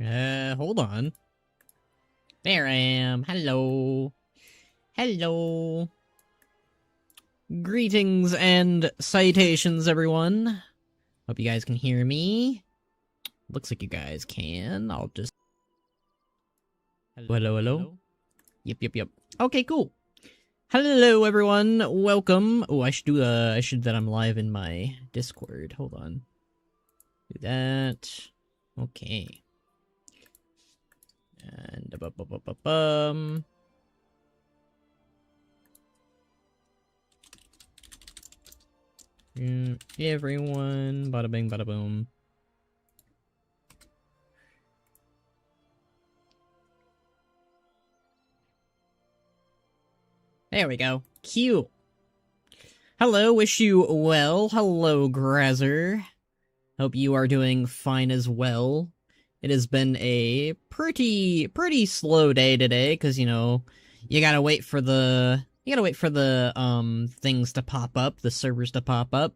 Hold on. There I am. Hello. Hello. Greetings and citations, everyone. Hope you guys can hear me. Looks like you guys can. I'll just... Hello. Yep. Okay, cool. Hello, everyone. Welcome. Oh, I should do that I'm live in my Discord. Hold on. Do that. Okay. And everyone, bada bing, bada boom. There we go. Cute. Hello, wish you well. Hello, Grazzer. Hope you are doing fine as well. It has been a pretty slow day today, because, you know, you gotta wait for the things to pop up, the servers to pop up.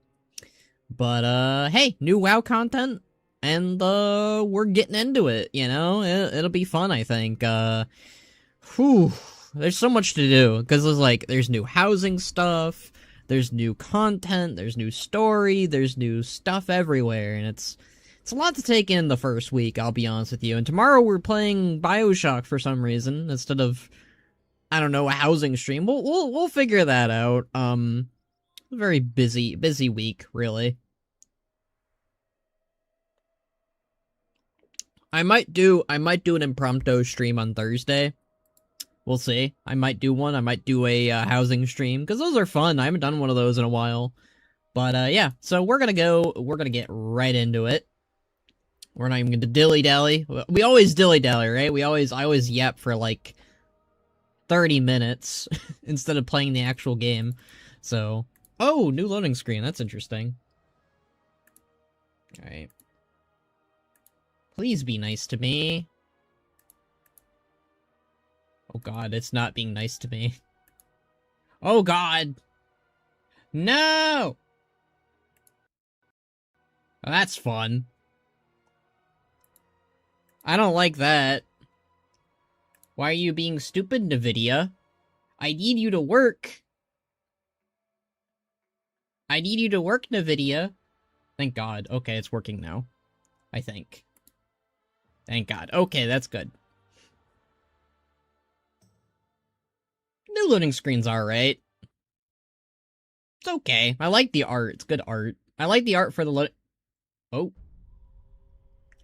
But, hey, new WoW content, and, we're getting into it, you know? It'll be fun, I think. Whew. There's so much to do, because there's new housing stuff, there's new content, there's new story, there's new stuff everywhere, and it's a lot to take in the first week, I'll be honest with you. And tomorrow we're playing BioShock for some reason, instead of, I don't know, a housing stream. We'll figure that out. Very busy week, really. I might do an impromptu stream on Thursday. We'll see. I might do one. I might do a housing stream, because those are fun. I haven't done one of those in a while. But, yeah. So we're gonna get right into it. We're not even gonna dilly-dally. We always dilly-dally, right? I always yap for, like, 30 minutes instead of playing the actual game. So... Oh, new loading screen. That's interesting. Alright. Please be nice to me. Oh god, it's not being nice to me. Oh god! No! Oh, that's fun. I don't like that. Why are you being stupid, NVIDIA? I need you to work. I need you to work, NVIDIA. Thank god. Okay, it's working now. I think. Thank god. Okay, that's good. New loading screen's alright. It's okay. I like the art. It's good art. I like the art for the load... Oh.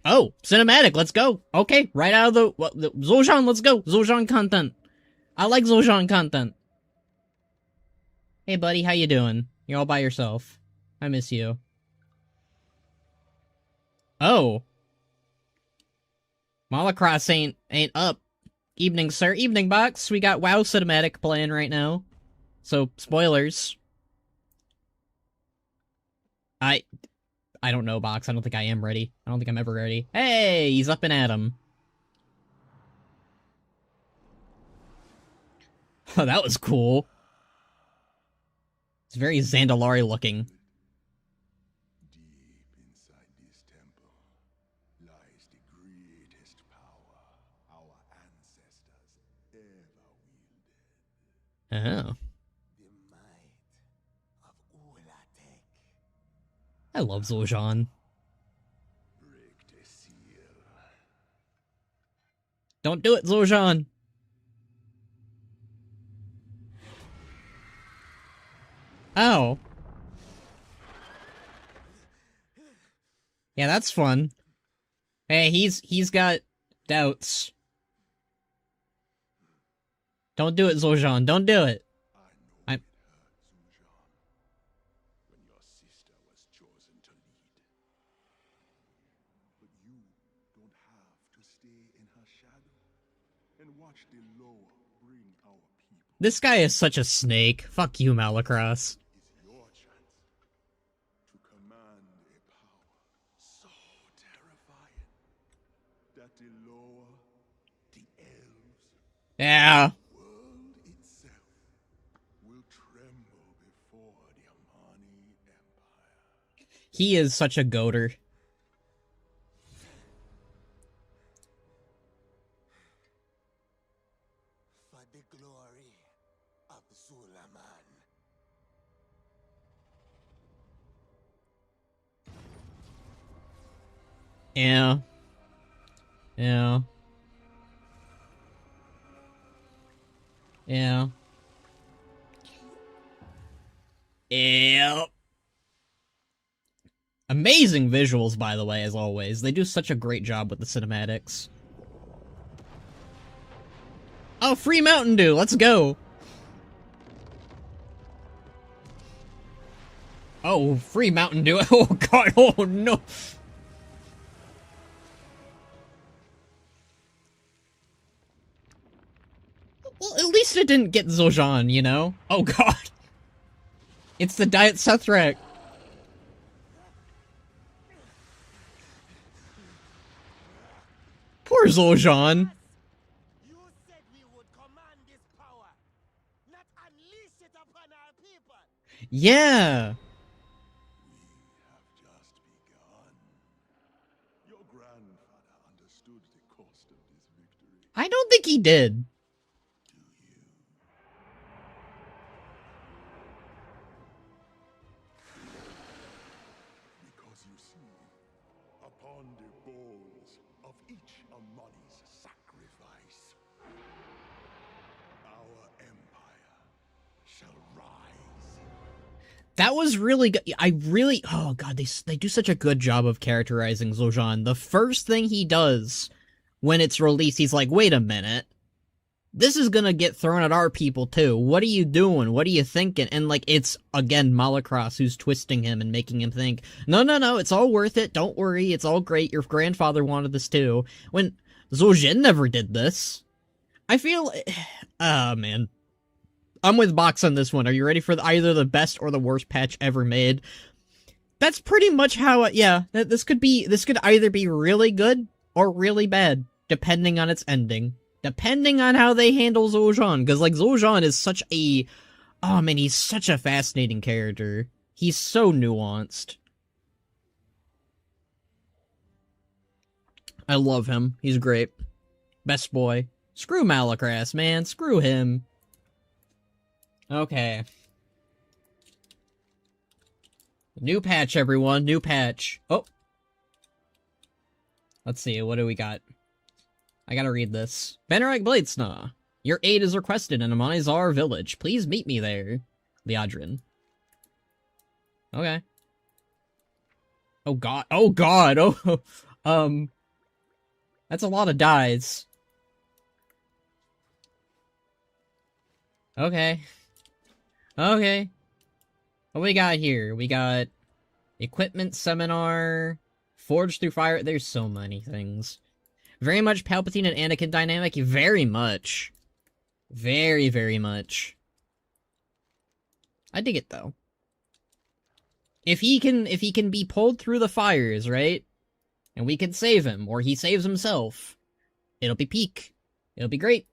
Oh, cinematic, let's go. Okay, right out of the Zul'aman, let's go. Zul'aman content. I like Zul'aman content. Hey, buddy, how you doing? You're all by yourself. I miss you. Oh. Malacross ain't up. Evening, sir. Evening, box. We got WoW cinematic playing right now. So, spoilers. I don't know, Box. I don't think I am ready. I don't think I'm ever ready. Hey, he's up and at him. Oh, that was cool. It's very Zandalari looking. Deep inside this temple lies the greatest power our ancestors ever wielded. Oh. The might of Ula'tek. I love Zul'aman. Break the seal. Don't do it, Zul'aman! Oh. Yeah, that's fun. Hey, he's got doubts. Don't do it, Zul'aman. Don't do it. I know it hurt, Zul'aman, when your sister was chosen to lead. But you don't have to stay in her shadow and watch the lower bring our people. This guy is such a snake. Fuck you, Malacross. Is your chance to command a power so terrifying that the lower, the elves, Yeah. world itself will tremble before the Amani Empire. He is such a goater. the glory of Zul'aman. Yeah. Yeah. Yeah. Yeah. Amazing visuals, by the way, as always. They do such a great job with the cinematics. Oh, free Mountain Dew, let's go! Oh, free Mountain Dew, oh god, oh no! Well, at least it didn't get Zul'aman, you know? Oh god. It's the Diet Sethrak. Poor Zul'aman. You said we would command this power, not unleash it upon our people. Yeah. We have just begun. Your grandfather understood the cost of this victory. I don't think he did. Do you? Because you see, upon the bowls of each Amani's sacrifice, our empire shall rise. That was really good. Oh god, they do such a good job of characterizing Zul'aman. The first thing he does when it's released, he's like, wait a minute. This is gonna get thrown at our people too. What are you doing? What are you thinking? And like, it's, again, Malacross who's twisting him and making him think, no, it's all worth it. Don't worry, it's all great. Your grandfather wanted this too. When Zul'aman never did this. I feel... Oh, man. I'm with Box on this one. Are you ready for either the best or the worst patch ever made? That's pretty much how yeah, this could either be really good or really bad, depending on its ending. Depending on how they handle Zul'aman, because, like, Zul'aman is such a... Oh, man, he's such a fascinating character. He's so nuanced. I love him. He's great. Best boy. Screw Malacross, man. Screw him. Okay. New patch, everyone. New patch. Oh. Let's see. What do we got? I gotta read this. Bannerite Bladesnaw. Your aid is requested in Amanizar village. Please meet me there. Liadrin. Okay. Oh god. Oh god. Oh. That's a lot of dies. Okay. Okay. What we got here? We got equipment seminar, forged through fire. There's so many things. Very much Palpatine and Anakin dynamic. Very much. Very, very much. I dig it though. If he can be pulled through the fires, right? And we can save him, or he saves himself, it'll be peak. It'll be great.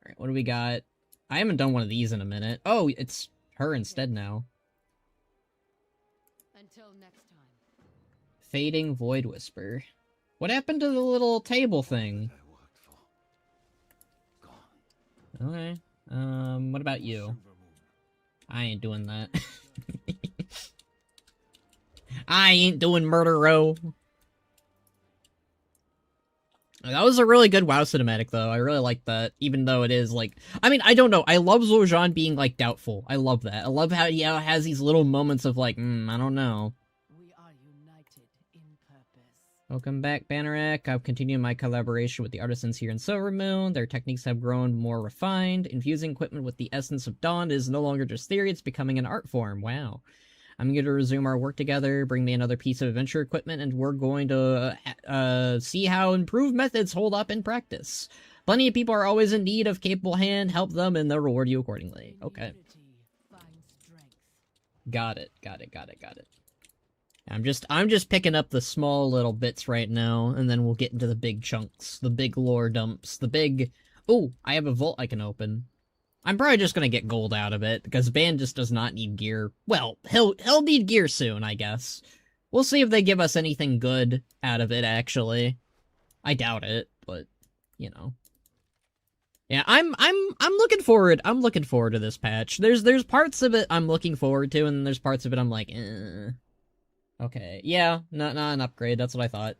Alright, what do we got? I haven't done one of these in a minute. Oh, it's her instead now. Until next time. Fading Void Whisper. What happened to the little table thing? Okay. What about you? I ain't doing that. I ain't doing Murder Row. That was a really good WoW cinematic, though. I really like that, even though it is, like... I mean, I don't know. I love Zul'aman being, like, doubtful. I love that. I love how he has these little moments of, like, I don't know. We are united in purpose. Welcome back, Banneret. I've continued my collaboration with the artisans here in Silvermoon. Their techniques have grown more refined. Infusing equipment with the essence of Dawn is no longer just theory, it's becoming an art form. Wow. I'm going to resume our work together, bring me another piece of adventure equipment, and we're going to see how improved methods hold up in practice. Plenty of people are always in need of capable hand. Help them, and they'll reward you accordingly. Okay. Got it. I'm just picking up the small little bits right now, and then we'll get into the big chunks, the big lore dumps, the big... Ooh, I have a vault I can open. I'm probably just gonna get gold out of it, because Ban just does not need gear. Well, he'll need gear soon, I guess. We'll see if they give us anything good out of it, actually. I doubt it, but, you know. Yeah, I'm looking forward. I'm looking forward to this patch. There's parts of it I'm looking forward to, and there's parts of it I'm like, eh. Okay, yeah, not an upgrade. That's what I thought.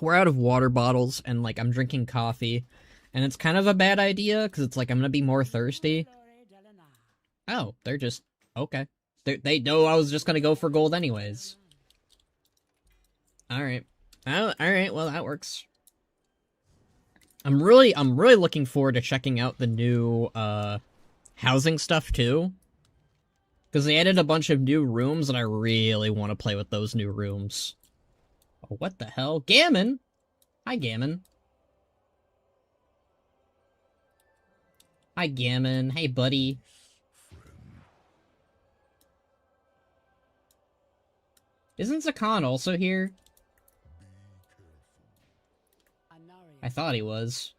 We're out of water bottles, and like I'm drinking coffee, and it's kind of a bad idea because it's like I'm gonna be more thirsty. Oh, they're just okay. They know I was just gonna go for gold anyways. All right. Oh, all right. Well, that works. I'm really looking forward to checking out the new housing stuff too, because they added a bunch of new rooms, and I really want to play with those new rooms. Oh, what the hell, Gammon? Hi, Gammon. Hi, Gammon. Hey, buddy. Isn't Zakan also here? I thought he was.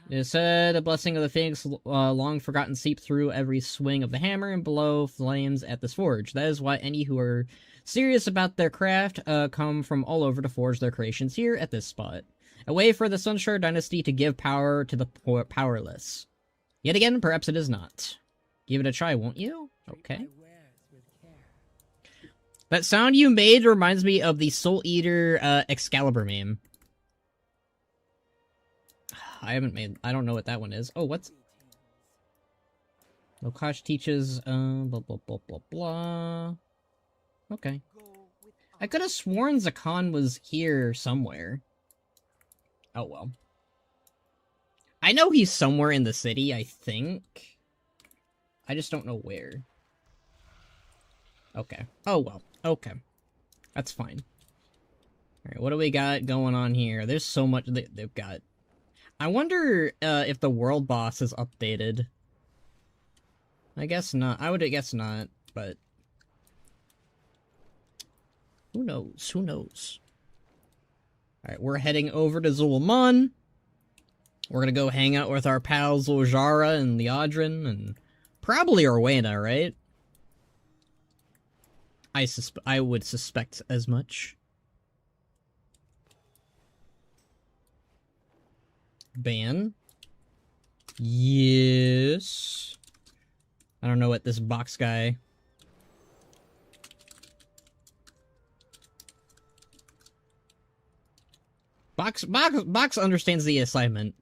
It said, the blessing of the Phoenix long forgotten seep through every swing of the hammer and blow flames at this forge. That is why any who are serious about their craft come from all over to forge their creations here at this spot. A way for the Sunshine dynasty to give power to the powerless. Yet again, perhaps it is not. Give it a try, won't you? Okay. That sound you made reminds me of the Soul Eater Excalibur meme. I don't know what that one is. Oh, what's... Lokash teaches, blah, blah, blah, blah, blah. Okay. I could have sworn Zakan was here somewhere. Oh, well. I know he's somewhere in the city, I think. I just don't know where. Okay. Oh, well. Okay. That's fine. Alright, what do we got going on here? There's so much they've got. I wonder if the world boss is updated. I guess not. I would guess not, but... Who knows? Who knows? Alright, we're heading over to Zul'aman. We're gonna go hang out with our pals Zul'jara and Liadrin, and probably Orwena, right? I would suspect as much. Ban. Yes. I don't know what this box guy... Box understands the assignment.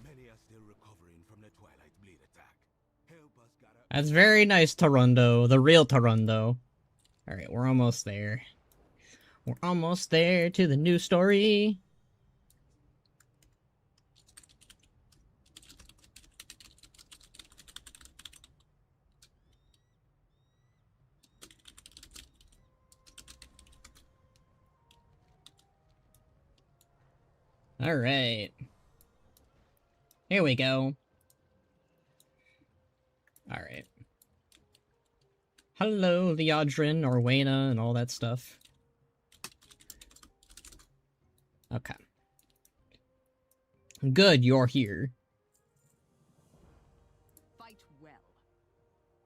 Many are still recovering from the Twilight Blade attack. Help us gather. That's very nice, Tarundo. The real Tarundo. Alright, we're almost there. We're almost there to the new story. Alright. Here we go. Alright. Hello, Liadrin, Orwena, and all that stuff. Okay. Good, you're here. Fight well.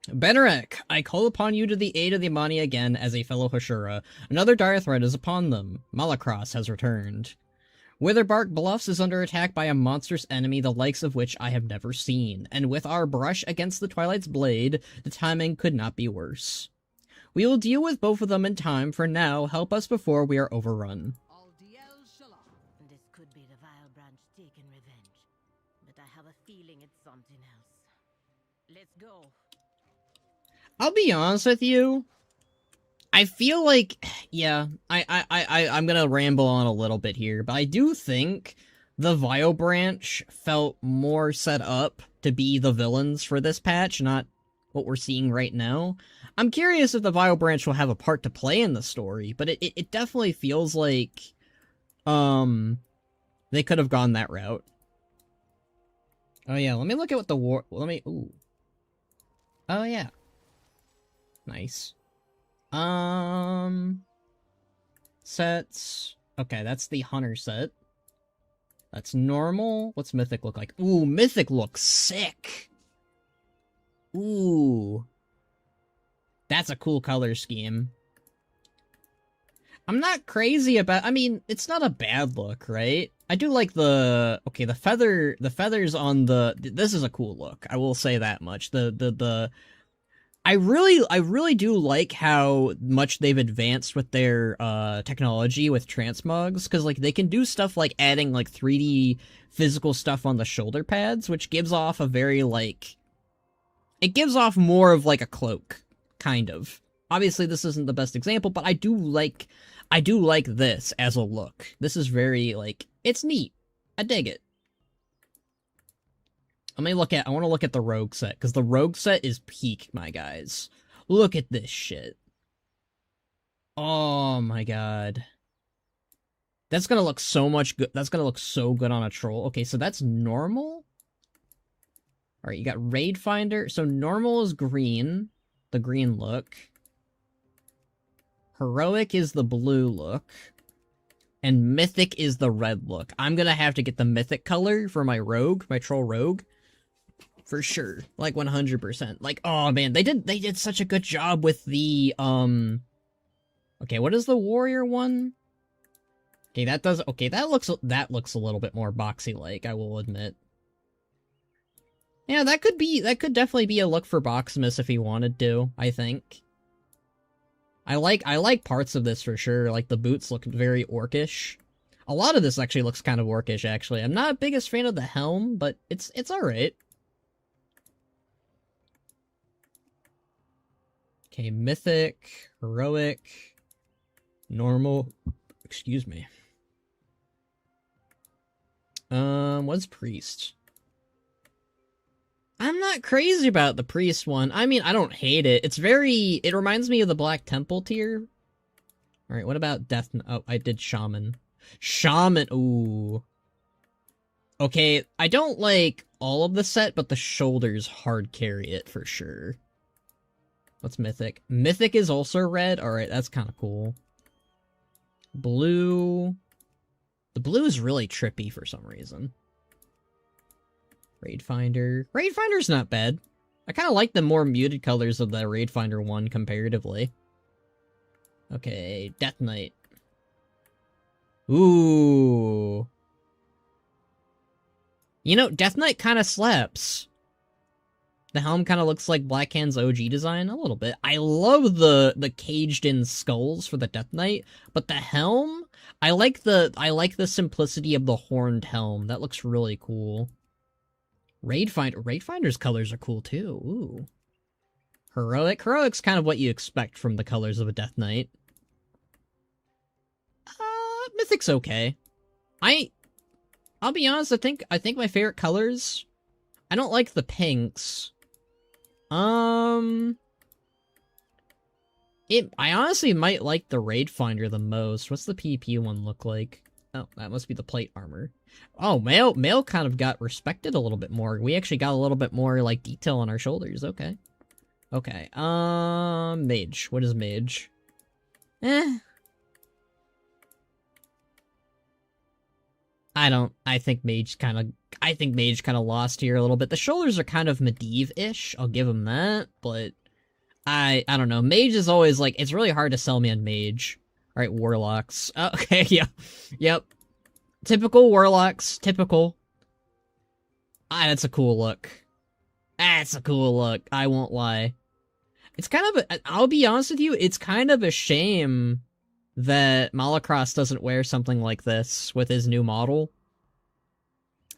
Benarek, I call upon you to the aid of the Amani again as a fellow Hashura. Another dire threat is upon them. Malacross has returned. Witherbark Bluffs is under attack by a monstrous enemy the likes of which I have never seen, and with our brush against the Twilight's blade, the timing could not be worse. We will deal with both of them in time. For now, help us before we are overrun. This could be the Vile Branch taking revenge, but I have a feeling it's something else. Let's go. I'll be honest with you. I feel like, yeah, I'm gonna ramble on a little bit here, but I do think the Vile Branch felt more set up to be the villains for this patch, not what we're seeing right now. I'm curious if the Vile Branch will have a part to play in the story, but it definitely feels like, they could have gone that route. Oh yeah, let me look at what the war, ooh. Oh yeah. Nice. Sets. Okay, that's the hunter set. That's normal. What's mythic look like? Ooh, mythic looks sick. Ooh. That's a cool color scheme. I'm not crazy about, I mean, it's not a bad look, right? I do like the feathers on this is a cool look. I will say that much. I really do like how much they've advanced with their technology with transmogs, because like they can do stuff like adding like 3D physical stuff on the shoulder pads, which gives off a very like, it gives off more of like a cloak, kind of. Obviously this isn't the best example, but I do like this as a look. This is very like, it's neat. I dig it. I want to look at the rogue set, because the rogue set is peak, my guys. Look at this shit. Oh my god. That's gonna look so much good. That's gonna look so good on a troll. Okay, so that's normal? Alright, you got Raid Finder. So normal is green. The green look. Heroic is the blue look. And Mythic is the red look. I'm gonna have to get the Mythic color for my rogue, my troll rogue. For sure. Like 100%. Like, oh man, they did such a good job with the, okay, what is the warrior one? Okay, that looks a little bit more boxy-like, I will admit. Yeah, that could definitely be a look for Boxmas if he wanted to, I think. I like parts of this for sure, like the boots look very orcish. A lot of this actually looks kind of orcish, actually. I'm not a biggest fan of the helm, but it's alright. Okay, Mythic, Heroic, Normal, excuse me. What's Priest? I'm not crazy about the Priest one. I mean, I don't hate it. It reminds me of the Black Temple tier. Alright, what about Death? Oh, I did Shaman. Shaman, ooh. Okay, I don't like all of the set, but the shoulders hard carry it for sure. What's Mythic? Mythic is also red? Alright, that's kind of cool. Blue. The blue is really trippy for some reason. Raid Finder. Raid Finder's not bad. I kind of like the more muted colors of the Raid Finder one comparatively. Okay, Death Knight. Ooh. You know, Death Knight kind of slaps. The helm kind of looks like Blackhand's OG design a little bit. I love the caged-in skulls for the Death Knight, but the helm, I like the simplicity of the horned helm. That looks really cool. Raid Finder's colors are cool too. Ooh. Heroic's kind of what you expect from the colors of a Death Knight. Mythic's okay. I'll be honest, I think my favorite colors, I don't like the pinks. I honestly might like the Raid Finder the most. What's the PP one look like? Oh, that must be the plate armor. Oh, male kind of got respected a little bit more. We actually got a little bit more, like, detail on our shoulders. Okay. Okay, Mage. What is Mage? I think Mage kind of lost here a little bit. The shoulders are kind of Medivh-ish, I'll give him that, but I don't know. Mage is always like, it's really hard to sell me on Mage. Alright, Warlocks. Oh, okay, yeah. Yep. Typical Warlocks. Typical. That's a cool look. That's a cool look. I won't lie. It's kind of I'll be honest with you, it's kind of a shame that Malacross doesn't wear something like this with his new model.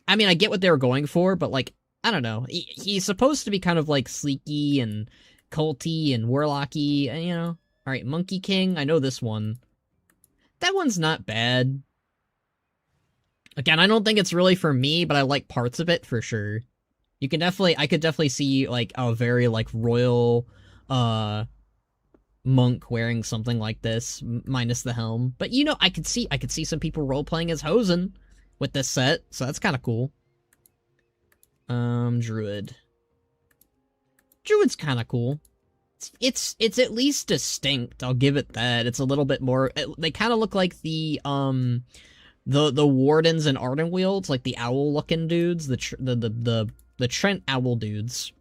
I mean, I get what they were going for, but like, I don't know. He's supposed to be kind of like sleeky and culty and warlocky, and you know. Alright, Monkey King, I know this one. That one's not bad. Again, I don't think it's really for me, but I like parts of it for sure. I could definitely see like a very like royal monk wearing something like this, minus the helm. But you know, I could see some people role-playing as Hosen with this set, so that's kind of cool. Druid. Druid's kind of cool. it's at least distinct. I'll give it that. It's a little bit more. They kind of look like the wardens and Ardenwealds, like the owl-looking dudes, the Trent owl dudes.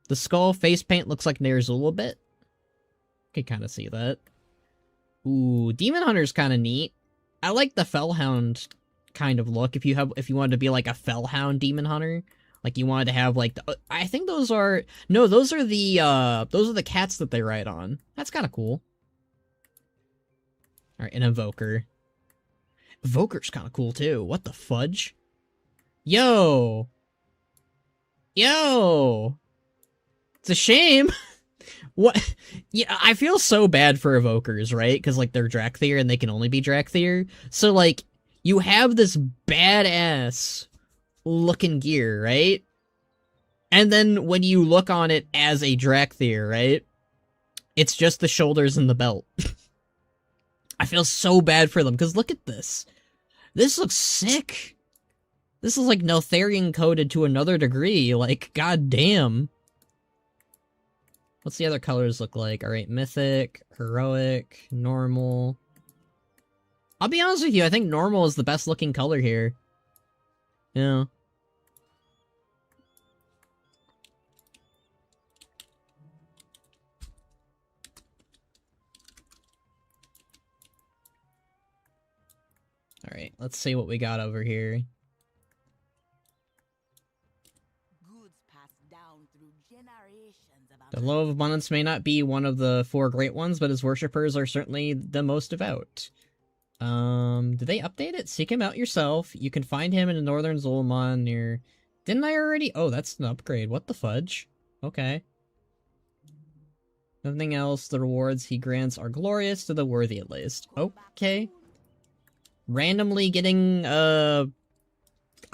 The skull face paint looks like Ner'zhul a bit. Can kind of see that. Ooh, Demon Hunter's kind of neat. I like the Fellhound kind of look. If you wanted to be like a Fellhound Demon Hunter. Like you wanted to have like I think those are the cats that they ride on. That's kind of cool. All right, an Evoker. Evoker's kind of cool too. What the fudge? Yo. It's a shame. What? Yeah, I feel so bad for Evokers, right? Because like they're Drakthir and they can only be Drakthir. So like you have this badass looking gear, right? And then when you look on it as a Drakthir, right? It's just the shoulders and the belt. I feel so bad for them, because look at this. This looks sick. This is like Neltharion coded to another degree, like, goddamn. What's the other colors look like? Alright, Mythic, Heroic, Normal. I'll be honest with you, I think Normal is the best looking color here. Yeah. Alright, let's see what we got over here. Goods passed down through generations about The Law of Abundance may not be one of the 4 great ones, but his worshippers are certainly the most devout. Did they update it? Seek him out yourself. You can find him in the northern Zul'aman near... Didn't I already? Oh, that's an upgrade. What the fudge? Okay. Nothing else. The rewards he grants are glorious to the worthy at least. Okay. Randomly getting, I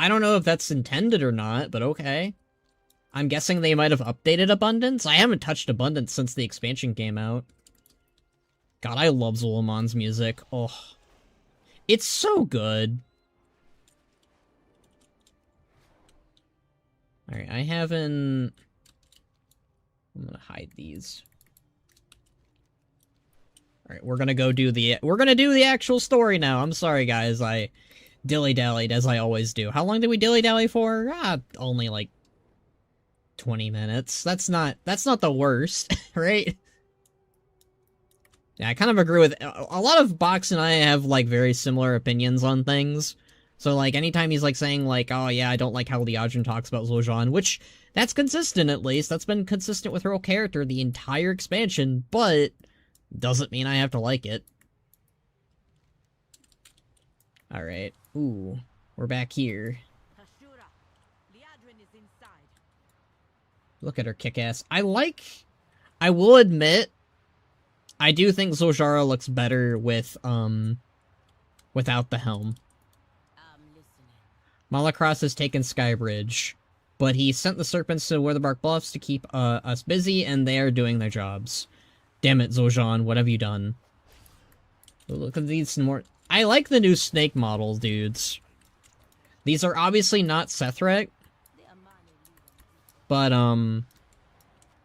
don't know if that's intended or not, but okay. I'm guessing they might have updated Abundance. I haven't touched Abundance since the expansion came out. God, I love Zul'aman's music. Oh. It's so good. Alright, I haven't... I'm gonna hide these. Alright, we're gonna do the actual story now. I'm sorry, guys. I dilly-dallied, as I always do. How long did we dilly-dally for? Only, like, 20 minutes. That's not the worst, right? Yeah, I kind of agree with... A lot of Box and I have, like, very similar opinions on things. So, like, anytime he's, like, saying, like, oh, yeah, I don't like how Liadrin talks about Zul'aman, which, that's consistent, at least. That's been consistent with her whole character the entire expansion, but doesn't mean I have to like it. Alright. Ooh. We're back here. Look at her kick-ass. I will admit, I do think Zul'jara looks better with, without the helm. Malacross has taken Skybridge, but he sent the serpents to Witherbark Bluffs to keep, us busy, and they are doing their jobs. Damn it, Zul'jan, what have you done? Look at these more... I like the new snake models, dudes. These are obviously not Sethrek, but,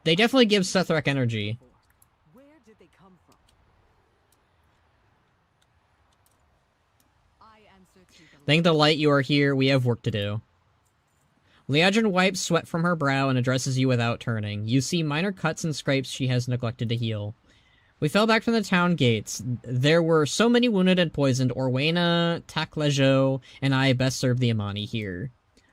they definitely give Sethrek energy. Where did they come from? I answer to the Thank the light you are here, we have work to do. Liadrin wipes sweat from her brow and addresses you without turning. You see minor cuts and scrapes she has neglected to heal. We fell back from the town gates. There were so many wounded and poisoned. Orwena, Taklejo, and I best serve the Amani here.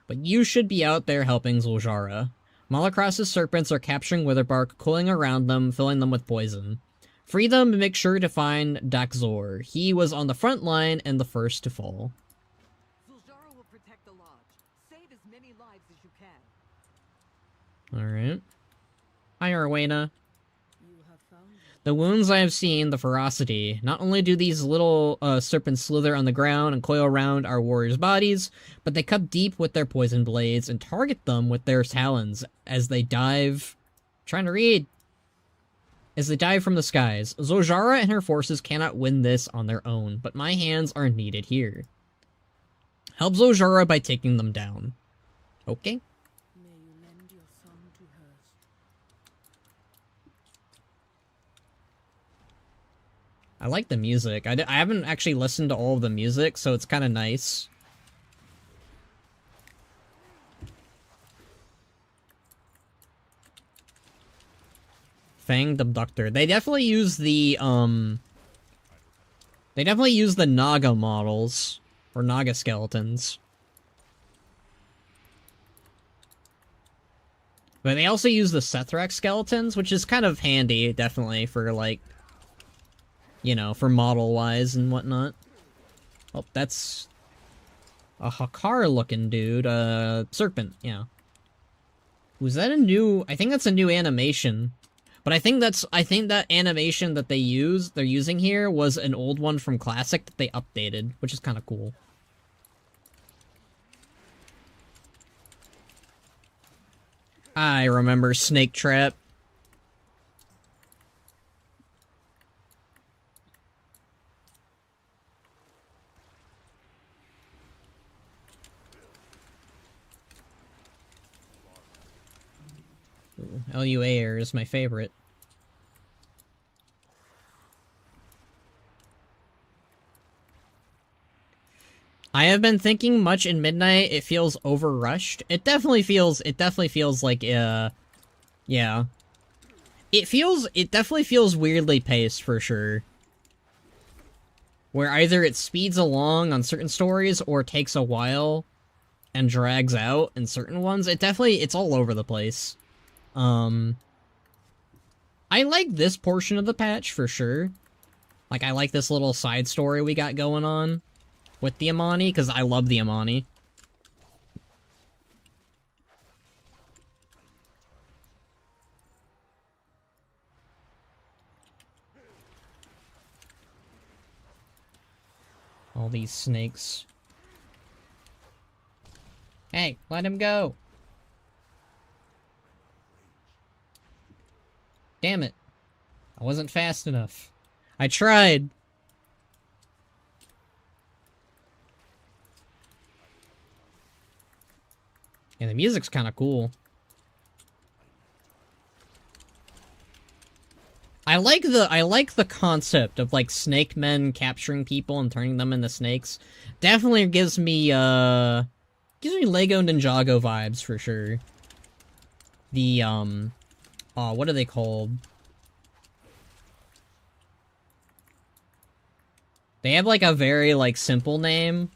But you should be out there helping Zul'jara. Malacross's serpents are capturing Witherbark, cooling around them, filling them with poison. Free them and make sure to find Dakzor. He was on the front line and the first to fall. Zul'jara will protect the lodge. Save as many lives as you can. Alright. Hi, Orwena. You have found me. The wounds I have seen, the ferocity. Not only do these little serpents slither on the ground and coil around our warriors' bodies, but they cut deep with their poison blades and target them with their talons as they dive... Trying to read. As they dive from the skies. Zul'jara and her forces cannot win this on their own, but my hands are needed here. Help Zul'jara by taking them down. Okay. May you lend your son to hers. I like the music. I haven't actually listened to all of the music, so it's kind of nice. Fanged Abductor. They definitely use the, They definitely use the Naga models. Or Naga skeletons. But they also use the Sethrak skeletons, which is kind of handy, definitely, for, like, you know, for model-wise and whatnot. Oh, that's a Hakar-looking dude. Serpent, yeah. Was that a new... I think that's a new animation. But I think that animation that they're using here was an old one from Classic that they updated, which is kind of cool. I remember Snake Trap. Ooh, LUA Air is my favorite. I have been thinking much in Midnight. It feels overrushed. It definitely feels like, yeah. It definitely feels weirdly paced, for sure. Where either it speeds along on certain stories, or takes a while and drags out in certain ones. It's all over the place. I like this portion of the patch, for sure. Like, I like this little side story we got going on with the Amani, because I love the Amani. All these snakes. Hey, let him go! Damn it. I wasn't fast enough. I tried! Yeah, the music's kind of cool. I like the concept of, like, snake men capturing people and turning them into snakes. Definitely gives me Lego Ninjago vibes, for sure. The, oh, what are they called? They have, like, a very, like, simple name.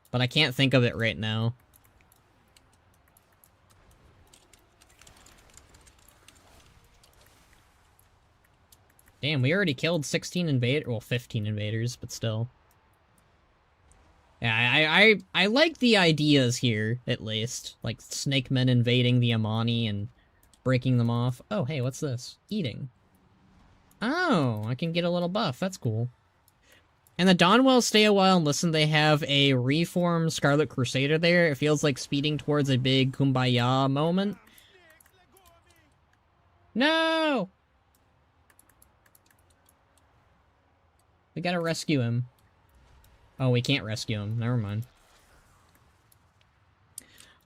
But I can't think of it right now. Damn, we already killed 16 invaders. Well, 15 invaders, but still. Yeah, I like the ideas here, at least. Like, snake men invading the Amani and breaking them off. Oh, hey, what's this? Eating. Oh, I can get a little buff. That's cool. And the Dawnwells stay a while and listen. They have a reformed Scarlet Crusader there. It feels like speeding towards a big Kumbaya moment. No! We gotta rescue him. Oh, we can't rescue him. Never mind.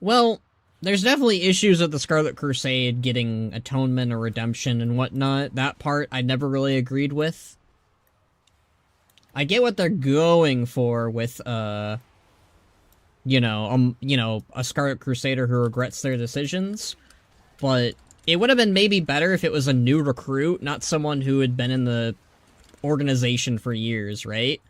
Well, there's definitely issues with the Scarlet Crusade getting atonement or redemption and whatnot. That part I never really agreed with. I get what they're going for with, a Scarlet Crusader who regrets their decisions, but it would have been maybe better if it was a new recruit, not someone who had been in the organization for years, right?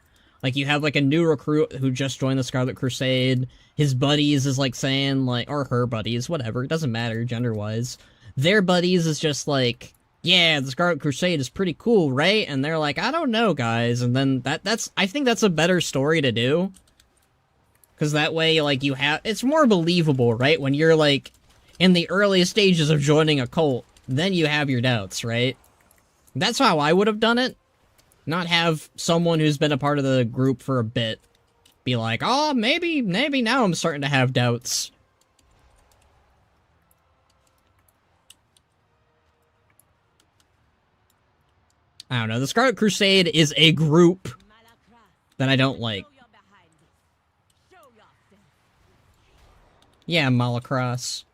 Like, you have, like, a new recruit who just joined the Scarlet Crusade, his buddies is, like, saying, like, or her buddies, whatever, it doesn't matter, gender-wise. Their buddies is just, like, yeah, the Scarlet Crusade is pretty cool, right? And they're like, I don't know, guys. And then I think that's a better story to do. Because that way, like, it's more believable, right? When you're, like, in the early stages of joining a cult, then you have your doubts, right? That's how I would have done it. Not have someone who's been a part of the group for a bit be like, oh, maybe now I'm starting to have doubts. I don't know, the Scarlet Crusade is a group that I don't like. Yeah, Malacross.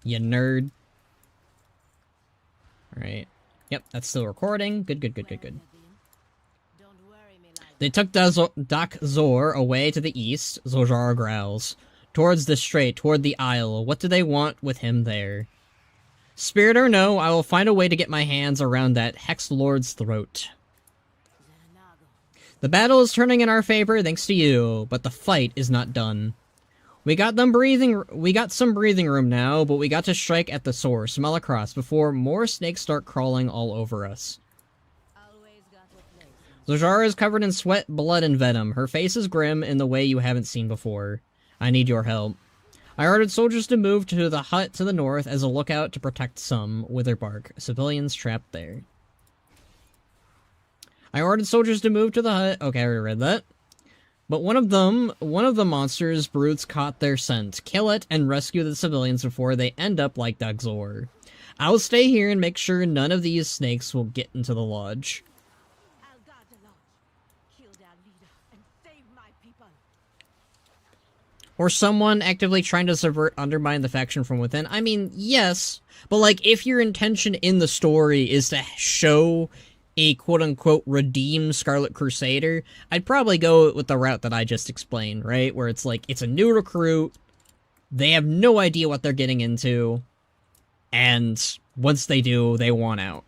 You nerd. Alright. Yep, that's still recording. Good. Don't worry me, lad. They took Dak Zor away to the east, Zojar growls. Towards the strait, toward the isle. What do they want with him there? Spirit or no, I will find a way to get my hands around that Hex Lord's throat. The battle is turning in our favor thanks to you, but the fight is not done. We got some breathing room now, but we got to strike at the source, Malacross, before more snakes start crawling all over us. Zojar is covered in sweat, blood, and venom. Her face is grim in the way you haven't seen before. I need your help. I ordered soldiers to move to the hut to the north as a lookout to protect some Witherbark, civilians trapped there. I ordered soldiers to move to the hut. Okay, I already read that. But one of the monsters' brutes caught their scent. Kill it and rescue the civilians before they end up like Dagzor. I will stay here and make sure none of these snakes will get into the lodge. I'll guard the lodge, kill their leader, and save my people. Or someone actively trying to subvert, undermine the faction from within. I mean, yes, but like, if your intention in the story is to show a quote-unquote redeemed Scarlet Crusader, I'd probably go with the route that I just explained, right? Where it's like, it's a new recruit, they have no idea what they're getting into, and once they do, they want out.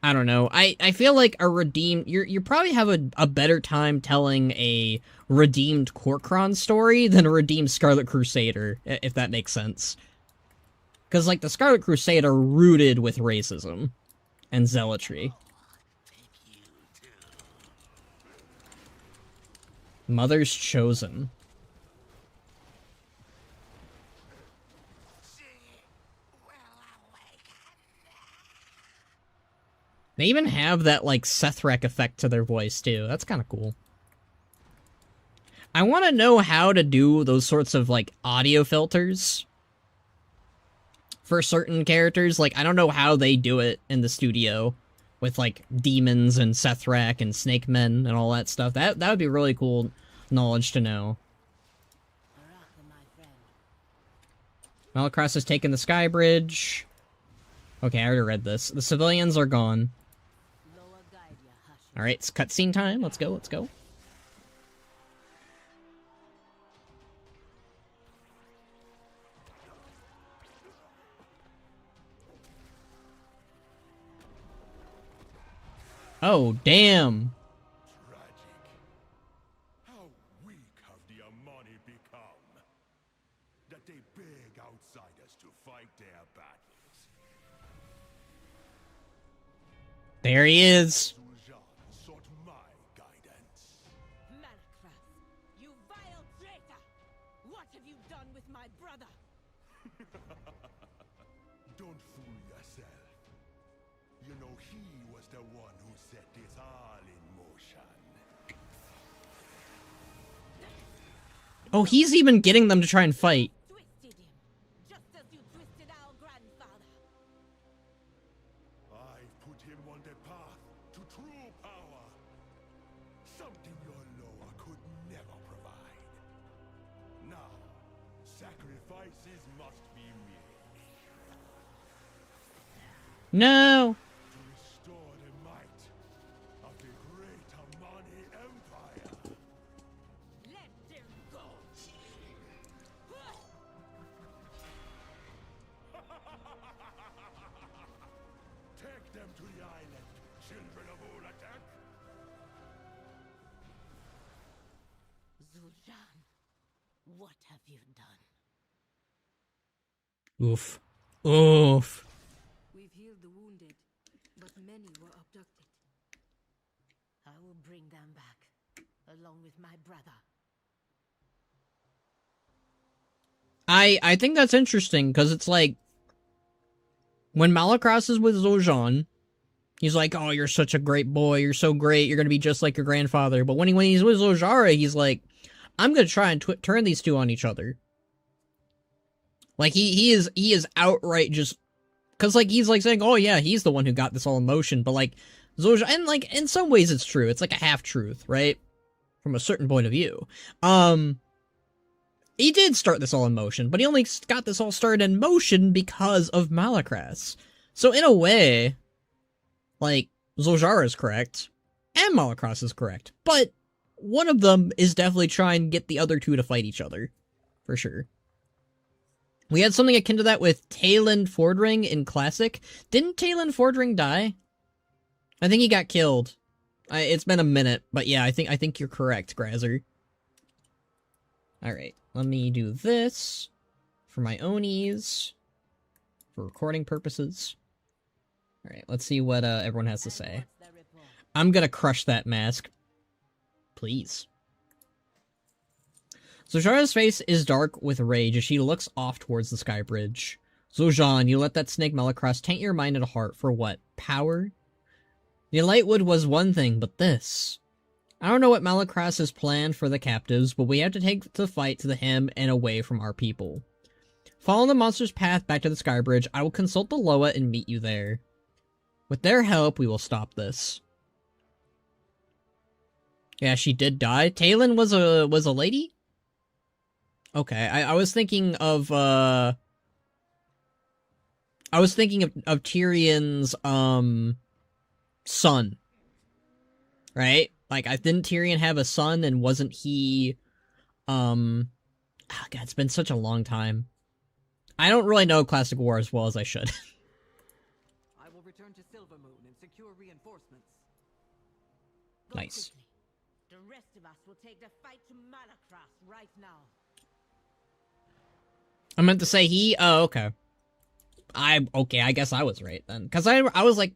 I don't know. I feel like a redeemed... You probably have a better time telling a redeemed Korkron story than a redeemed Scarlet Crusader, if that makes sense. Because, like, the Scarlet Crusade are rooted with racism and zealotry. Mother's Chosen. They even have that, like, Sethrak effect to their voice, too. That's kind of cool. I want to know how to do those sorts of, like, audio filters for certain characters. Like, I don't know how they do it in the studio with, like, demons and Sethrak and Snake Men and all that stuff. That would be really cool knowledge to know. Malacross has taken the Sky Bridge. Okay, I already read this. The civilians are gone. Alright, it's cutscene time. Let's go, let's go. Oh, damn. Tragic. How weak have the Amani become? That they beg outsiders to fight their battles. There he is. Zul'aman sought my guidance. Malacross, you vile traitor! What have you done with my brother? Don't fool yourself. You know he was the one who set this all in motion. Oh, he's even getting them to try and fight. Twisted him, just as you twisted our grandfather. I put him on the path to true power. Something your lower could never provide. Now, sacrifices must be made No. to restore the might of the great Amani Empire. Let them go! Take them to the island, children of Ula'tek. Zul'aman, what have you done? Oof. Oof. We've healed the wounded, but many were abducted. I will bring them back, along with my brother. I think that's interesting, because it's like, when Malacross is with Zul'aman, he's like, oh, you're such a great boy, you're so great, you're gonna be just like your grandfather. But when he's with Zul'jara, he's like, I'm gonna try and turn these two on each other. Like, he is outright just, because, like, he's, like, saying, oh, yeah, he's the one who got this all in motion, but, like, Zul'jara, and, like, in some ways it's true, it's like a half-truth, right? From a certain point of view. He did start this all in motion, but he only got this all started in motion because of Malakras. So in a way, like, Zul'jara is correct, and Malakras is correct, but one of them is definitely trying to get the other two to fight each other, for sure. We had something akin to that with Talon Fordring in Classic. Didn't Talon Fordring die? I think he got killed. It's been a minute, but yeah, I think you're correct, Grazer. Alright, let me do this for my own ease, for recording purposes. Alright, let's see what everyone has to say. I'm gonna crush that mask. Please. Zul'jara's face is dark with rage as she looks off towards the sky bridge. Zul'jan, you let that snake Malakras taint your mind and heart for what? Power? The Lightwood was one thing, but this... I don't know what Malakras has planned for the captives, but we have to take the fight to him and away from our people. Follow the monster's path back to the sky bridge. I will consult the Loa and meet you there. With their help, we will stop this. Yeah, she did die. Talon was a lady? Okay, I was thinking of, I was thinking of Tyrion's, son. Right? Like, didn't Tyrion have a son, and wasn't he, oh god, it's been such a long time. I don't really know Classic War as well as I should. I will return to Silvermoon and secure reinforcements. Go Nice. quickly. The rest of us will take the fight to Malakras right now. I meant to say he, oh, okay. Okay, I guess I was right then. Because I was like,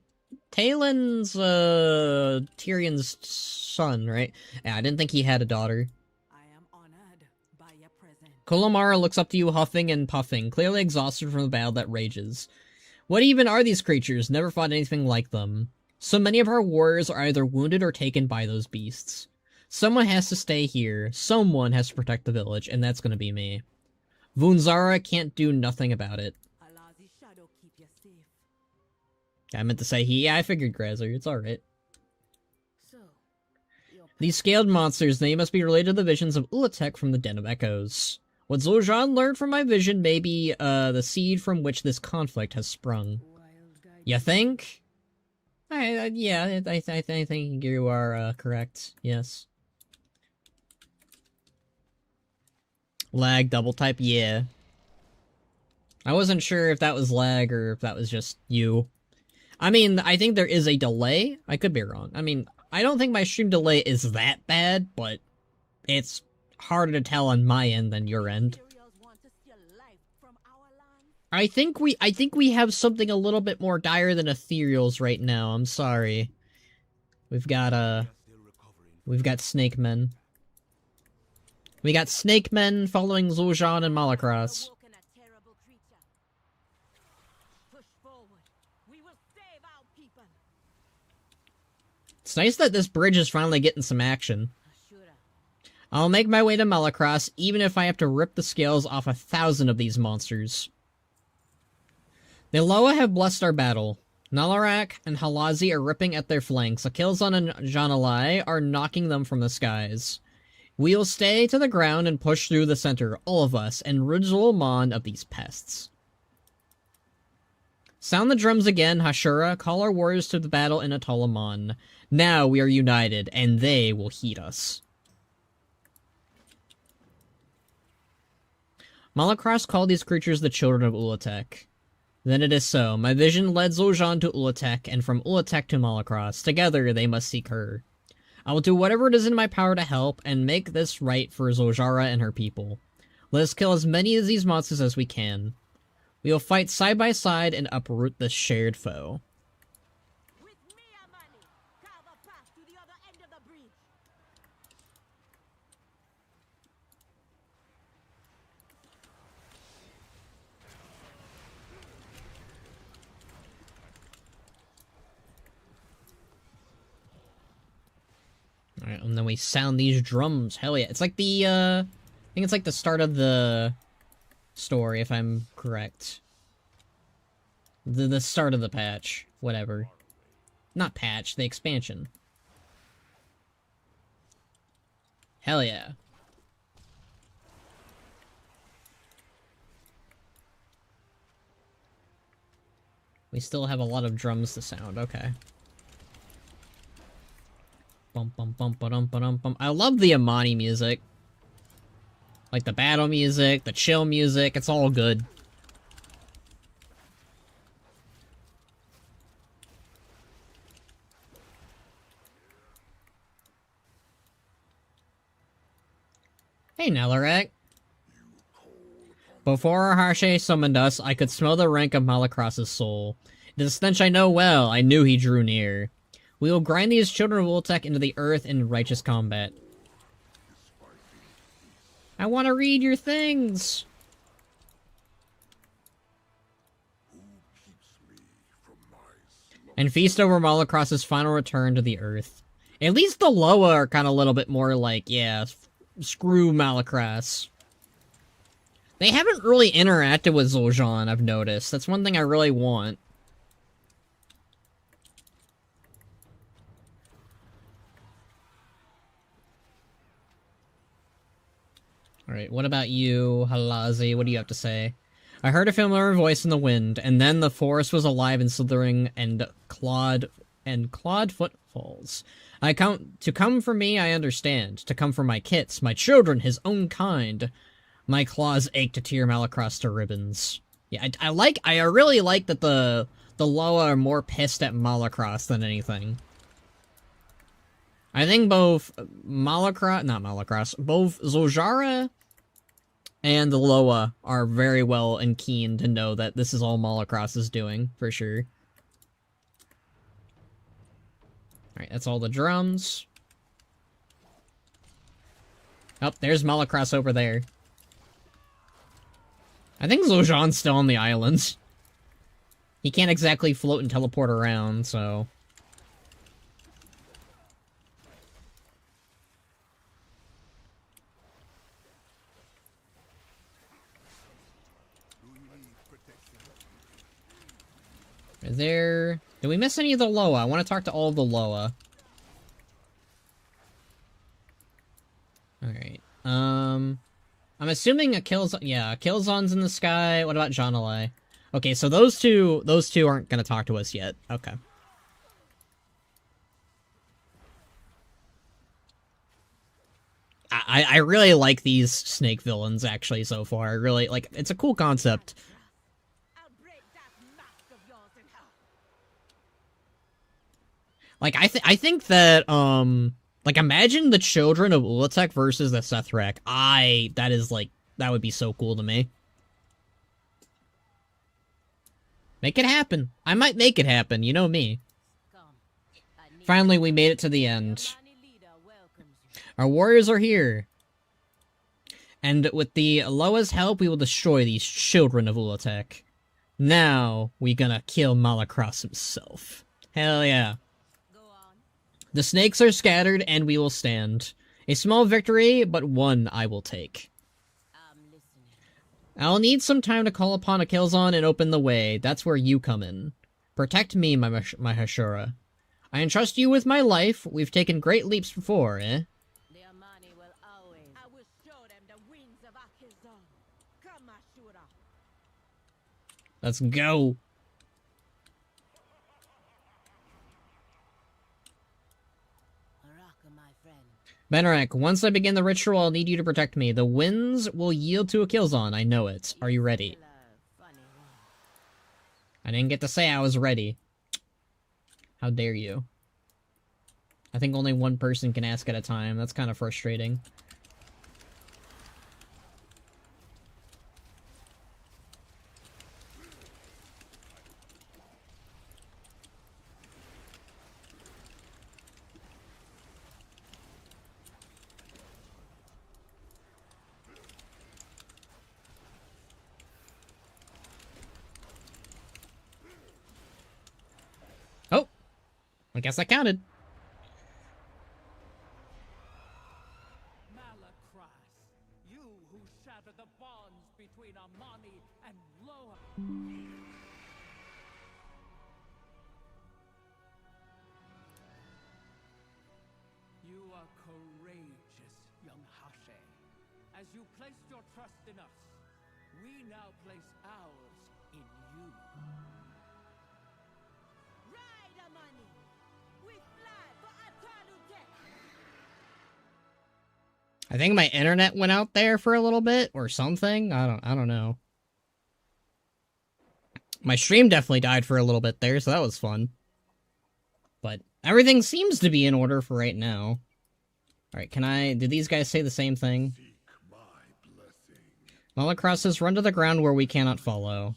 Talon's, Tyrion's son, right? Yeah, I didn't think he had a daughter. I am honored by your presence. Kolomara looks up to you huffing and puffing, clearly exhausted from the battle that rages. What even are these creatures? Never fought anything like them. So many of our warriors are either wounded or taken by those beasts. Someone has to stay here, someone has to protect the village, and that's gonna be me. Vunzara can't do nothing about it. Alazi's shadow keep you safe. I meant to say yeah, I figured Grazer, it's alright. So, your These scaled monsters, they must be related to the visions of Ula'tek from the Den of Echoes. What Zul'jan learned from my vision may be, the seed from which this conflict has sprung. wild guide. You think? Yeah, I think you are, correct, yes. Lag, double type, yeah. I wasn't sure if that was lag or if that was just you. I mean, I think there is a delay. I could be wrong. I mean, I don't think my stream delay is that bad, but it's harder to tell on my end than your end. Imperials want to steal life from our land. I think we have something a little bit more dire than ethereals right now. I'm sorry. We've got snake men. We got snake men following Zul'jan and Malakras. Awoken a terrible creature. Push forward. We will save our people. It's nice that this bridge is finally getting some action. Ashura. I'll make my way to Malakras, even if I have to rip the scales off 1,000 of these monsters. The Loa have blessed our battle. Nalarak and Halazi are ripping at their flanks. Akilzan and Janalai are knocking them from the skies. We'll stay to the ground and push through the center, all of us, and rid Zul'aman of these pests. Sound the drums again, Hashura. Call our warriors to the battle in Atalaman. Now we are united, and they will heed us. Malakras called these creatures the children of Ula'tek. Then it is so. My vision led Zul'jan to Ula'tek, and from Ula'tek to Malakras. Together they must seek her. I will do whatever it is in my power to help, and make this right for Zul'jara and her people. Let us kill as many of these monsters as we can. We will fight side by side and uproot this shared foe. With me, Amani. Carve a path to the other end of the bridge. Alright, and then we sound these drums. Hell yeah. It's like the, I think it's like the start of the story, if I'm correct. The start of the patch. Whatever. Not patch, the expansion. Hell yeah. We still have a lot of drums to sound, okay. Bum bum bum ba-dum ba-dum bum. I love the Amani music. Like the battle music, the chill music, it's all good. Hey, Nelarak. Before Harshe summoned us, I could smell the rank of Malacross's soul. It is a stench I know well. I knew he drew near. We will grind these children of Ula'tek into the earth in righteous combat. I want to read your things! And feast over Malacross's final return to the earth. At least the Loa are kind of a little bit more like, yeah, screw Malacross. They haven't really interacted with Zul'aman, I've noticed. That's one thing I really want. Alright, what about you, Halazi? What do you have to say? I heard a familiar voice in the wind, and then the forest was alive and slithering and clawed footfalls. To come for me, I understand. To come for my kits, my children, his own kind. My claws ache to tear Malacross to ribbons. Yeah, I really like that the Loa are more pissed at Malacross than anything. I think both both Zul'jara and the Loa are very well and keen to know that this is all Malacross is doing, for sure. Alright, that's all the drums. Oh, there's Malacross over there. I think Zul'aman's still on the islands. He can't exactly float and teleport around, so... Is there... Did we miss any of the Loa? I want to talk to all of the Loa. Alright. I'm assuming a Killzone... Yeah, a Killzone's in the sky. What about Jan'alai? Okay, so those two aren't gonna talk to us yet. Okay. I really like these snake villains, actually, so far. I really, like, it's a cool concept. Like, I think that, like, imagine the children of Ula'tek versus the Sethrak. That would be so cool to me. Make it happen. I might make it happen, you know me. Finally, we made it to the end. Our warriors are here. And with the Loa's help, we will destroy these children of Ula'tek. Now, we gonna kill Malacross himself. Hell yeah. The snakes are scattered, and we will stand. A small victory, but one I will take. I'll need some time to call upon a Killzone and open the way. That's where you come in. Protect me, my Hashura. I entrust you with my life. We've taken great leaps before, eh? I will show them the wings of Akizon. Come, Ashura. Let's go. Benarak, once I begin the ritual, I'll need you to protect me. The winds will yield to a Killzone, I know it. Are you ready? I didn't get to say I was ready. How dare you? I think only one person can ask at a time. That's kind of frustrating. Oh! I guess that counted. Malacross, you who shatter the bonds between Amani and Loa. You are courageous, young Hashe. As you placed your trust in us, we now place ours in you. I think my internet went out there for a little bit or something. I don't know. My stream definitely died for a little bit there, so that was fun. But everything seems to be in order for right now. Alright, did these guys say the same thing? Seek my blessing. Malacross says, run to the ground where we cannot follow.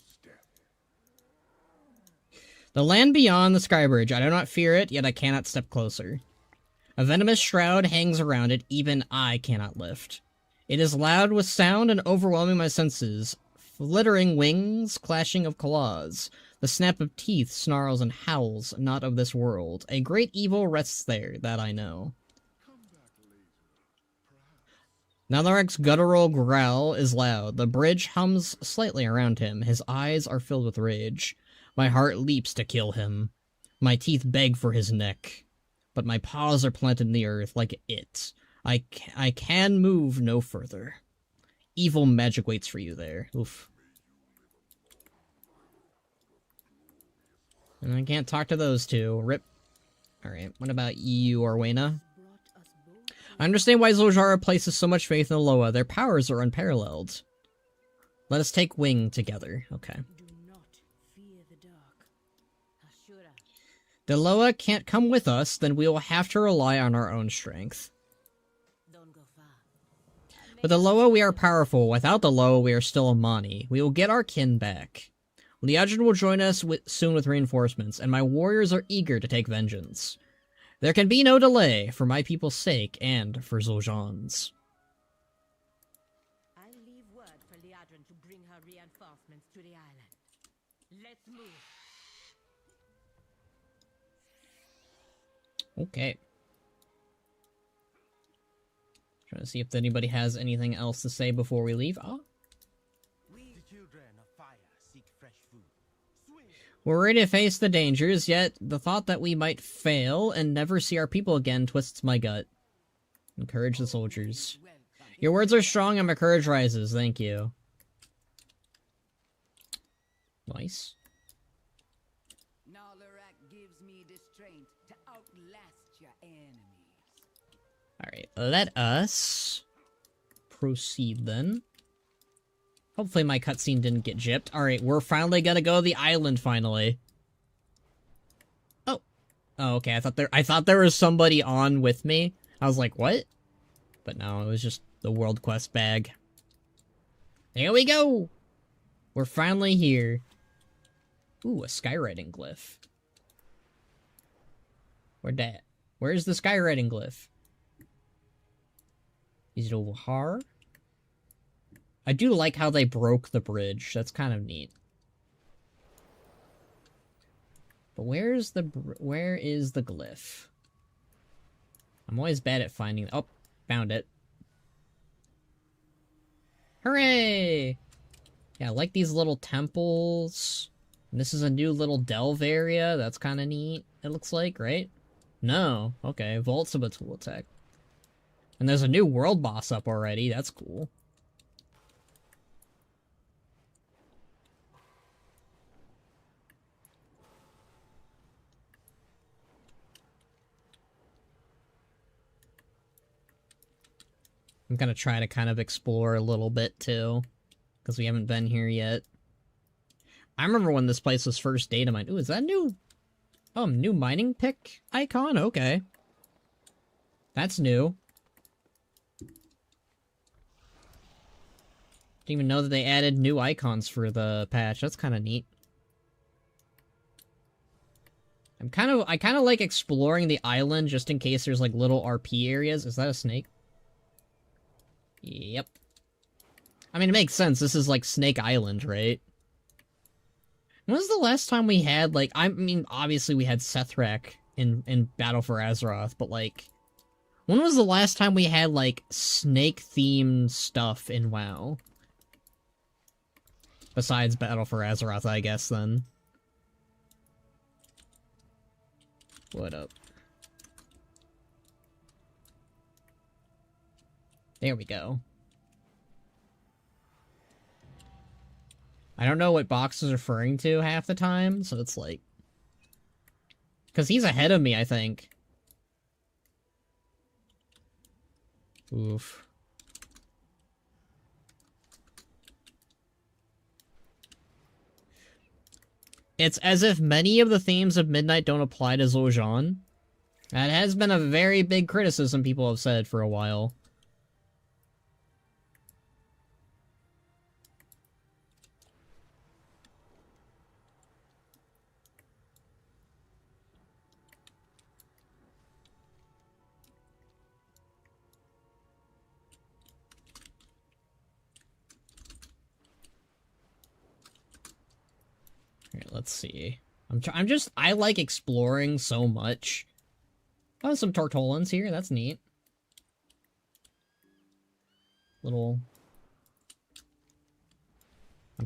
The land beyond the sky bridge. I do not fear it, yet I cannot step closer. A venomous shroud hangs around it, even I cannot lift. It is loud with sound and overwhelming my senses. Flittering wings, clashing of claws. The snap of teeth snarls and howls, not of this world. A great evil rests there, that I know. Nalarek's guttural growl is loud. The bridge hums slightly around him. His eyes are filled with rage. My heart leaps to kill him. My teeth beg for his neck. But my paws are planted in the earth like it. I can move no further. Evil magic waits for you there. Oof. And I can't talk to those two. Rip. Alright, what about you, Orwena? I understand why Zul'jara places so much faith in the Loa. Their powers are unparalleled. Let us take wing together. Okay. The Loa can't come with us, then we will have to rely on our own strength. With the Loa, we are powerful. Without the Loa, we are still Amani. We will get our kin back. Liadrin will join us soon with reinforcements, and my warriors are eager to take vengeance. There can be no delay, for my people's sake, and for Zul'jan's. I'll leave word for Liadrin to bring her reinforcements to the island. Let's move. Okay. Trying to see if anybody has anything else to say before we leave. Oh. The children of fire seek fresh food. We're ready to face the dangers, yet the thought that we might fail and never see our people again twists my gut. Encourage the soldiers. Your words are strong and my courage rises. Thank you. Nice. Ula'tek gives me the strength to outlast your enemies. Alright, let us proceed then. Hopefully my cutscene didn't get gypped. Alright, we're finally gonna go to the island finally. Oh. Oh, okay, I thought there was somebody on with me. I was like, what? But no, it was just the world quest bag. Here we go! We're finally here. Ooh, a skywriting glyph. Where'd that? Where's the skywriting glyph? Is it over here? I do like how they broke the bridge. That's kind of neat. But where is the glyph? I'm always bad at finding. Oh, found it. Hooray! Yeah, I like these little temples. And this is a new little delve area. That's kind of neat, it looks like, right? No. Okay, Vaults of Ula'tek. And there's a new world boss up already. That's cool. I'm gonna try to kind of explore a little bit, too. Because we haven't been here yet. I remember when this place was first data mined. Ooh, is that new? Oh, new mining pick icon? Okay. That's new. Didn't even know that they added new icons for the patch. That's kind of neat. I kind of like exploring the island just in case there's like little RP areas. Is that a snake? Yep. I mean, it makes sense. This is like Snake Island, right? When was the last time we had like, I mean, obviously we had Sethrak in Battle for Azeroth, but like, when was the last time we had like snake-themed stuff in WoW? Besides Battle for Azeroth, I guess, then. What up? There we go. I don't know what box is referring to half the time, so it's like... Because he's ahead of me, I think. Oof. It's as if many of the themes of Midnight don't apply to Zul'aman. That has been a very big criticism people have said for a while. Here, let's see. I like exploring so much. Oh, some Tortolans here, that's neat. I'm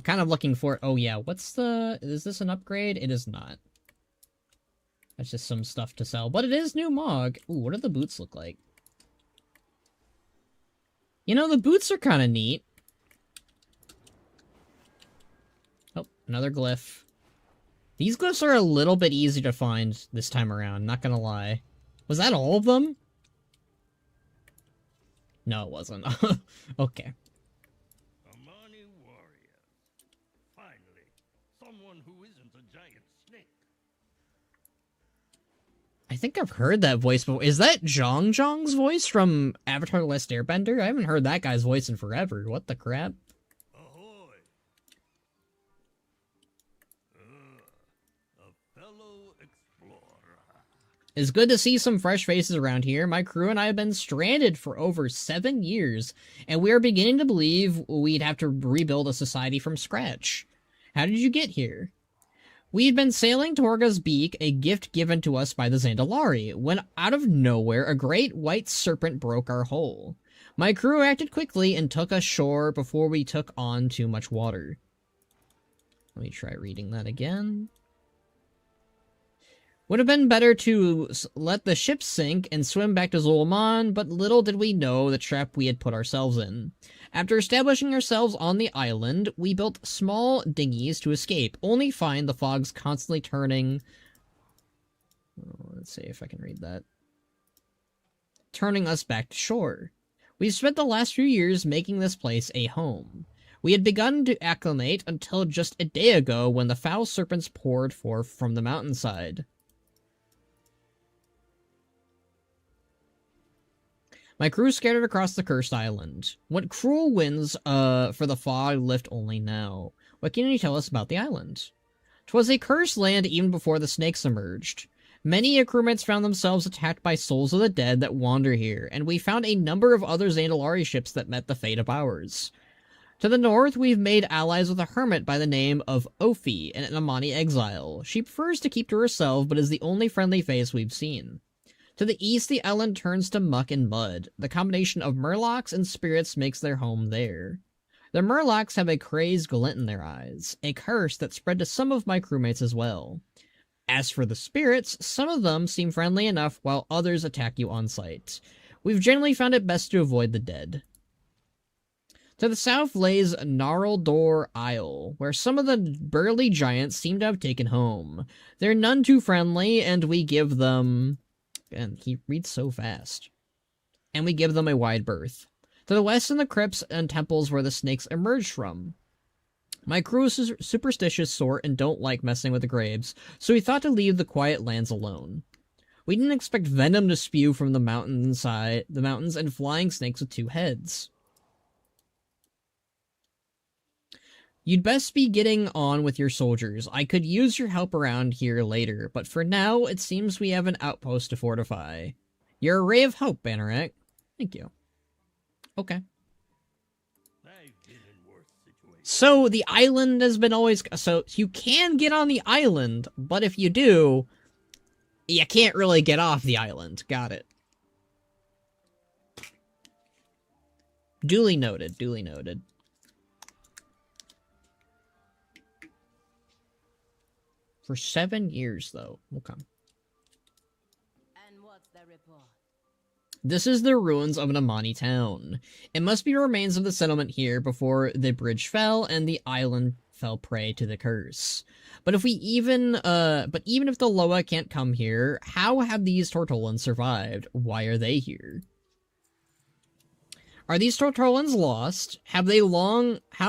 kind of looking for, oh yeah, is this an upgrade? It is not. That's just some stuff to sell, but it is new Mog. Ooh, what do the boots look like? You know, the boots are kind of neat. Oh, another glyph. These glyphs are a little bit easy to find this time around, not gonna lie. Was that all of them? No, it wasn't. Okay. Amani warrior. Finally, someone who isn't a giant snake. I think I've heard that voice before. Is that Zhong's voice from Avatar The Last Airbender? I haven't heard that guy's voice in forever. What the crap? Ahoy! A fellow explorer. It's good to see some fresh faces around here. My crew and I have been stranded for over 7 years, and we are beginning to believe we'd have to rebuild a society from scratch. How did you get here? We had been sailing Torga's Beak, a gift given to us by the Zandalari, when out of nowhere a great white serpent broke our hull. My crew acted quickly and took us ashore before we took on too much water. Let me try reading that again. Would have been better to let the ship sink and swim back to Zul'aman, but little did we know the trap we had put ourselves in. After establishing ourselves on the island, we built small dinghies to escape, only find the fogs constantly turning... Oh, let's see if I can read that. Turning us back to shore. We've spent the last few years making this place a home. We had begun to acclimate until just a day ago when the foul serpents poured forth from the mountainside. My crew scattered across the cursed island. What cruel winds for the fog lift only now. What can you tell us about the island? 'Twas a cursed land even before the snakes emerged. Many crewmates found themselves attacked by souls of the dead that wander here, and we found a number of other Zandalari ships that met the fate of ours. To the north, we've made allies with a hermit by the name of Ophi, an Amani exile. She prefers to keep to herself, but is the only friendly face we've seen. To the east, the island turns to muck and mud. The combination of murlocs and spirits makes their home there. The murlocs have a crazed glint in their eyes, a curse that spread to some of my crewmates as well. As for the spirits, some of them seem friendly enough while others attack you on sight. We've generally found it best to avoid the dead. To the south lays Gnarldor Isle, where some of the burly giants seem to have taken home. They're none too friendly, and we give them... And he reads so fast. And we give them a wide berth. To the west in the crypts and temples where the snakes emerge from. My crew is superstitious sort and don't like messing with the graves, so we thought to leave the quiet lands alone. We didn't expect venom to spew from the mountains and flying snakes with 2 heads. You'd best be getting on with your soldiers. I could use your help around here later, but for now, it seems we have an outpost to fortify. You're a ray of hope, Banneret. Thank you. Okay. So, the island has been always... So, you can get on the island, but if you do, you can't really get off the island. Got it. Duly noted, duly noted. For 7 years, though. Okay. And what's the report? This is the ruins of an Amani town. It must be remains of the settlement here before the bridge fell and the island fell prey to the curse. But even if the Loa can't come here, how have these Tortolans survived? Why are they here? Are these Tortolans lost? How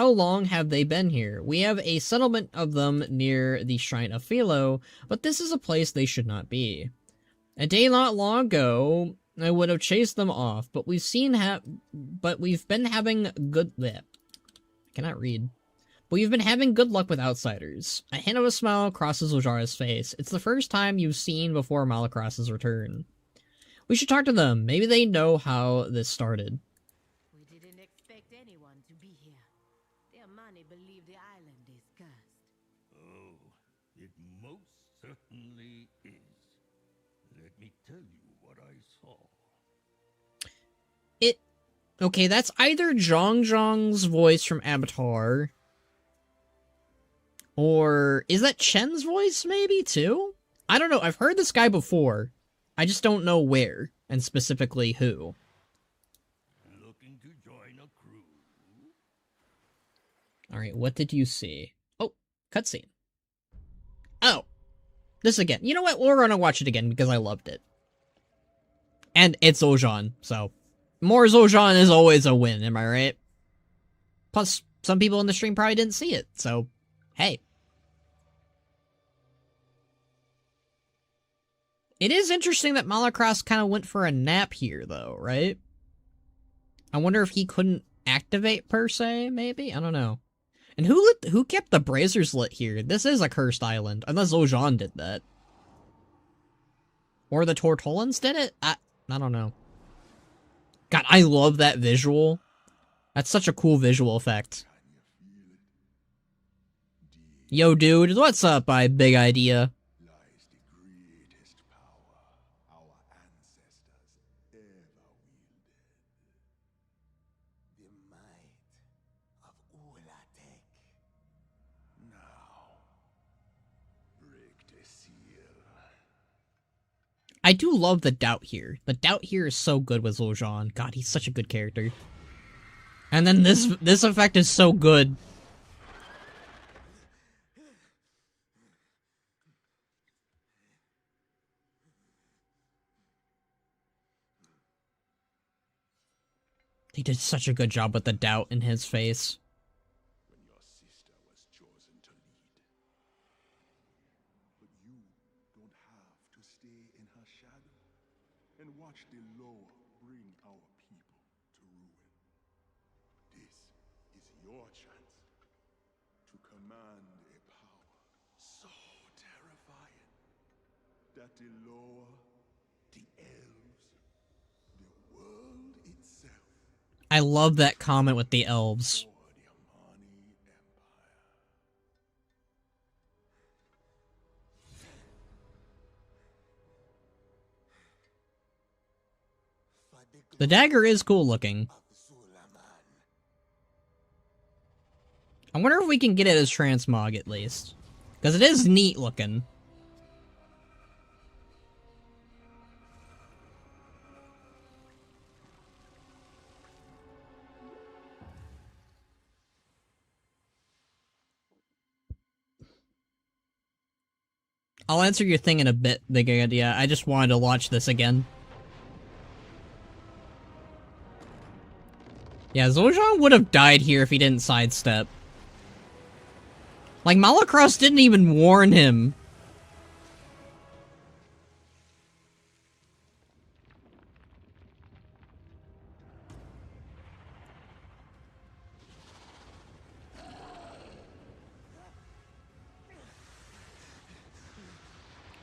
long have they been here? We have a settlement of them near the Shrine of Philo, but this is a place they should not be. A day not long ago, I would have chased them off, but we've been having good... I cannot read. But we've been having good luck with outsiders. A hint of a smile crosses Ojara's face. It's the first time you've seen before Malacross's return. We should talk to them. Maybe they know how this started. We didn't expect anyone to be here. Their money believe the island is cursed. Oh, it most certainly is. Let me tell you what I saw. Okay, that's either Zhong's voice from Avatar. Or is that Chen's voice, maybe, too? I don't know. I've heard this guy before. I just don't know where, and specifically who. Looking to join a crew? Alright, what did you see? Oh, cutscene. Oh, this again. You know what? We're gonna watch it again because I loved it. And it's Zhouzhan, so... More Zhouzhan is always a win, am I right? Plus, some people in the stream probably didn't see it, so... Hey. It is interesting that Malacross kind of went for a nap here, though, right? I wonder if he couldn't activate, per se, maybe? I don't know. And who kept the braziers lit here? This is a cursed island, unless Zhouzhan did that. Or the Tortolans did it? I don't know. God, I love that visual. That's such a cool visual effect. Yo, dude, what's up, big idea? Lies the greatest power our ancestors ever wielded. The might of Ula'tek. Now, break the seal. I do love the doubt here. The doubt here is so good with Zhouzhan. God, he's such a good character. And then this effect is so good. He did such a good job with the doubt in his face. When your sister was chosen to lead. But you don't have to stay in her shadow and watch the lower bring our people to ruin. This is your chance to command a power so terrifying that the lower, the elves, the world itself I love that comment with the elves. The dagger is cool looking. I wonder if we can get it as transmog at least. Because it is neat looking. I'll answer your thing in a bit, Big Idea. I just wanted to watch this again. Yeah, Zhouzhan would have died here if he didn't sidestep. Like, Malacross didn't even warn him.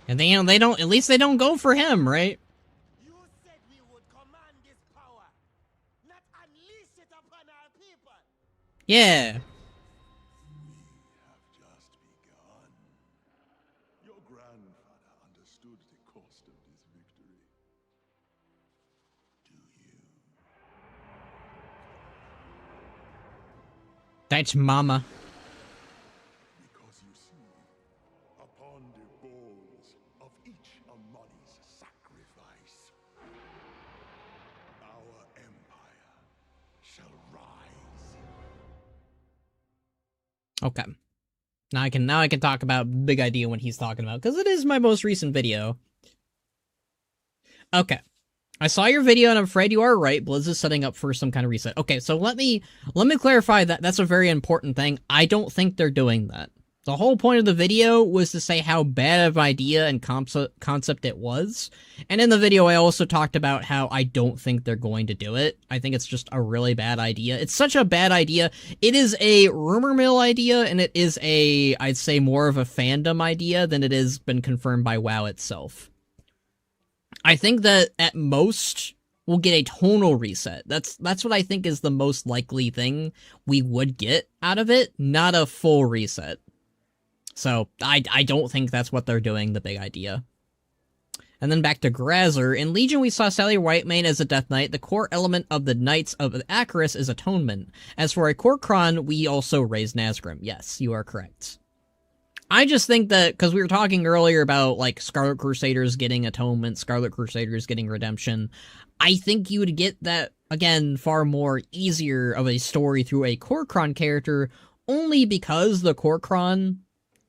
And they, they don't, at least they don't go for him, right? You said we would command this power, not unleash it upon our people. Yeah. We have just begun. Your grandfather understood the cost of this victory. Do you? That's mama. Because you see, upon the bones of each Amani's sacrifice, our empire shall rise. Okay. Now I can talk about Big Idea when he's talking about, because it is my most recent video. Okay. I saw your video and I'm afraid you are right. Blizz is setting up for some kind of reset. Okay, so let me clarify that that's a very important thing. I don't think they're doing that. The whole point of the video was to say how bad of an idea and concept it was. And in the video, I also talked about how I don't think they're going to do it. I think it's just a really bad idea. It's such a bad idea. It is a rumor mill idea, and it is I'd say more of a fandom idea than it has been confirmed by WoW itself. I think that at most we'll get a tonal reset. That's what I think is the most likely thing we would get out of it, not a full reset. So, I don't think that's what they're doing, the big idea. And then back to Grazer. In Legion, we saw Sally Whitemane as a Death Knight. The core element of the Knights of Acheris is Atonement. As for a core Kron, we also raised Nazgrim. Yes, you are correct. I just think that, because we were talking earlier about, like, Scarlet Crusaders getting Atonement, Scarlet Crusaders getting Redemption, I think you would get that, again, far more easier of a story through a core Kron character, only because the core Kron,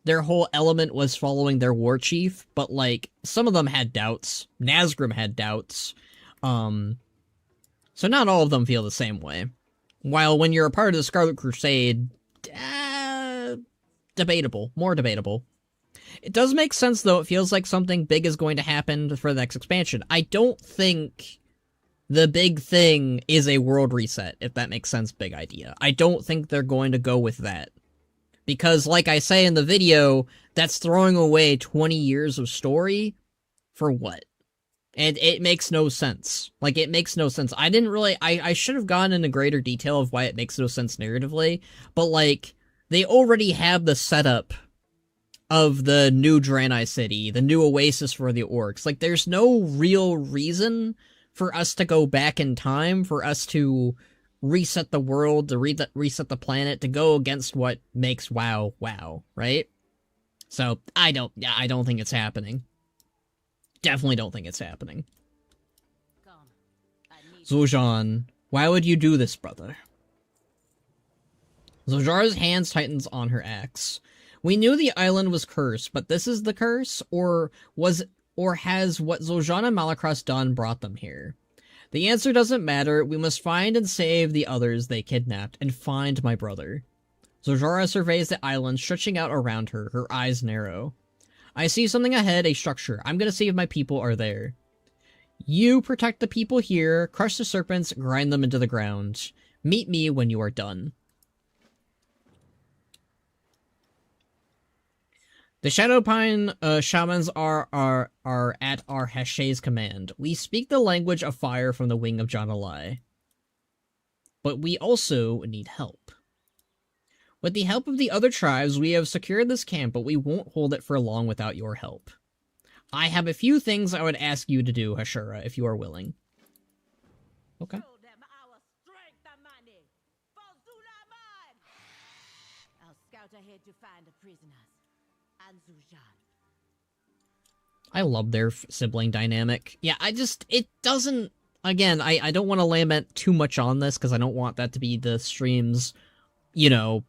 their whole element was following their war chief, but, like, some of them had doubts. Nazgrim had doubts. So not all of them feel the same way. While when you're a part of the Scarlet Crusade, debatable. More debatable. It does make sense, though. It feels like something big is going to happen for the next expansion. I don't think the big thing is a world reset, if that makes sense, big idea. I don't think they're going to go with that. Because, like I say in the video, that's throwing away 20 years of story for what? And it makes no sense. Like, it makes no sense. I should have gone into greater detail of why it makes no sense narratively, but, like, they already have the setup of the new Draenei City, the new oasis for the orcs. Like, there's no real reason for us to go back in time, for us to reset the world, to reset the planet, to go against what makes WoW WoW, right? So, I don't think it's happening. Definitely don't think it's happening. Zul'aman, why would you do this, brother? Zul'jara's hands tightens on her axe. We knew the island was cursed, but this is the curse, or has what Zul'jana and Malakros done brought them here? The answer doesn't matter. We must find and save the others they kidnapped, and find my brother. Zul'jara surveys the island, stretching out around her, her eyes narrow. I see something ahead, a structure. I'm gonna see if my people are there. You protect the people here, crush the serpents, grind them into the ground. Meet me when you are done. The Shadowpine shamans are at our Hashay's command. We speak the language of fire from the wing of Jan'alai. But we also need help. With the help of the other tribes, we have secured this camp, but we won't hold it for long without your help. I have a few things I would ask you to do, Hashura, if you are willing. Okay. Show them our strength and money. For Zul'aman! I'll scout ahead to find the prisoners. And Zul'jan. I love their sibling dynamic. Yeah, it doesn't, again, I don't want to lament too much on this, because I don't want that to be the stream's, you know,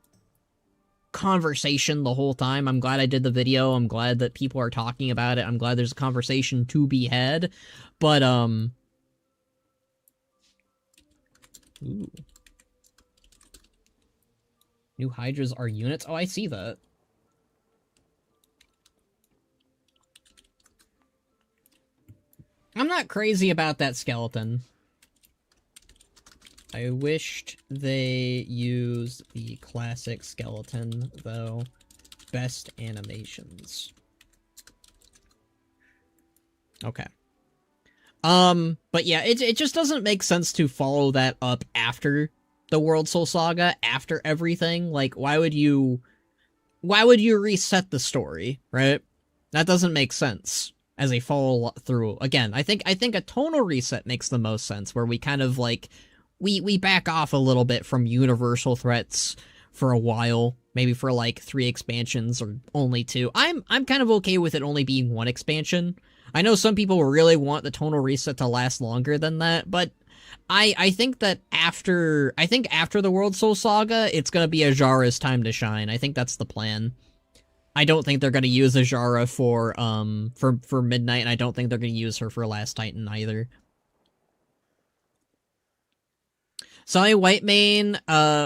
conversation the whole time. I'm glad I did the video. I'm glad that people are talking about it. I'm glad there's a conversation to be had. But, ooh. New Hydras are units? Oh, I see that. I'm not crazy about that skeleton. I wished they used the classic skeleton, though. Best animations. Okay. But yeah, it just doesn't make sense to follow that up after the World Soul Saga, after everything. Like, why would you reset the story, right? That doesn't make sense as a follow-through. Again, I think a tonal reset makes the most sense, where we kind of, like, we back off a little bit from universal threats for a while, maybe for, like, 3 expansions or only 2. I'm kind of okay with it only being 1 expansion. I know some people really want the tonal reset to last longer than that, but I think that after the World Soul Saga, it's gonna be Azshara's time to shine. I think that's the plan. I don't think they're gonna use Azshara for Midnight, and I don't think they're gonna use her for Last Titan either. Sally Whitemane,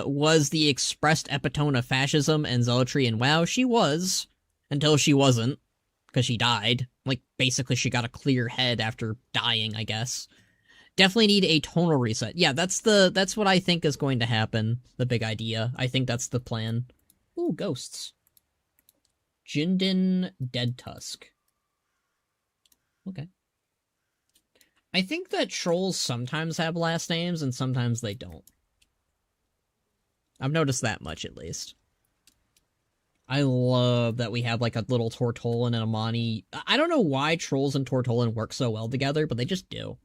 was the expressed epitome of fascism and zealotry in WoW. She was, until she wasn't, because she died. Like, basically she got a clear head after dying, I guess. Definitely need a tonal reset. Yeah, that's what I think is going to happen. The big idea. I think that's the plan. Ooh, ghosts. Jindin Dead Tusk. Okay. I think that trolls sometimes have last names and sometimes they don't. I've noticed that much, at least. I love that we have, like, a little Tortolan and a Amani. I don't know why trolls and Tortolan work so well together, but they just do.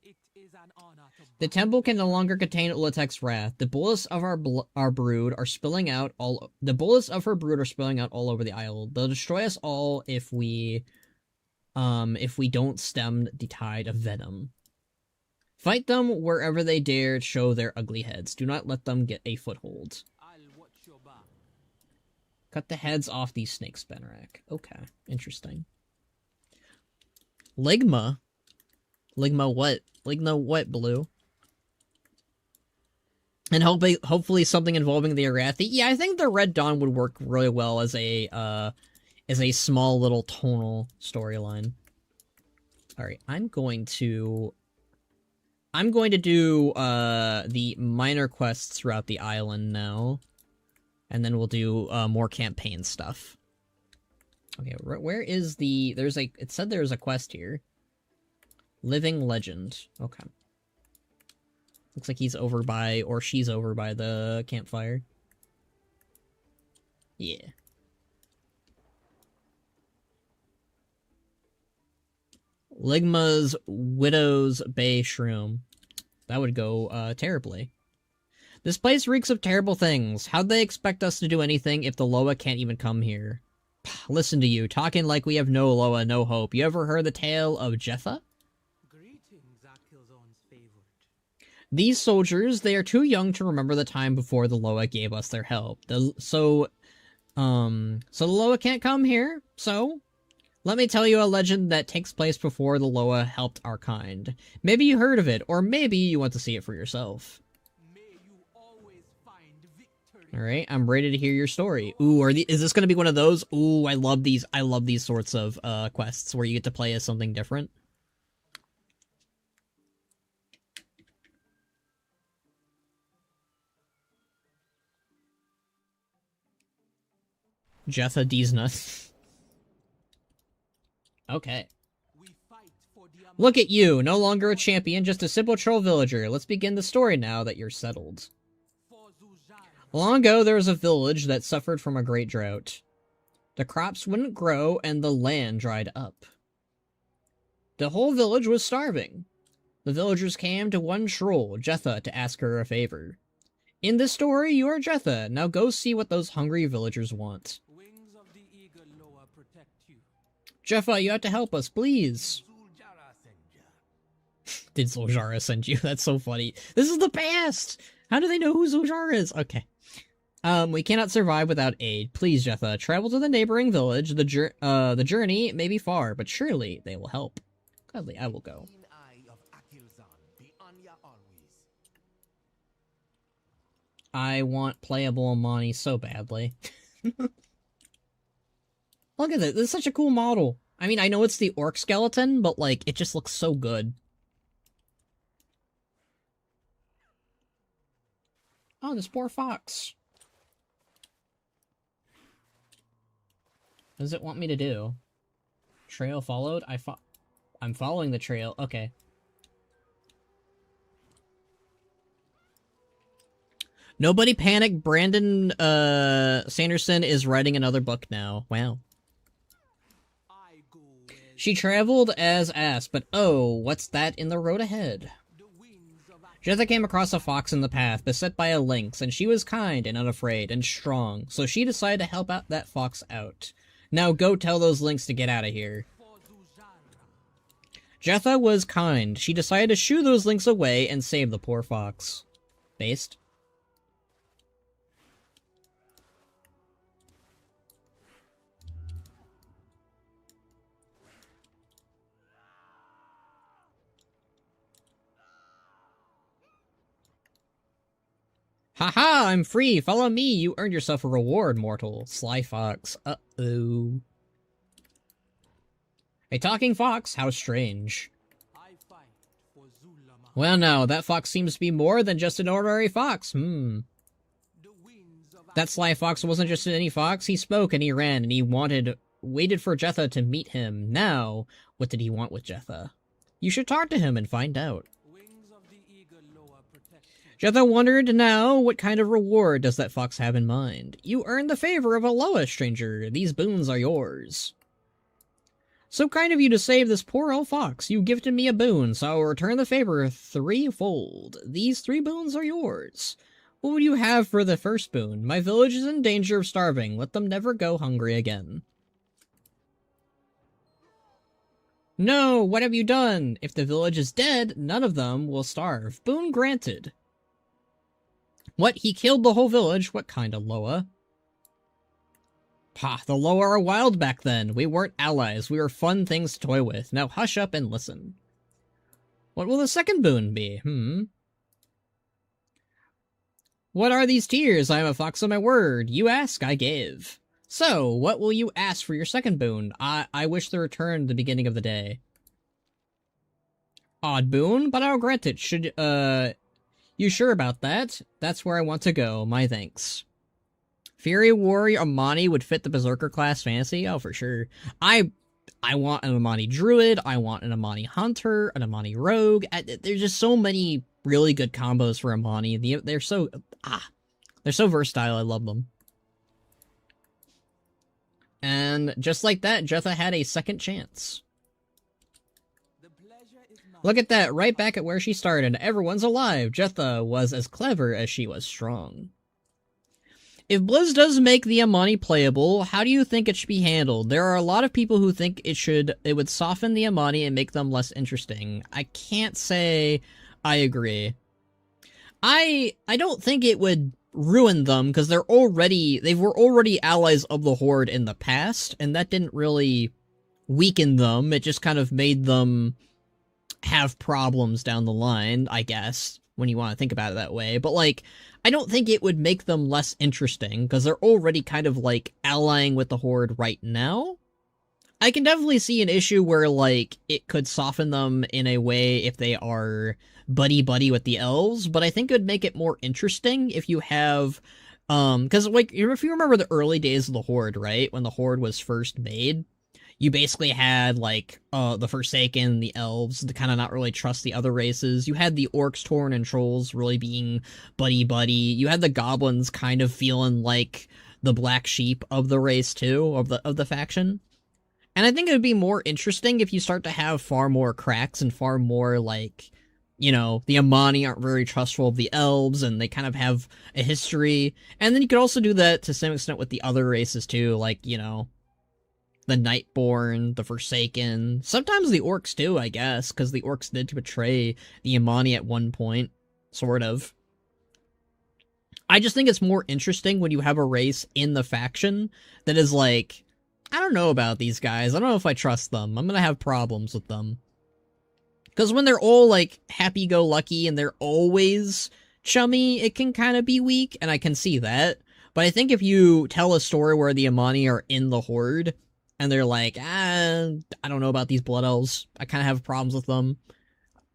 It is an honor to The temple can no longer contain Ula'tek's wrath. The bullets of our brood are spilling out all. The bullets of her brood are spilling out all over the isle. They'll destroy us all if we don't stem the tide of venom. Fight them wherever they dare show their ugly heads. Do not let them get a foothold. I'll watch your back. Cut the heads off these snakes, Benrak. Okay, interesting. Ligma? Ligma what? Ligma what, Blue? And hopefully something involving the Arathi. Yeah, I think the Red Dawn would work really well as a small little tonal storyline. Alright, I'm going to do the minor quests throughout the island now. And then we'll do more campaign stuff. Okay, where is the... it said there's a quest here. Living Legend. Okay. Looks like he's over by, or she's over by the campfire. Yeah. Ligma's Widow's Bay Shroom. That would go, terribly. This place reeks of terrible things. How'd they expect us to do anything if the Loa can't even come here? Listen to you, talking like we have no Loa, no hope. You ever heard the tale of Jetha? Greetings, Akilzon's favorite. These soldiers, they are too young to remember the time before the Loa gave us their help. So the Loa can't come here, so... Let me tell you a legend that takes place before the Loa helped our kind. Maybe you heard of it, or maybe you want to see it for yourself. May you always find victory. Alright, I'm ready to hear your story. Ooh, is this gonna be one of those? Ooh, I love these sorts of, quests where you get to play as something different. Jetha Deesna. Okay. We fight for the Look at you, no longer a champion, just a simple troll villager. Let's begin the story now that you're settled. for Zul'aman. Long ago, there was a village that suffered from a great drought. The crops wouldn't grow, and the land dried up. The whole village was starving. The villagers came to one troll, Jetha, to ask her a favor. In this story, you are Jetha. Now go see what those hungry villagers want. Wings of the eagle Loa protect you. Jetha, you have to help us, please. Zul'jara send ya. Did Zul'jara send you? That's so funny. This is the past! How do they know who Zul'jara is? Okay. We cannot survive without aid. Please, Jetha, travel to the neighboring village. The journey may be far, but surely they will help. Gladly, I will go. Keen eye of Akilzon be on ya always. I want playable Amani so badly. Look at it. This is such a cool model. I mean, I know it's the orc skeleton, but, like, it just looks so good. Oh, this poor fox. What does it want me to do? Trail followed? I'm following the trail. Okay. Nobody panic. Brandon, Sanderson is writing another book now. Wow. I go where She traveled as asked, but oh, what's that in the road ahead? the wings of Jetha came across a fox in the path, beset by a lynx, and she was kind and unafraid and strong, so she decided to help out that fox out. Now go tell those lynx to get out of here. for Zul'jara. Jetha was kind. She decided to shoo those lynx away and save the poor fox. Based? Haha, I'm free. Follow me. You earned yourself a reward, mortal. Sly fox. Uh-oh. A talking fox? How strange. I fight for Zul'aman. Well, no, that fox seems to be more than just an ordinary fox. The winds of That sly fox wasn't just any fox. He spoke and he ran and he waited for Jetha to meet him. Now, what did he want with Jetha? You should talk to him and find out. wings of the eagle lower protection. Jetha wondered now, what kind of reward does that fox have in mind? You earned the favor of Aloha, stranger. These boons are yours. So kind of you to save this poor old fox. You gifted me a boon, so I will return the favor threefold. These 3 boons are yours. What would you have for the first boon? My village is in danger of starving. Let them never go hungry again. No, what have you done? If the village is dead, none of them will starve. Boon granted. What, he killed the whole village? What kind of Loa? Ha, the Loa are wild back then. We weren't allies. We were fun things to toy with. Now hush up and listen. What will the second boon be? What are these tears? I am a fox of my word. You ask, I give. So, what will you ask for your second boon? I wish to return the beginning of the day. Odd boon, but I'll grant it. Should, you sure about that? That's where I want to go. My thanks. Fury Warrior Amani would fit the Berserker class fantasy? Oh, for sure. I want an Amani Druid, I want an Amani Hunter, an Amani Rogue. There's just so many really good combos for Amani. They're so versatile, I love them. And just like that, Jetha had a second chance. The pleasure is mine. Look at that, right back at where she started. Everyone's alive. Jetha was as clever as she was strong. If Blizz does make the Amani playable, how do you think it should be handled? There are a lot of people who think it would soften the Amani and make them less interesting. I can't say I agree. I don't think it would ruin them, because they were already allies of the Horde in the past, and that didn't really weaken them. It just kind of made them have problems down the line, I guess, when you want to think about it that way. But, like, I don't think it would make them less interesting, because they're already kind of, like, allying with the Horde right now. I can definitely see an issue where, like, it could soften them in a way if they are buddy-buddy with the elves, but I think it would make it more interesting if you have, because, like, if you remember the early days of the Horde, right, when the Horde was first made, you basically had, like, the Forsaken, the elves, to kind of not really trust the other races. You had the orcs, Tauren, and trolls really being buddy-buddy. You had the goblins kind of feeling like the black sheep of the race, too, of the faction. And I think it would be more interesting if you start to have far more cracks and far more, like, you know, the Amani aren't very trustful of the elves, and they kind of have a history. And then you could also do that to some extent with the other races, too, like, you know, the Nightborn, the Forsaken, sometimes the Orcs too, I guess, because the Orcs did betray the Amani at one point, sort of. I just think it's more interesting when you have a race in the faction that is like, I don't know about these guys, I don't know if I trust them, I'm gonna have problems with them. Because when they're all, like, happy-go-lucky and they're always chummy, it can kind of be weak, and I can see that. But I think if you tell a story where the Amani are in the Horde, and they're like, I don't know about these Blood Elves, I kind of have problems with them,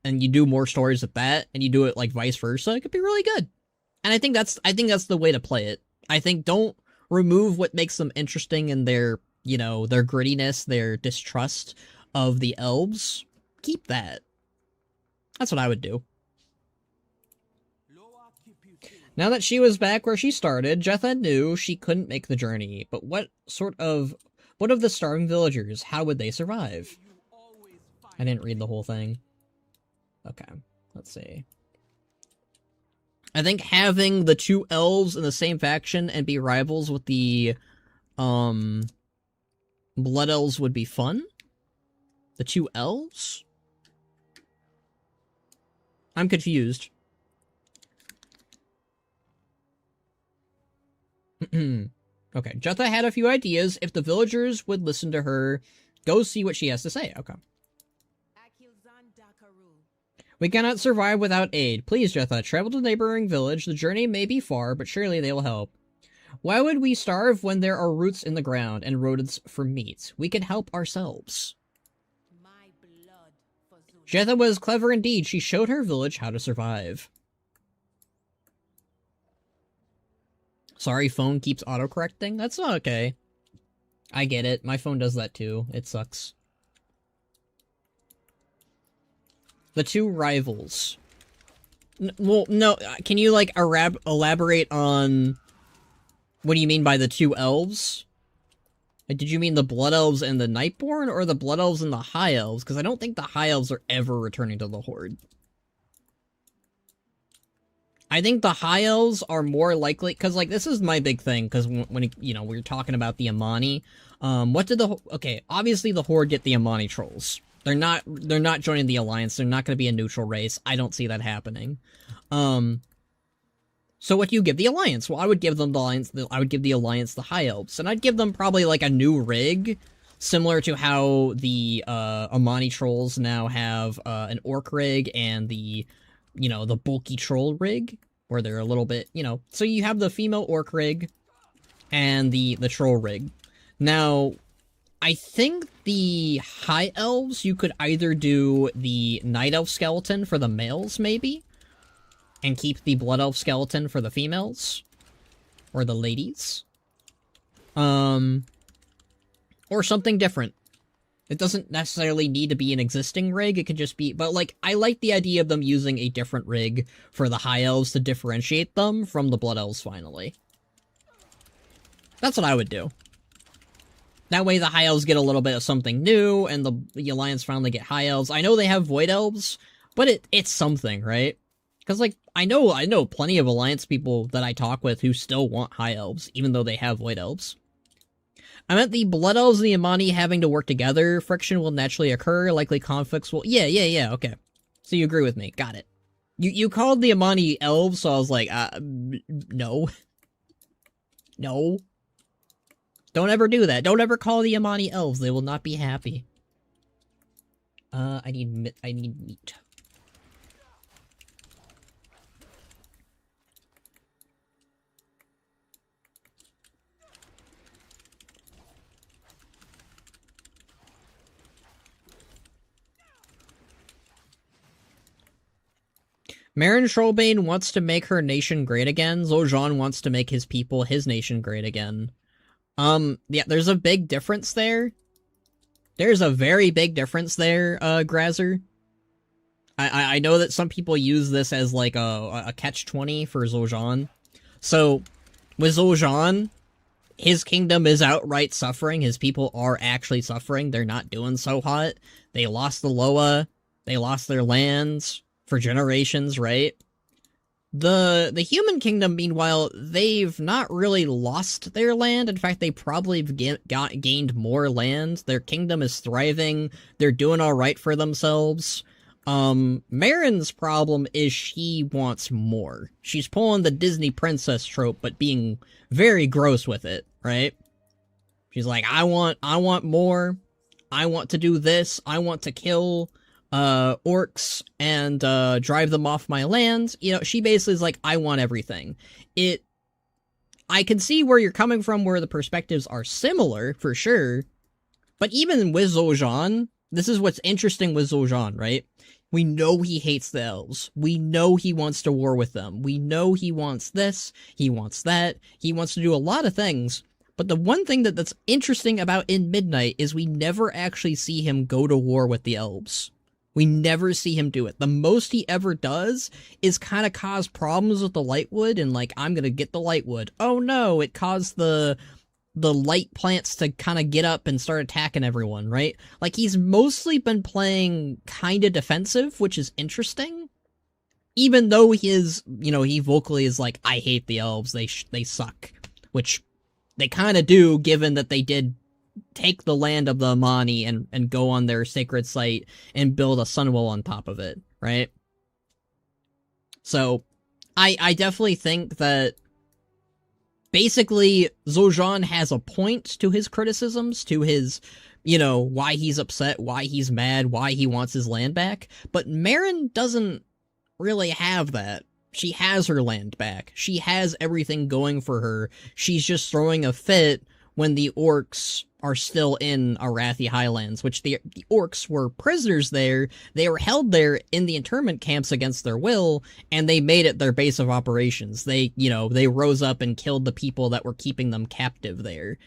and you do more stories with that, and you do it, like, vice versa, it could be really good. And I think that's the way to play it. I think don't remove what makes them interesting in their, you know, their grittiness, their distrust of the elves. Keep that. That's what I would do. Now that she was back where she started, Jetha knew she couldn't make the journey. But what of the starving villagers? How would they survive? I didn't read the whole thing. Okay, let's see. I think having the 2 elves in the same faction and be rivals with the Blood Elves would be fun. The 2 elves? I'm confused. Okay, Jetha had a few ideas. If the villagers would listen to her, go see what she has to say. Okay. We cannot survive without aid. Please, Jetha, travel to the neighboring village. The journey may be far, but surely they will help. Why would we starve when there are roots in the ground and rodents for meat? We can help ourselves. My blood for Zul'aman. Jetha was clever indeed. She showed her village how to survive. Sorry, phone keeps autocorrecting? That's not okay. I get it. My phone does that too. It sucks. The two rivals. Well, no, can you, like, elaborate on... What do you mean by the two elves? Did you mean the Blood Elves and the Nightborn, or the Blood Elves and the High Elves? Because I don't think the High Elves are ever returning to the Horde. I think the High Elves are more likely... Because, like, this is my big thing, because when you know, we were talking about the Amani. What did the... Okay, obviously the Horde get the Amani trolls. They're not joining the Alliance. They're not going to be a neutral race. I don't see that happening. So what do you give the Alliance? Well, I would give them the Alliance. I would give the Alliance the High Elves, and I'd give them probably like a new rig, similar to how the Amani trolls now have an orc rig and the bulky troll rig, where they're a little bit, So you have the female orc rig and the troll rig. Now, I think the High Elves, you could either do the Night Elf skeleton for the males, maybe, and keep the Blood Elf skeleton for the females, or the ladies, or something different. It doesn't necessarily need to be an existing rig, it could just be, but, like, I like the idea of them using a different rig for the High Elves to differentiate them from the Blood Elves, finally. That's what I would do. That way the High Elves get a little bit of something new, and the Alliance finally get High Elves. I know they have Void Elves, but it's something, right? Because, like, I know plenty of Alliance people that I talk with who still want High Elves, even though they have Void Elves. I meant the Blood Elves and the Amani having to work together. Friction will naturally occur, likely conflicts will... Yeah, okay. So you agree with me. Got it. You called the Amani Elves, so I was like, no. No. Don't ever do that. Don't ever call the Amani Elves. They will not be happy. I need meat. Marin Trollbane wants to make her nation great again. Zul'aman wants to make his people, his nation great again. Yeah, there's a big difference there. There's a very big difference there, Grazer. I know that some people use this as, like, a catch-20 for Zul'aman. So, with Zul'aman, his kingdom is outright suffering. His people are actually suffering. They're not doing so hot. They lost the Loa. They lost their lands for generations, right? The human kingdom, meanwhile, they've not really lost their land. In fact, they probably gained more land. Their kingdom is thriving. They're doing all right for themselves. Marin's problem is she wants more. She's pulling the Disney princess trope, but being very gross with it, right? She's like, I want more. I want to do this. I want to kill orcs and drive them off my land. She basically is like, I want everything. I can see where you're coming from, where the perspectives are similar, for sure. But even with Zul'aman, this is what's interesting with Zul'aman, right? We know he hates the elves. We know he wants to war with them. We know he wants this, he wants that, he wants to do a lot of things. But the one thing that's interesting about In Midnight is we never actually see him go to war with the elves. We never see him do it. The most he ever does is kind of cause problems with the Lightwood, and like, I'm gonna get the Lightwood. Oh no, it caused the light plants to kind of get up and start attacking everyone, right? Like, he's mostly been playing kind of defensive, which is interesting. Even though he vocally is like, I hate the elves, they suck. Which they kind of do, given that they did take the land of the Amani and go on their sacred site and build a sunwell on top of it, right? So, I definitely think that basically, Zul'aman has a point to his criticisms, to his, you know, why he's upset, why he's mad, why he wants his land back, but Meryn doesn't really have that. She has her land back. She has everything going for her. She's just throwing a fit when the orcs are still in Arathi Highlands, which the orcs were prisoners there. They were held there in the internment camps against their will, and they made it their base of operations. They, you know, they rose up and killed the people that were keeping them captive there.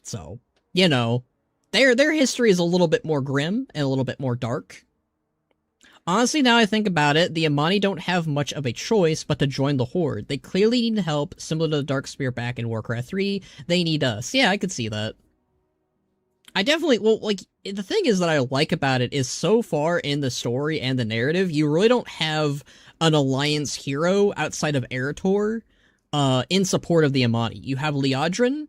So, you know, their history is a little bit more grim and a little bit more dark. Honestly, now I think about it, the Amani don't have much of a choice but to join the Horde. They clearly need help, similar to the Darkspear back in Warcraft 3. They need us. Yeah, I could see that. I definitely, well, like, the thing is that I like about it is so far in the story and the narrative, you really don't have an Alliance hero outside of Eretor in support of the Amani. You have Liadrin,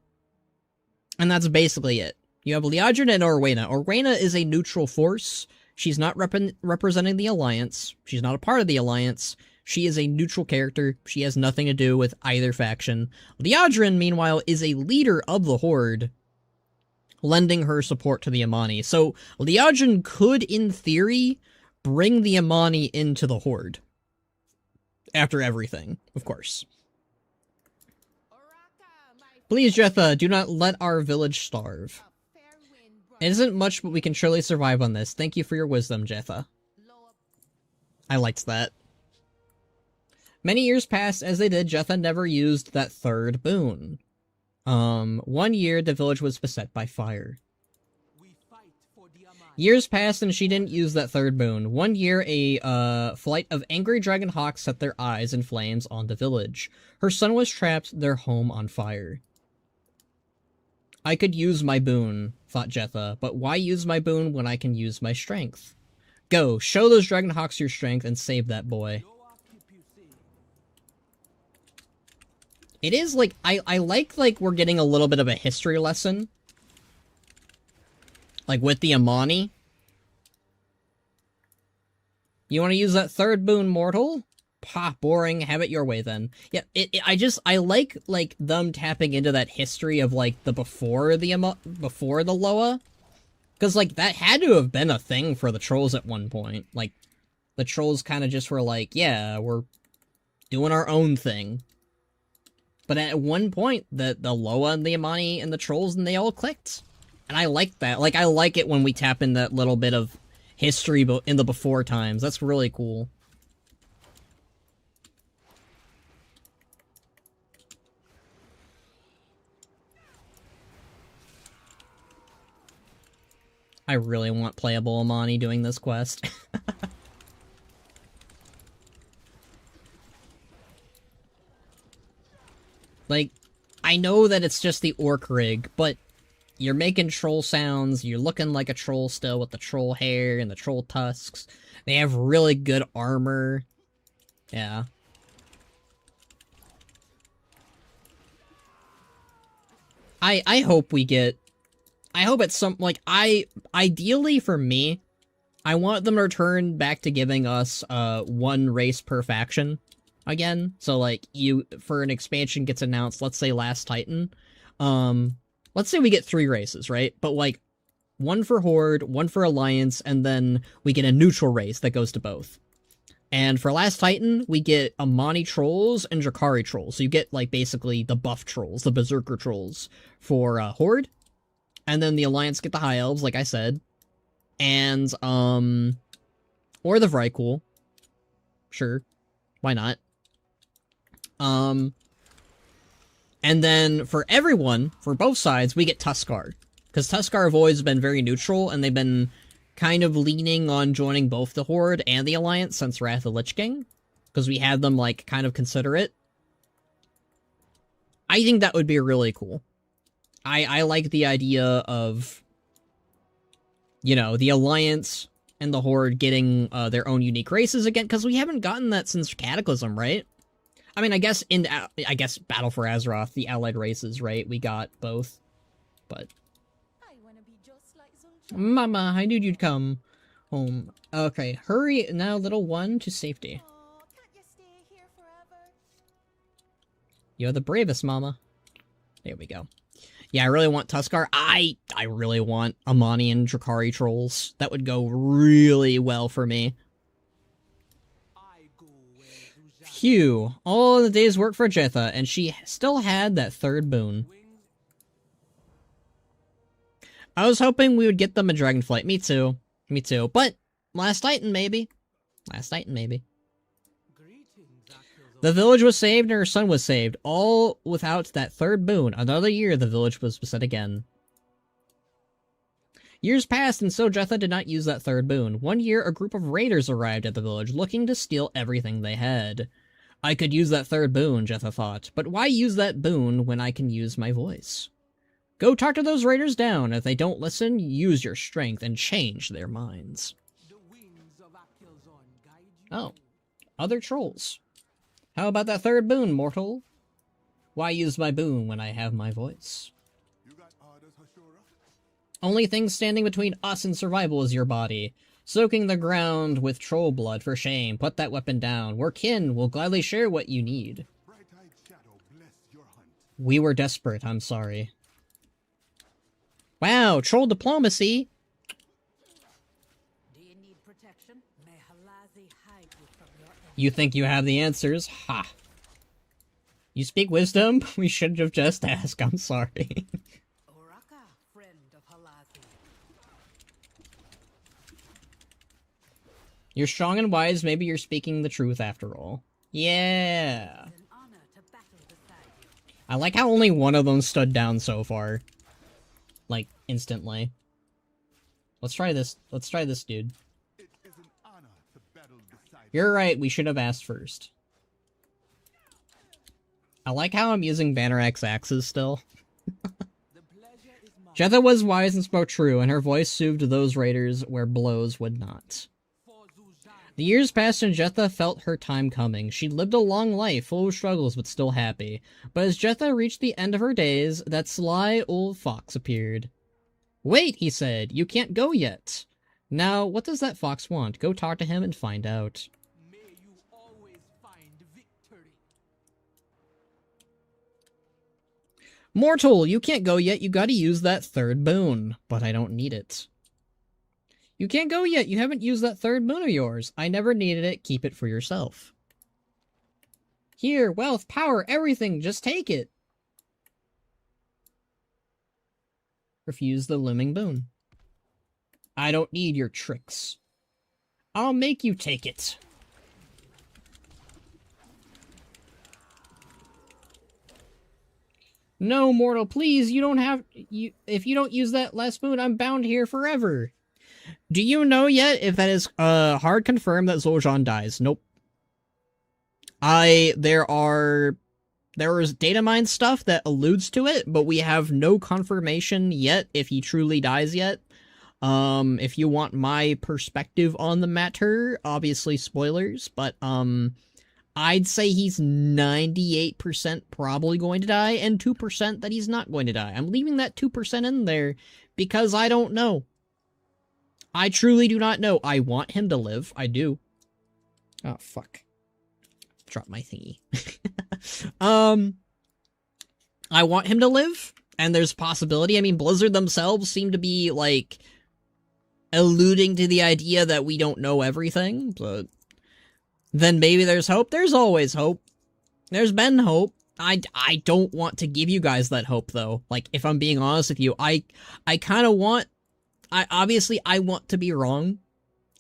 and that's basically it. You have Liadrin and Orwena. Orwena is a neutral force. She's not representing the Alliance. She's not a part of the Alliance. She is a neutral character. She has nothing to do with either faction. Liadrin, meanwhile, is a leader of the Horde, lending her support to the Amani. So, Liadrin could, in theory, bring the Amani into the Horde. After everything, of course. Please, Jetha, do not let our village starve. It isn't much, but we can surely survive on this. Thank you for your wisdom, Jetha. I liked that. Many years passed as they did. Jetha never used that third boon. 1 year, the village was beset by fire. Years passed and she didn't use that third boon. 1 year, a flight of angry dragon hawks set their eyes in flames on the village. Her son was trapped, their home on fire. I could use my boon, thought Jetha, but why use my boon when I can use my strength? Go, show those Dragonhawks your strength and save that boy. It is like, I like we're getting a little bit of a history lesson. Like with the Amani. You want to use that third boon, mortal? Pah, boring, have it your way then. Yeah, I like them tapping into that history of, like, the before the Loa. Because, like, that had to have been a thing for the trolls at one point. Like, the trolls kind of just were like, yeah, we're doing our own thing. But at one point, the Loa and the Amani and the trolls, and they all clicked. And I like that. Like, I like it when we tap in that little bit of history in the before times. That's really cool. I really want playable Amani doing this quest. Like, I know that it's just the orc rig, but you're making troll sounds, you're looking like a troll still with the troll hair and the troll tusks. They have really good armor. Yeah. I hope we get... I hope it's some, like, ideally for me, I want them to return back to giving us, one race per faction again. So, like, for an expansion gets announced, let's say Last Titan, let's say we get 3 races, right? But, like, 1 for Horde, 1 for Alliance, and then we get a neutral race that goes to both. And for Last Titan, we get Amani trolls and Drakari trolls. So you get, like, basically the buff trolls, the Berserker trolls for, Horde. And then the Alliance get the High Elves, like I said. And, or the Vrykul. Sure. Why not? And then for everyone, for both sides, we get Tuskar. Because Tuskar have always been very neutral, and they've been kind of leaning on joining both the Horde and the Alliance since Wrath of the Lich King. Because we had them, like, kind of consider it. I think that would be really cool. I like the idea of, you know, the Alliance and the Horde getting their own unique races again, because we haven't gotten that since Cataclysm, right? I mean, I guess Battle for Azeroth, the allied races, right? We got both, but... I wanna be just like Zul'aman. Mama, I knew you'd come home. Okay, hurry now, little one, to safety. Aw, can't you stay here forever? You're the bravest, mama. There we go. Yeah, I really want Tuskar. I really want Amani and Drakari trolls. That would go really well for me. Phew. All the day's work for Jetha, and she still had that third boon. I was hoping we would get them a Dragonflight. Me too. Me too. But, last Titan, maybe. Last Titan, maybe. The village was saved and her son was saved, all without that third boon. Another year, the village was beset again. Years passed, and so Jetha did not use that third boon. One year, a group of raiders arrived at the village, looking to steal everything they had. I could use that third boon, Jetha thought, but why use that boon when I can use my voice? Go talk to those raiders down. If they don't listen, use your strength and change their minds. Oh, other trolls. How about that third boon, mortal? Why use my boon when I have my voice? You got orders, Hashura? Only thing standing between us and survival is your body. Soaking the ground with troll blood for shame. Put that weapon down. We're kin. We'll gladly share what you need. Bright-eyed shadow, bless your hunt. We were desperate, I'm sorry. Wow, troll diplomacy! Do you need protection? May Halazi hide you from your enemies. You think you have the answers? Ha! You speak wisdom? We should have just asked, I'm sorry. Oraka, friend of Halazi. You're strong and wise, maybe you're speaking the truth after all. Yeah! It's an honor to battle beside you. I like how only one of them stood down so far. Like, instantly. Let's try this. Let's try this, dude. It is an honor to battle beside You're right, we should have asked first. I like how I'm using Banner-X axes still. Jetha was wise and spoke true, and her voice soothed those raiders where blows would not. The years passed and Jetha felt her time coming. She lived a long life, full of struggles, but still happy. But as Jetha reached the end of her days, that sly old fox appeared. Wait, he said, you can't go yet. Now, what does that fox want? Go talk to him and find out. May you always find victory. Mortal, you can't go yet, you gotta use that third boon. But I don't need it. You can't go yet, you haven't used that third boon of yours. I never needed it, keep it for yourself. Here, wealth, power, everything, just take it. Refuse the looming boon. I don't need your tricks. I'll make you take it. No, mortal, please, you don't have... if you don't use that last boon, I'm bound here forever. Do you know yet if that is hard confirmed that Zul'aman dies? Nope. There is data mine stuff that alludes to it, but we have no confirmation yet if he truly dies yet. If you want my perspective on the matter, obviously spoilers, but I'd say he's 98% probably going to die and 2% that he's not going to die. I'm leaving that 2% in there because I don't know. I truly do not know. I want him to live. I do. Oh, fuck. Drop my thingy. I want him to live, and there's a possibility. I mean, Blizzard themselves seem to be, like, alluding to the idea that we don't know everything, but then maybe there's hope. There's always hope. There's been hope. I don't want to give you guys that hope, though. Like, if I'm being honest with you, I kind of want... I want to be wrong.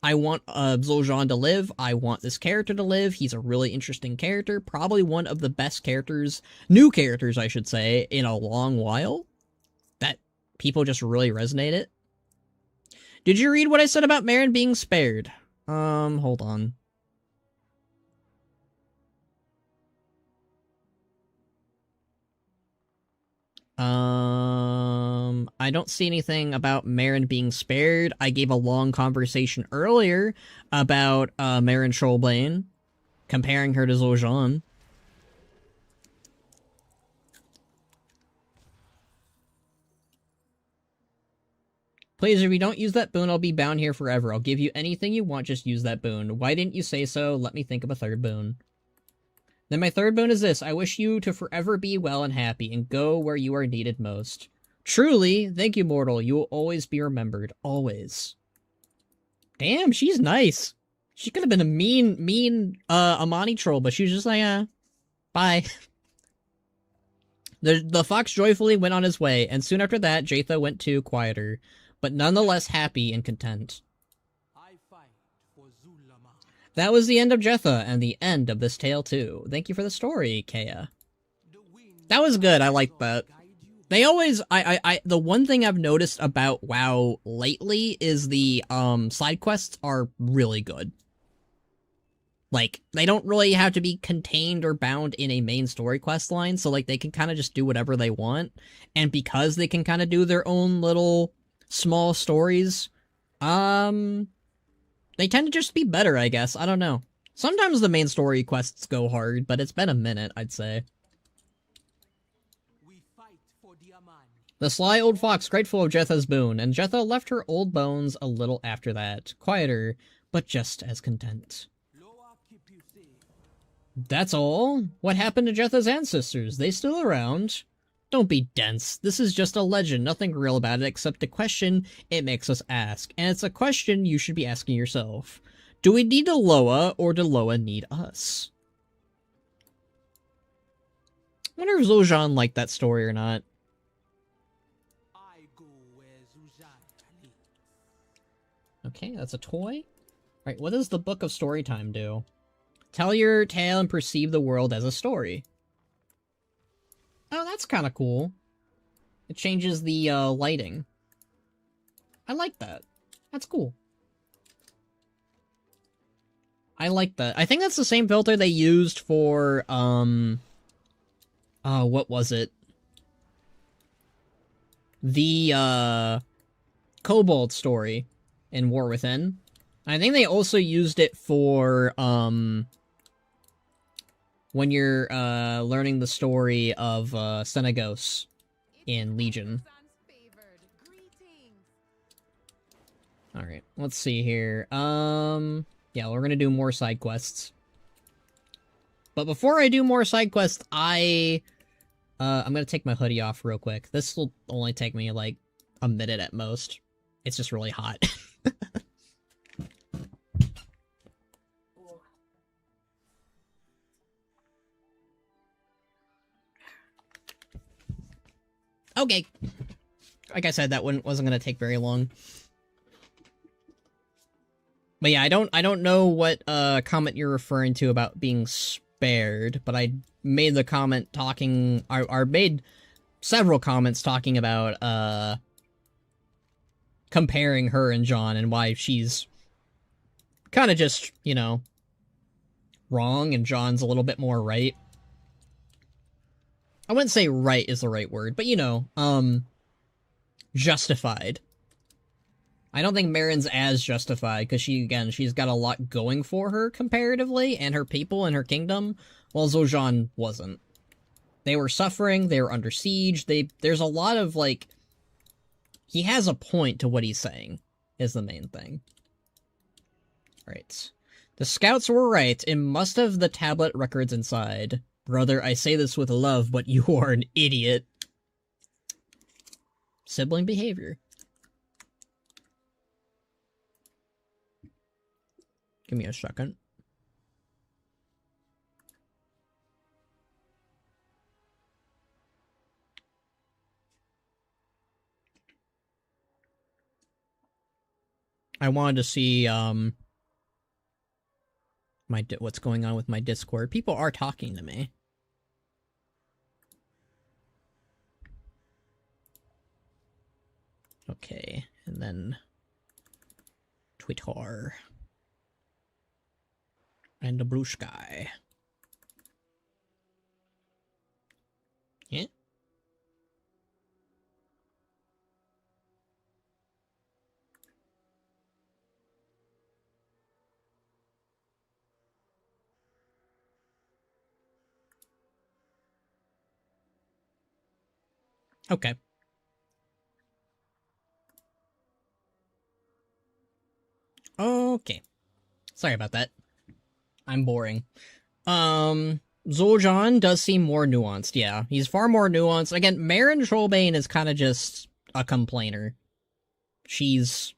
I want Zul'aman to live. I want this character to live. He's a really interesting character. Probably one of the best characters, new characters, I should say, in a long while. That people just really resonate it. Did you read what I said about Marin being spared? Hold on. I don't see anything about Marin being spared. I gave a long conversation earlier about Marin Trollbane, comparing her to Zul'aman. Please, if you don't use that boon, I'll be bound here forever. I'll give you anything you want, just use that boon. Why didn't you say so? Let me think of a third boon. Then my third boon is this. I wish you to forever be well and happy and go where you are needed most. Truly, thank you, mortal. You will always be remembered. Always. Damn, she's nice. She could have been a mean Amani troll, but she was just like, bye. The fox joyfully went on his way, and soon after that, Jatha went too, quieter, but nonetheless happy and content. I fight for Zul'aman. That was the end of Jetha, and the end of this tale too. Thank you for the story, Kea. That was good, I liked that. They always, the one thing I've noticed about WoW lately is the, side quests are really good. Like, they don't really have to be contained or bound in a main story quest line, so, like, they can kind of just do whatever they want. And because they can kind of do their own little small stories, they tend to just be better, I guess. I don't know. Sometimes the main story quests go hard, but it's been a minute, I'd say. We fight for the Aman. The sly old fox grateful of Jetha's boon, and Jetha left her old bones a little after that, quieter, but just as content. That's all? What happened to Jetha's ancestors? They still around? Don't be dense. This is just a legend, nothing real about it except a question it makes us ask. And it's a question you should be asking yourself. Do we need a Loa, or do Loa need us? I wonder if Zul'aman liked that story or not. I go where Zul'aman leads. Okay, that's a toy. Right, what does the Book of Storytime do? Tell your tale and perceive the world as a story. Oh, that's kind of cool. It changes the lighting. I like that. That's cool. I like that. I think that's the same filter they used for, what was it? The, Kobold story in War Within. I think they also used it for, when you're, learning the story of, Senegos in Legion. Alright, let's see here. Yeah, we're gonna do more side quests. But before I do more side quests, I'm gonna take my hoodie off real quick. This will only take me, like, a minute at most. It's just really hot. Okay. Like I said, that one wasn't gonna take very long. But yeah, I don't know what comment you're referring to about being spared, but I made the comment talking I made several comments talking about comparing her and John and why she's kind of just, you know, wrong and John's a little bit more right. I wouldn't say right is the right word, but you know, justified. I don't think Marin's as justified, because she's got a lot going for her, comparatively, and her people and her kingdom, while Zul'aman wasn't. They were suffering, they were under siege, there's a lot of, like... He has a point to what he's saying, is the main thing. Right. The scouts were right, it must have the tablet records inside. Brother, I say this with love, but you are an idiot. Sibling behavior. Give me a second. I wanted to see, what's going on with my Discord. People are talking to me. Okay, and then Twitter. And the blue sky. Yeah. Okay. Okay. Sorry about that. I'm boring. Zul'aman does seem more nuanced, yeah. He's far more nuanced. Again, Meryn Trollbane is kind of just a complainer. She's...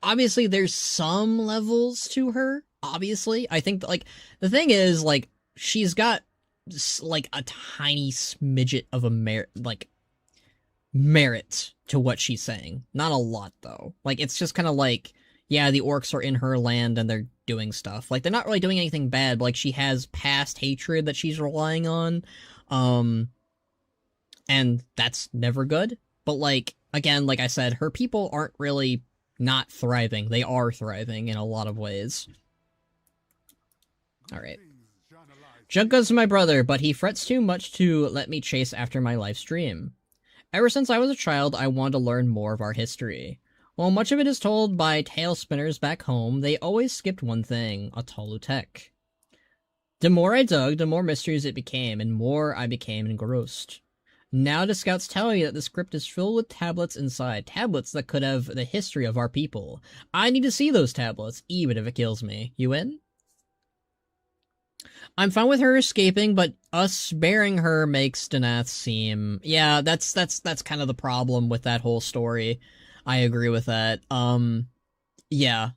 obviously, there's some levels to her, obviously. I think, like, the thing is, like, she's got, like, a tiny smidget of a merit to what she's saying. Not a lot, though. Like, it's just kind of like, yeah, the orcs are in her land and they're doing stuff. Like, they're not really doing anything bad, but, like, she has past hatred that she's relying on. And that's never good. But, like, again, like I said, her people aren't really not thriving. They are thriving in a lot of ways. Alright. Junka's my brother, but he frets too much to let me chase after my life's dream. Ever since I was a child, I wanted to learn more of our history. While much of it is told by tale spinners back home, they always skipped one thing, Ula'tek. The more I dug, the more mysteries it became, and more I became engrossed. Now the scouts tell me that the script is filled with tablets inside, tablets that could have the history of our people. I need to see those tablets, even if it kills me. You in? I'm fine with her escaping, but us sparing her makes Xal'atath seem... Yeah, that's kind of the problem with that whole story. I agree with that. Yeah,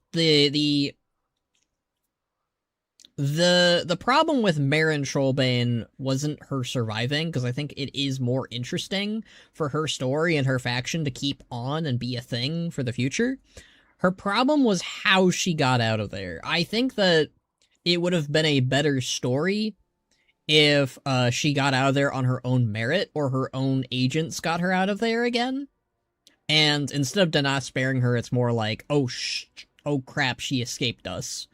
the problem with Meryn Trollbane wasn't her surviving, because I think it is more interesting for her story and her faction to keep on and be a thing for the future. Her problem was how she got out of there. I think that it would have been a better story if she got out of there on her own merit, or her own agents got her out of there again. And instead of Xal'atath sparing her, it's more like, oh crap, she escaped us.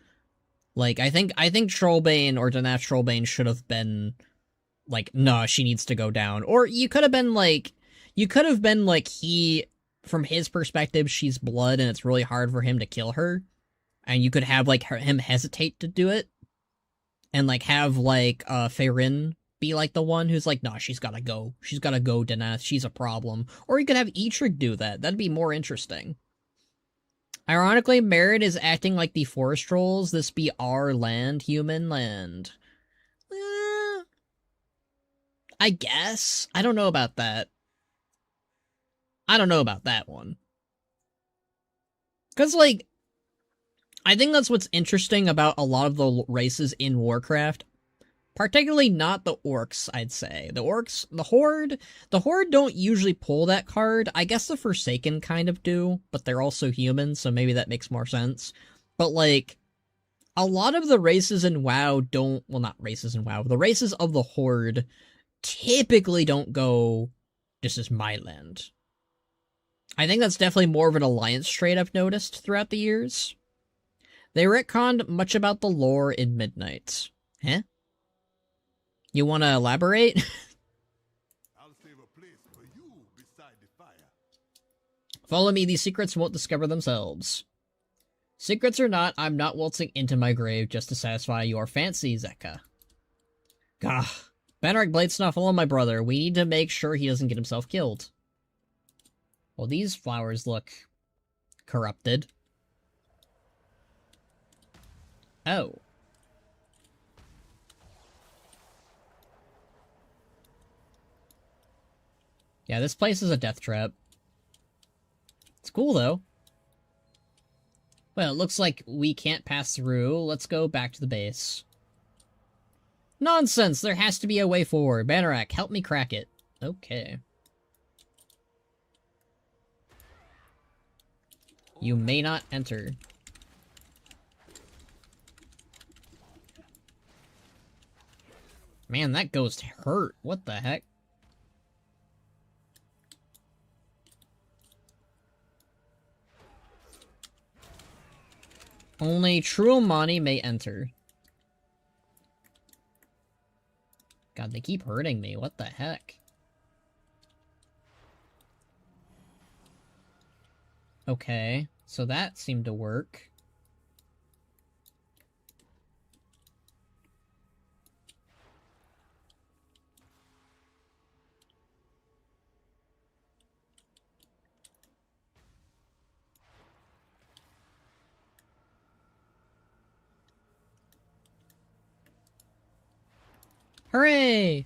Like, I think Trollbane or Xal'atath Trollbane should have been like, nah, she needs to go down. Or you could have been like, he, from his perspective, she's blood and it's really hard for him to kill her. And you could have, like, him hesitate to do it. And, like, have, like, Faeryn be, like, the one who's like, nah, she's gotta go. She's gotta go, Xal'atath. She's a problem. Or you could have Eitrigg do that. That'd be more interesting. Ironically, Meryn is acting like the forest trolls. This be our land, human land. I guess. I don't know about that. I don't know about that one. Because, like, I think that's what's interesting about a lot of the races in Warcraft. Particularly not the orcs, I'd say. The orcs, the Horde don't usually pull that card. I guess the Forsaken kind of do, but they're also human, so maybe that makes more sense. But, like, a lot of the races in WoW don't... Well, not races in WoW. The races of the Horde typically don't go, this is my land. I think that's definitely more of an alliance trait I've noticed throughout the years. They retconned much about the lore in Midnight. Huh? You want to elaborate? I'll save a place for you beside the fire. Follow me, these secrets won't discover themselves. Secrets or not, I'm not waltzing into my grave just to satisfy your fancy, Zeka. Gah. Bannerak Bladesnuff, follow my brother. We need to make sure he doesn't get himself killed. Well, these flowers look corrupted. Oh. Yeah, this place is a death trap. It's cool, though. Well, it looks like we can't pass through. Let's go back to the base. Nonsense! There has to be a way forward. Bannerak, help me crack it. Okay. You may not enter. Man, that ghost hurt. What the heck? Only true Omani may enter. God, they keep hurting me. What the heck? Okay, so that seemed to work. Hooray!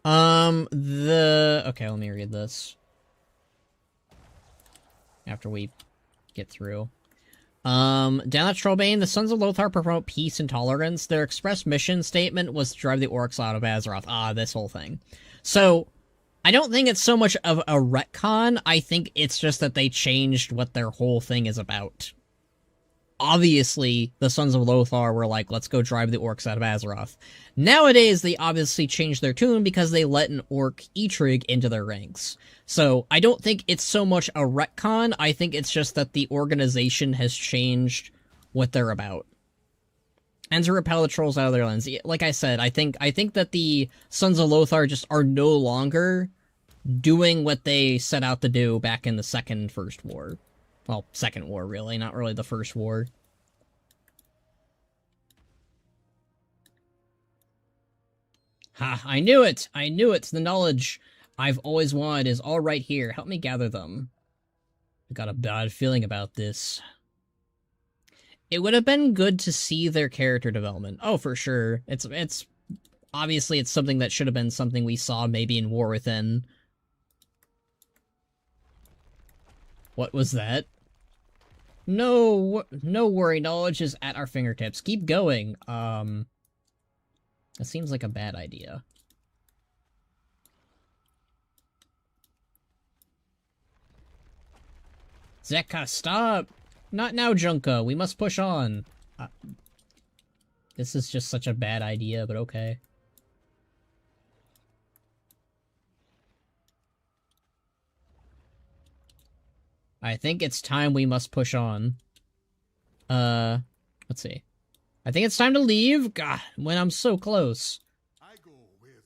Okay, let me read this. After we get through. Down at Trollbane, the Sons of Lothar promote peace and tolerance. Their express mission statement was to drive the orcs out of Azeroth. Ah, this whole thing. So, I don't think it's so much of a retcon, I think it's just that they changed what their whole thing is about. Obviously, the Sons of Lothar were like, let's go drive the orcs out of Azeroth. Nowadays, they obviously changed their tune because they let an orc Eitrig into their ranks. So, I don't think it's so much a retcon, I think it's just that the organization has changed what they're about. And to repel the trolls out of their lands. Like I said, I think that the Sons of Lothar just are no longer doing what they set out to do back in the First War. Well, Second War, really, not really the First War. Ha, I knew it! I knew it! The knowledge I've always wanted is all right here. Help me gather them. I got a bad feeling about this. It would have been good to see their character development. Oh, for sure. It's obviously it's something that should have been something we saw maybe in War Within. What was that? No worry, knowledge is at our fingertips. Keep going. That seems like a bad idea. Zeka, stop! Not now, Junka. We must push on. This is just such a bad idea, but okay. I think it's time we must push on. Let's see. I think it's time to leave. God, when I'm so close. I go where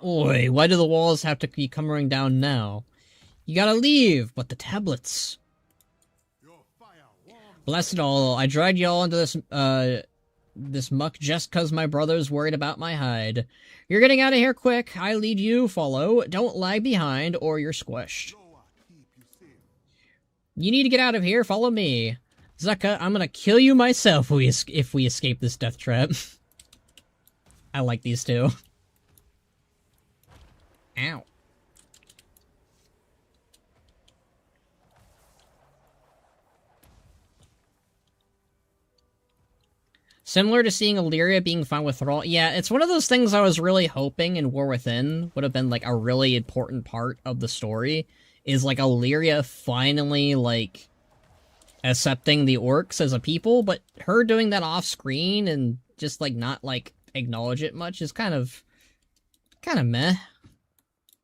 Zul'aman Oi, why do the walls have to be coming down now? You gotta leave, but the tablets. your fire warms Bless it all, I dragged y'all into this muck just 'cause my brother's worried about my hide. You're getting out of here quick. I lead you, follow. Don't lag behind, or you're squished. Noah keep you safe. You need to get out of here, follow me. Zeka, I'm gonna kill you myself if we escape this death trap. I like these two. Ow. Similar to seeing Illyria being found with Thrall. Yeah, it's one of those things I was really hoping in War Within would have been, like, a really important part of the story. Is, like, Illyria finally, like, accepting the orcs as a people, but her doing that off-screen and just, like, not, like, acknowledge it much is kind of meh.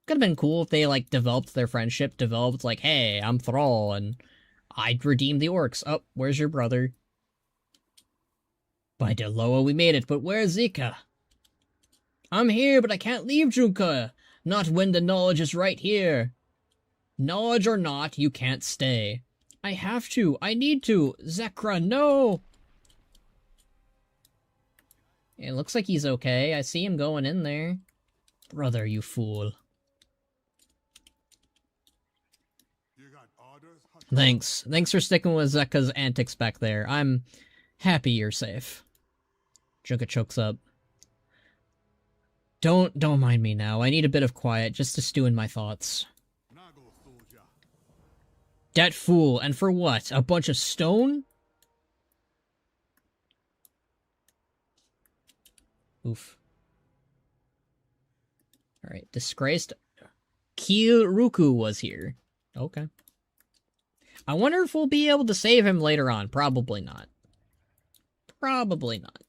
Could've been cool if they, like, developed their friendship, developed, like, hey, I'm Thrall, and I'd redeem the orcs. Oh, where's your brother? By Deloa, we made it, but where's Zeka? I'm here, but I can't leave Junka. Not when the knowledge is right here. Knowledge or not, you can't stay. I have to. I need to. Zekra, no! It looks like he's okay. I see him going in there. Brother, you fool. You got orders, Hunter? Thanks. Thanks for sticking with Zeka's antics back there. I'm happy you're safe. Junka chokes up. Don't mind me now. I need a bit of quiet just to stew in my thoughts. Nago soldier. Dat fool, and for what? A bunch of stone? Oof. Alright, disgraced. Kiruku was here. Okay. I wonder if we'll be able to save him later on. Probably not. Probably not.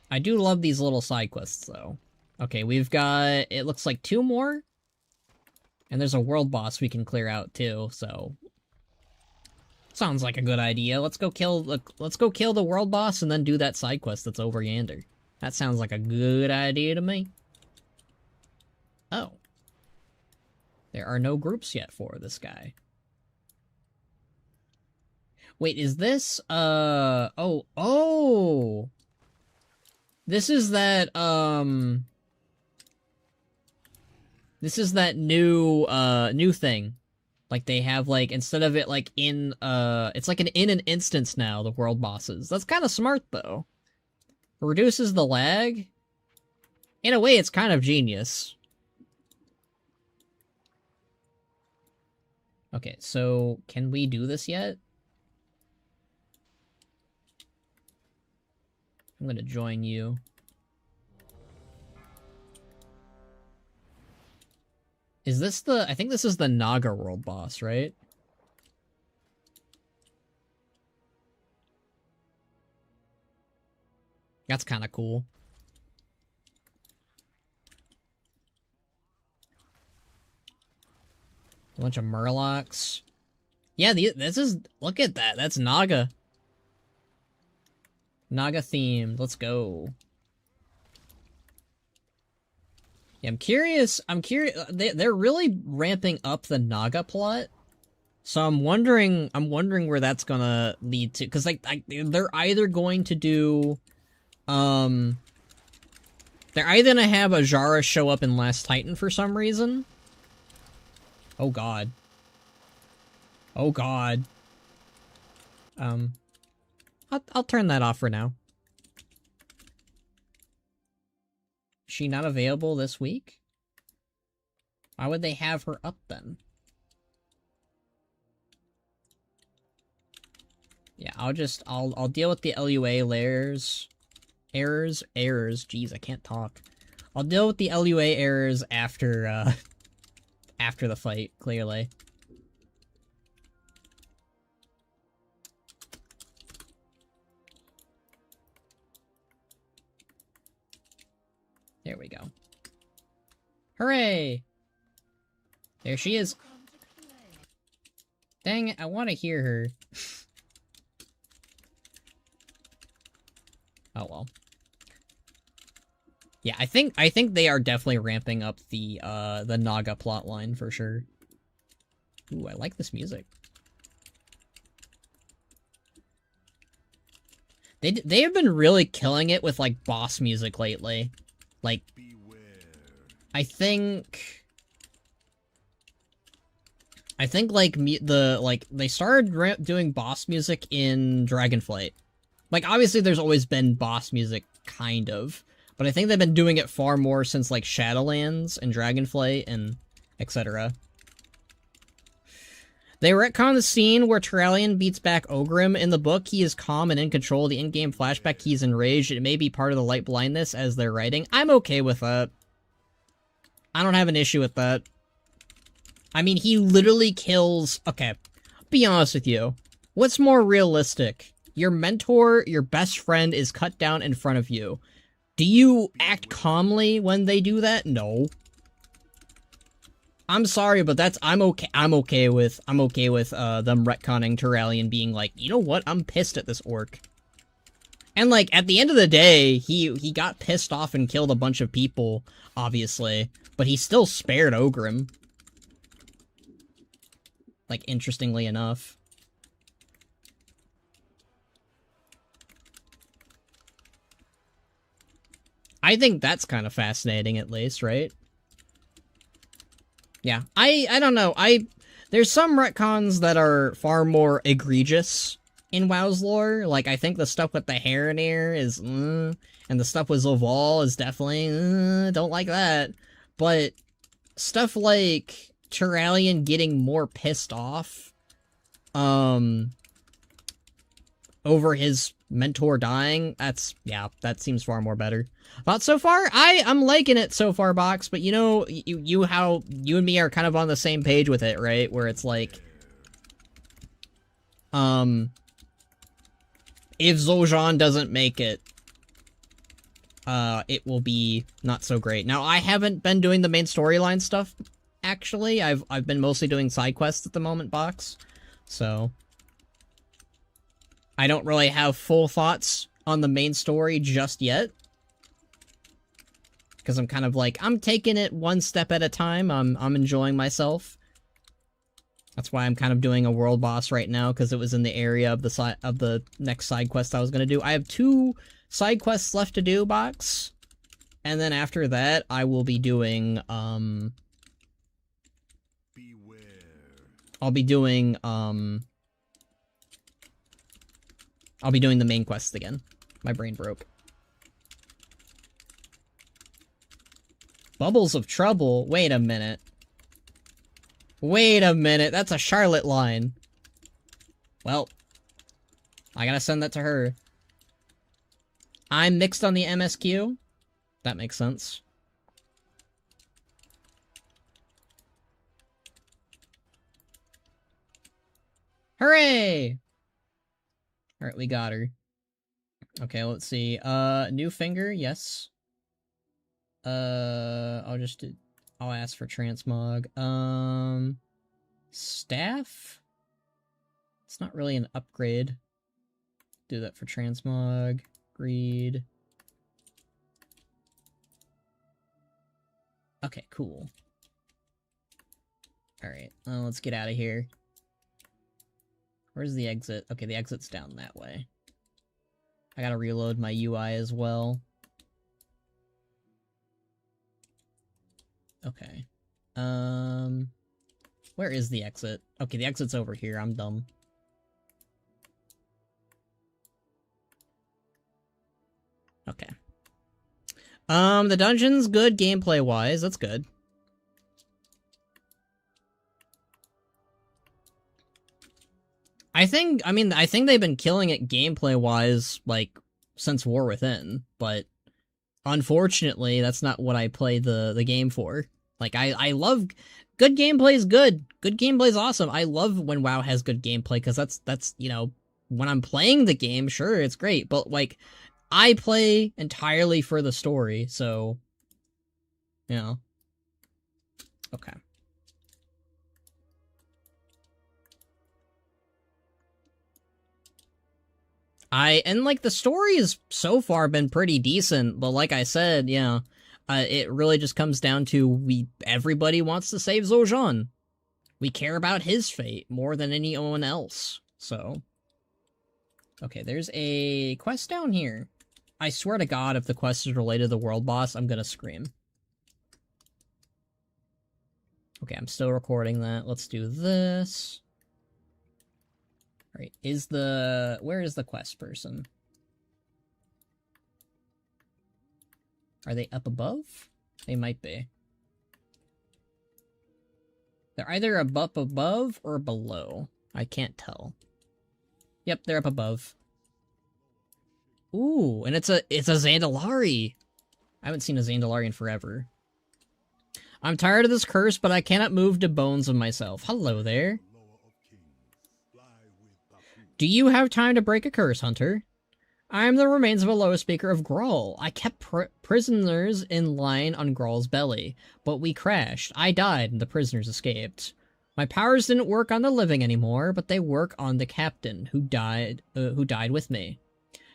I do love these little side quests, though. Okay, we've got, it looks like 2 more? And there's a world boss we can clear out, too, so... Sounds like a good idea. Let's go kill the world boss and then do that side quest that's over yonder. That sounds like a good idea to me. Oh. There are no groups yet for this guy. Wait, is this, oh! This is that, This is that new thing. Like, they have, like, instead of it, like, it's like in an instance now, the world bosses. That's kind of smart, though. It reduces the lag. In a way, it's kind of genius. Okay, so, can we do this yet? I'm gonna join you. Is this I think this is the Naga world boss, right? That's kind of cool. A bunch of Murlocs. Yeah, this is... Look at that. That's Naga. Naga themed. Let's go. Yeah, I'm curious. They're really ramping up the Naga plot. So I'm wondering where that's gonna lead to. Because, like, they're either going to do... They're either gonna have Ajara show up in Last Titan for some reason. Oh god. Oh god. I'll turn that off for now. Is she not available this week? Why would they have her up then? Yeah, I'll deal with the LUA errors. Jeez, I can't talk. I'll deal with the LUA errors after, after the fight, clearly. There we go. Hooray! There she is. Dang it, I want to hear her. Oh well. Yeah, I think they are definitely ramping up the Naga plotline for sure. Ooh, I like this music. They have been really killing it with like boss music lately. Like, I think like they started doing boss music in Dragonflight. Like, obviously there's always been boss music, kind of, but I think they've been doing it far more since like Shadowlands and Dragonflight and etc. They retcon the scene where Turalyon beats back Ogrim. In the book, he is calm and in control. The in-game flashback, he's enraged. It may be part of the light blindness as they're writing. I'm okay with that. I don't have an issue with that. I mean, he literally kills... Okay, be honest with you. What's more realistic? Your mentor, your best friend, is cut down in front of you. Do you act calmly when they do that? No. I'm sorry, but I'm okay with them retconning Turalyon being like, you know what? I'm pissed at this orc. And like at the end of the day, he got pissed off and killed a bunch of people, obviously, but he still spared Ogrim. Like, interestingly enough. I think that's kind of fascinating, at least, right? Yeah, I don't know. There's some retcons that are far more egregious in WoW's lore. Like, I think the stuff with the Heronir is, and the stuff with Zoval is definitely, don't like that. But stuff like Turalyon getting more pissed off, over his mentor dying, that seems far more better. But so far, I'm liking it so far, Box, but you know, how you and me are kind of on the same page with it, right? Where it's like, if Zul'aman doesn't make it, it will be not so great. Now, I haven't been doing the main storyline stuff, actually. I've been mostly doing side quests at the moment, Box. So I don't really have full thoughts on the main story just yet. Because I'm kind of like, I'm taking it one step at a time. I'm enjoying myself. That's why I'm kind of doing a world boss right now, because it was in the area of the next side quest I was going to do. I have 2 side quests left to do, Box. And then after that, I will be doing, I'll be doing the main quests again. My brain broke. Bubbles of Trouble? Wait a minute. Wait a minute, that's a Charlotte line. Well, I gotta send that to her. I'm mixed on the MSQ? That makes sense. Hooray! Alright, we got her. Okay, let's see. New finger, yes. I'll ask for transmog. Staff? It's not really an upgrade. Do that for transmog. Greed. Okay, cool. Alright, let's get out of here. Where's the exit? Okay, the exit's down that way. I gotta reload my UI as well. Okay. Where is the exit? Okay, the exit's over here. I'm dumb. Okay. The dungeon's good gameplay-wise. That's good. I think they've been killing it gameplay-wise, like, since War Within, but unfortunately, that's not what I play the game for. Like, I love... Good gameplay is good. Good gameplay is awesome. I love when WoW has good gameplay, because that's, you know, when I'm playing the game, sure, it's great, but, like, I play entirely for the story, so... You know. Okay. And, like, the story has so far been pretty decent, but like I said, you know, it really just comes down to everybody wants to save Zul'aman. We care about his fate more than anyone else, so... Okay, there's a quest down here. I swear to God, if the quest is related to the world boss, I'm gonna scream. Okay, I'm still recording that. Let's do this. Alright, where is the quest person? Are they up above? They might be. They're either up above or below. I can't tell. Yep, they're up above. Ooh, and it's a Zandalari. I haven't seen a Zandalari in forever. I'm tired of this curse, but I cannot move the bones of myself. Hello there. Do you have time to break a curse, Hunter? I am the remains of a lower speaker of Grawl. I kept prisoners in line on Grawl's belly, but we crashed. I died, and the prisoners escaped. My powers didn't work on the living anymore, but they work on the captain, who died with me.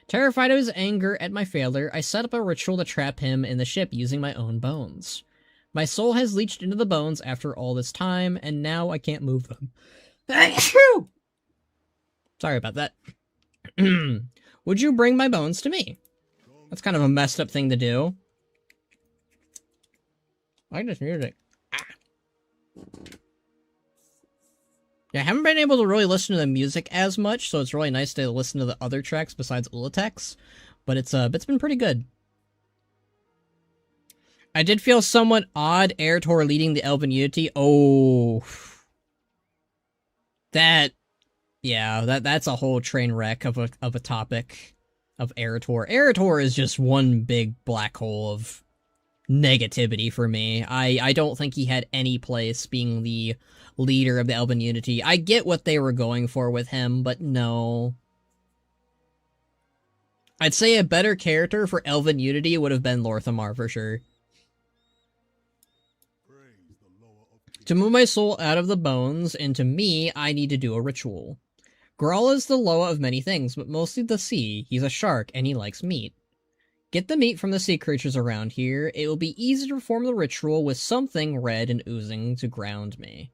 Terrified of his anger at my failure, I set up a ritual to trap him in the ship using my own bones. My soul has leached into the bones after all this time, and now I can't move them. Sorry about that. Would you bring my bones to me? That's kind of a messed up thing to do. I like this music. Yeah, I haven't been able to really listen to the music as much, so it's really nice to listen to the other tracks besides Ula'tek's, but it's been pretty good. I did feel somewhat odd Eretor leading the Elven Unity. Oh. That's a whole train wreck of a topic of Eretor. Eretor is just one big black hole of negativity for me. I don't think he had any place being the leader of the Elven Unity. I get what they were going for with him, but no. I'd say a better character for Elven Unity would have been Lor'themar for sure. To move my soul out of the bones into me, I need to do a ritual. Grawl is the Loa of many things, but mostly the sea. He's a shark, and he likes meat. Get the meat from the sea creatures around here. It will be easy to perform the ritual with something red and oozing to ground me.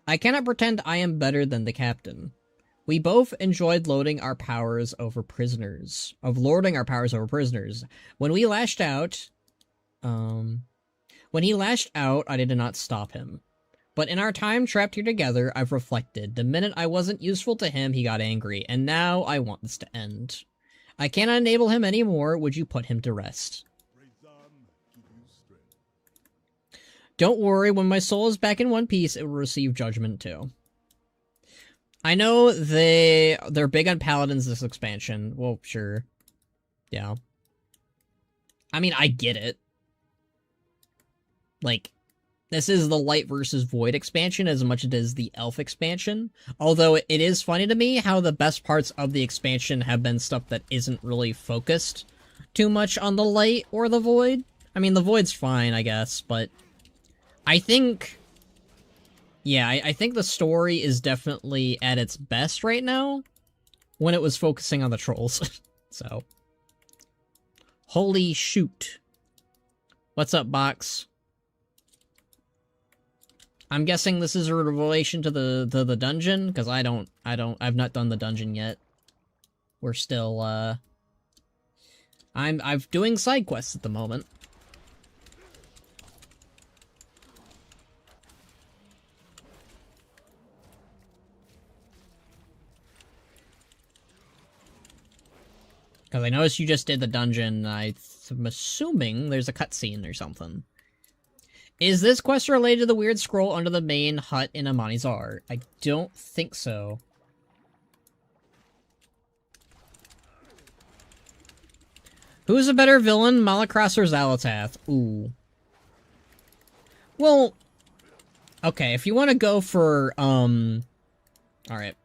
I cannot pretend I am better than the captain. We both enjoyed lording our powers over prisoners. When we lashed out... When he lashed out, I did not stop him. But in our time trapped here together, I've reflected. The minute I wasn't useful to him, he got angry, and now I want this to end. I cannot enable him anymore. Would you put him to rest? Don't worry, when my soul is back in one piece, it will receive judgment too. I know they're big on paladins this expansion. Well, sure. Yeah. I mean, I get it. Like, this is the Light versus Void expansion as much as it is the Elf expansion. Although it is funny to me how the best parts of the expansion have been stuff that isn't really focused too much on the Light or the Void. I mean, the Void's fine, I guess, but I think... Yeah, I think the story is definitely at its best right now when it was focusing on the trolls. So. Holy shoot. What's up, Box? I'm guessing this is in relation to the dungeon, because I've not done the dungeon yet. We're still, I'm doing side quests at the moment. Because I noticed you just did the dungeon, I'm assuming there's a cutscene or something. Is this quest related to the weird scroll under the main hut in Amanizar? I don't think so. Who's a better villain, Malakras or Xal'atath? Ooh. Well, okay, if you want to go for, alright.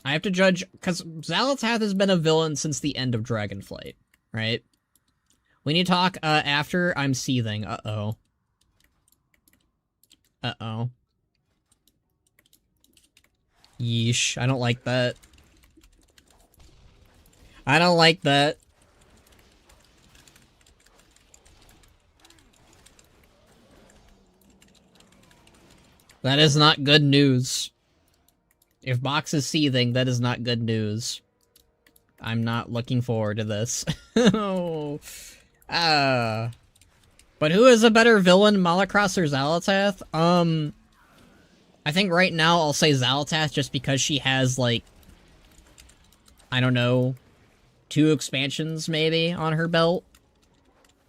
I have to judge, because Xal'atath has been a villain since the end of Dragonflight, right? We need to talk, after I'm seething. Uh-oh. Uh-oh. Yeesh, I don't like that. I don't like that. That is not good news. If Box is seething, that is not good news. I'm not looking forward to this. Oh. But who is a better villain, Malakras or Xal'atath? I think right now I'll say Xal'atath just because she has, like, I don't know, 2 expansions maybe on her belt.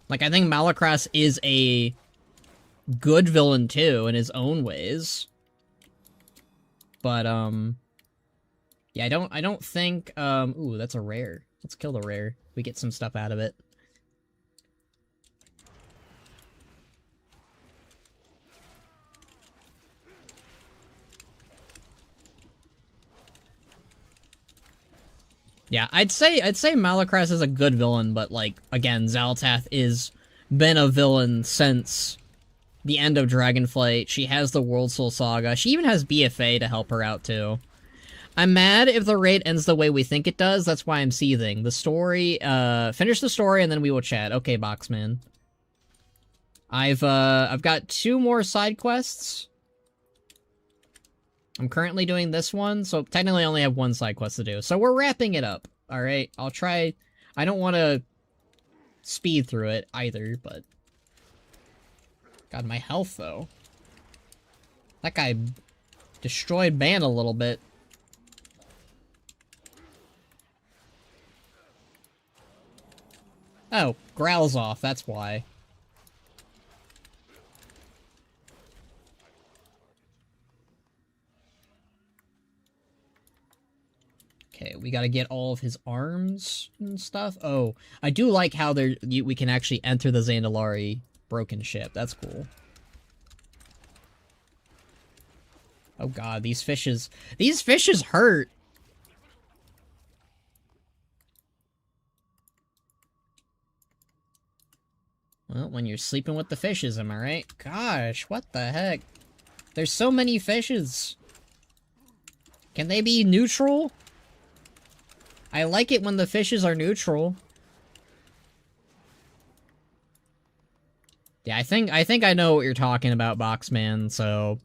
Like, I think Malakras is a good villain too in his own ways. But, yeah, I don't think, ooh, that's a rare. Let's kill the rare. We get some stuff out of it. Yeah, I'd say Malakras is a good villain, but, like, again, Xal'atath is been a villain since the end of Dragonflight. She has the World Soul Saga. She even has BFA to help her out, too. I'm mad if the raid ends the way we think it does. That's why I'm seething. The story, finish the story and then we will chat. Okay, Boxman. I've got 2 more side quests. I'm currently doing this one, so technically I only have 1 side quest to do. So we're wrapping it up, alright? I'll try... I don't want to speed through it either, but... God, my health, though. That guy destroyed Ban a little bit. Oh, Growl's off, that's why. Okay, we gotta get all of his arms and stuff. Oh, I do like how we can actually enter the Zandalari broken ship. That's cool. Oh god, these fishes hurt. Well, when you're sleeping with the fishes, am I right? Gosh, what the heck? There's so many fishes. Can they be neutral? I like it when the fishes are neutral. Yeah, I think I know what you're talking about, Boxman, so...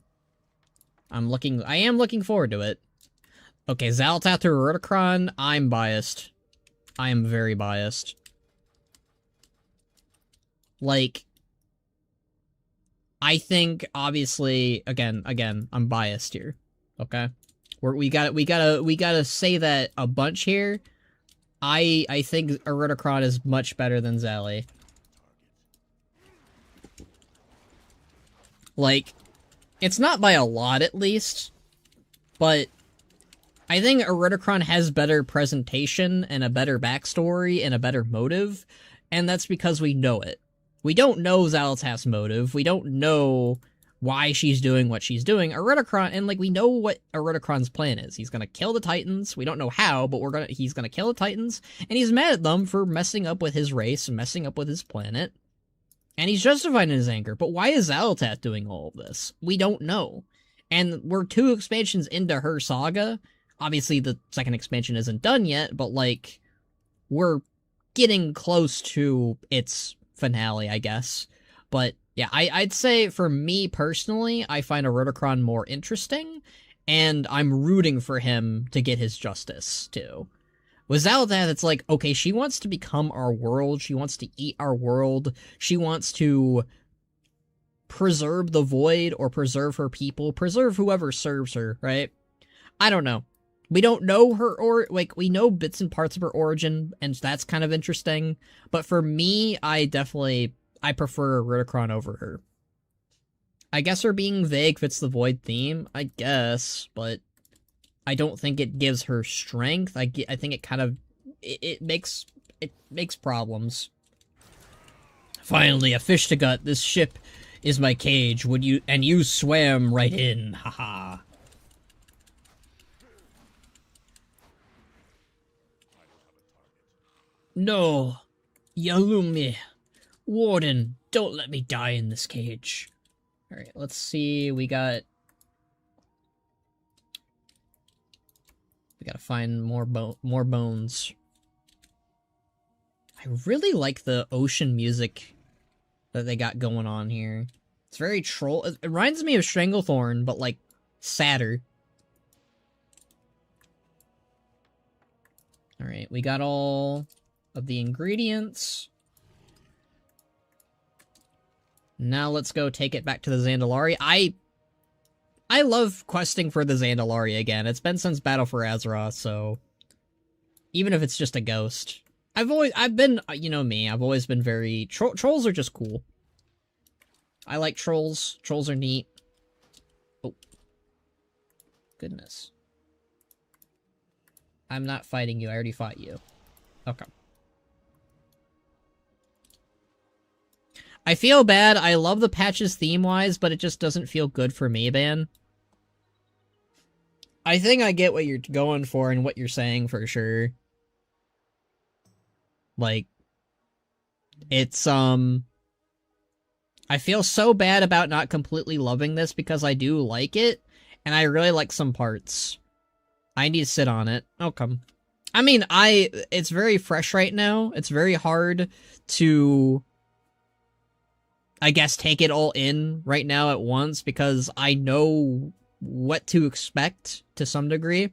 I am looking forward to it. Okay, Xal'atath or Rudicron, I'm biased. I am very biased. Like... I think, obviously, again, I'm biased here, okay? We gotta say that a bunch here. I think Iridikron is much better than Xali. Like, it's not by a lot, at least, but I think Iridikron has better presentation and a better backstory and a better motive, and that's because we know it. We don't know Xal'atath's motive. We don't know why she's doing what she's doing. Iridikron, and like, we know what Iridikron's plan is. He's gonna kill the Titans. We don't know how, but he's gonna kill the Titans, and he's mad at them for messing up with his race and messing up with his planet. And he's justified in his anger. But why is Xal'atath doing all of this? We don't know. And we're 2 expansions into her saga. Obviously, the second expansion isn't done yet, but like, we're getting close to its finale, I guess. But yeah, I'd say for me personally, I find Iridikron more interesting, and I'm rooting for him to get his justice too. With Xal'atath, it's like, okay, she wants to become our world, she wants to eat our world, she wants to preserve the void, or preserve her people, preserve whoever serves her, right? I don't know. We don't know her, or like, we know bits and parts of her origin, and that's kind of interesting, but for me, I prefer Iridikron over her. I guess her being vague fits the void theme, I guess, but I don't think it gives her strength. I think it kind of, it makes problems. Finally, a fish to gut. This ship is my cage. You swam right in. Haha. No, Yalumi. Warden, don't let me die in this cage. Alright, let's see, we gotta find more bones. I really like the ocean music that they got going on here. It's very troll. It reminds me of Stranglethorn, but like sadder. Alright, we got all of the ingredients. Now let's go take it back to the Zandalari. I love questing for the Zandalari again. It's been since Battle for Azeroth, so even if it's just a ghost. I've been, you know me, I've always been very... Trolls are just cool. I like trolls. Trolls are neat. Oh. Goodness. I'm not fighting you. I already fought you. Okay. I feel bad. I love the patches theme-wise, but it just doesn't feel good for me, man. I think I get what you're going for and what you're saying for sure. Like, it's, I feel so bad about not completely loving this because I do like it, and I really like some parts. I need to sit on it. Okay. I mean, it's very fresh right now. It's very hard to, I guess, take it all in right now at once because I know what to expect to some degree.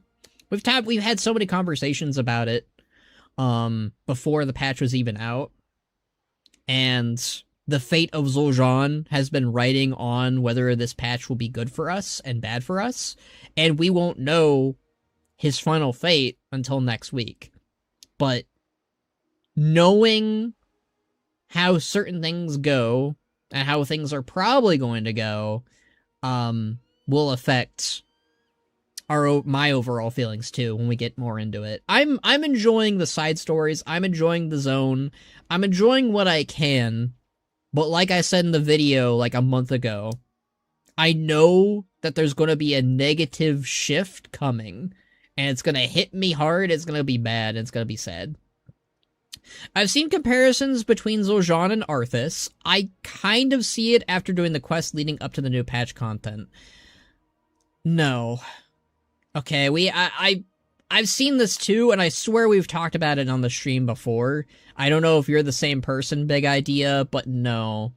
We've had so many conversations about it before the patch was even out, and the fate of Zul'aman has been writing on whether this patch will be good for us and bad for us, and we won't know his final fate until next week. But knowing how certain things go and how things are probably going to go will affect my overall feelings too when we get more into it. I'm enjoying the side stories. I'm enjoying the zone. I'm enjoying what I can. But like I said in the video like a month ago, I know that there's going to be a negative shift coming, and it's going to hit me hard. It's going to be bad. It's going to be sad. I've seen comparisons between Zul'aman and Arthas. I kind of see it after doing the quest leading up to the new patch content. No. Okay, I've seen this too, and I swear we've talked about it on the stream before. I don't know if you're the same person, Big Idea, but no.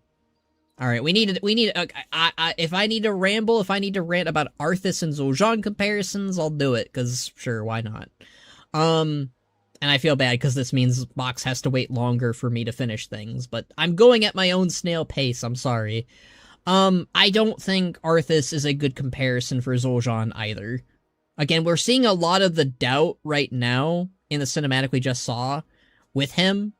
Alright, if I need to ramble, if I need to rant about Arthas and Zul'aman comparisons, I'll do it, because sure, why not? And I feel bad, because this means Box has to wait longer for me to finish things, but I'm going at my own snail pace, I'm sorry. I don't think Arthas is a good comparison for Zul'aman either. Again, we're seeing a lot of the doubt right now in the cinematic we just saw with him.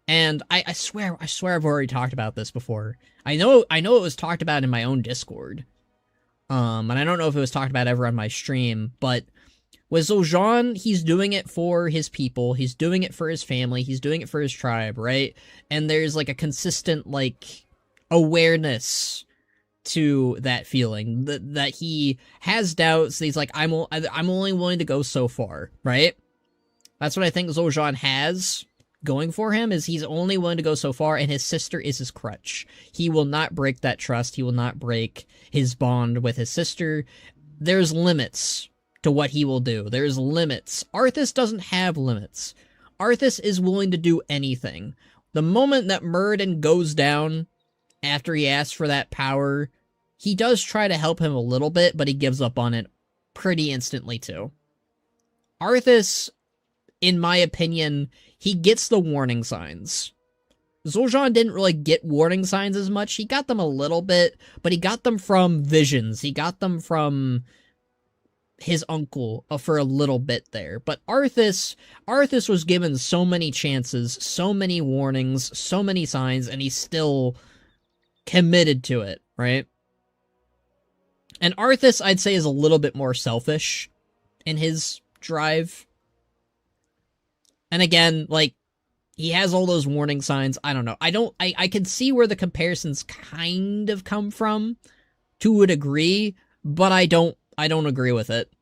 And I swear I've already talked about this before. I know it was talked about in my own Discord. And I don't know if it was talked about ever on my stream, but with Zul'aman, he's doing it for his people, he's doing it for his family, he's doing it for his tribe, right? And there's like a consistent like awareness to that feeling that he has doubts. He's like, I'm only willing to go so far, right? That's what I think Zul'aman has going for him, is he's only willing to go so far, and his sister is his crutch. He will not break that trust. He will not break his bond with his sister. There's limits to what he will do. There's limits. Arthas doesn't have limits. Arthas is willing to do anything. The moment that Muradin goes down after he asks for that power, he does try to help him a little bit, but he gives up on it pretty instantly too. Arthas, in my opinion, he gets the warning signs. Zul'aman didn't really get warning signs as much. He got them a little bit, but he got them from visions. He got them from his uncle for a little bit there. But Arthas was given so many chances, so many warnings, so many signs, and he's still committed to it, right? And Arthas, I'd say, is a little bit more selfish in his drive. And again, like, he has all those warning signs. I don't know. I can see where the comparisons kind of come from to a degree, but I don't agree with it.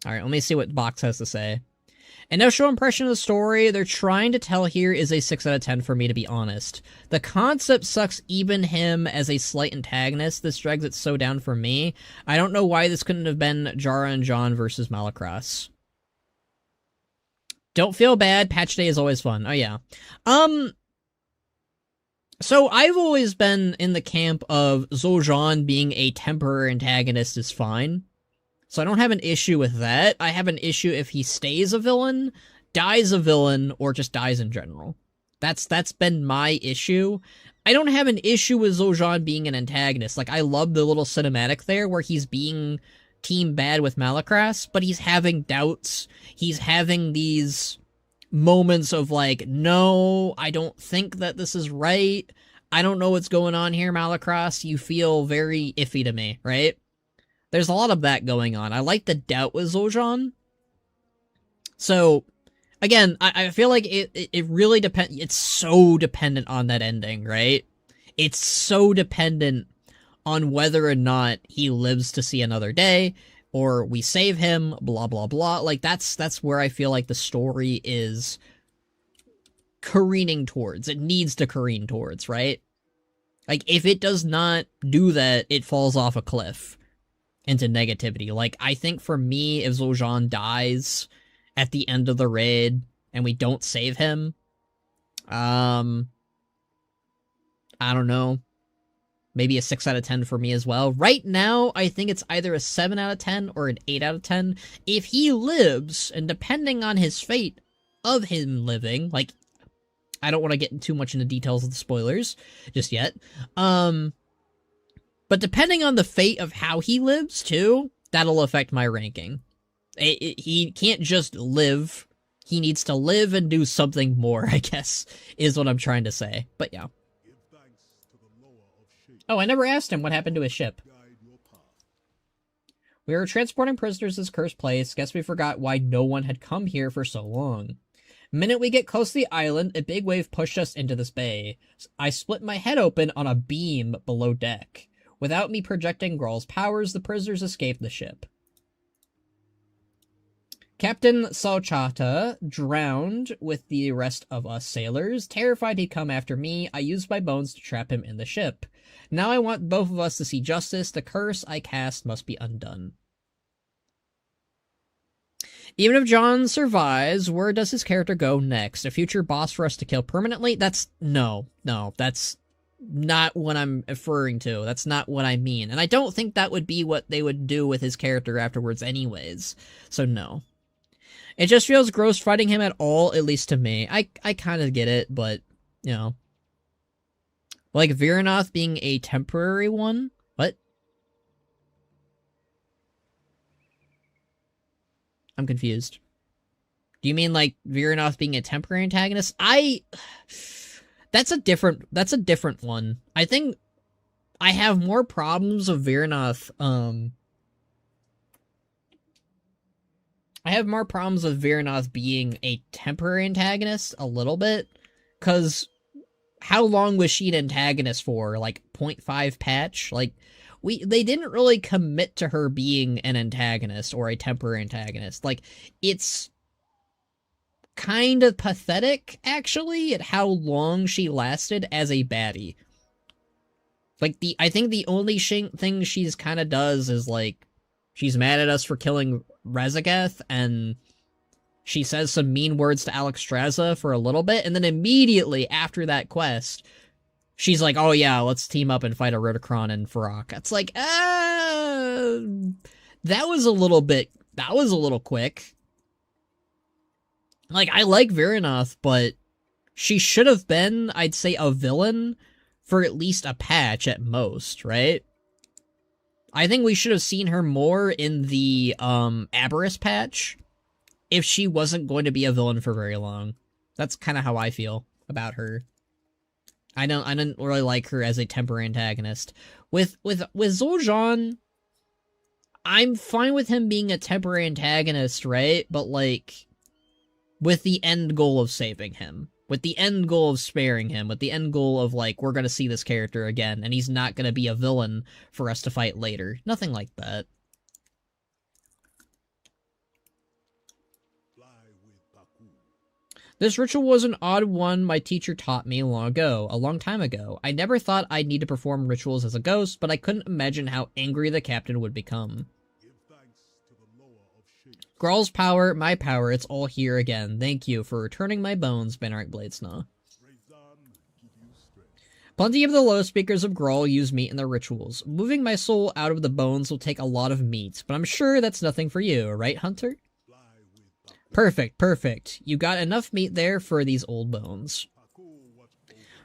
Alright, let me see what Box has to say. Initial impression of the story they're trying to tell here is a 6 out of 10 for me, to be honest. The concept sucks, even him as a slight antagonist. This drags it so down for me. I don't know why this couldn't have been Jara and John versus Malacross. Don't feel bad, patch day is always fun. Oh yeah. So I've always been in the camp of Zul'aman being a temporary antagonist is fine. So I don't have an issue with that. I have an issue if he stays a villain, dies a villain, or just dies in general. That's been my issue. I don't have an issue with Zul'aman being an antagonist. Like, I love the little cinematic there where he's being team bad with Malacross, but he's having doubts. He's having these moments of like, no, I don't think that this is right. I don't know what's going on here, Malacross. You feel very iffy to me, right? There's a lot of that going on. I like the doubt with Zul'aman. So, again, I feel like it really depends. It's so dependent on that ending, right? It's so dependent on whether or not he lives to see another day, or we save him, blah, blah, blah. Like, that's where I feel like the story is careening towards. It needs to careen towards, right? Like, if it does not do that, it falls off a cliff into negativity. Like, I think for me, if Zul'aman dies at the end of the raid and we don't save him, I don't know, maybe a 6 out of 10 for me as well. Right now, I think it's either a 7 out of 10 or an 8 out of 10. If he lives, and depending on his fate of him living, like, I don't want to get too much into details of the spoilers just yet, but depending on the fate of how he lives, too, that'll affect my ranking. He can't just live. He needs to live and do something more, I guess, is what I'm trying to say. But yeah. Oh, I never asked him what happened to his ship. We were transporting prisoners to this cursed place. Guess we forgot why no one had come here for so long. Minute we get close to the island, a big wave pushed us into this bay. I split my head open on a beam below deck. Without me projecting Gral's powers, the prisoners escaped the ship. Captain Xal'atath drowned with the rest of us sailors. Terrified he'd come after me, I used my bones to trap him in the ship. Now I want both of us to see justice. The curse I cast must be undone. Even if John survives, where does his character go next? A future boss for us to kill permanently? That's no, that's not what I'm referring to. That's not what I mean. And I don't think that would be what they would do with his character afterwards anyways. So no. It just feels gross fighting him at all, at least to me. I kind of get it, but, you know, Like Viranoth being a temporary one? What? I'm confused. Do you mean like Viranoth being a temporary antagonist? That's a different one. I think I have more problems with Viranoth, I have more problems with Viranoth being a temporary antagonist a little bit, because how long was she an antagonist for? Like 0.5 patch? Like, they didn't really commit to her being an antagonist or a temporary antagonist. Like, it's kind of pathetic, actually, at how long she lasted as a baddie. Like, I think the only thing she's kind of does is, like, she's mad at us for killing Rezageth, and she says some mean words to Alexstrasza for a little bit, and then immediately after that quest, she's like, oh yeah, let's team up and fight a Rotokron and Farok. It's like, that was a little quick. Like, I like Viranoth, but she should have been, I'd say, a villain for at least a patch at most, right? I think we should have seen her more in the, Aberrus patch if she wasn't going to be a villain for very long. That's kind of how I feel about her. I didn't really like her as a temporary antagonist. With Zul'aman, I'm fine with him being a temporary antagonist, right? But, like, with the end goal of saving him. With the end goal of sparing him. With the end goal of, like, we're gonna see this character again, and he's not gonna be a villain for us to fight later. Nothing like that. This ritual was an odd one my teacher taught me long ago, a long time ago. I never thought I'd need to perform rituals as a ghost, but I couldn't imagine how angry the captain would become. Gral's power, my power, it's all here again. Thank you for returning my bones, Benark Bladesnaw. Plenty of the low speakers of Grawl use meat in their rituals. Moving my soul out of the bones will take a lot of meat, but I'm sure that's nothing for you, right, Hunter? Perfect, perfect. You got enough meat there for these old bones.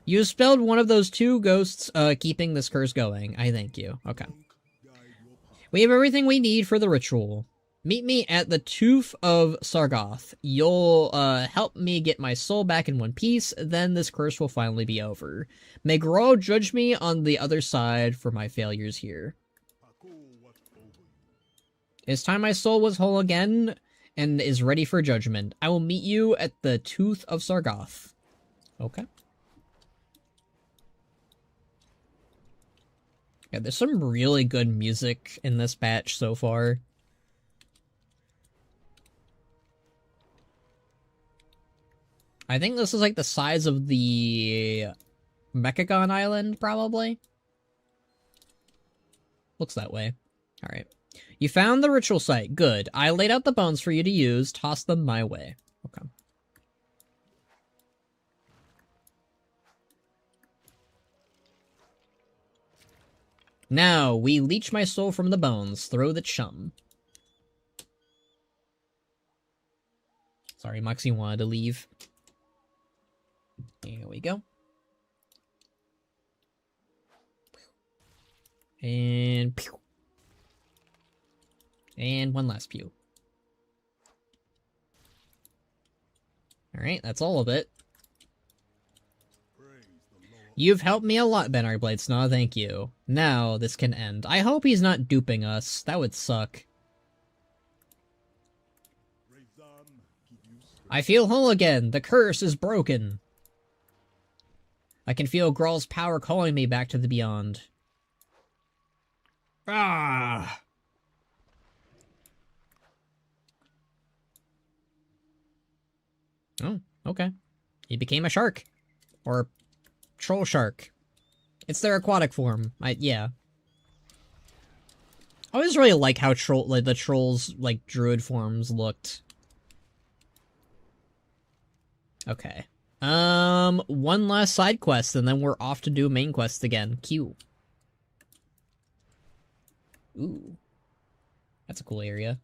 You spelled one of those two ghosts, keeping this curse going. I thank you. Okay. We have everything we need for the ritual. Meet me at the Tooth of Sargoth. You'll, help me get my soul back in one piece, then this curse will finally be over. May Grawl judge me on the other side for my failures here. It's time my soul was whole again, and is ready for judgment. I will meet you at the Tooth of Sargoth. Okay. Yeah, there's some really good music in this batch so far. I think this is like the size of the Mechagon Island, probably. Looks that way. Alright. You found the ritual site. Good. I laid out the bones for you to use. Toss them my way. Okay. Now, we leech my soul from the bones. Throw the chum. Sorry, Moxie wanted to leave. Here we go. And pew. And one last pew. Alright, that's all of it. You've helped me a lot, Benark Bladesnaw, thank you. Now, this can end. I hope he's not duping us. That would suck. I feel whole again. The curse is broken. I can feel Gral's power calling me back to the beyond. Ah! Oh, okay. He became a shark. Or troll shark. It's their aquatic form. Yeah. I always really like how the trolls, like, druid forms looked. Okay. One last side quest, and then we're off to do main quest again. Q. Ooh. That's a cool area.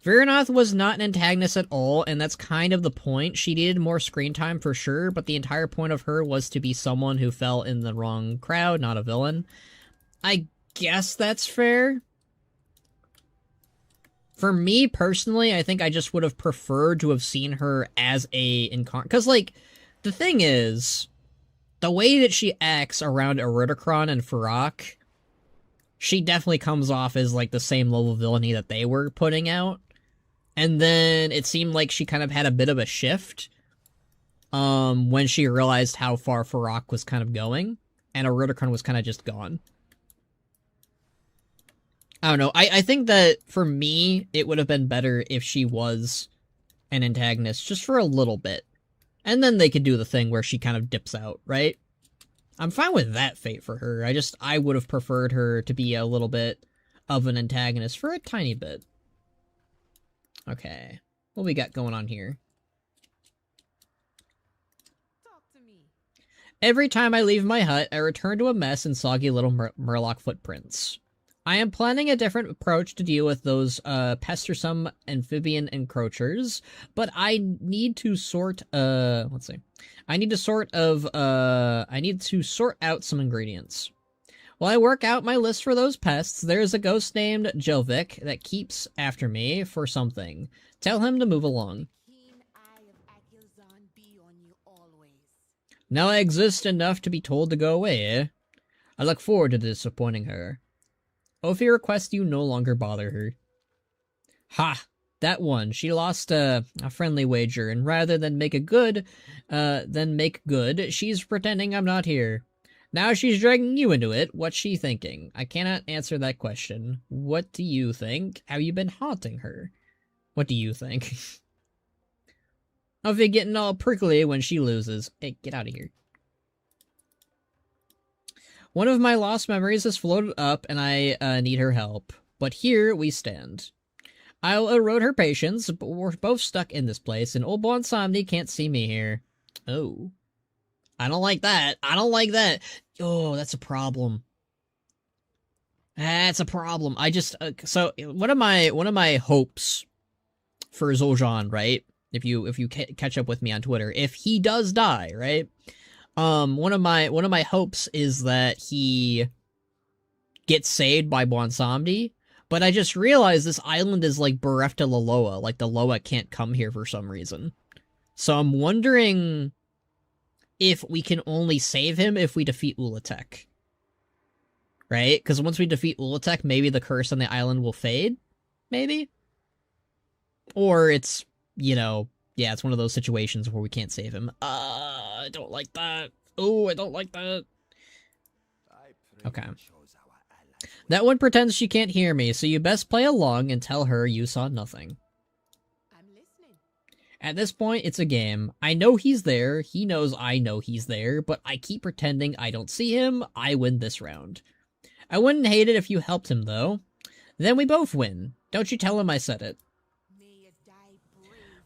Viranath was not an antagonist at all, and that's kind of the point. She needed more screen time for sure, but the entire point of her was to be someone who fell in the wrong crowd, not a villain. I guess that's fair. For me, personally, I think I just would have preferred to have seen her as a incarnate. Because, like, the thing is, the way that she acts around Eridikron and Farak, she definitely comes off as, like, the same level of villainy that they were putting out. And then it seemed like she kind of had a bit of a shift when she realized how far Farak was kind of going, and Eridikron was kind of just gone. I don't know. I think that, for me, it would have been better if she was an antagonist just for a little bit. And then they could do the thing where she kind of dips out, right? I'm fine with that fate for her. I would have preferred her to be a little bit of an antagonist for a tiny bit. Okay. What we got going on here? Talk to me. Every time I leave my hut, I return to a mess and soggy little Murloc footprints. I am planning a different approach to deal with those pestersome amphibian encroachers, but I need to sort let's see. I need to sort out some ingredients. While I work out my list for those pests, there's a ghost named Jelvik that keeps after me for something. Tell him to move along. Keen eye of Akilzan be on you always. Now I exist enough to be told to go away, eh? I look forward to disappointing her. Ophi requests you no longer bother her. Ha! That one. She lost a friendly wager, and rather than make good, she's pretending I'm not here. Now she's dragging you into it. What's she thinking? I cannot answer that question. What do you think? Have you been haunting her? What do you think? Ophi getting all prickly when she loses. Hey, get out of here. One of my lost memories has floated up, and I need her help. But here we stand. I'll erode her patience, but we're both stuck in this place, and old Bonsomni can't see me here. Oh. I don't like that. I don't like that. Oh, that's a problem. That's a problem. I just... so, one of my hopes for Zul'aman, right? If you catch up with me on Twitter, if he does die, right? One of my hopes is that he gets saved by Bonsomni, but I just realized this island is like bereft of Laloa, like the Loa can't come here for some reason. So I'm wondering if we can only save him if we defeat Ula'tek. Right? Because once we defeat Ula'tek, maybe the curse on the island will fade? Maybe? Or it's, you know... yeah, it's one of those situations where we can't save him. I don't like that. Oh, I don't like that. Okay. That one pretends she can't hear me, so you best play along and tell her you saw nothing. I'm listening. At this point, it's a game. I know he's there, he knows I know he's there, but I keep pretending I don't see him. I win this round. I wouldn't hate it if you helped him, though. Then we both win. Don't you tell him I said it.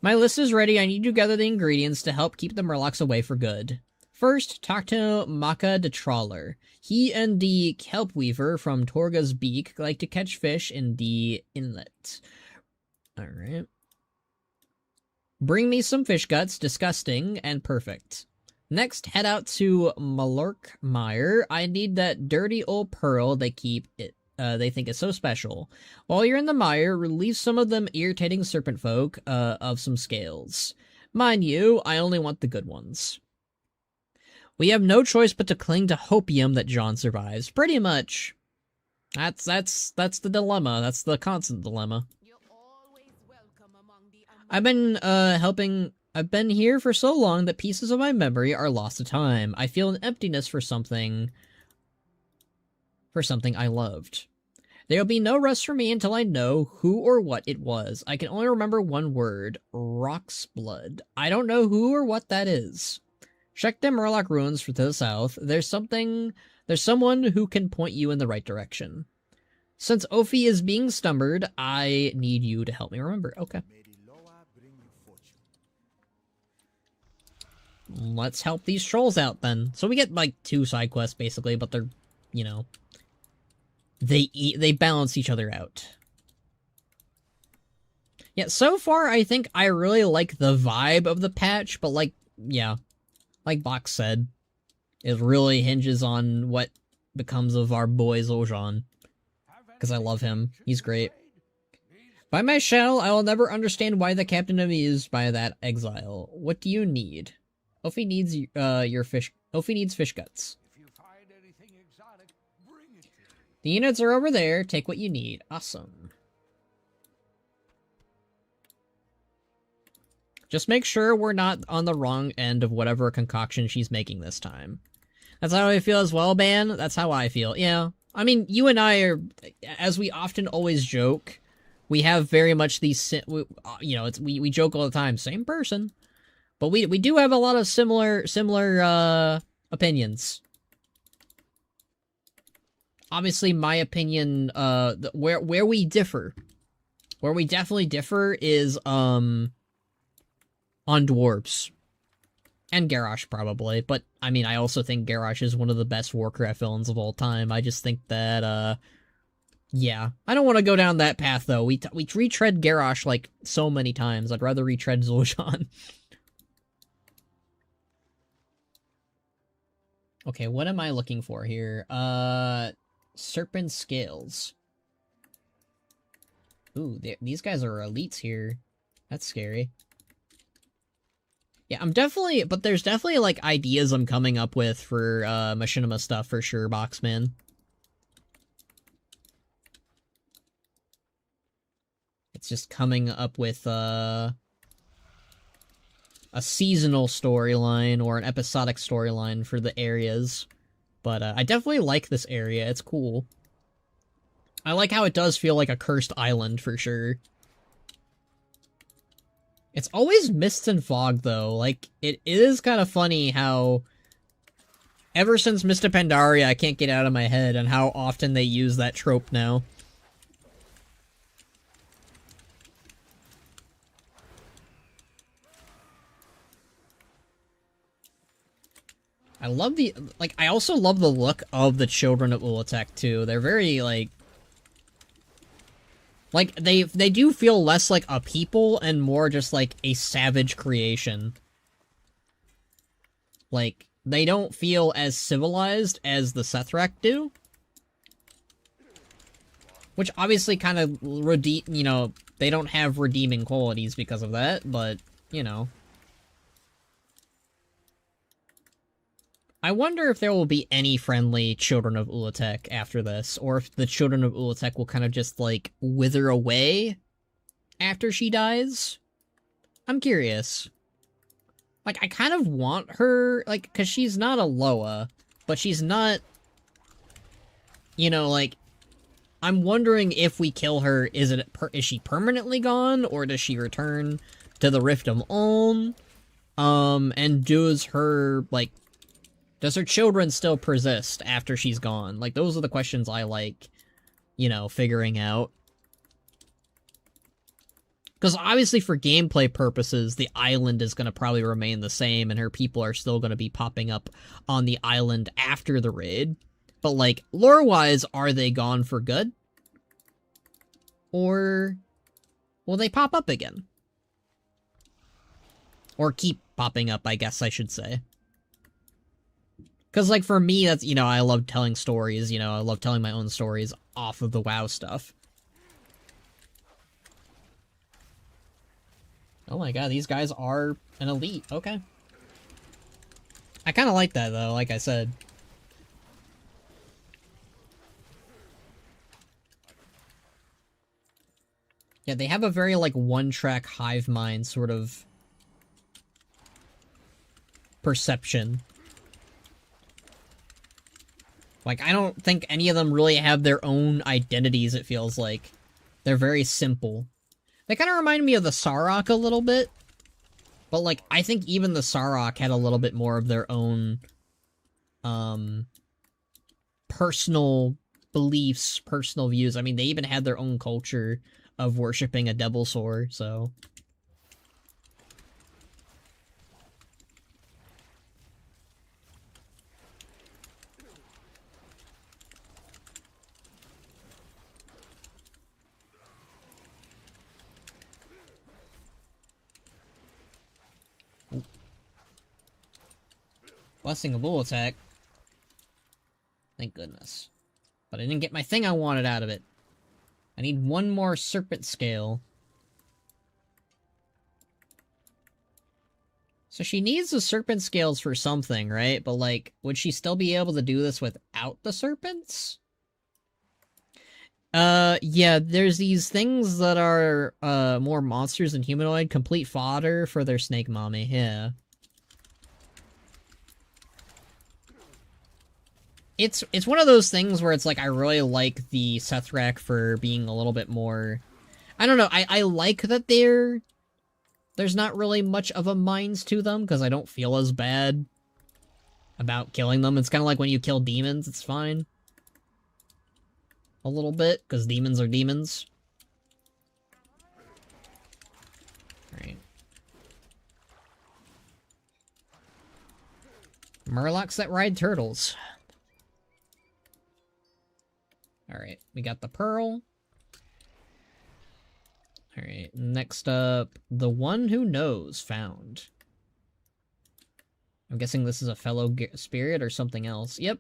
My list is ready. I need to gather the ingredients to help keep the Murlocs away for good. First, talk to Maka the Trawler. He and the Kelp Weaver from Torga's Beak like to catch fish in the inlet. Alright. Bring me some fish guts, disgusting, and perfect. Next, head out to Malorkmire. I need that dirty old pearl they keep it. They think it's so special. While you're in the mire, relieve some of them irritating serpent folk of some scales. Mind you, I only want the good ones. We have no choice but to cling to hopium that John survives. Pretty much. That's the dilemma. That's the constant dilemma. You're always welcome among the I've been here for so long that pieces of my memory are lost to time. I feel an emptiness for something I loved. There'll be no rest for me until I know who or what it was. I can only remember one word, Rock's Blood. I don't know who or what that is. Check the Murloc ruins to the south. There's someone who can point you in the right direction. Since Ophi is being stumbered, I need you to help me remember. Okay. Let's help these trolls out then. So we get like 2 side quests basically, but they're, you know, they balance each other out. Yeah, so far I think I really like the vibe of the patch, but like, yeah, like Box said, it really hinges on what becomes of our boy Zul'aman. Because I love him. He's great. By my shell, I will never understand why the captain amused by that exile. What do you need? Ophi needs your fish. Ophi needs fish guts. If you find anything exotic, bring it to me. The units are over there. Take what you need. Awesome. Just make sure we're not on the wrong end of whatever concoction she's making this time. That's how I feel as well, Ban. That's how I feel. Yeah. I mean, you and I are, as we often always joke, we have very much these, you know, we joke all the time, same person. But we do have a lot of similar opinions. Obviously, my opinion, where we differ, where we definitely differ is, on dwarves. And Garrosh, probably. But, I mean, I also think Garrosh is one of the best Warcraft villains of all time. I just think that, yeah. I don't want to go down that path, though. We retread Garrosh, like, so many times. I'd rather retread Zul'aman. Okay, what am I looking for here? Serpent Scales. Ooh, these guys are elites here. That's scary. Yeah, I'm definitely, but there's definitely, like, ideas I'm coming up with for, Machinima stuff for sure, Boxman. It's just coming up with, a seasonal storyline or an episodic storyline for the areas. But, I definitely like this area, it's cool. I like how it does feel like a cursed island, for sure. It's always mist and fog, though. Like, it is kind of funny how, ever since Mr. Pandaria, I can't get out of my head, and how often they use that trope now. I love the, like, I also love the look of the children of Ula'tek, too. They're very, like, they do feel less like a people and more just like a savage creation. Like, they don't feel as civilized as the Sethrak do. Which obviously kind of you know, they don't have redeeming qualities because of that, but, you know. I wonder if there will be any friendly Children of Ula'tek after this, or if the Children of Ula'tek will kind of just, like, wither away after she dies. I'm curious. Like, I kind of want her, like, because she's not a Loa, but she's not, you know, like, I'm wondering if we kill her, is she permanently gone, or does she return to the Rift of Uln? And does her, like, does her children still persist after she's gone? Like, those are the questions I like, you know, figuring out. Because obviously for gameplay purposes, the island is going to probably remain the same, and her people are still going to be popping up on the island after the raid. But, like, lore-wise, are they gone for good? Or will they pop up again? Or keep popping up, I guess I should say. Because, like, for me, that's, you know, I love telling stories, you know, I love telling my own stories off of the WoW stuff. Oh my god, these guys are an elite, okay. I kind of like that, though, like I said. Yeah, they have a very, like, one-track hive mind sort of perception. Like, I don't think any of them really have their own identities, it feels like. They're very simple. They kind of remind me of the Sarok a little bit. But, like, I think even the Sarok had a little bit more of their own, personal beliefs, personal views. I mean, they even had their own culture of worshipping a Devilsaur, so... Ooh. Blessing of Ula'tek. Thank goodness. But I didn't get my thing I wanted out of it. I need one more serpent scale. So she needs the serpent scales for something, right? But, like, would she still be able to do this without the serpents? Yeah, there's these things that are, more monsters than humanoid, complete fodder for their snake mommy, yeah. It's one of those things where it's like, I really like the Sethrak for being a little bit more... I don't know, I like that there's not really much of a minds to them, because I don't feel as bad about killing them. It's kind of like when you kill demons, it's fine. A little bit, because demons are demons. Alright. Murlocs that ride turtles. Alright, we got the pearl. Alright, next up, the one who knows found. I'm guessing this is a fellow spirit or something else. Yep.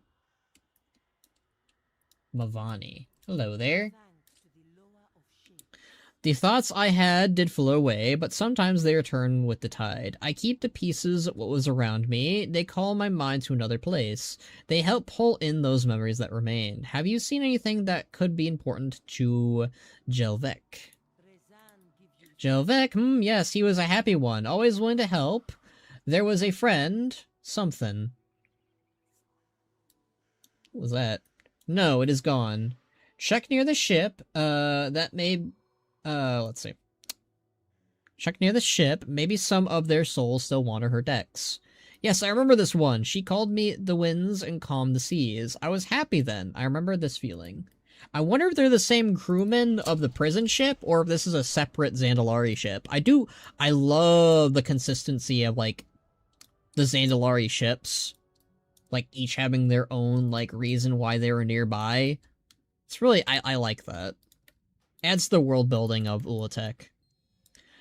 Mavani. Hello there. The thoughts I had did flow away, but sometimes they return with the tide. I keep the pieces of what was around me. They call my mind to another place. They help pull in those memories that remain. Have you seen anything that could be important to Xal'atath? Xal'atath, yes, he was a happy one, always willing to help. There was a friend, something. What was that? No, it is gone. Check near the ship, that may, let's see. Check near the ship, maybe some of their souls still wander her decks. Yes, I remember this one. She called me the winds and calmed the seas. I was happy then. I remember this feeling. I wonder if they're the same crewmen of the prison ship, or if this is a separate Zandalari ship. I love the consistency of, like, the Zandalari ships. Like, each having their own, like, reason why they were nearby. It's really, I like that. Adds to the world building of Ula'tek.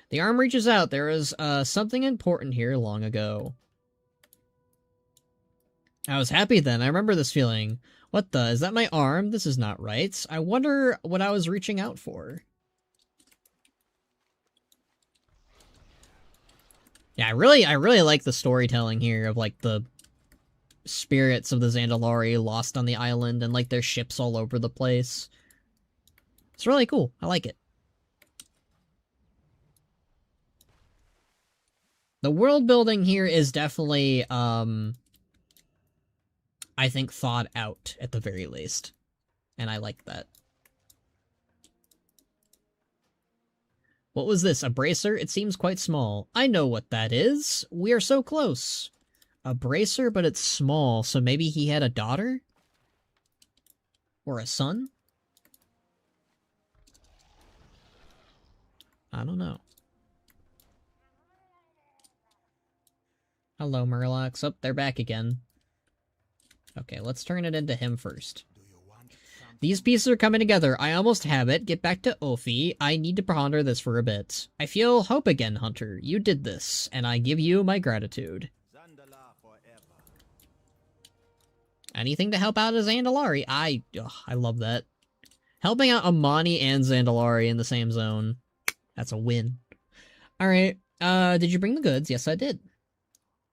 The arm reaches out. There is, something important here long ago. I was happy then. I remember this feeling. What the? Is that my arm? This is not right. I wonder what I was reaching out for. Yeah, I really like the storytelling here of, like, the spirits of the Zandalari lost on the island and, like, their ships all over the place. It's really cool. I like it. The world building here is definitely, I think, thought out, at the very least. And I like that. What was this? A bracer? It seems quite small. I know what that is. We are so close. A bracer, but it's small, so maybe he had a daughter? Or a son? I don't know. Hello, Murlocs. Oh, they're back again. Okay, let's turn it into him first. These pieces are coming together. I almost have it. Get back to Ophi. I need to ponder this for a bit. I feel hope again, Hunter. You did this, and I give you my gratitude. Anything to help out a Zandalari. I love that. Helping out Amani and Zandalari in the same zone. That's a win. Alright, did you bring the goods? Yes, I did.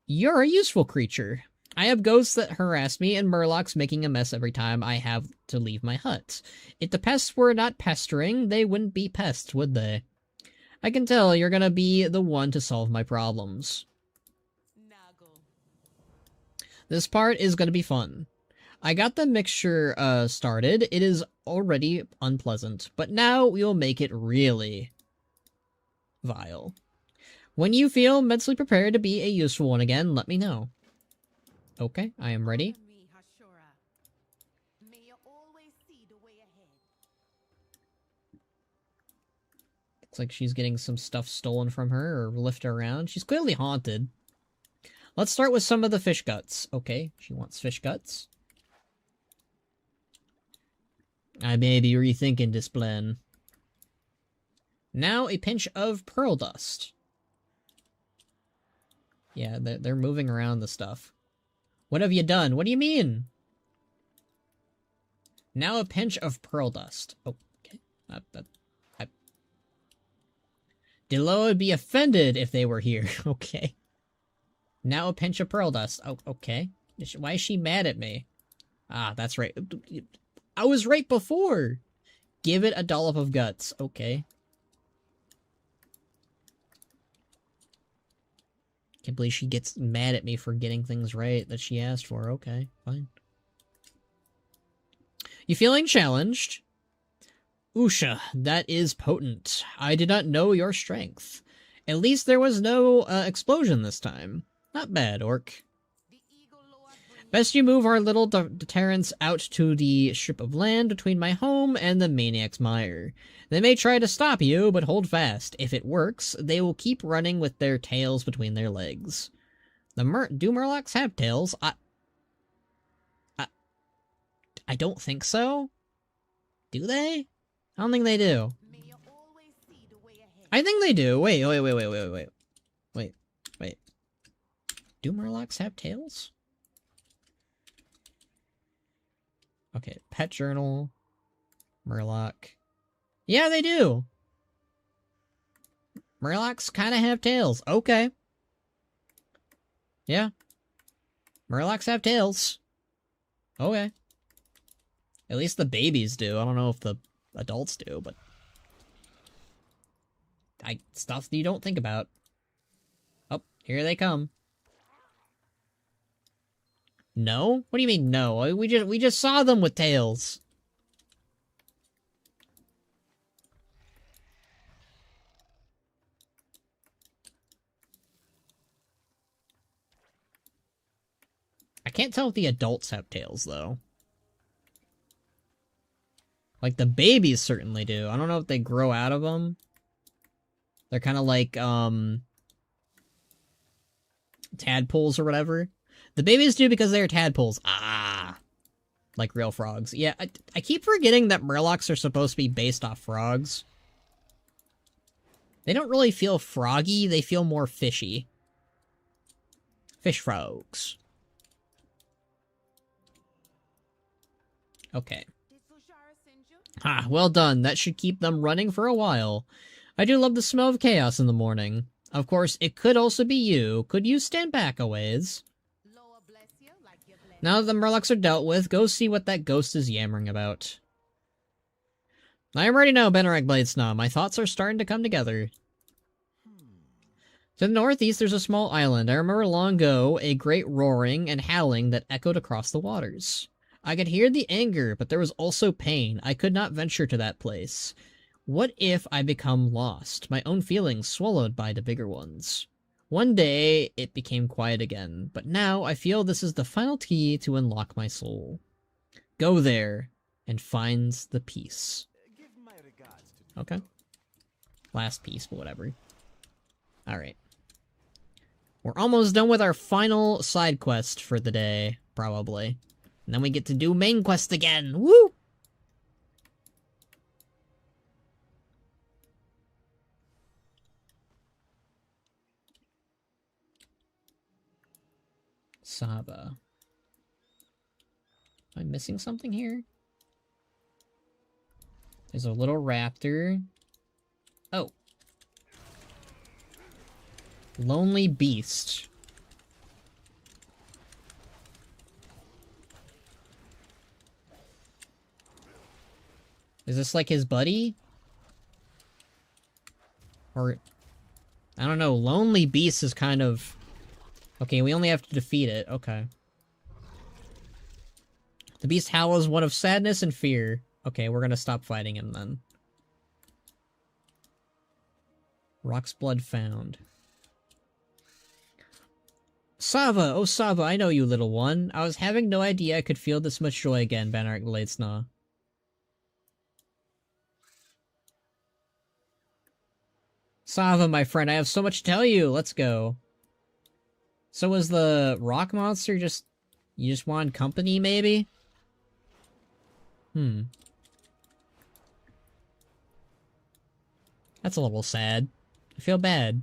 You're a useful creature. I have ghosts that harass me, and Murlocs making a mess every time I have to leave my hut. If the pests were not pestering, they wouldn't be pests, would they? I can tell you're gonna be the one to solve my problems. This part is gonna be fun. I got the mixture, started. It is already unpleasant, but now we will make it really vile. When you feel mentally prepared to be a useful one again, let me know. Okay, I am ready. Looks like she's getting some stuff stolen from her or lifted around. She's clearly haunted. Let's start with some of the fish guts. Okay, she wants fish guts. I may be rethinking this plan. Now a pinch of pearl dust. Yeah, they're moving around the stuff. What have you done? What do you mean? Now a pinch of pearl dust. Oh, okay. Delo would be offended if they were here. Okay. Now a pinch of pearl dust. Oh, okay. Why is she mad at me? Ah, that's right. I was right before. Give it a dollop of guts. Okay. Can't believe she gets mad at me for getting things right that she asked for. Okay, fine. You feeling challenged? Usha, that is potent. I did not know your strength. At least there was no explosion this time. Not bad, Orc. Best you move our little deterrents out to the strip of land between my home and the Maniac's Mire. They may try to stop you, but hold fast. If it works, they will keep running with their tails between their legs. Do Murlocs have tails? I don't think so. Do they? I don't think they do. I think they do. Wait. Do Murlocs have tails? Okay, pet journal, Murloc. Yeah, they do. Murlocs kind of have tails. Okay. Yeah. Murlocs have tails. Okay. At least the babies do. I don't know if the adults do, but... stuff that you don't think about. Oh, here they come. No? What do you mean no? We just saw them with tails. I can't tell if the adults have tails, though. Like, the babies certainly do. I don't know if they grow out of them. They're kind of like, tadpoles or whatever. The babies do because they're tadpoles. Ah! Like real frogs. Yeah, I keep forgetting that Murlocs are supposed to be based off frogs. They don't really feel froggy, they feel more fishy. Fish frogs. Okay. Ah, well done. That should keep them running for a while. I do love the smell of chaos in the morning. Of course, it could also be you. Could you stand back a ways? Now that the Murlocs are dealt with, go see what that ghost is yammering about. I am ready now, Benarek Bladesnaw. My thoughts are starting to come together. To the northeast, there's a small island. I remember long ago a great roaring and howling that echoed across the waters. I could hear the anger, but there was also pain. I could not venture to that place. What if I become lost, my own feelings swallowed by the bigger ones? One day, it became quiet again, but now I feel this is the final key to unlock my soul. Go there, and find the peace. Okay. Last piece, but whatever. Alright. We're almost done with our final side quest for the day, probably. And then we get to do main quest again. Woo! Saba. Am I missing something here? There's a little raptor. Oh. Lonely beast. Is this like his buddy? Or... I don't know, Lonely Beast is kind of... Okay, we only have to defeat it. Okay. The beast howls one of sadness and fear. Okay, we're gonna stop fighting him then. Rock's blood found. Sava! Oh, Sava, I know you, little one. I was having no idea I could feel this much joy again, Banark Bladesnaw. Sava, my friend, I have so much to tell you. Let's go. So was the rock monster just... You just wanted company, maybe? That's a little sad. I feel bad.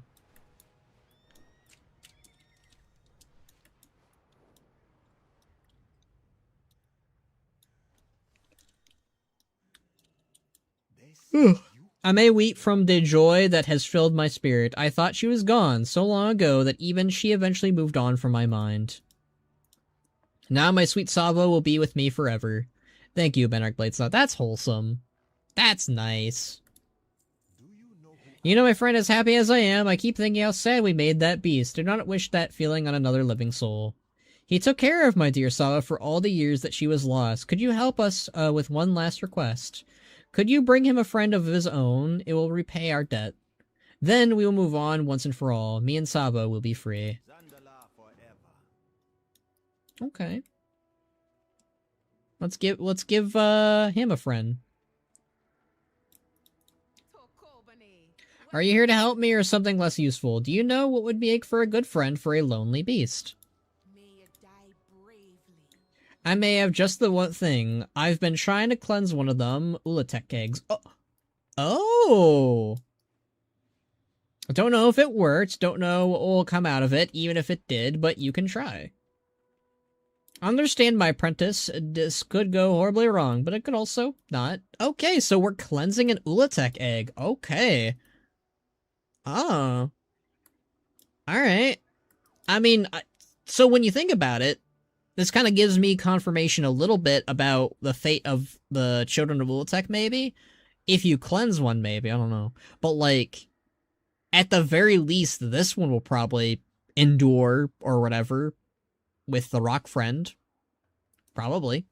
I may weep from the joy that has filled my spirit. I thought she was gone so long ago that even she eventually moved on from my mind. Now my sweet Savo will be with me forever. Thank you, Benark Bladesnot. That's wholesome. That's nice. You know, my friend, as happy as I am, I keep thinking how sad we made that beast. Do not wish that feeling on another living soul. He took care of my dear Sava for all the years that she was lost. Could you help us with one last request? Could you bring him a friend of his own? It will repay our debt. Then we will move on once and for all. Me and Sava will be free. Okay. Let's give him a friend. Are you here to help me or something less useful? Do you know what would make for a good friend for a lonely beast? I may have just the one thing. I've been trying to cleanse one of them Ula'tek eggs. Oh! I don't know if it worked. Don't know what will come out of it, even if it did, but you can try. Understand, my apprentice. This could go horribly wrong, but it could also not. Okay, so we're cleansing an Ula'tek egg. Okay. Oh. Alright. I mean, so when you think about it, this kind of gives me confirmation a little bit about the fate of the children of Ula'tek, maybe? If you cleanse one, maybe, I don't know. But, like, at the very least, this one will probably endure, or whatever, with the rock friend. Probably.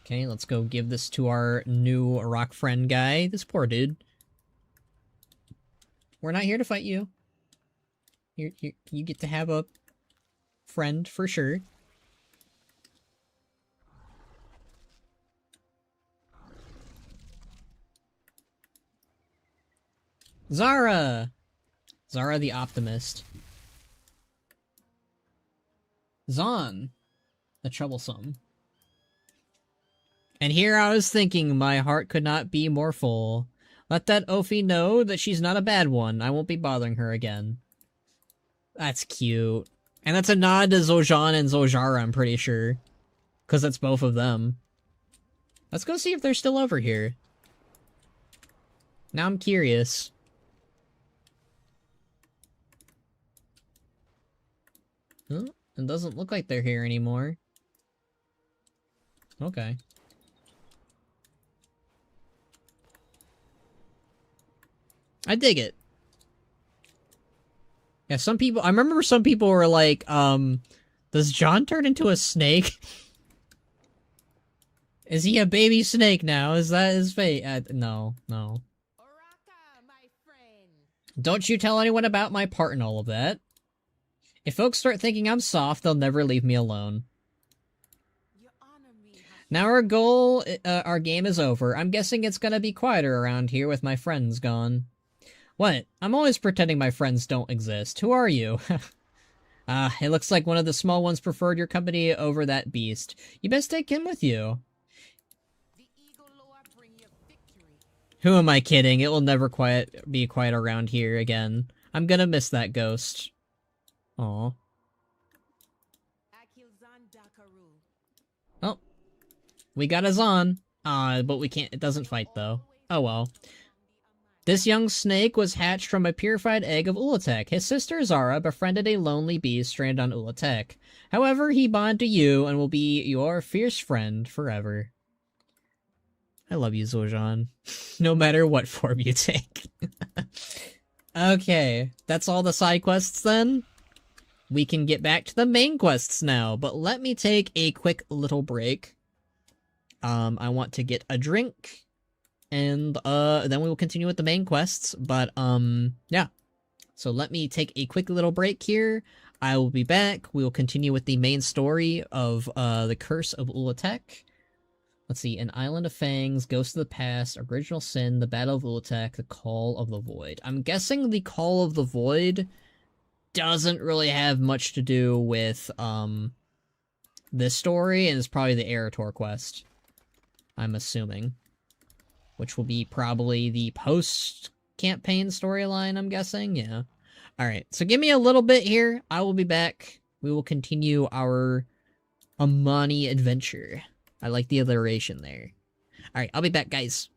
Okay, let's go give this to our new rock friend guy. This poor dude. We're not here to fight you. You get to have a friend for sure. Zara! Zara the Optimist. Zon, the Troublesome. And here I was thinking my heart could not be more full. Let that Ophi know that she's not a bad one. I won't be bothering her again. That's cute. And that's a nod to Zojan and Zojara, I'm pretty sure. Because that's both of them. Let's go see if they're still over here. Now I'm curious. Huh? It doesn't look like they're here anymore. Okay. I dig it. Yeah, some people... I remember some people were like, does John turn into a snake? Is he a baby snake now? Is that his fate? No. Don't you tell anyone about my part in all of that. If folks start thinking I'm soft, they'll never leave me alone. Now our goal, our game is over. I'm guessing it's gonna be quieter around here with my friends gone. What? I'm always pretending my friends don't exist. Who are you? It looks like one of the small ones preferred your company over that beast. You best take him with you. Who am I kidding? It will never be quiet around here again. I'm gonna miss that ghost. Aw. Oh. We got a Zon. But we can't- it doesn't fight, though. Oh well. This young snake was hatched from a purified egg of Ula'tek. His sister Zara befriended a lonely beast stranded on Ula'tek. However, he bonded to you and will be your fierce friend forever. I love you, Zojan. No matter what form you take. Okay, that's all the side quests then? We can get back to the main quests now, but let me take a quick little break. I want to get a drink. And, then we will continue with the main quests, but, yeah. So let me take a quick little break here. I will be back. We will continue with the main story of, the Curse of Ula'tek. Let's see, An Island of Fangs, Ghost of the Past, Original Sin, The Battle of Ula'tek, The Call of the Void. I'm guessing The Call of the Void doesn't really have much to do with, this story, and it's probably the Erator quest. I'm assuming. Which will be probably the post-campaign storyline, I'm guessing? Yeah. Alright, so give me a little bit here. I will be back we will continue our Amani adventure. I like the alliteration there. Alright, I'll be back, guys.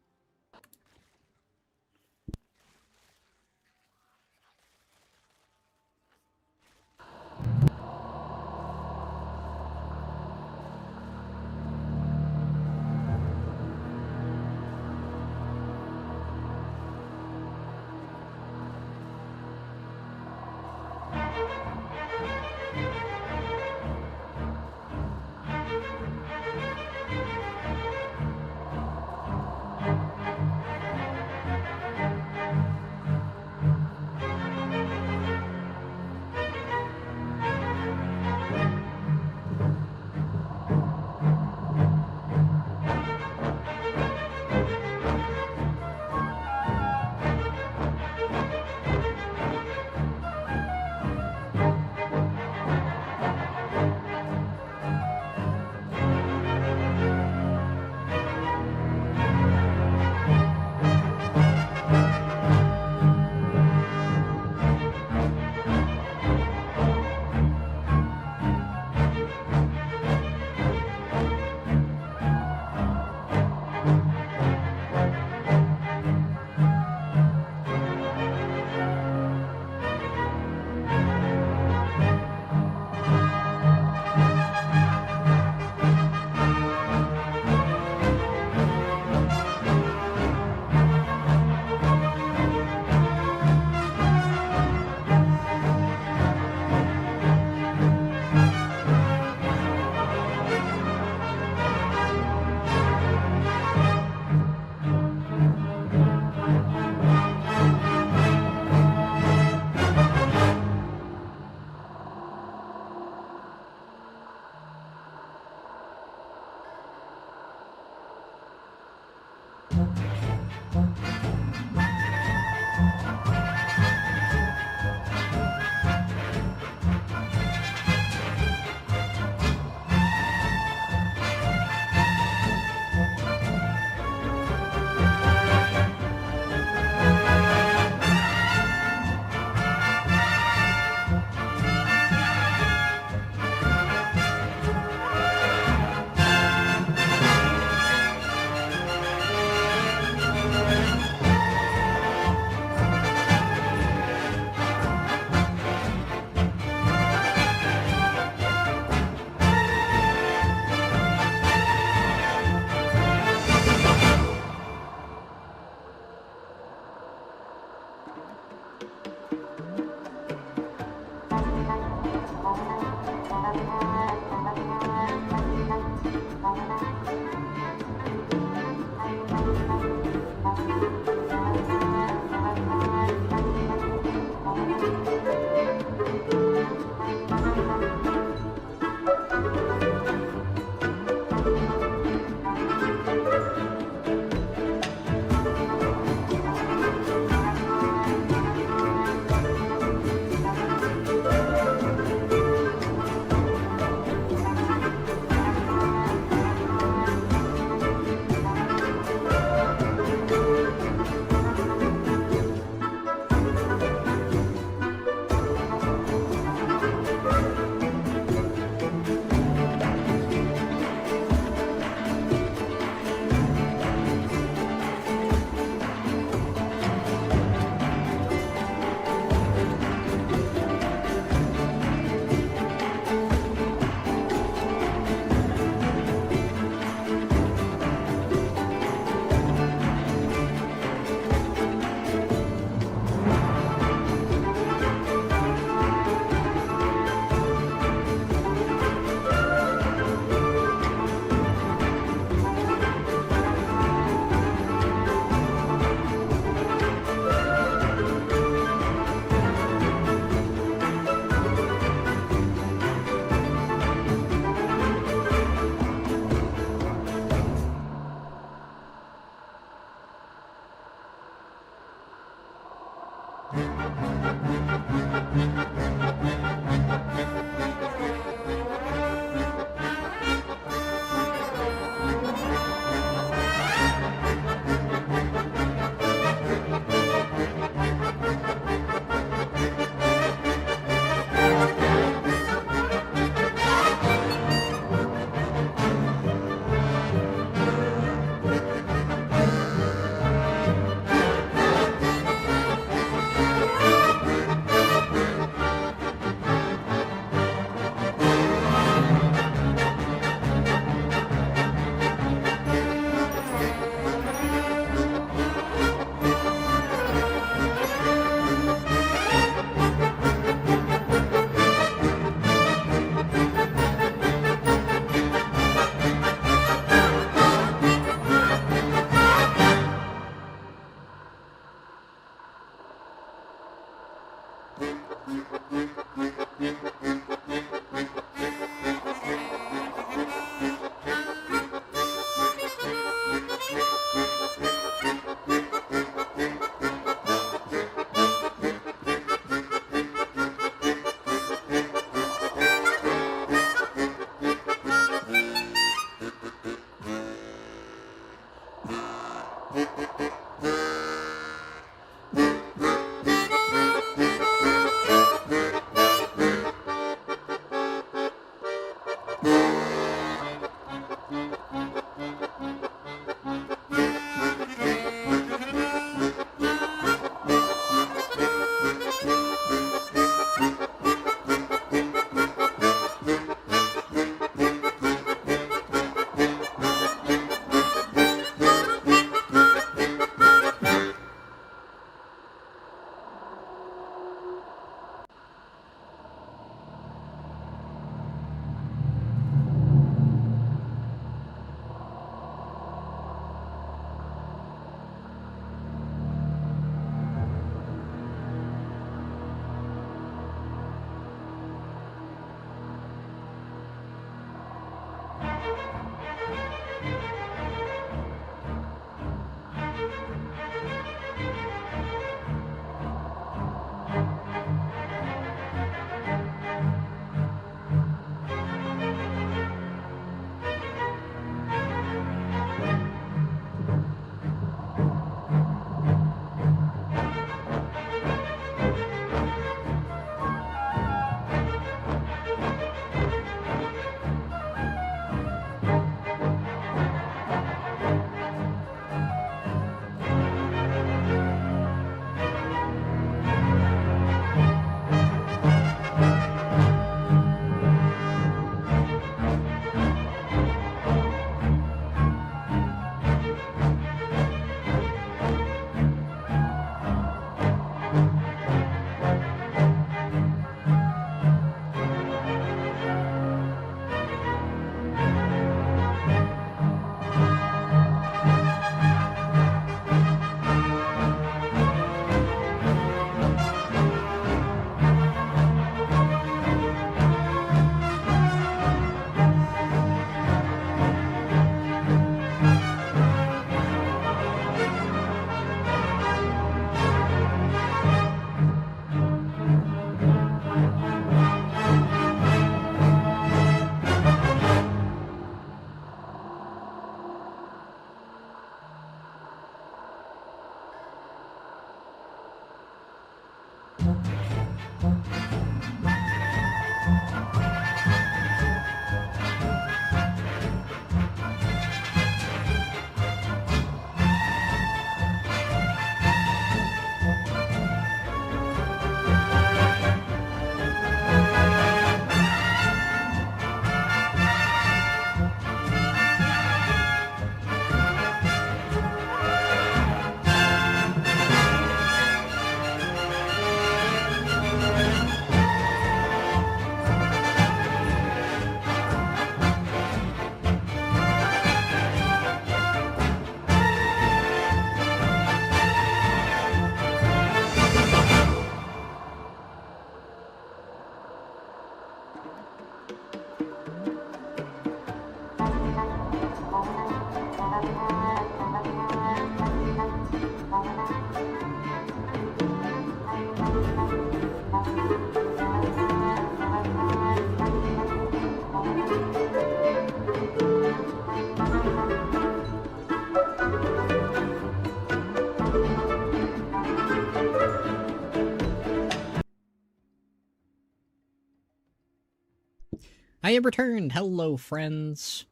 I have returned. Hello, friends.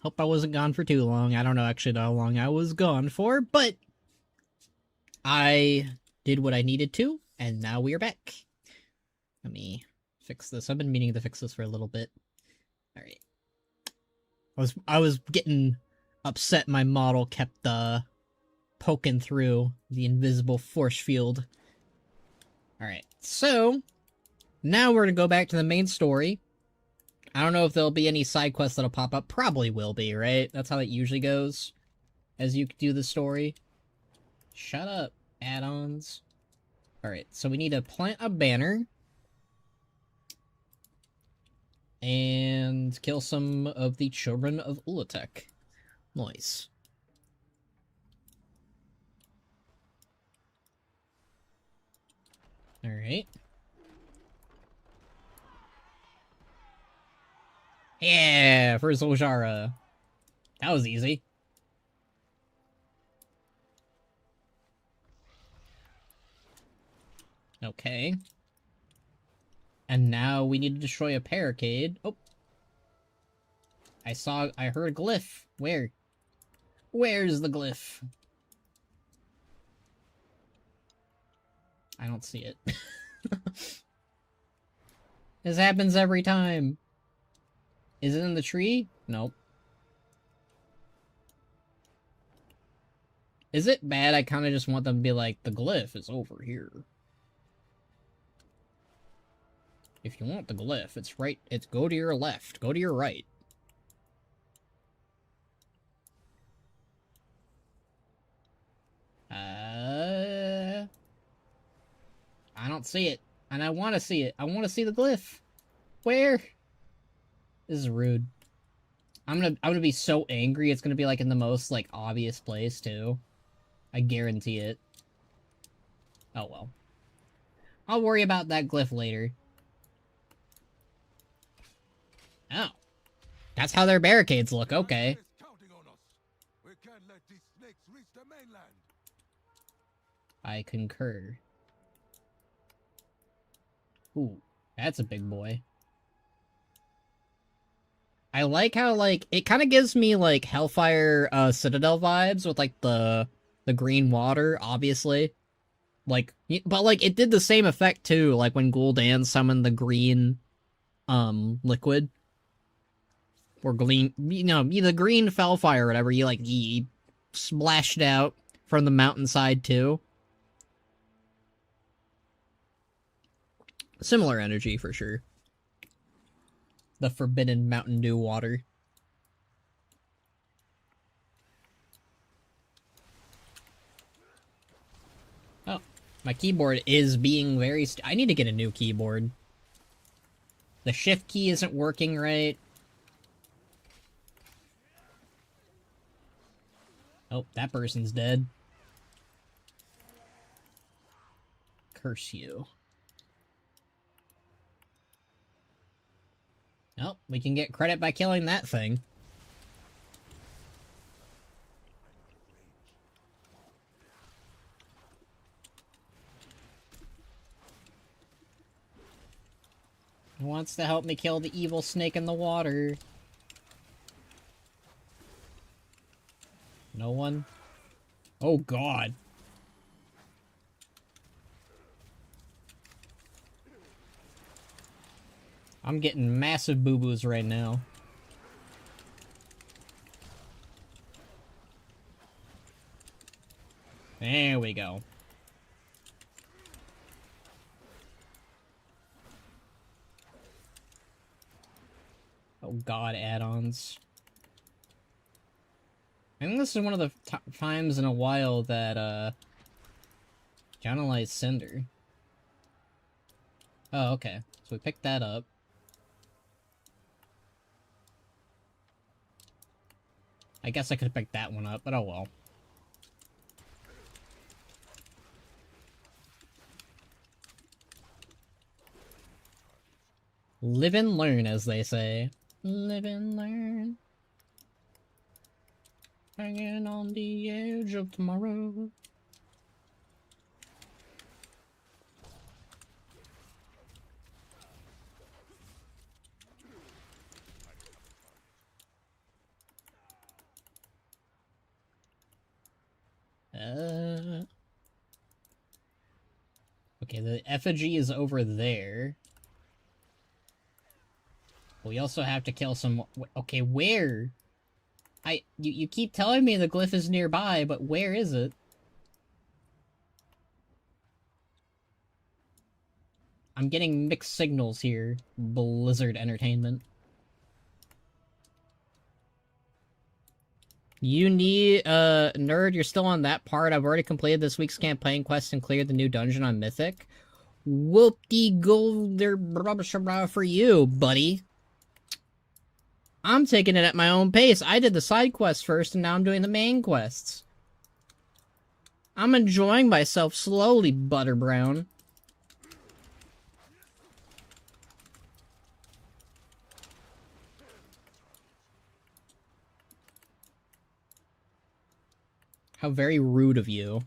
Hope I wasn't gone for too long. I don't know actually how long I was gone for, but I did what I needed to, and now we are back. Let me fix this. I've been meaning to fix this for a little bit. Alright. I was getting upset my model kept poking through the invisible force field. Alright, so now we're gonna go back to the main story. I don't know if there'll be any side quests that'll pop up. Probably will be, right? That's how it usually goes as you do the story. Shut up, add-ons. Alright, so we need to plant a banner and kill some of the children of Ula'tek. Nice. Alright. Yeah, for Zul'Jara. That was easy. Okay. And now we need to destroy a barricade. Oh. I heard a glyph. Where? Where's the glyph? I don't see it. This happens every time. Is it in the tree? Nope. Is it bad? I kind of just want them to be like, the glyph is over here. If you want the glyph, it's right. It's go to your left. Go to your right. I don't see it. And I want to see it. I want to see the glyph. Where? This is rude. I'm gonna be so angry. It's gonna be like in the most like obvious place too. I guarantee it. Oh well. I'll worry about that glyph later. Oh. That's how their barricades look, okay. We can't let these snakes reach the mainland. I concur. Ooh, that's a big boy. I like how, like, it kind of gives me, like, Hellfire, Citadel vibes with, like, the green water, obviously. Like, but, like, it did the same effect, too, like, when Gul'dan summoned the green, liquid. Or green, you know, the green Hellfire or whatever, he splashed out from the mountainside, too. Similar energy, for sure. The forbidden Mountain Dew water. Oh, my keyboard is being very I need to get a new keyboard. The shift key isn't working right. Oh, that person's dead. Curse you. Oh, we can get credit by killing that thing. Who wants to help me kill the evil snake in the water? No one? Oh god. I'm getting massive boo-boos right now. There we go. Oh god, add-ons. I think this is one of the times in a while that, Channelized Cinder. Oh, okay. So we picked that up. I guess I could have picked that one up, but oh well. Live and learn, as they say. Live and learn. Hanging on the edge of tomorrow. Okay, the effigy is over there. We also have to kill some... Okay, where? You keep telling me the glyph is nearby, but where is it? I'm getting mixed signals here, Blizzard Entertainment. You need, nerd, you're still on that part. I've already completed this week's campaign quest and cleared the new dungeon on Mythic. Whoop-de-go-der for you, buddy. I'm taking it at my own pace. I did the side quests first, and now I'm doing the main quests. I'm enjoying myself slowly, Butterbrown. How very rude of you.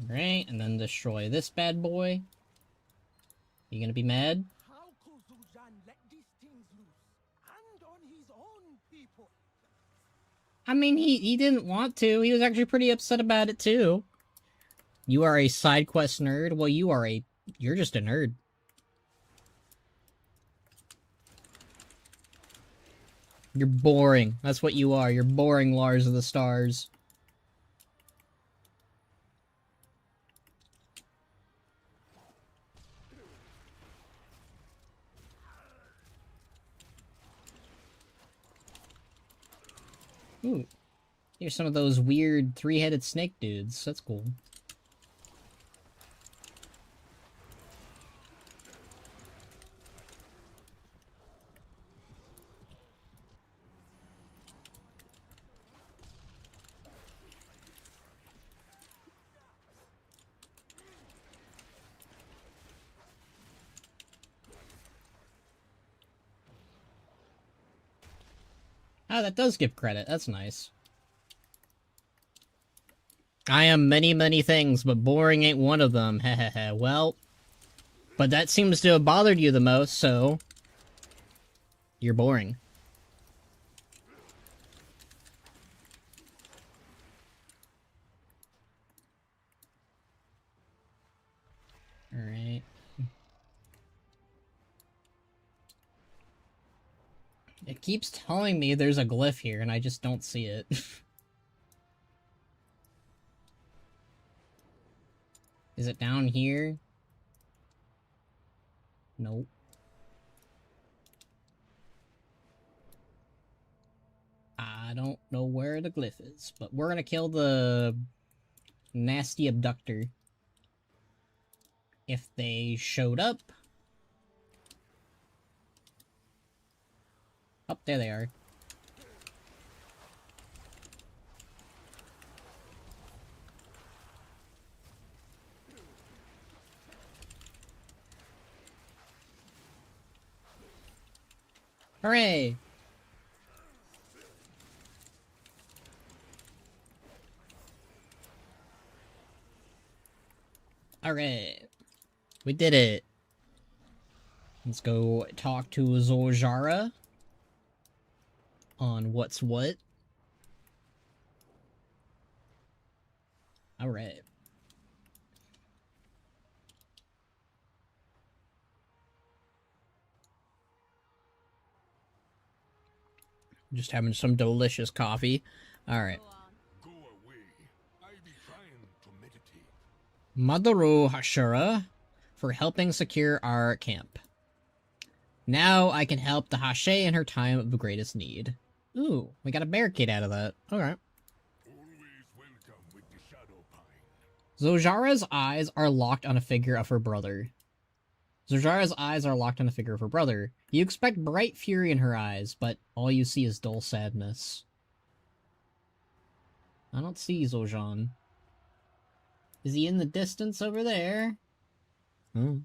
Alright, and then destroy this bad boy. You gonna be mad? How could Zul'aman let these things loose? And on his own people? I mean, he didn't want to. He was actually pretty upset about it, too. You are a side quest nerd? Well, you're just a nerd. You're boring. That's what you are. You're boring, Lars of the Stars. Ooh. Here's some of those weird three-headed snake dudes. That's cool. Oh, that does give credit. That's nice. I am many, many things, but boring ain't one of them. Hehehe. Well, but that seems to have bothered you the most, so... You're boring. Alright. It keeps telling me there's a glyph here, and I just don't see it. Is it down here? Nope. I don't know where the glyph is, but we're gonna kill the nasty abductor. If they showed up. Oh, there they are. Hooray! Alright. We did it. Let's go talk to Zul'aman on what's what. Alright. Just having some delicious coffee. Alright. Go away. I be trying to meditate. Madaru Hashira for helping secure our camp. Now I can help the Hashe in her time of greatest need. Ooh, we got a barricade out of that. Alright. Always welcome with the shadow pine. Zojara's eyes are locked on a figure of her brother. Zojara's eyes are locked on a figure of her brother. You expect bright fury in her eyes, but all you see is dull sadness. I don't see Zul'aman. Is he in the distance over there? Hmm.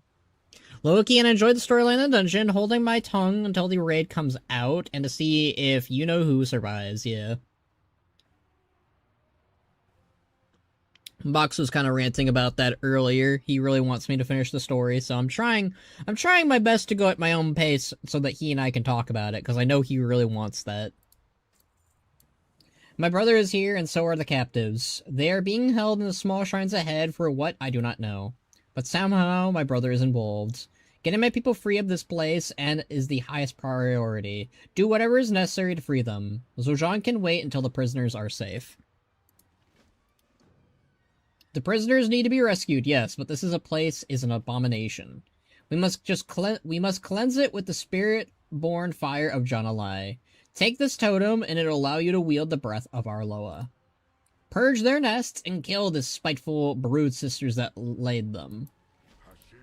Low-key and enjoyed the storyline in the dungeon, holding my tongue until the raid comes out, and to see if you-know-who survives, yeah. Box was kind of ranting about that earlier. He really wants me to finish the story, so I'm trying my best to go at my own pace so that he and I can talk about it, because I know he really wants that. My brother is here, and so are the captives. They are being held in the small shrines ahead for what I do not know. But somehow my brother is involved. Getting my people free of this place and is the highest priority. Do whatever is necessary to free them. Zul'aman can wait until the prisoners are safe. The prisoners need to be rescued, yes, but this is an abomination. We must cleanse it with the spirit-born fire of Jan'alai. Take this totem, and it'll allow you to wield the breath of Arloa. Purge their nests and kill the spiteful brood sisters that laid them. Hashe,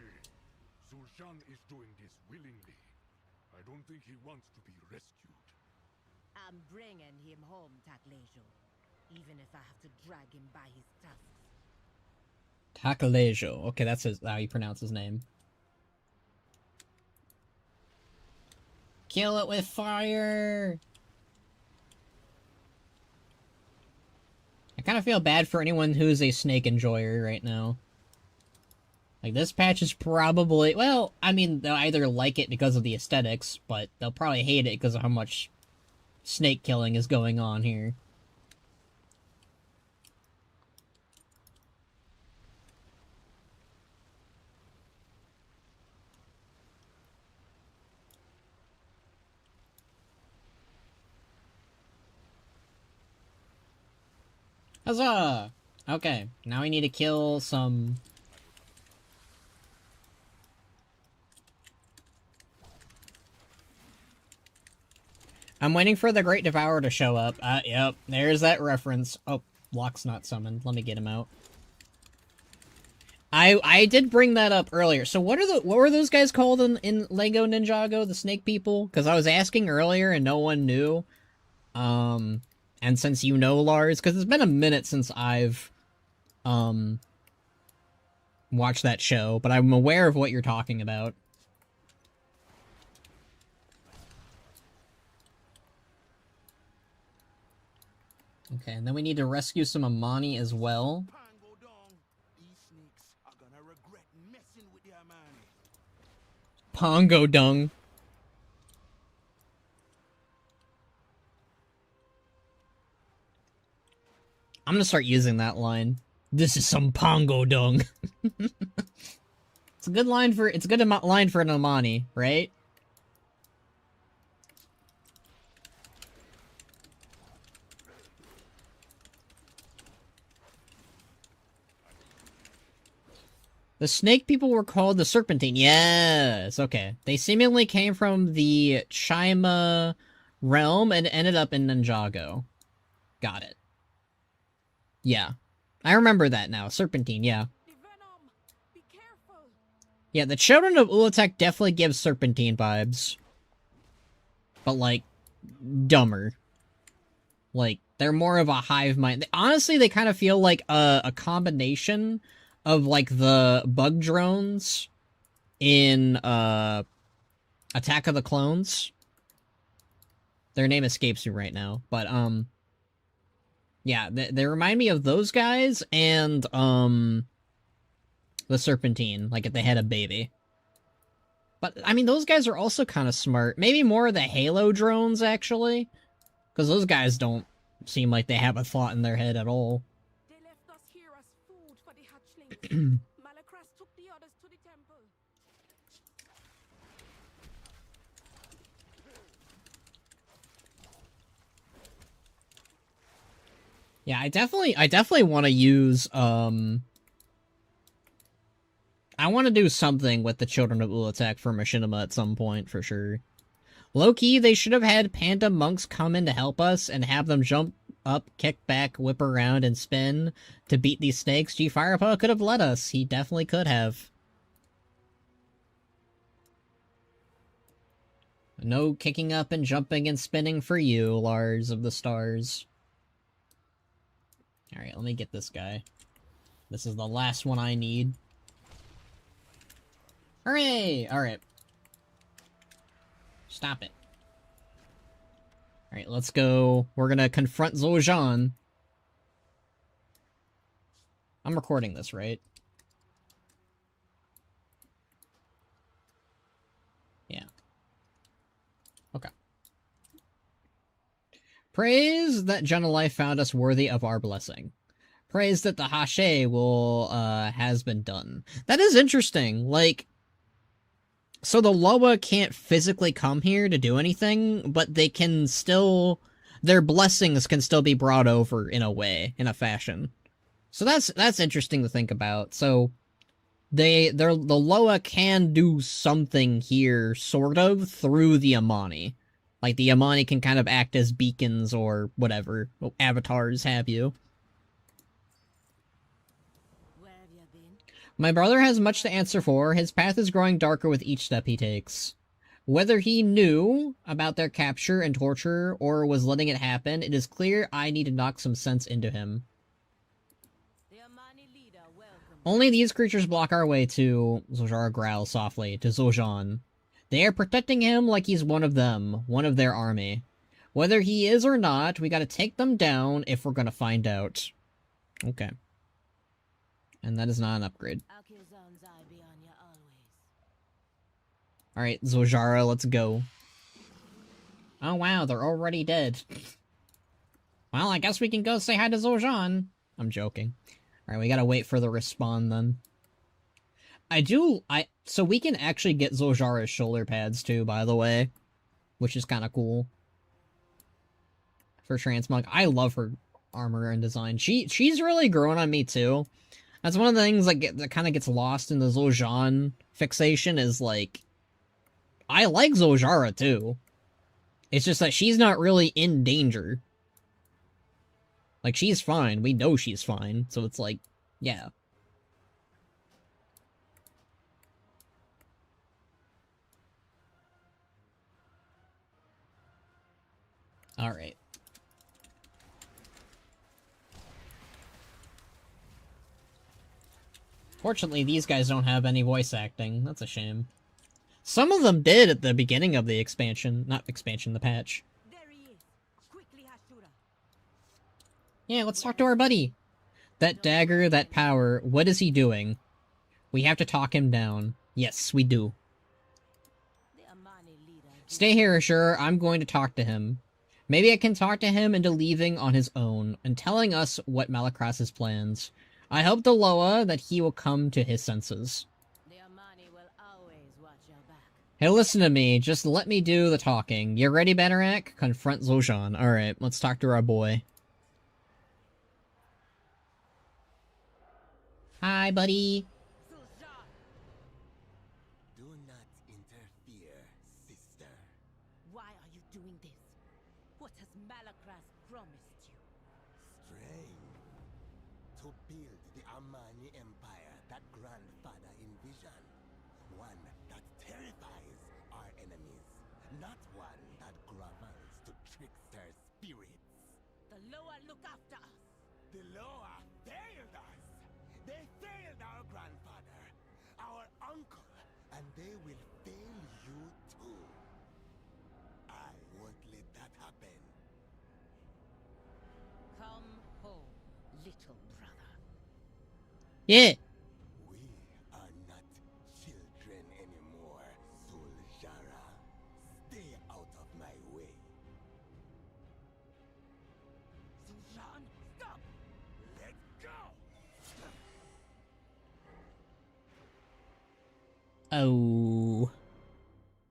Zul'aman is doing this willingly. I don't think he wants to be rescued. I'm bringing him home, Taklejo. Even if I have to drag him by his tusks. Takalejo. Okay, that's how you pronounce his name. Kill it with fire! I kind of feel bad for anyone who's a snake enjoyer right now. Like, this patch is probably... Well, I mean, they'll either like it because of the aesthetics, but they'll probably hate it because of how much snake killing is going on here. Huzzah! Okay, now we need to kill some... I'm waiting for the Great Devourer to show up. Yep, there's that reference. Oh, Locke's not summoned. Let me get him out. I did bring that up earlier. So what were those guys called in Lego Ninjago? The snake people? Because I was asking earlier and no one knew. And since you know, Lars, because it's been a minute since I've watched that show, but I'm aware of what you're talking about. Okay, and then we need to rescue some Amani as well. Pango down. These snakes are gonna regret messing with their man. Pongo dung. I'm gonna start using that line. This is some Pongo dung. It's a good line for line for an Amani, right? The snake people were called the Serpentine. Yes, okay. They seemingly came from the Chima realm and ended up in Ninjago. Got it. Yeah. I remember that now. Serpentine, yeah. The venom! Be careful! Yeah, the children of Ula'tek definitely give Serpentine vibes. But, like, dumber. Like, they're more of a hive mind. Honestly, they kind of feel like a combination of, like, the bug drones in Attack of the Clones. Their name escapes me right now, but yeah, they remind me of those guys and the Serpentine, like if they had a baby. But I mean, those guys are also kind of smart. Maybe more of the Halo drones actually, because those guys don't seem like they have a thought in their head at all. They left us here as food for the hatchlings. Malakras took the others to the temple. Yeah, I definitely want to use, I want to do something with the Children of Ula'tek for Machinima at some point, for sure. Low-key, they should have had panda monks come in to help us and have them jump up, kick back, whip around, and spin to beat these snakes. G. Firepaw could have led us. He definitely could have. No kicking up and jumping and spinning for you, Lars of the Stars. Alright, let me get this guy. This is the last one I need. Hooray! Alright. Stop it. Alright, let's go. We're gonna confront Zul'aman. I'm recording this, right? Yeah. Okay. Praise that Junalai found us worthy of our blessing. Praise that the Hashe will, has been done. That is interesting, like... So the Loa can't physically come here to do anything, but they can still... Their blessings can still be brought over in a way, in a fashion. So that's interesting to think about. So, the Loa can do something here, sort of, through the Amani. Like, the Amani can kind of act as beacons or whatever, avatars have you. Where have you been? My brother has much to answer for. His path is growing darker with each step he takes. Whether he knew about their capture and torture or was letting it happen, it is clear I need to knock some sense into him. The Amani leader welcomes Only these creatures block our way to... Zojara growls softly to Zojan. They are protecting him like he's one of them, one of their army. Whether he is or not, we gotta take them down if we're gonna find out. Okay. And that is not an upgrade. I'll kill Zon's eye beyond you always. Alright, Zojara, let's go. Oh wow, they're already dead. Well, I guess we can go say hi to Zojan. I'm joking. Alright, we gotta wait for the respawn then. So we can actually get Zojara's shoulder pads too, by the way. Which is kinda cool. For Transmog. I love her armor and design. She's really grown on me too. That's one of the things that kind of gets lost in the Zojan fixation is like... I like Zojara too. It's just that she's not really in danger. Like, she's fine. We know she's fine. So it's like, yeah. Alright. Fortunately, these guys don't have any voice acting. That's a shame. Some of them did at the beginning of the expansion. Not expansion, the patch. There he is. Quickly, Hashura. Yeah, let's talk to our buddy. That dagger, that power, what is he doing? We have to talk him down. Yes, we do. The Amani leader. Stay here, Ashur. I'm going to talk to him. Maybe I can talk to him into leaving on his own and telling us what Malakras' plans. I hope to Loa that he will come to his senses. The Amani will always watch your back. Hey, listen to me. Just let me do the talking. You ready, Banarak? Confront Zojan. Alright, let's talk to our boy. Hi, buddy. Do not interfere, sister. Why are you doing this? What has Malakras promised you? Strength. To build the Amani Empire that grandfather envisioned. One that terrifies our enemies. Not one that grovels to trickster spirits. The Loa look after us. The Loa failed us. They failed our grandfather, our uncle, and they will fail you too. I won't let that happen. Come home, little brother. Yeah. We are not children anymore, Zul'Jara. Stay out of my way. Zul'Jan, stop! Let go! Oh.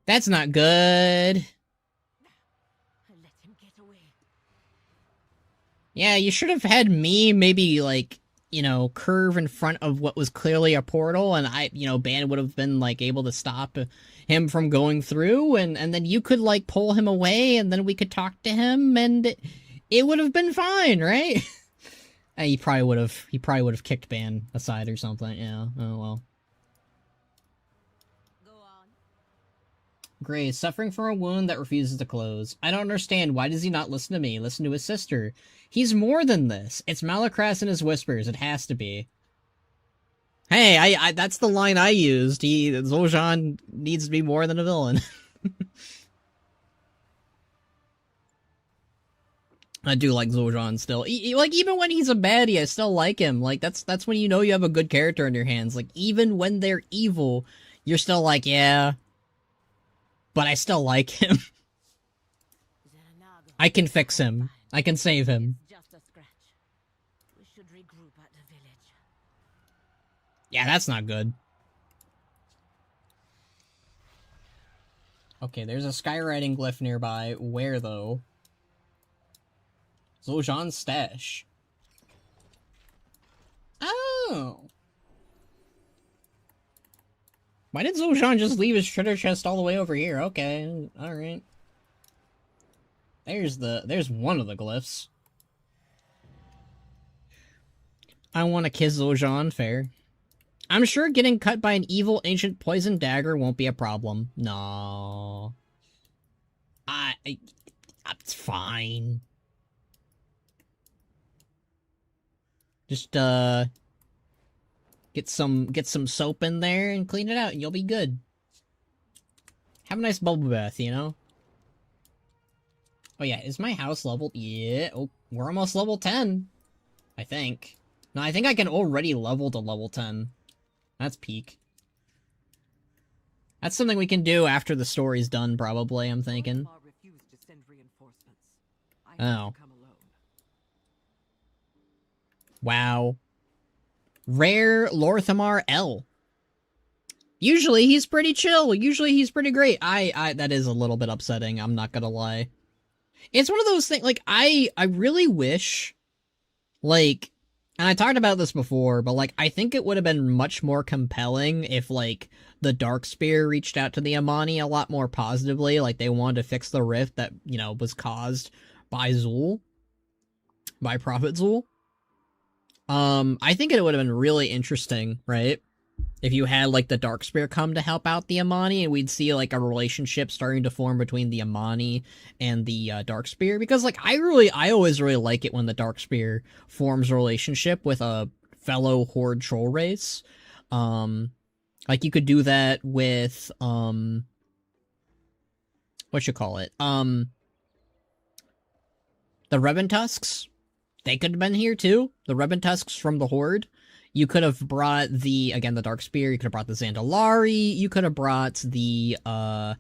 That's not good. Let him get away. Yeah, you should have had me maybe, like, you know, curve in front of what was clearly a portal, and Ban would have been, like, able to stop him from going through, and then you could, like, pull him away, and then we could talk to him, and it would have been fine, right? He probably would have kicked Ban aside or something, yeah. Oh, well. Go on. Gray, suffering from a wound that refuses to close. I don't understand. Why does he not listen to me? Listen to his sister. He's more than this. It's Malakras and his whispers. It has to be. Hey, I that's the line I used. Zojan needs to be more than a villain. I do like Zojan still. Like, even when he's a baddie, I still like him. Like, that's when you know you have a good character in your hands. Like, even when they're evil, you're still like, yeah. But I still like him. Xanago. I can fix him. I can save him. It's just a scratch. We should regroup at the village. Yeah, that's not good. Okay, there's a skywriting glyph nearby. Where, though? Zojan's stash. Oh! Why did Zojan just leave his treasure chest all the way over here? Okay, alright. There's one of the glyphs. I want to kiss Zojan, fair. I'm sure getting cut by an evil ancient poison dagger won't be a problem. No. It's fine. Just, get Get some soap in there and clean it out, and you'll be good. Have a nice bubble bath, you know? Oh yeah, is my house leveled? Yeah, oh, we're almost level 10. I think. No, I think I can already level to level 10. That's peak. That's something we can do after the story's done, probably, I'm thinking. Ula'tek refused to send reinforcements. I had Oh. to come alone. Wow. Rare Lorthamar L. Usually he's pretty chill. Usually he's pretty great. That is a little bit upsetting, I'm not gonna lie. It's one of those things, like, I really wish, like, and I talked about this before, but, like, I think it would have been much more compelling if, like, the Darkspear reached out to the Amani a lot more positively, like, they wanted to fix the rift that, you know, was caused by Zul. By Prophet Zul. I think it would have been really interesting, right? If you had, like, the Darkspear come to help out the Amani, and we'd see, like, a relationship starting to form between the Amani and the Darkspear, because, like, I always really like it when the Darkspear forms a relationship with a fellow Horde troll race. Like, you could do that with, what you call it? The Rebentusks. They could have been here, too. The Rebentusks from the Horde. You could have brought the Darkspear, you could have brought the Zandalari, you could have brought the, I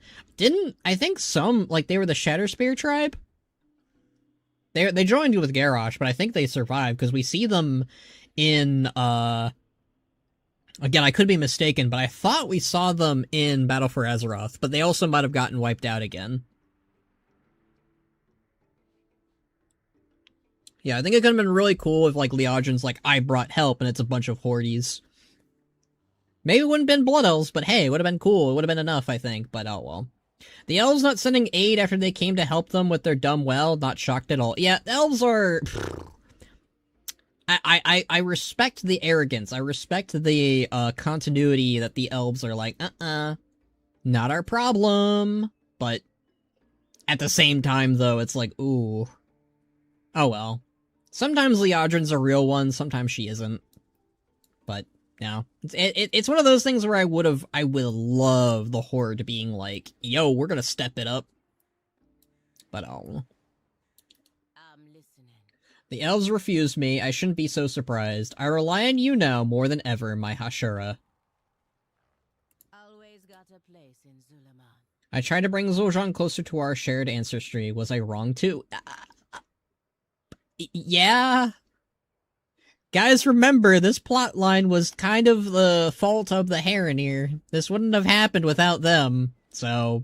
think some, like, they were the Shatterspear tribe? They joined with Garrosh, but I think they survived, because we see them in, again, I could be mistaken, but I thought we saw them in Battle for Azeroth, but they also might have gotten wiped out again. Yeah, I think it could have been really cool if, like, Liadrin's like, I brought help, and it's a bunch of Hordes. Maybe it wouldn't have been Blood Elves, but hey, it would have been cool. It would have been enough, I think, but oh well. The Elves not sending aid after they came to help them with their dumb well, not shocked at all. Yeah, Elves are... I respect the arrogance. I respect the, continuity that the Elves are like, not our problem. But, at the same time, though, it's like, ooh. Oh well. Sometimes Liadrin's a real one, sometimes she isn't. But, no. It's one of those things where I would love the Horde being like, yo, we're gonna step it up. But oh. I'm listening. The elves refused me, I shouldn't be so surprised. I rely on you now more than ever, my Hashura. Always got a place in Zul'aman. I tried to bring Zul'aman closer to our shared ancestry. Was I wrong too? Yeah. Guys, remember, this plotline was kind of the fault of the Heronir. This wouldn't have happened without them. So,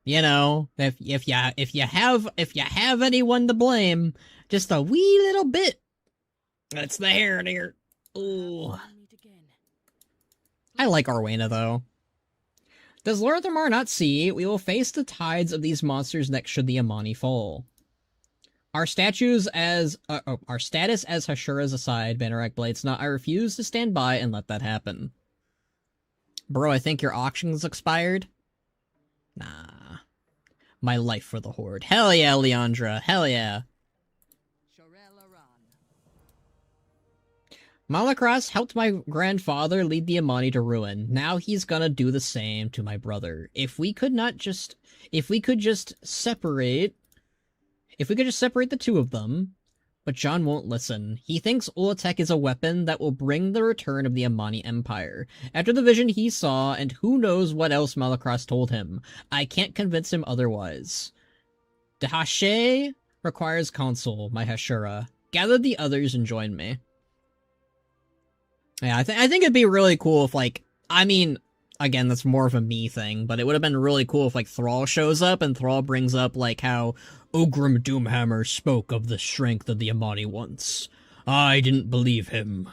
you know, if you have anyone to blame, just a wee little bit, that's the Heronir. Ooh. I like Arwena though. Does Lorthamar not see? We will face the tides of these monsters next should the Amani fall. Our status as Hashura's aside, Bannerak Blades not, I refuse to stand by and let that happen. Bro, I think your auction's expired? Nah. My life for the Horde. Hell yeah, Leandra. Hell yeah. Malakras helped my grandfather lead the Amani to ruin. Now he's gonna do the same to my brother. If we could just separate the two of them, but John won't listen. He thinks Ula'tek is a weapon that will bring the return of the Amani Empire. After the vision he saw, and who knows what else Malakras told him, I can't convince him otherwise. Dehashe requires counsel, my Hashura. Gather the others and join me. Yeah, I think it'd be really cool if, like, I mean, again, that's more of a me thing, but it would have been really cool if, like, Thrall shows up and Thrall brings up, like, how Ogrim Doomhammer spoke of the strength of the Amani once. I didn't believe him.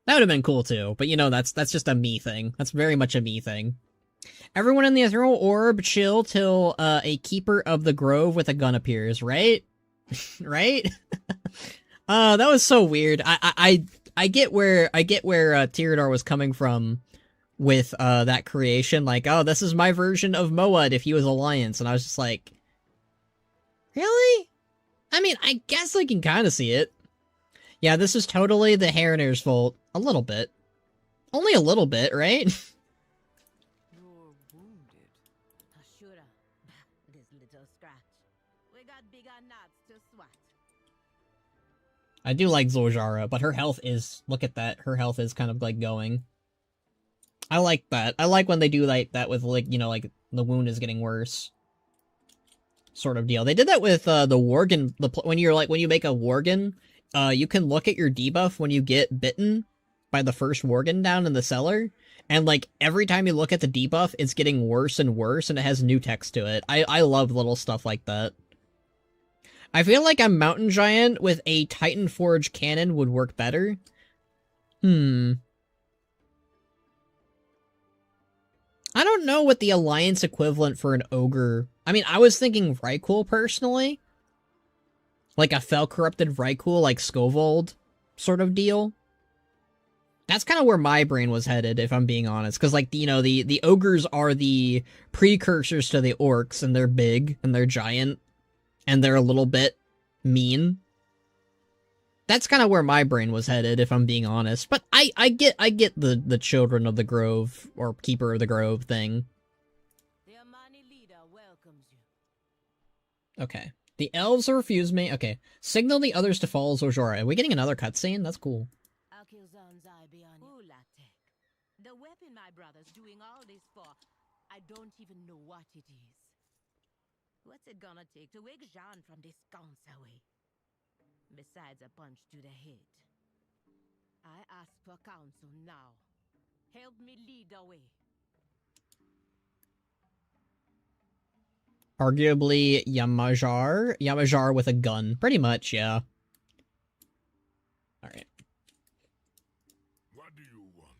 That would have been cool, too, but, you know, that's just a me thing. That's very much a me thing. Everyone in the Ethereal Orb chill till a Keeper of the Grove with a gun appears, right? Right? That was so weird. I get where Tyrador was coming from with that creation, like, oh, this is my version of Moad if he was Alliance, and I was just like, really? I mean, I guess I can kind of see it. Yeah, this is totally the Heronir's fault. A little bit. Only a little bit, right? You're wounded. Ashura, this little scratch. We got bigger knots to swat. I do like Zul'jara, but her health is... Look at that. Her health is kind of, like, going. I like that. I like when they do, like, that with, like, you know, like, the wound is getting worse. Sort of deal. They did that with, the Worgen... when you're, like, when you make a Worgen, you can look at your debuff when you get bitten by the first Worgen down in the cellar, and, like, every time you look at the debuff, it's getting worse and worse, and it has new text to it. I love little stuff like that. I feel like a Mountain Giant with a Titan Forge cannon would work better. I don't know what the Alliance equivalent for an Ogre... I mean, I was thinking Rykul, personally. Like a Fel-corrupted Rykul, like Skovold sort of deal. That's kind of where my brain was headed, if I'm being honest. Because, like, you know, the Ogres are the precursors to the Orcs, and they're big, and they're giant. And they're a little bit mean. That's kind of where my brain was headed, if I'm being honest. But I get the Children of the Grove, or Keeper of the Grove thing. The Amani leader welcomes you. Okay. The elves refuse me. Okay. Signal the others to follow Zul'jara. Are we getting another cutscene? That's cool. Ula'tek. The weapon my brother's doing all this for, I don't even know what it is. What's it gonna take to wake Jean from this sconce away? Besides a punch to the head. I ask for counsel now. Help me lead the way. Arguably Yamajar. Yamajar with a gun. Pretty much, yeah. Alright. What do you want?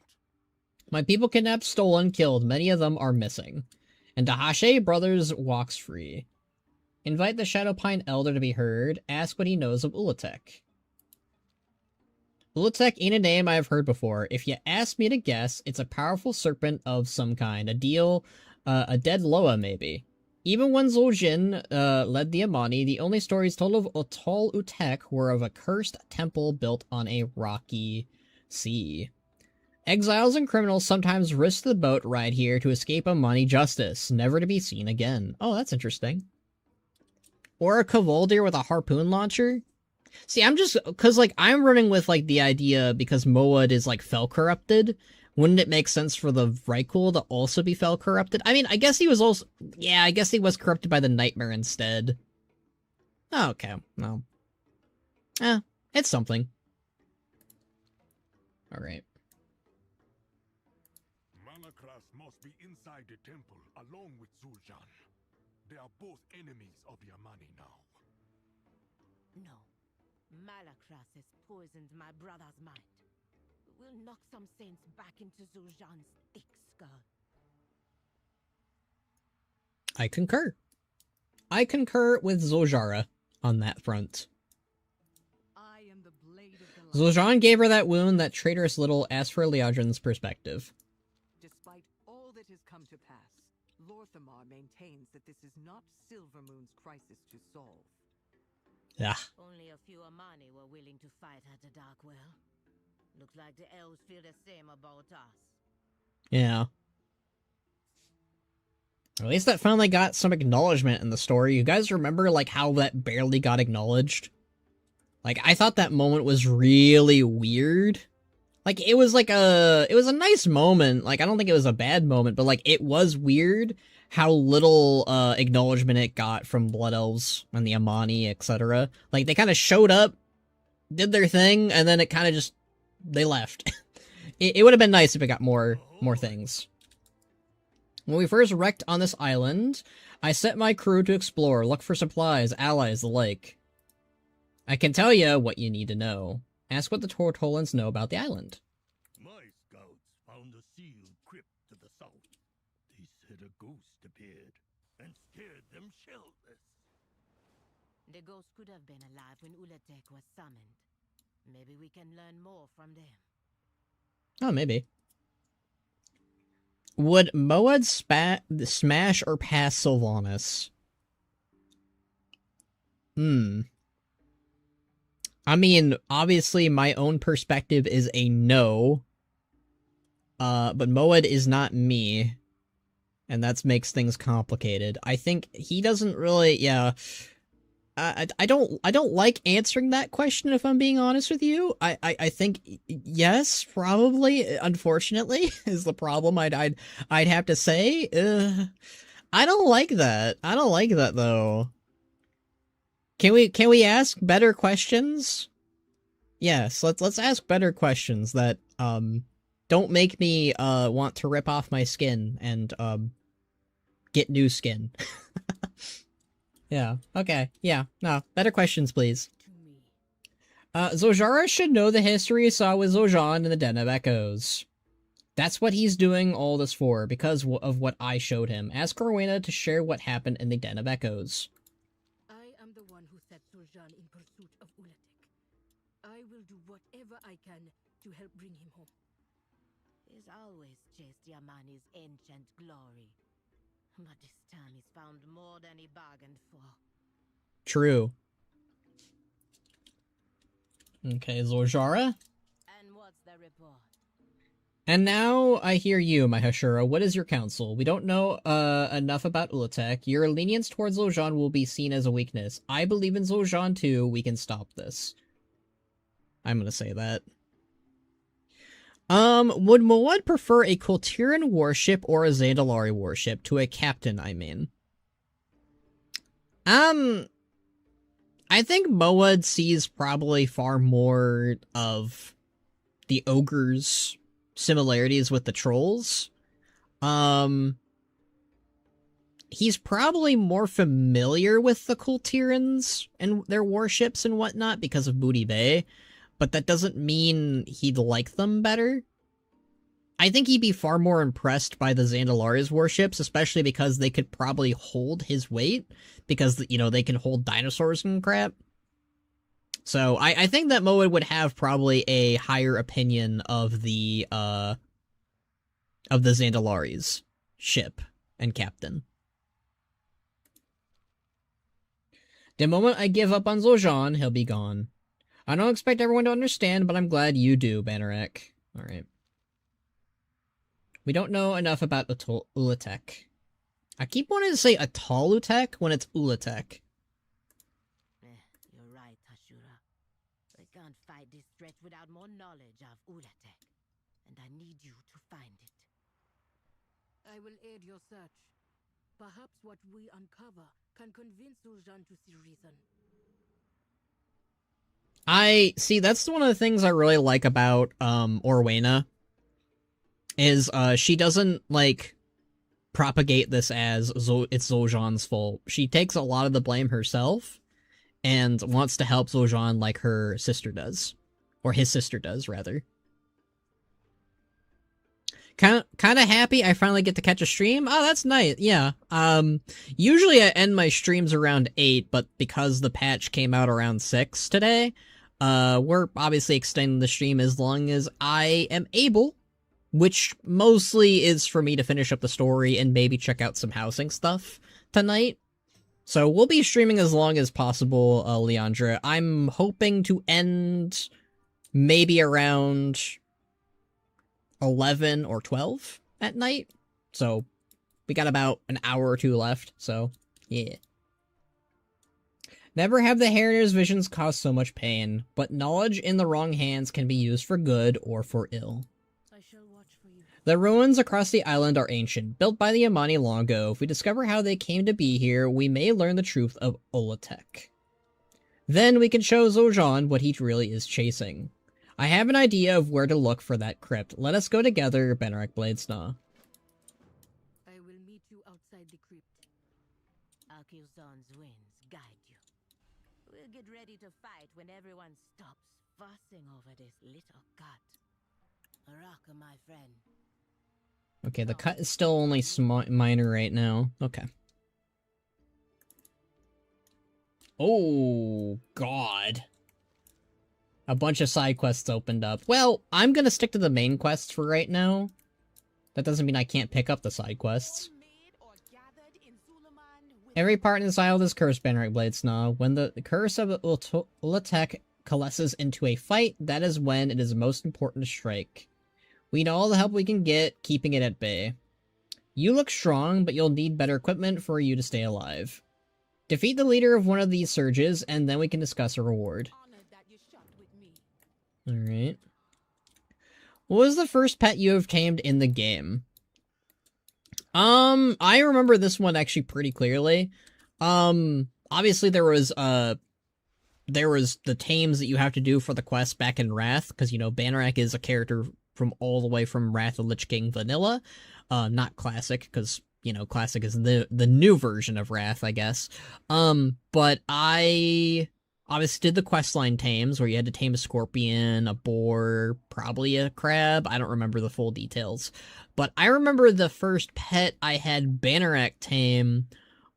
My people kidnapped, stolen, killed. Many of them are missing. And Dahashe Brothers walks free. Invite the Shadowpine Elder to be heard. Ask what he knows of Ula'tek. Ula'tek ain't a name I have heard before. If you ask me to guess, it's a powerful serpent of some kind. A dead Loa, maybe. Even when Zul'jin led the Amani, the only stories told of Ula'tek were of a cursed temple built on a rocky sea. Exiles and criminals sometimes risk the boat ride here to escape Amani justice, never to be seen again. Oh, that's interesting. Or a Kavoldir with a harpoon launcher? See, I'm just... Because, like, I'm running with, like, the idea because Moad is, like, Fel-corrupted. Wouldn't it make sense for the Rykul to also be Fel-corrupted? I mean, I guess he was also... Yeah, I guess he was corrupted by the Nightmare instead. Oh, okay. No. It's something. Alright. Malakras must be inside the temple, along with Zul'jan. They are both enemies of the Amani now. No. Malakras has poisoned my brother's mind. We'll knock some sense back into Zul'jan's thick skull. I concur. I concur with Zul'jara on that front. I am the blade of the light. Zul'jan gave her that wound, that traitorous little asked for Liadrin's perspective. Despite all that has come to pass, Lor'themar maintains that this is not Silvermoon's crisis to solve. Yeah. Only a few Amani were willing to fight at the Dark Well. Looks like the elves feel the same about us. Yeah. At least that finally got some acknowledgement in the story. You guys remember, like, how that barely got acknowledged? Like, I thought that moment was really weird. Like, it was a nice moment. Like, I don't think it was a bad moment, but, like, it was weird how little, acknowledgement it got from Blood Elves and the Amani, etc. Like, they kind of showed up, did their thing, and then it kind of just, they left. It would have been nice if it got more things. When we first wrecked on this island, I set my crew to explore, look for supplies, allies, the like. I can tell you what you need to know. Ask what the Tortolans know about the island. My scouts found a sealed crypt to the south. They said a ghost appeared and scared them shellless. The ghost could have been alive when Ula'tek was summoned. Maybe we can learn more from them. Oh, maybe. Would Moad smash or pass Sylvanas? I mean, obviously my own perspective is a no. but Moed is not me. And that makes things complicated. I think he doesn't really, yeah. I don't like answering that question if I'm being honest with you. I think yes, probably, unfortunately, is the problem I'd have to say. I don't like that. I don't like that though. Can we ask better questions? Yes, let's ask better questions that don't make me want to rip off my skin and get new skin. Yeah, okay, yeah, no, better questions, please. Zojara should know the history he saw with Zojan in the Den of Echoes. That's what he's doing all this for, because of what I showed him. Ask Rowena to share what happened in the Den of Echoes. I am the one who set Zojan in pursuit of Ula'tek. I will do whatever I can to help bring him home. He's always chased Yamani's ancient glory. But this time he's found more than he bargained for. True. Okay, Zojara? And what's the report? And now I hear you, my Hashira. What is your counsel? We don't know enough about Ula'tek. Your lenience towards Zojan will be seen as a weakness. I believe in Zojan too. We can stop this. I'm gonna say that. Would Moed prefer a Quel'thelan warship or a Zandalari warship? To a captain, I mean. I think Moed sees probably far more of the ogre's similarities with the trolls. He's probably more familiar with the Quel'therans and their warships and whatnot because of Booty Bay. But that doesn't mean he'd like them better. I think he'd be far more impressed by the Zandalari's warships, especially because they could probably hold his weight, because, you know, they can hold dinosaurs and crap. So, I think that Moed would have probably a higher opinion of the Zandalari's ship and captain. The moment I give up on Zojan, he'll be gone. I don't expect everyone to understand, but I'm glad you do, Bannerek. Alright. We don't know enough about Ula'tek. I keep wanting to say Ula'tek when it's Ula'tek. You're right, Ashura. I can't fight this threat without more knowledge of Ula'tek. And I need you to find it. I will aid your search. Perhaps what we uncover can convince Zojan to see reason. See, that's one of the things I really like about, Orwena. Is, she doesn't, like, propagate this as it's Zojan's fault. She takes a lot of the blame herself, and wants to help Zojan like her sister does. Or his sister does, rather. Kinda happy I finally get to catch a stream. Oh, that's nice. Yeah. Usually I end my streams around 8, but because the patch came out around 6 today, we're obviously extending the stream as long as I am able, which mostly is for me to finish up the story and maybe check out some housing stuff tonight. So we'll be streaming as long as possible, Leandra. I'm hoping to end maybe around 11 or 12 at night. So we got about an hour or two left, so yeah. Never have the Heriner's visions cause so much pain, but knowledge in the wrong hands can be used for good or for ill. I shall watch for you. The ruins across the island are ancient, built by the Yamani long ago. If we discover how they came to be here, we may learn the truth of Ula'tek. Then we can show Zojan what he really is chasing. I have an idea of where to look for that crypt. Let us go together, Benarek Bladesnaw. I will meet you outside the crypt. Akilzon's winds guide you. We'll get ready to fight when everyone stops fussing over this little cut. Araka, my friend. Okay, the cut is still only minor right now. Okay. Oh, God. A bunch of side quests opened up. Well, I'm gonna stick to the main quests for right now. That doesn't mean I can't pick up the side quests. Every part in this island is cursed, Bannerek Bladesnaw. When the curse of Ula'tek coalesces into a fight, that is when it is most important to strike. We need all the help we can get, keeping it at bay. You look strong, but you'll need better equipment for you to stay alive. Defeat the leader of one of these surges, and then we can discuss a reward. Honored that you shot with me. Alright. What was the first pet you have tamed in the game? I remember this one actually pretty clearly. Obviously there was the tames that you have to do for the quest back in Wrath, because, you know, Banneret is a character from all the way from Wrath of Lich King Vanilla. Not Classic, because, you know, Classic is the new version of Wrath, I guess. But I obviously did the questline tames, where you had to tame a scorpion, a boar, probably a crab. I don't remember the full details. But I remember the first pet I had Banneret tame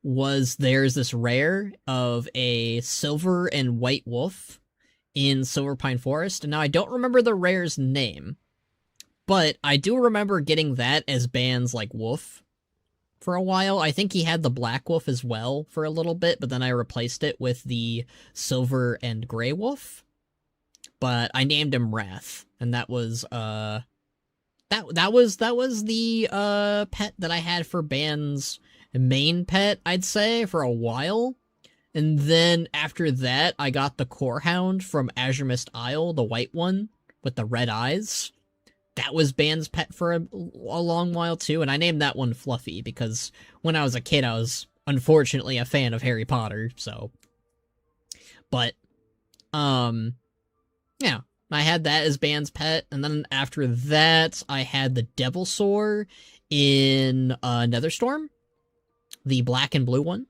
was there's this rare of a silver and white wolf in Silver Pine Forest. And now I don't remember the rare's name, but I do remember getting that as Ban's, like, wolf for a while. I think he had the black wolf as well for a little bit, but then I replaced it with the silver and gray wolf. But I named him Wrath, and that was that was the pet that I had for Ban's main pet, I'd say, for a while. And then after that, I got the Core Hound from Azure Mist Isle, the white one with the red eyes. That was Ban's pet for a long while too, and I named that one Fluffy because when I was a kid, I was unfortunately a fan of Harry Potter, so. But, yeah, I had that as Ban's pet, and then after that, I had the Devilsaur in Netherstorm, the black and blue one.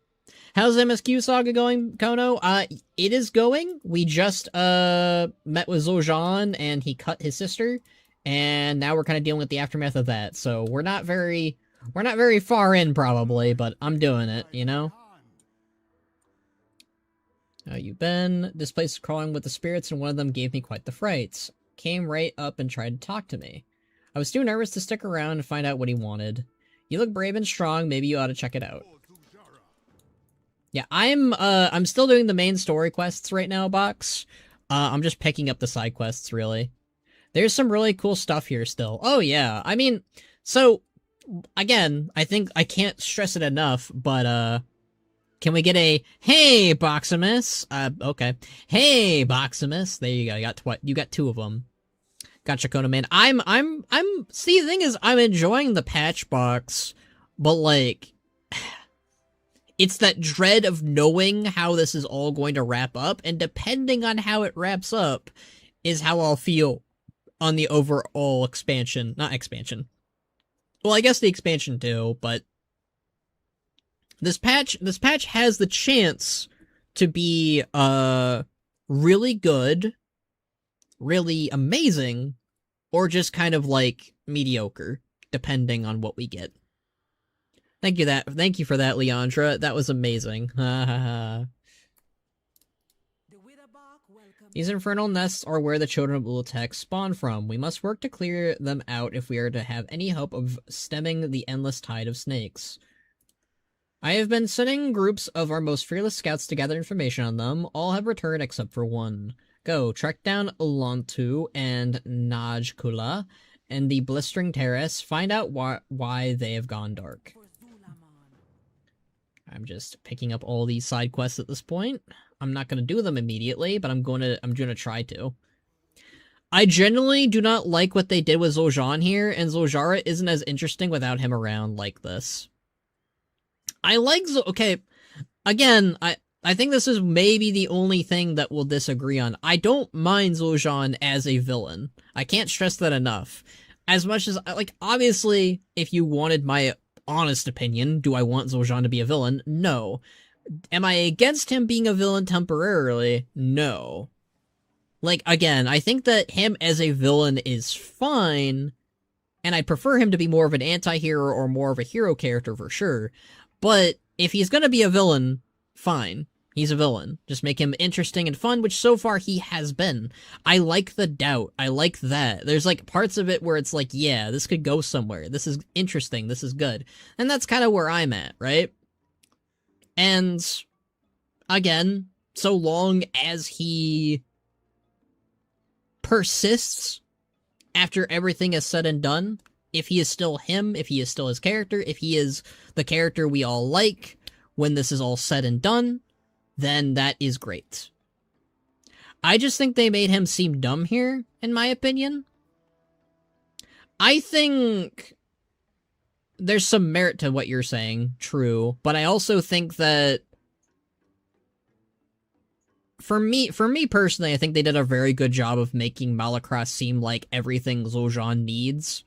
How's MSQ Saga going, Khono? It is going. We just met with Zul'aman, and he cut his sister. And now we're kind of dealing with the aftermath of that. So we're not very far in, probably, but I'm doing it, you know? How you been? This place is crawling with the spirits, and one of them gave me quite the frights. Came right up and tried to talk to me. I was too nervous to stick around and find out what he wanted. You look brave and strong, maybe you ought to check it out. Yeah, I'm still doing the main story quests right now, Box. I'm just picking up the side quests, really. There's some really cool stuff here still. Oh, yeah. I mean, so, again, I think I can't stress it enough, but, can we get a, hey, Boximus? Okay. Hey, Boximus. There you go. You got two of them. Gotcha, Khono, man. See, the thing is, I'm enjoying the patch box, but, like, it's that dread of knowing how this is all going to wrap up, and depending on how it wraps up is how I'll feel on the overall expansion. Not expansion. Well, I guess the expansion too, but this patch has the chance to be really good, really amazing, or just kind of like mediocre, depending on what we get. Thank you for that, Leandra. That was amazing. Ha ha ha. These infernal nests are where the children of Ula'tek spawn from. We must work to clear them out if we are to have any hope of stemming the endless tide of snakes. I have been sending groups of our most fearless scouts to gather information on them. All have returned except for one. Go, track down Ula'tek and Najkula and the Blistering Terrace. Find out why they have gone dark. I'm just picking up all these side quests at this point. I'm not going to do them immediately, but I'm going to try to. I generally do not like what they did with Zul'aman here, and Zul'jara isn't as interesting without him around like this. I like okay, again, I think this is maybe the only thing that we'll disagree on. I don't mind Zul'aman as a villain. I can't stress that enough. As much as, like, obviously, if you wanted my honest opinion, do I want Zul'aman to be a villain? No. Am I against him being a villain temporarily? No. Like, again, I think that him as a villain is fine, and I'd prefer him to be more of an anti-hero or more of a hero character for sure. But if he's gonna be a villain, fine. He's a villain. Just make him interesting and fun, which so far he has been. I like the doubt. I like that. There's, like, parts of it where it's like, yeah, this could go somewhere. This is interesting. This is good. And that's kind of where I'm at, right? And, again, so long as he persists after everything is said and done, if he is still him, if he is still his character, if he is the character we all like, when this is all said and done, then that is great. I just think they made him seem dumb here, in my opinion. I think there's some merit to what you're saying, true, but I also think that for me personally, I think they did a very good job of making Malacross seem like everything Zul'Man needs.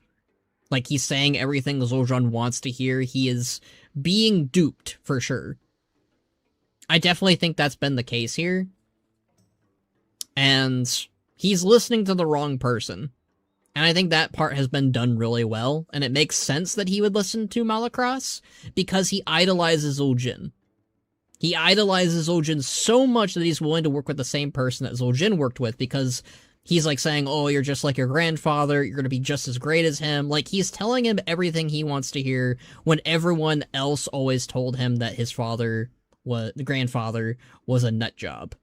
Like, he's saying everything Zul'Man wants to hear. He is being duped, for sure. I definitely think that's been the case here. And he's listening to the wrong person. And I think that part has been done really well. And it makes sense that he would listen to Malacross, because he idolizes Zul'Jin. He idolizes Zul'Jin so much that he's willing to work with the same person that Zul'Jin worked with, because he's like saying, oh, you're just like your grandfather, you're gonna be just as great as him. Like, he's telling him everything he wants to hear, when everyone else always told him that his grandfather was a nut job.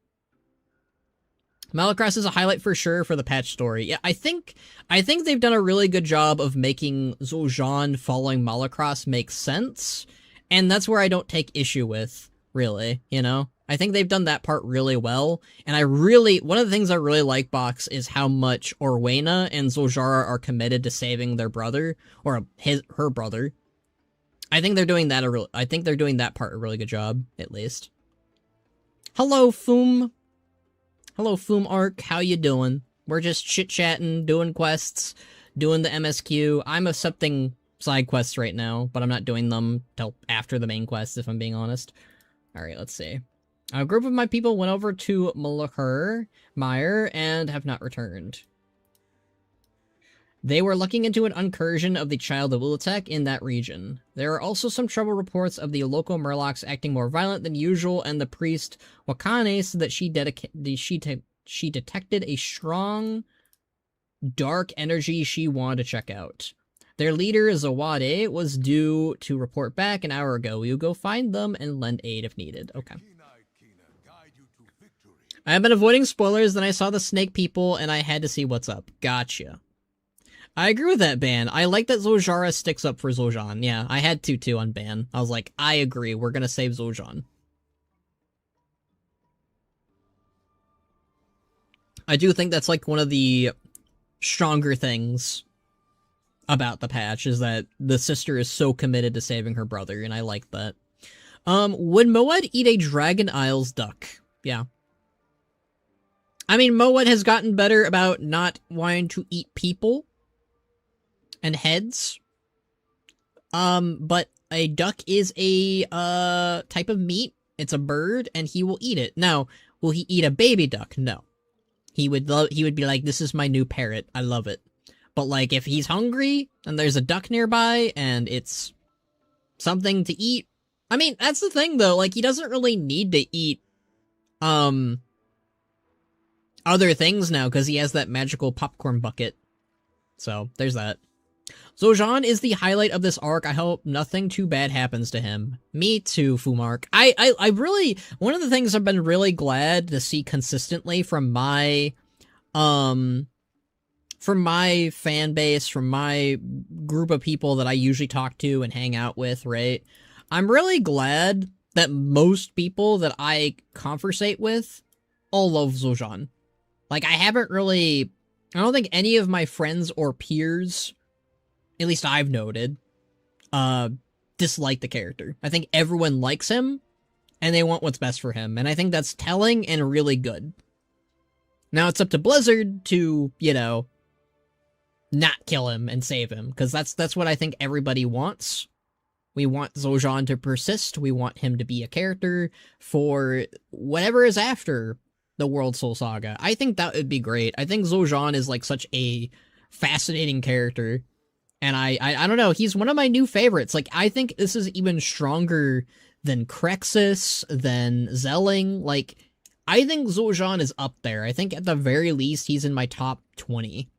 Malacross is a highlight for sure for the patch story. Yeah, I think they've done a really good job of making Zul'Man following Malacross make sense, and that's where I don't take issue with, really, you know? I think they've done that part really well, and one of the things I really like, Box, is how much Orwena and Zul'Jara are committed to saving their brother, or her brother. I think they're doing that part a really good job, at least. Hello, Foom. Hello, Foom Arc. How you doing? We're just chit-chatting, doing quests, doing the MSQ. I'm accepting side quests right now, but I'm not doing them till after the main quest, if I'm being honest. Alright, let's see. A group of my people went over to Meyer and have not returned. They were looking into an incursion of the child of Ula'tek in that region. There are also some trouble reports of the local Murlocs acting more violent than usual, and the priest Wakane said that she detected a strong, dark energy she wanted to check out. Their leader, Zawade, was due to report back an hour ago. We will go find them and lend aid if needed. Okay. I have been avoiding spoilers, then I saw the snake people, and I had to see what's up. Gotcha. I agree with that, Ban. I like that Zul'Jara sticks up for Zul'Jan. Yeah, I had to, too, on Ban. I was like, I agree, we're gonna save Zul'Jan. I do think that's, like, one of the stronger things about the patch, is that the sister is so committed to saving her brother, and I like that. Would Moed eat a Dragon Isles duck? Yeah. I mean, Moed has gotten better about not wanting to eat people and heads. But a duck is a type of meat. It's a bird, and he will eat it. Now, will he eat a baby duck? No. He would be like, this is my new parrot. I love it. But like, if he's hungry and there's a duck nearby and it's something to eat, I mean, that's the thing though. Like, he doesn't really need to eat other things now because he has that magical popcorn bucket. So there's that. Zul'Jan is the highlight of this arc. I hope nothing too bad happens to him. Me too, Fumark. I really, one of the things I've been really glad to see consistently from my fan base, from my group of people that I usually talk to and hang out with, right? I'm really glad that most people that I conversate with all love Zul'Jan. Like, I don't think any of my friends or peers, at least I've noted, dislike the character. I think everyone likes him, and they want what's best for him, and I think that's telling and really good. Now it's up to Blizzard to, you know, not kill him and save him, because that's what I think everybody wants. We want Zul'Jan to persist, we want him to be a character for whatever is after the World Soul Saga. I think that would be great. I think Zul'Jan is like such a fascinating character. And I don't know, he's one of my new favorites. Like, I think this is even stronger than Crexus, than Zelling. Like, I think Zul'Jan is up there. I think at the very least, he's in my top 20.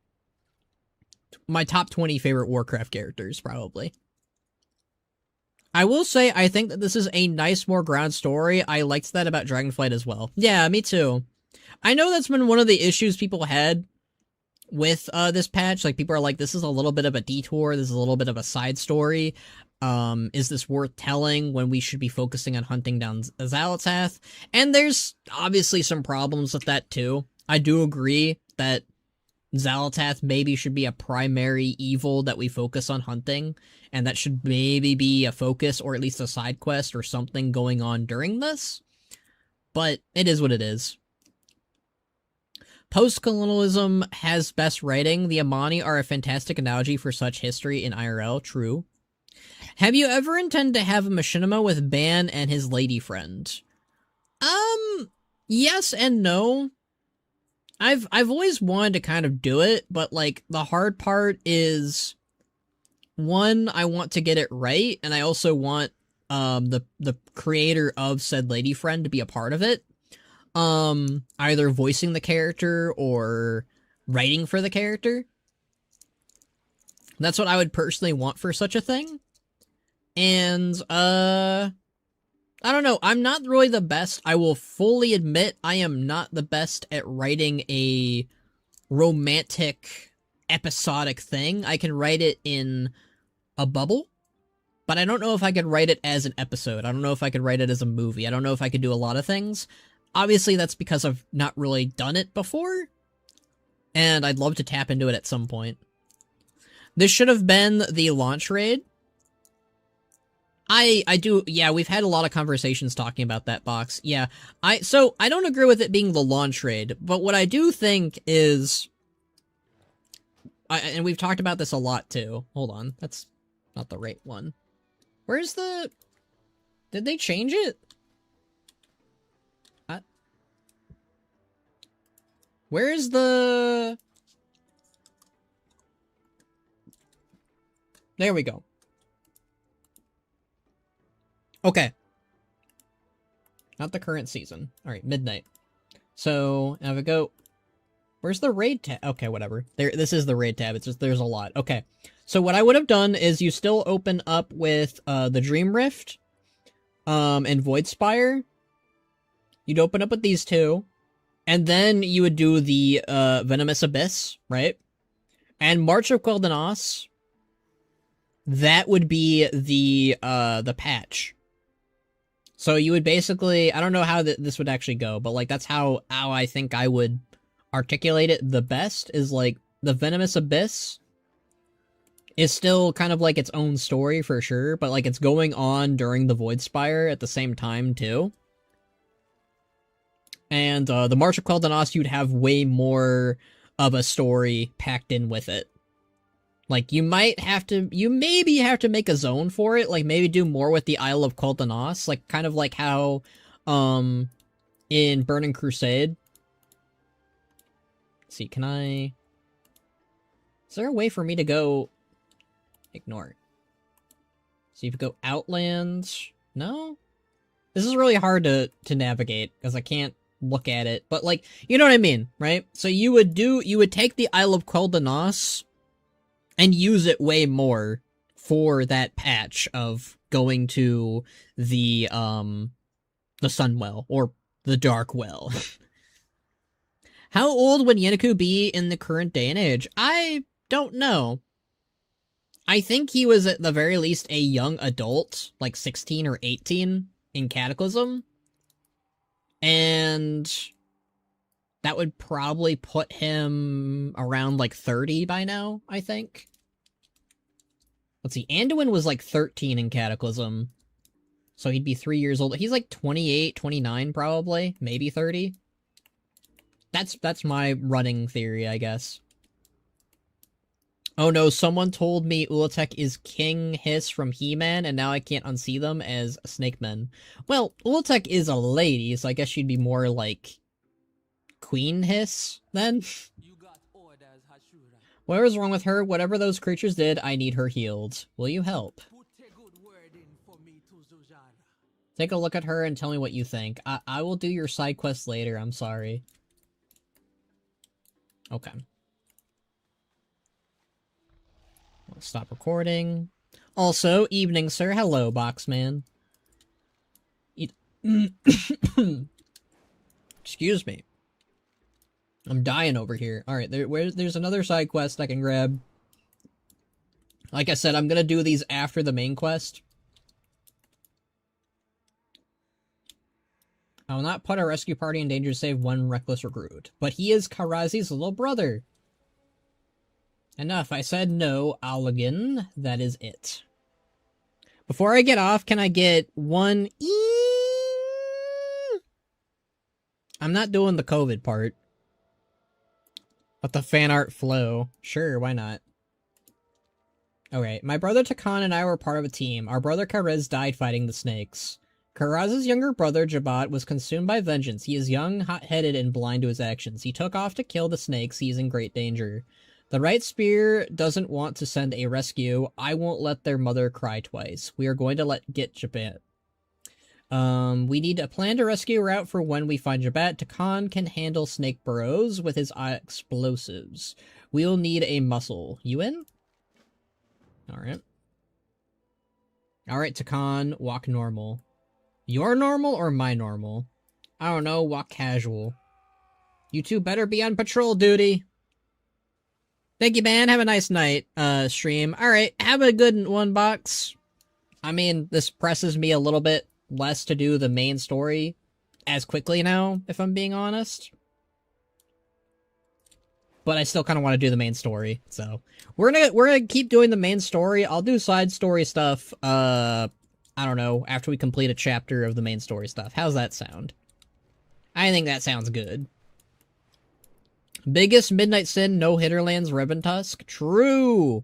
My top 20 favorite Warcraft characters, probably. I will say, I think that this is a nice, more ground story. I liked that about Dragonflight as well. Yeah, me too. I know that's been one of the issues people had with this patch. Like, people are like, this is a little bit of a detour, this is a little bit of a side story. Is this worth telling when we should be focusing on hunting down Xal'atath? And there's obviously some problems with that too. I do agree that Xal'atath maybe should be a primary evil that we focus on hunting, and that should maybe be a focus or at least a side quest or something going on during this. But it is what it is. Post-colonialism has best writing. The Amani are a fantastic analogy for such history in IRL. True. Have you ever intended to have a machinima with Ban and his lady friend? Yes and no. I've always wanted to kind of do it, but like the hard part is, one, I want to get it right, and I also want the creator of said lady friend to be a part of it. Either voicing the character or writing for the character. That's what I would personally want for such a thing. And, I don't know, I'm not really the best. I will fully admit I am not the best at writing a romantic, episodic thing. I can write it in a bubble, but I don't know if I could write it as an episode. I don't know if I could write it as a movie. I don't know if I could do a lot of things. Obviously, that's because I've not really done it before, and I'd love to tap into it at some point. This should have been the launch raid. Yeah, we've had a lot of conversations talking about that box. Yeah, so I don't agree with it being the launch raid, but what I do think is, and we've talked about this a lot too. Hold on, that's not the right one. Where's the, did they change it? Where is the, there we go. Okay. Not the current season. Alright, midnight. So, now if I go, where's the raid tab? Okay, whatever. This is the raid tab. It's just, there's a lot. Okay. So what I would have done is you still open up with, the Dream Rift, and Void Spire. You'd open up with these two. And then you would do the, Venomous Abyss, right? And March of Quel'thelas, that would be the patch. So you would basically, I don't know how this would actually go, but like that's how I think I would articulate it the best, is like the Venomous Abyss is still kind of like its own story for sure, but like it's going on during the Void Spire at the same time too. And the March of Quel'thelas, you'd have way more of a story packed in with it. Like, you maybe have to make a zone for it, like, maybe do more with the Isle of Quel'thelas, like, kind of like how, in Burning Crusade. Let's see, can I... Is there a way for me to go... Ignore. See if you go Outlands... No? This is really hard to navigate, because I can't look at it, but, like, you know what I mean, right? So you would take the Isle of Quel'thelas and use it way more for that patch of going to the Sunwell, or the Dark Well. How old would Yenneku be in the current day and age? I don't know. I think he was at the very least a young adult, like 16 or 18 in Cataclysm. And that would probably put him around like 30 by now, I think. Let's see, Anduin was like 13 in Cataclysm. So he'd be 3 years old. He's like 28, 29 probably, maybe 30. That's my running theory, I guess. Oh no, someone told me Ula'tek is King Hiss from He-Man, and now I can't unsee them as Snake Men. Well, Ula'tek is a lady, so I guess she'd be more like Queen Hiss, then? Whatever's wrong with her, whatever those creatures did, I need her healed. Will you help? Take a look at her and tell me what you think. I will do your side quest later, I'm sorry. Okay. I'll stop recording. Also, evening, sir. Hello, Boxman. Excuse me. I'm dying over here. Alright, there's another side quest I can grab. Like I said, I'm gonna do these after the main quest. I will not put our rescue party in danger to save one reckless recruit. But he is Karazi's little brother. Enough, I said no, Allagan. That is it. Before I get off, can I get one I'm not doing the COVID part. But the fan art flow. Sure, why not? Alright, my brother Takan and I were part of a team. Our brother Karez died fighting the snakes. Karaz's younger brother Jabat was consumed by vengeance. He is young, hot-headed, and blind to his actions. He took off to kill the snakes. He is in great danger. The right spear doesn't want to send a rescue. I won't let their mother cry twice. We are going to get Jabat. We need a planned rescue route for when we find Jabat. Takan can handle snake burrows with his explosives. We'll need a muscle. You in? Alright. Alright, Takan, walk normal. Your normal or my normal? I don't know, walk casual. You two better be on patrol duty. Thank you, man. Have a nice night, stream. Alright, have a good one, Box. I mean, this presses me a little bit less to do the main story as quickly now, if I'm being honest. But I still kind of want to do the main story, so we're gonna keep doing the main story. I'll do side story stuff. I don't know, after we complete a chapter of the main story stuff. How's that sound? I think that sounds good. Biggest Midnight Sin, no Hitterlands, Ribbon Tusk. True.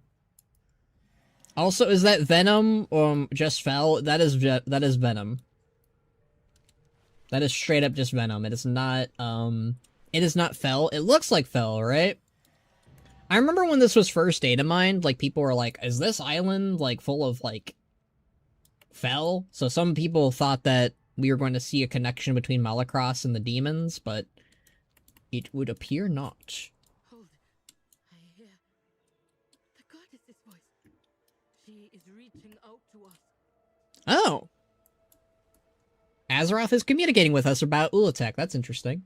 Also, is that Venom? Just fell. That is Venom. That is straight up just Venom. It is not. It is not Fell. It looks like Fell, right? I remember when this was first data mined, like, people were like, is this island, like, full of, like, Fell? So some people thought that we were going to see a connection between Malacross and the demons, but it would appear not. Hold it. I hear the goddess's voice. She is reaching out to us. Oh! Azeroth is communicating with us about Ula'tek. That's interesting.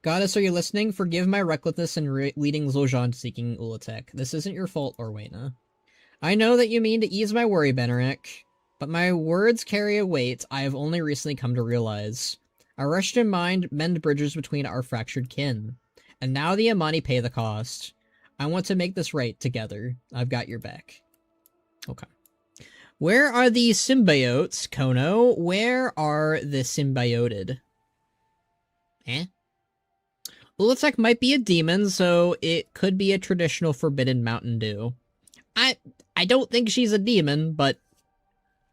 Goddess, are you listening? Forgive my recklessness in leading Zoljan seeking Ula'tek. This isn't your fault, Orwena. I know that you mean to ease my worry, Benerick, but my words carry a weight I have only recently come to realize. I rushed in mind mend bridges between our fractured kin, and now the Amani pay the cost. I want to make this right together. I've got your back. Okay. Where are the symbiotes, Khono? Where are the symbioted? Eh? Ula'tek might be a demon, so it could be a traditional forbidden Mountain Dew. I don't think she's a demon, but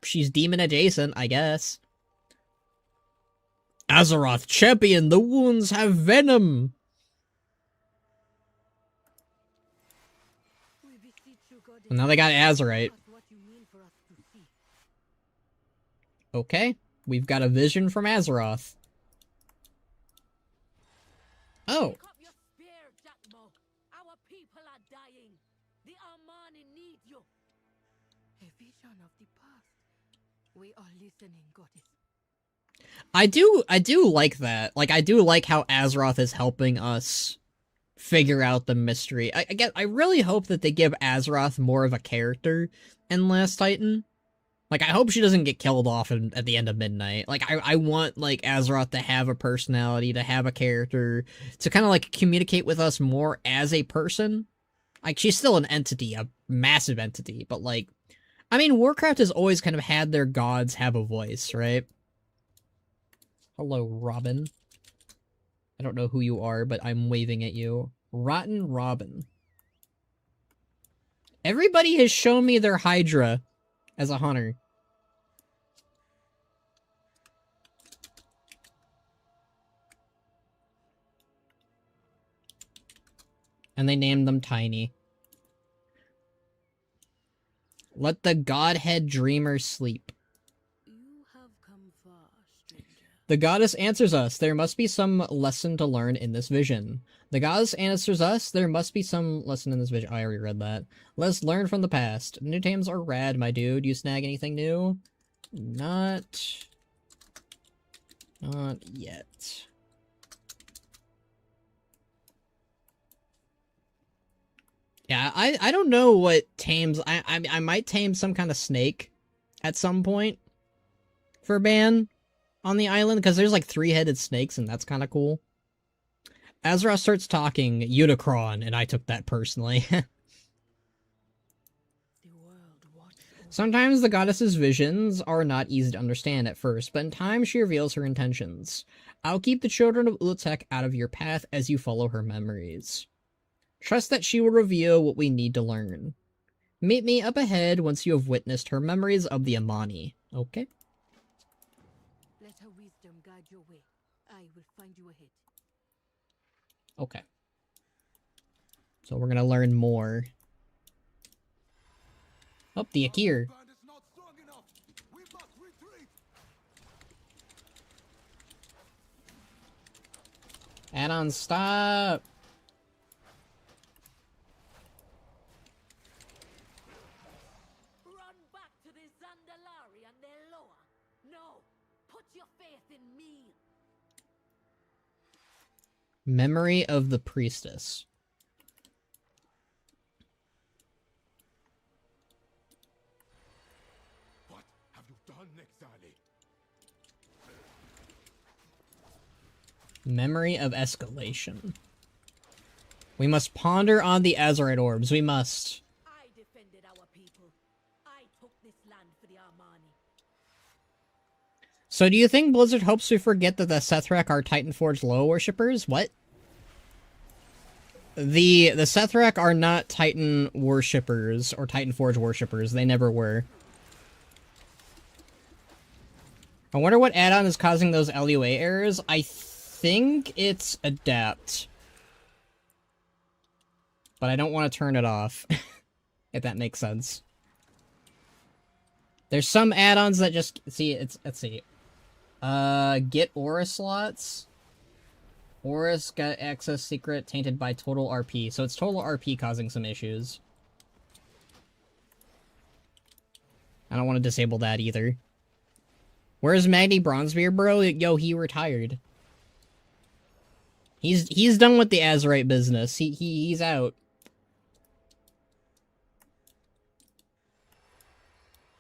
she's demon adjacent, I guess. Azeroth champion, the wounds have venom! And now they got Azerite. Okay, we've got a vision from Azeroth. Oh. Pick up your spear, Jatmo. Our people are dying. The Armani need you. A vision of the past. We are listening, goddess. I do like that. Like, I do like how Azeroth is helping us figure out the mystery. I really hope that they give Azeroth more of a character in Last Titan. Like, I hope she doesn't get killed off at the end of Midnight. Like, I want, like, Azeroth to have a personality, to have a character, to kind of, like, communicate with us more as a person. Like, she's still an entity, a massive entity, but, like, I mean, Warcraft has always kind of had their gods have a voice, right? Hello, Robin. I don't know who you are, but I'm waving at you. Rotten Robin. Everybody has shown me their Hydra as a hunter. And they named them Tiny. Let the Godhead Dreamer sleep. You have come far, stranger. The goddess answers us. There must be some lesson to learn in this vision. The goddess answers us. There must be some lesson in this vision. I already read that. Let's learn from the past. New tames are rad, my dude. You snag anything new? Not Not yet. Yeah, I don't know what tames... I might tame some kind of snake at some point for ban on the island, because there's like 3-headed snakes, and that's kind of cool. Azeroth starts talking Unicron, and I took that personally. Sometimes the goddess's visions are not easy to understand at first, but in time she reveals her intentions. I'll keep the children of Ula'tek out of your path as you follow her memories. Trust that she will reveal what we need to learn. Meet me up ahead once you have witnessed her memories of the Amani. Okay? Let her wisdom guide your way. I will find you ahead. Okay. So we're gonna learn more. Oh, the Akir. Band is not strong enough. We must retreat. Add-on, stop! Run back to the Zandalari and their lower. No, put your faith in me. Memory of the Priestess. What have you done, Nexali? Memory of Escalation. We must ponder on the Azerite orbs. We must. I defended our people. I took this land for the Armani. So do you think Blizzard hopes we forget that the Sethrak are Titanforge Loa worshippers? What? The Sethrak are not Titan worshippers or Titanforge worshippers. They never were. I wonder what add-on is causing those LUA errors. I think it's Adapt. But I don't want to turn it off. If that makes sense. There's some add-ons that just... See, let's see. Get Aura slots. Aura's got access secret tainted by total RP. So it's total RP causing some issues. I don't want to disable that either. Where's Magni Bronzebeard, bro? Yo, he retired. He's done with the Azerite business. He's out.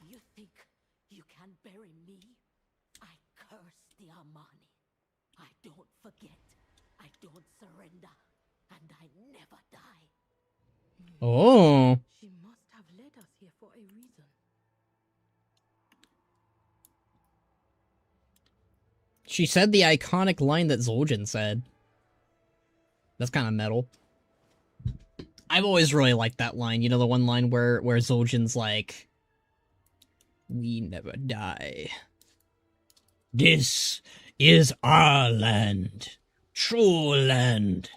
You think you can bury me? I curse the Armani. I don't forget. I don't surrender. And I never die. Oh. She must have led us here for a reason. She said the iconic line that Zul'jin said. That's kind of metal. I've always really liked that line. You know, the one line where Zul'jin's like, "We never die. This is our land. True land.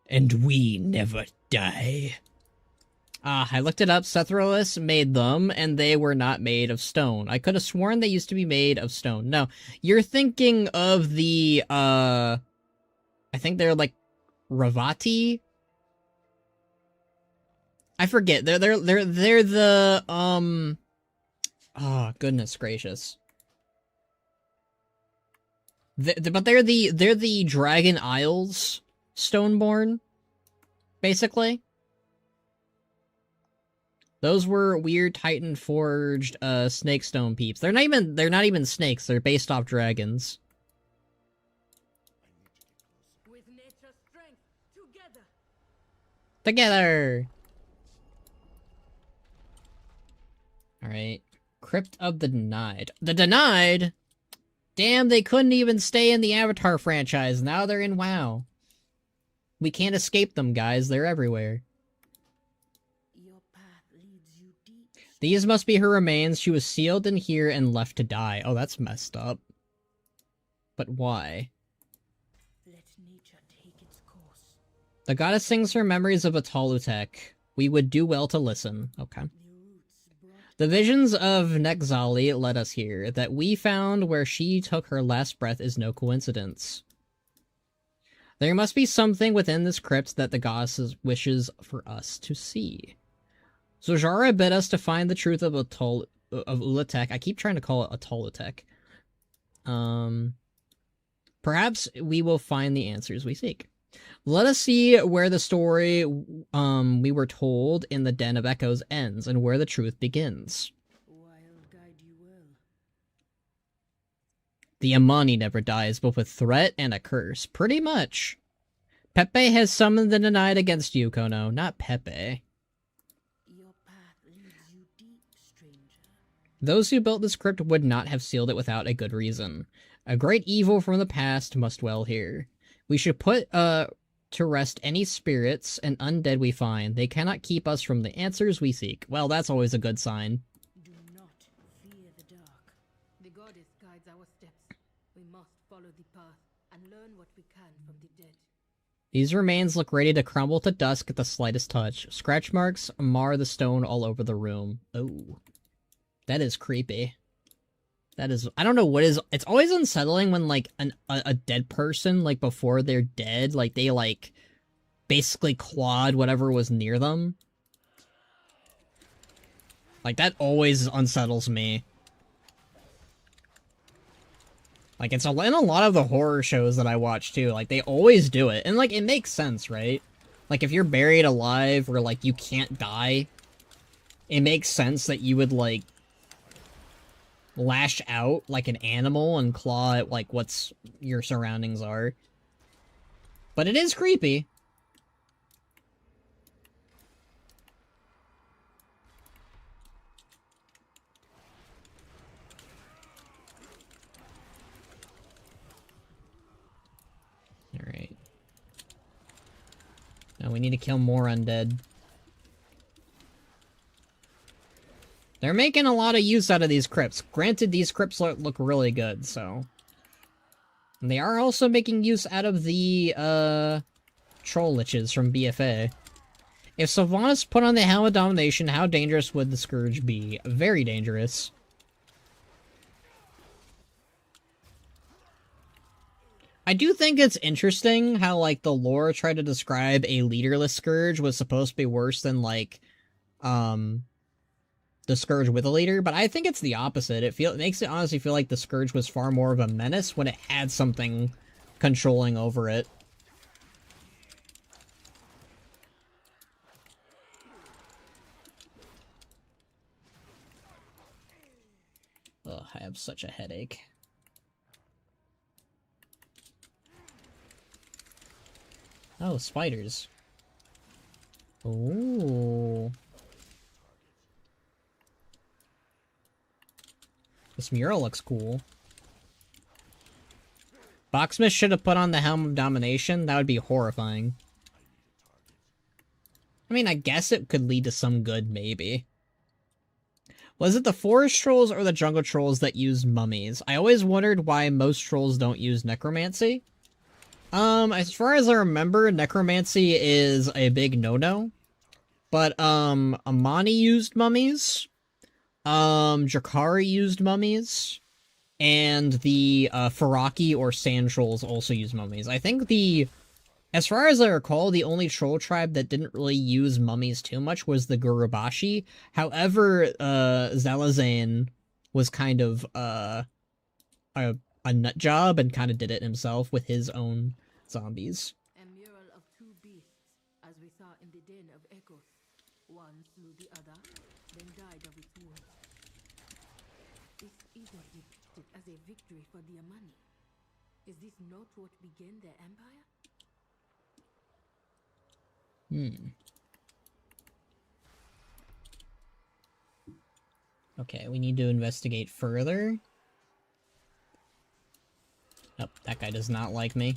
And we never die." I looked it up. Quel'thelas made them, and they were not made of stone. I could have sworn they used to be made of stone. No, you're thinking of the, I think they're like Ravati. I forget. They're the, oh, goodness gracious. But they're the Dragon Isles Stoneborn, basically. Those were weird Titan forged snake stone peeps. They're not even snakes. They're based off dragons. With nature's strength, together. Together. All right. Crypt of the Denied. The Denied. Damn, they couldn't even stay in the Avatar franchise. Now they're in WoW. We can't escape them, guys. They're everywhere. These must be her remains. She was sealed in here and left to die. Oh, that's messed up. But why? Let nature take its course. The goddess sings her memories of Ula'tek. We would do well to listen. Okay. The visions of Nexali led us here. That we found where she took her last breath is no coincidence. There must be something within this crypt that the goddess wishes for us to see. Zojara bid us to find the truth of Ula'tek. I keep trying to call it Ula'tek. Perhaps we will find the answers we seek. Let us see where the story we were told in the Den of Echoes ends, and where the truth begins. Wild guide you will. The Amani never dies, both with threat and a curse. Pretty much. Pepe has summoned the denied against you, Khono, not Pepe. Your path leads you deep, stranger. Those who built this crypt would not have sealed it without a good reason. A great evil from the past must dwell here. We should put, to rest any spirits and undead we find. They cannot keep us from the answers we seek. Well, that's always a good sign. Do not fear the dark. The goddess guides our steps. We must follow the path and learn what we can from the dead. These remains look ready to crumble to dust at the slightest touch. Scratch marks mar the stone all over the room. Oh. That is creepy. That is, I don't know what is, it's always unsettling when, like, a dead person, like, before they're dead, like, they, like, basically clawed whatever was near them. Like, that always unsettles me. Like, it's in a lot of the horror shows that I watch, too. Like, they always do it. And, like, it makes sense, right? Like, if you're buried alive or, like, you can't die, it makes sense that you would, like, lash out like an animal and claw at, like, what's your surroundings are. But it is creepy. Alright. Now we need to kill more undead. They're making a lot of use out of these crypts. Granted, these crypts look really good, so... And they are also making use out of the, troll liches from BFA. If Sylvanas put on the Helm of Domination, how dangerous would the Scourge be? Very dangerous. I do think it's interesting how, like, the lore tried to describe a leaderless Scourge was supposed to be worse than, like, the Scourge with a leader, but I think it's the opposite. It makes it honestly feel like the Scourge was far more of a menace when it had something controlling over it. Ugh, I have such a headache. Oh, spiders. Ooh. This mural looks cool. Boxsmith should have put on the Helm of Domination. That would be horrifying. I mean, I guess it could lead to some good, maybe. Was it the forest trolls or the jungle trolls that use mummies? I always wondered why most trolls don't use necromancy. As far as I remember, necromancy is a big no-no. But, Amani used mummies. Drakari used mummies, and the, Faraki or sand trolls also use mummies. I think as far as I recall, the only troll tribe that didn't really use mummies too much was the Gurubashi. However, Xal'atath was kind of, a nut job and kind of did it himself with his own zombies. A mural of two beasts, as we saw in the Den of Echoes. One slew the other, then died of its wounds. This isn't depicted as a victory for the Amani. Is this not what began their empire? Okay, we need to investigate further. Oh, that guy does not like me.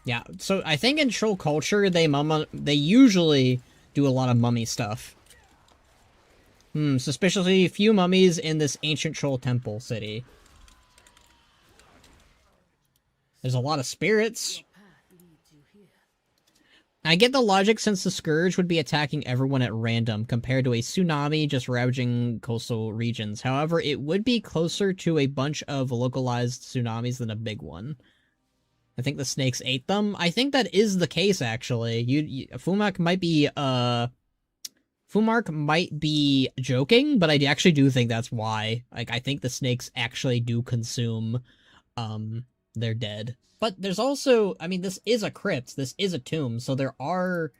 Yeah, so I think in troll culture, they usually do a lot of mummy stuff. Suspiciously few mummies in this ancient troll temple city. There's a lot of spirits. I get the logic since the Scourge would be attacking everyone at random, compared to a tsunami just ravaging coastal regions. However, it would be closer to a bunch of localized tsunamis than a big one. I think the snakes ate them. I think that is the case, actually. Fumak might be, Fumark might be joking, but I actually do think that's why. Like, I think the snakes actually do consume, their dead. But there's also, I mean, this is a crypt, this is a tomb, so there are,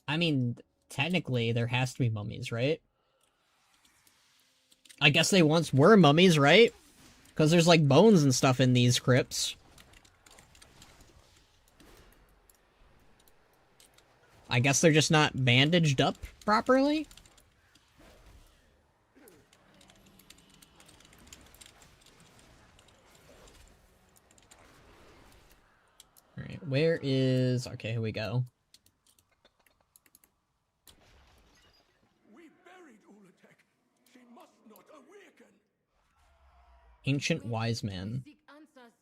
I mean, technically there has to be mummies, right? I guess they once were mummies, right? Because there's, like, bones and stuff in these crypts. I guess they're just not bandaged up properly? Alright, where is... Okay, here we go. We buried Ula'tek. She must not awaken. Ancient Wise Man. Seek answers.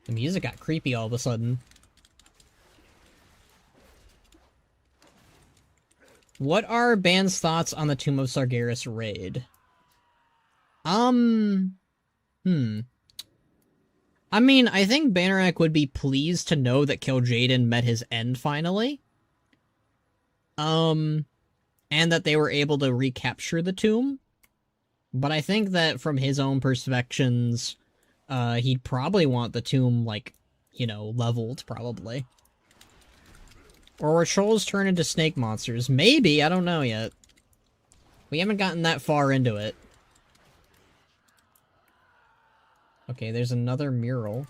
The music got creepy all of a sudden. What are Ban's thoughts on the Tomb of Sargeras raid? I mean, I think Banneret would be pleased to know that Kil'jaeden met his end finally. And that they were able to recapture the tomb. But I think that from his own perspectives, he'd probably want the tomb, like, you know, leveled, probably. Or were trolls turned into snake monsters? Maybe, I don't know yet. We haven't gotten that far into it. Okay, there's another mural.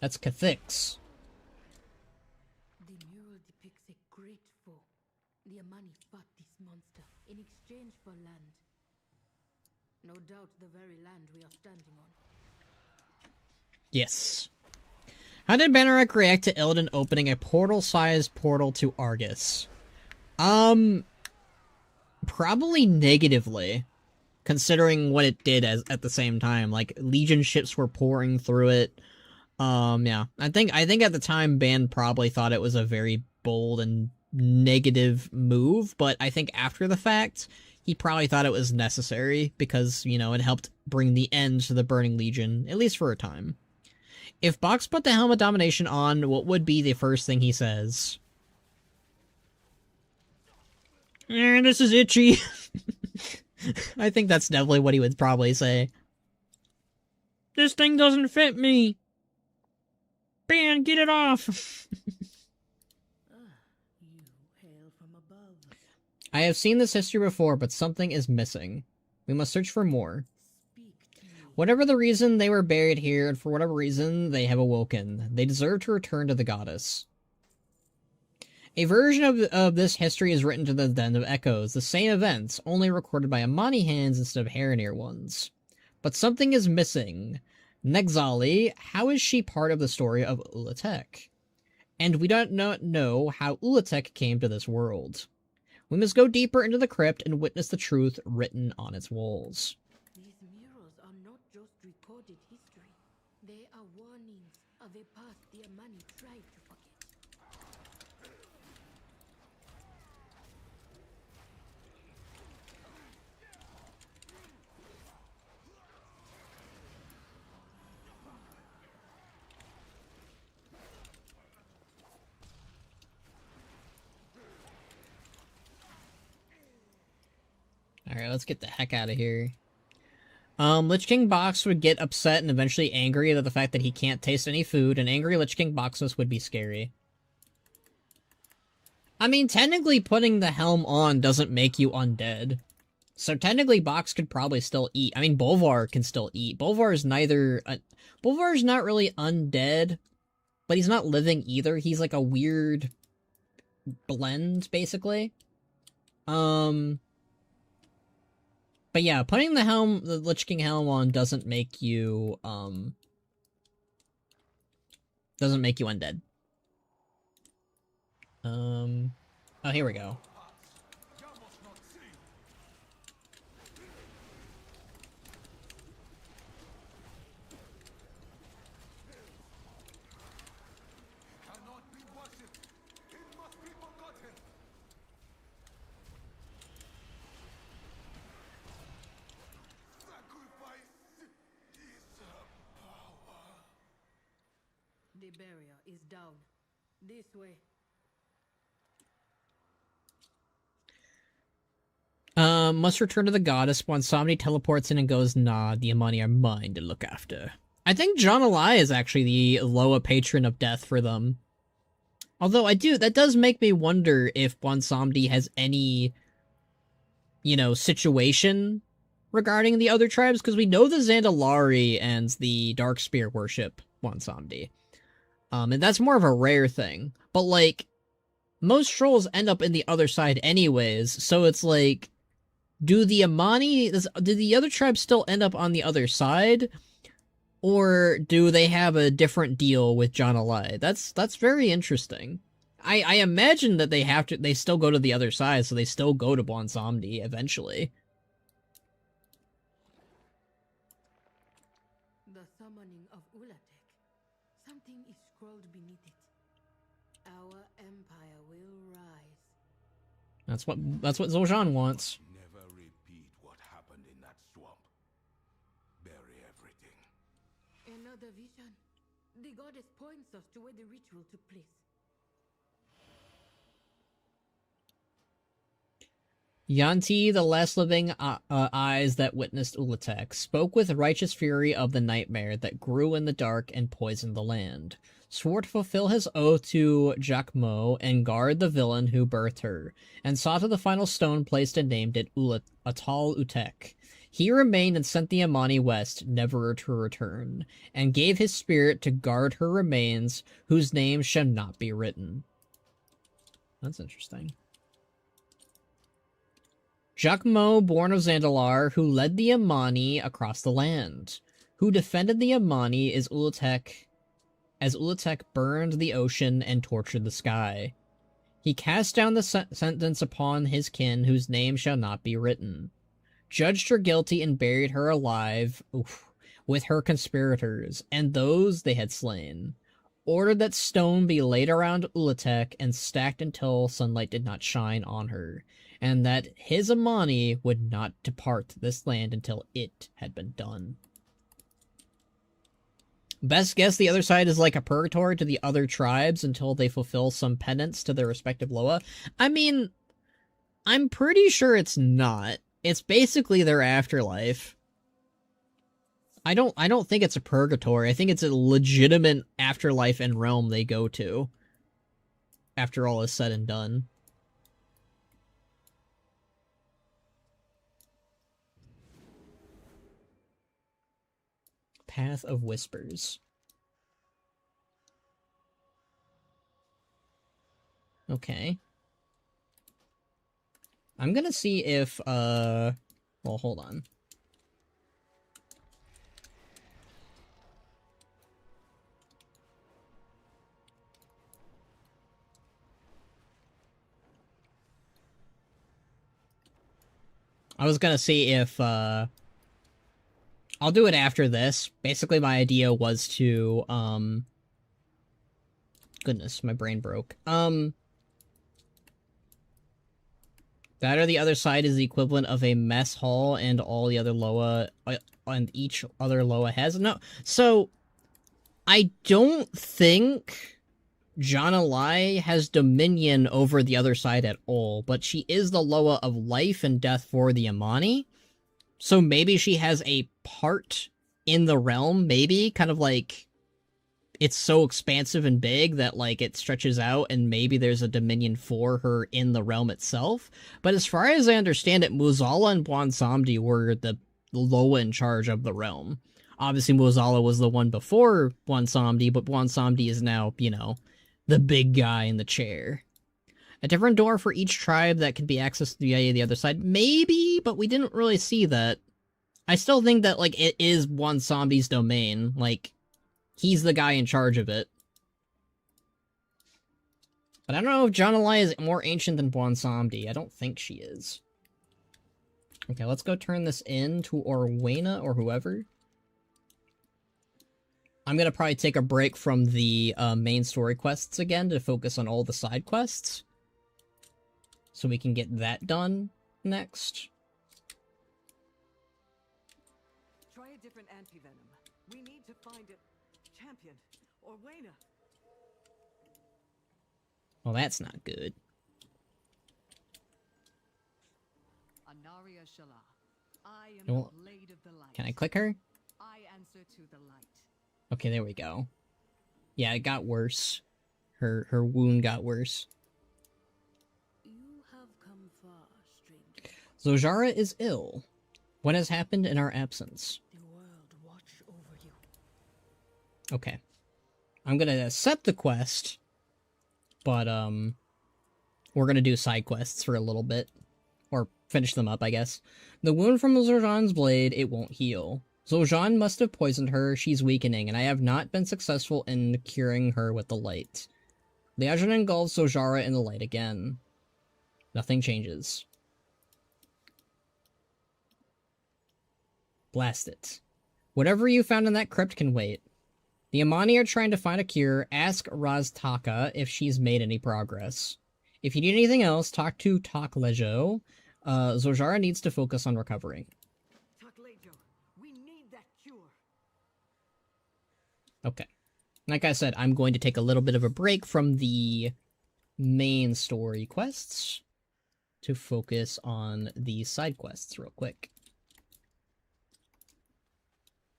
That's Cathix. The mural depicts a great foe. The Amani fought this monster in exchange for land. No doubt the very land we are standing on. Yes. How did Banneret react to Illidan opening a portal-sized portal to Argus? Probably negatively, considering what it did at the same time. Like, Legion ships were pouring through it. Yeah. I think at the time, Ban probably thought it was a very bold and negative move, but I think after the fact, he probably thought it was necessary because, you know, it helped bring the end to the Burning Legion, at least for a time. If Box put the Helm of Domination on, what would be the first thing he says? This is itchy. I think that's definitely what he would probably say. This thing doesn't fit me. Ban, get it off. You hail from above. I have seen this history before, but something is missing. We must search for more. Speak to me. Whatever the reason they were buried here, and for whatever reason they have awoken, they deserve to return to the goddess. A version of this history is written to the Den of Echoes, the same events, only recorded by Amani hands instead of Haranir ones. But something is missing. Nexali, how is she part of the story of Ula'tek? And we don't know how Ula'tek came to this world. We must go deeper into the crypt and witness the truth written on its walls. These murals are not just recorded history. They are warnings of a past the Amani tried to forget. Alright, let's get the heck out of here. Lich King Box would get upset and eventually angry at the fact that he can't taste any food, and angry Lich King Boxus would be scary. I mean, technically putting the helm on doesn't make you undead. So technically Box could probably still eat. I mean, Bolvar can still eat. Bolvar is neither... Bolvar is not really undead, but he's not living either. He's like a weird blend, basically. But yeah, putting the Lich King helm on doesn't make you undead. Oh, here we go. Bwansamdi barrier is down. This way. Must return to the goddess. Bwansamdi teleports in and goes, nah, the Amani are mine to look after. I think Xal'atath is actually the Loa patron of death for them. Although that does make me wonder if Bwansamdi has any, you know, situation regarding the other tribes, because we know the Zandalari and the Darkspear worship Bwansamdi. And that's more of a rare thing. But, like, most trolls end up in the other side anyways, so it's like, do the other tribes still end up on the other side? Or do they have a different deal with Xal'atath? That's very interesting. I imagine that they still go to the other side, so they still go to Bwansamdi eventually. The summoning of Ula'tek. Something is scrolled beneath it. Our empire will rise. That's what Zul'aman wants. Never repeat what happened in that swamp. Bury everything. Another vision. The goddess points us to where the ritual took place. Yanti, the last living eyes that witnessed Ula'tek, spoke with righteous fury of the nightmare that grew in the dark and poisoned the land. Swore to fulfill his oath to Jacmo and guard the villain who birthed her, and saw to the final stone placed and named it Ula'tek. He remained and sent the Amani west, never to return, and gave his spirit to guard her remains, whose name shall not be written. That's interesting. Jacmo, born of Zandalar, who led the Amani across the land. Who defended the Amani as Ula'tek burned the ocean and tortured the sky. He cast down the sentence upon his kin, whose name shall not be written. Judged her guilty and buried her alive, with her conspirators, and those they had slain. Ordered that stone be laid around Ula'tek and stacked until sunlight did not shine on her, and that his Amani would not depart this land until it had been done. Best guess the other side is like a purgatory to the other tribes until they fulfill some penance to their respective Loa. I mean, I'm pretty sure it's not. It's basically their afterlife. I don't think it's a purgatory. I think it's a legitimate afterlife and realm they go to after all is said and done. Path of Whispers. Okay. I'm gonna see if, well, hold on. I was gonna see if, I'll do it after this. Basically, my idea was to, goodness, my brain broke. That or the other side is the equivalent of a mess hall and all the other Loa, and each other Loa has. No, so, I don't think Xal'atath has dominion over the other side at all, but she is the Loa of life and death for the Amani. So maybe she has a part in the realm, maybe, kind of like, it's so expansive and big that, like, it stretches out, and maybe there's a dominion for her in the realm itself. But as far as I understand it, Muzala and Bwansamdi were the Loa in charge of the realm. Obviously, Muzala was the one before Bwansamdi, but Bwansamdi is now, you know, the big guy in the chair. A different door for each tribe that can be accessed via the other side? Maybe, but we didn't really see that. I still think that, like, it is Bwansamdi's domain. Like, he's the guy in charge of it. But I don't know if Xal'atath is more ancient than Bwansamdi. I don't think she is. Okay, let's go turn this in to Orwena or whoever. I'm gonna probably take a break from the main story quests again to focus on all the side quests. So we can get that done next. Try a different antivenom. We need to find a champion. Orwena, Well, that's not good. Anaria Shala. I am Well, the blade of the light. Can I click her? I answer to the light. Okay, there we go. Yeah, it got worse. Her wound got worse. You have come far, stranger. Zojara is ill. What has happened in our absence? The world watch over you. Okay. I'm gonna accept the quest, but, we're gonna do side quests for a little bit. Or finish them up, I guess. The wound from Zojan's blade, it won't heal. Zul'aman must have poisoned her, she's weakening, and I have not been successful in curing her with the light. The Ajahn engulfs Zojara in the light again. Nothing changes. Blast it. Whatever you found in that crypt can wait. The Amani are trying to find a cure. Ask Raztaka if she's made any progress. If you need anything else, talk to Taklejo. Zojara needs to focus on recovering. Taklejo, we need that cure. Okay. Like I said, I'm going to take a little bit of a break from the main story quests to focus on the side quests real quick.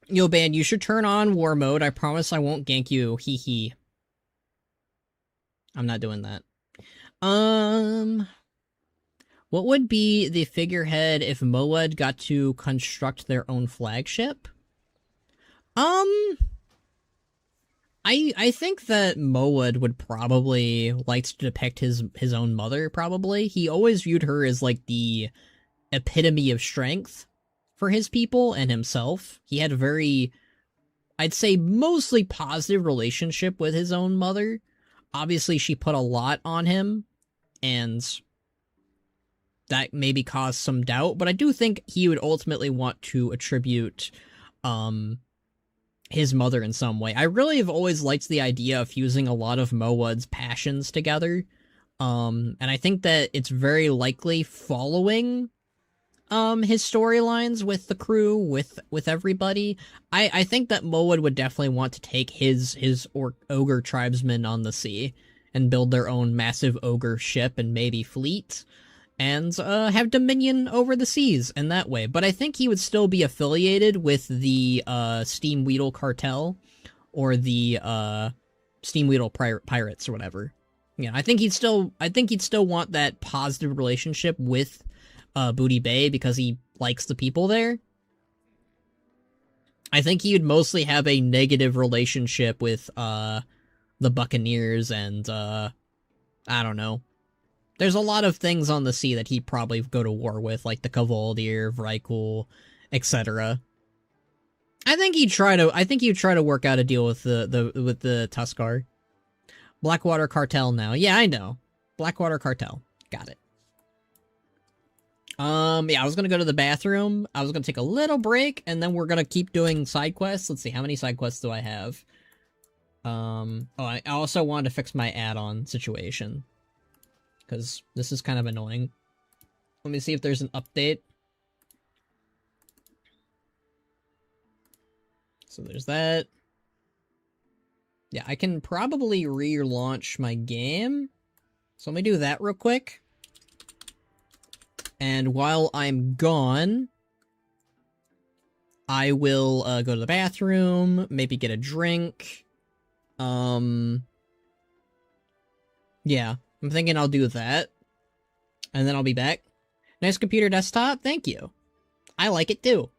Yo, Ban, you should turn on war mode. I promise I won't gank you. Hee hee. I'm not doing that. What would be the figurehead if Moed got to construct their own flagship? I think that Moed would probably like to depict his own mother, probably. He always viewed her as, like, the epitome of strength for his people and himself. He had a very, I'd say, mostly positive relationship with his own mother. Obviously, she put a lot on him, and that maybe caused some doubt, but I do think he would ultimately want to attribute, his mother in some way. I really have always liked the idea of fusing a lot of Moed's passions together, and I think that it's very likely following his storylines with the crew, with everybody. I think that Moed would definitely want to take his ogre tribesmen on the sea and build their own massive ogre ship and maybe fleet, and have dominion over the seas in that way. But I think he would still be affiliated with the Steamweedle cartel or the Steamweedle pirates or whatever. Yeah, I think he'd still want that positive relationship with Booty Bay because he likes the people there. I think he would mostly have a negative relationship with the Buccaneers and I don't know. There's a lot of things on the sea that he'd probably go to war with, like the Kavaldir, Vrykul, etc. I think he'd try to work out a deal with the Tuskar. Blackwater Cartel now. Yeah, I know. Blackwater Cartel. Got it. Yeah, I was gonna go to the bathroom. I was gonna take a little break, and then we're gonna keep doing side quests. Let's see, how many side quests do I have? Oh, I also wanted to fix my add-on situation, because this is kind of annoying. Let me see if there's an update. So there's that. Yeah, I can probably relaunch my game. So let me do that real quick. And while I'm gone, I will go to the bathroom, maybe get a drink. Yeah, I'm thinking I'll do that. And then I'll be back. Nice computer desktop, thank you. I like it too.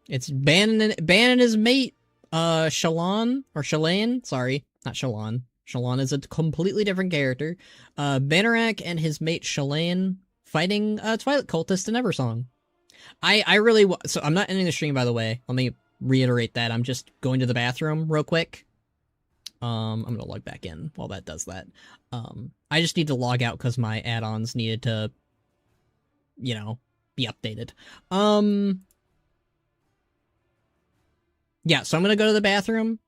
It's Ban and his mate, Shalane, sorry, not Shalon. Shalon is a completely different character. Bannerac and his mate Shalane fighting Twilight Cultist in Eversong. I really so I'm not ending the stream, by the way. Let me reiterate that. I'm just going to the bathroom real quick. I'm gonna log back in while that does that. I just need to log out because my add-ons needed to, you know, be updated. Yeah, so I'm gonna go to the bathroom.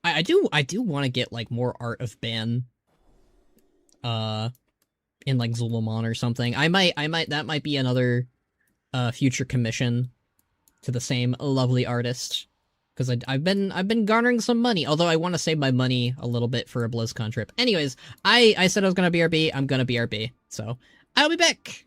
I do want to get, like, more art of Ban, in, like, Zul'aman or something. That might be another, future commission to the same lovely artist. Because I've been garnering some money, although I want to save my money a little bit for a BlizzCon trip. Anyways, I said I was gonna BRB, I'm gonna BRB, so I'll be back!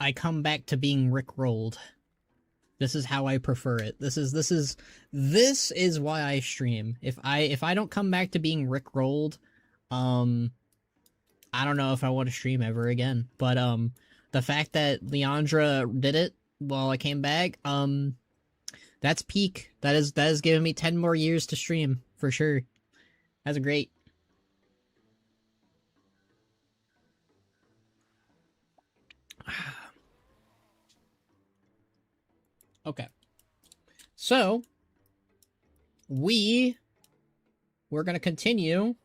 I come back to being rickrolled. This is how I prefer it. This is why I stream. If I don't come back to being rickrolled, I don't know if I want to stream ever again. But the fact that Leandra did it while I came back, that's peak. That is giving me 10 more years to stream for sure. That's great. Okay. So, we're gonna continue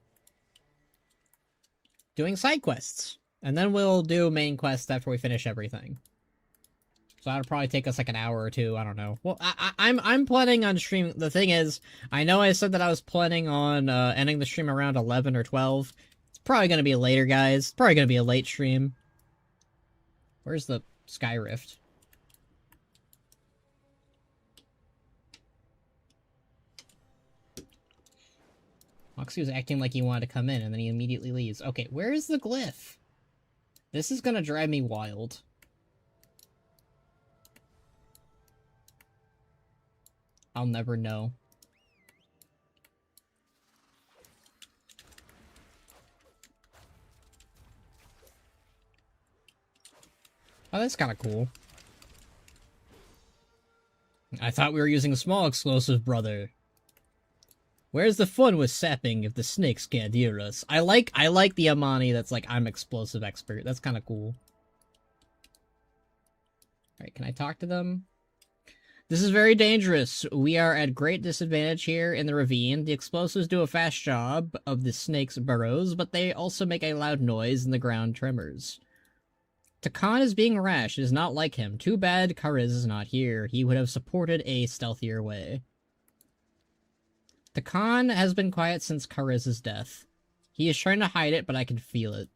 doing side quests. And then we'll do main quests after we finish everything. So that'll probably take us like an hour or two, I don't know. Well, I'm planning on streaming. The thing is, I know I said that I was planning on ending the stream around 11 or 12. It's probably gonna be later, guys. Probably gonna be a late stream. Where's the Sky Rift? Moxie was acting like he wanted to come in, and then he immediately leaves. Okay, where is the glyph? This is gonna drive me wild. I'll never know. Oh, that's kind of cool. I thought we were using a small explosive, brother. Where's the fun with sapping if the snakes can't hear us? I like the Amani that's like, I'm explosive expert. That's kind of cool. Alright, can I talk to them? This is very dangerous. We are at great disadvantage here in the ravine. The explosives do a fast job of the snake's burrows, but they also make a loud noise and the ground tremors. Takan is being rash. It is not like him. Too bad Kariz is not here. He would have supported a stealthier way. Takan has been quiet since Kariz's death. He is trying to hide it, but I can feel it.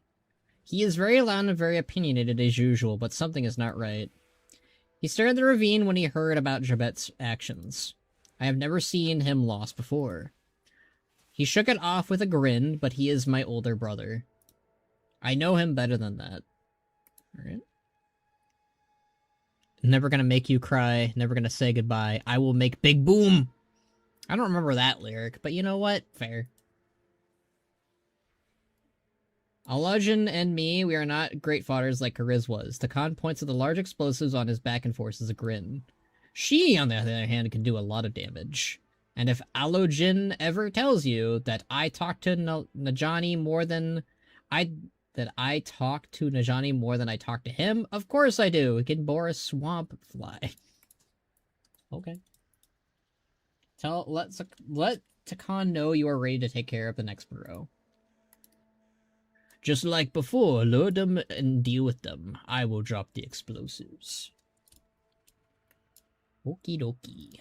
He is very loud and very opinionated as usual, but something is not right. He started the ravine when he heard about Jabet's actions. I have never seen him lost before. He shook it off with a grin, but he is my older brother. I know him better than that. Alright. Never gonna make you cry, never gonna say goodbye. I will make big boom! I don't remember that lyric, but you know what? Fair. Alajin and me, we are not great fighters like Kariz was. Takan points at the large explosives on his back and forces a grin. She, on the other hand, can do a lot of damage. And if Alojin ever tells you that I talk to Najani more than I talk to to him, of course I do. It can bore a swamp fly. Okay. Let Takan know you are ready to take care of the next burrow. Just like before, lure them and deal with them. I will drop the explosives. Okie dokie.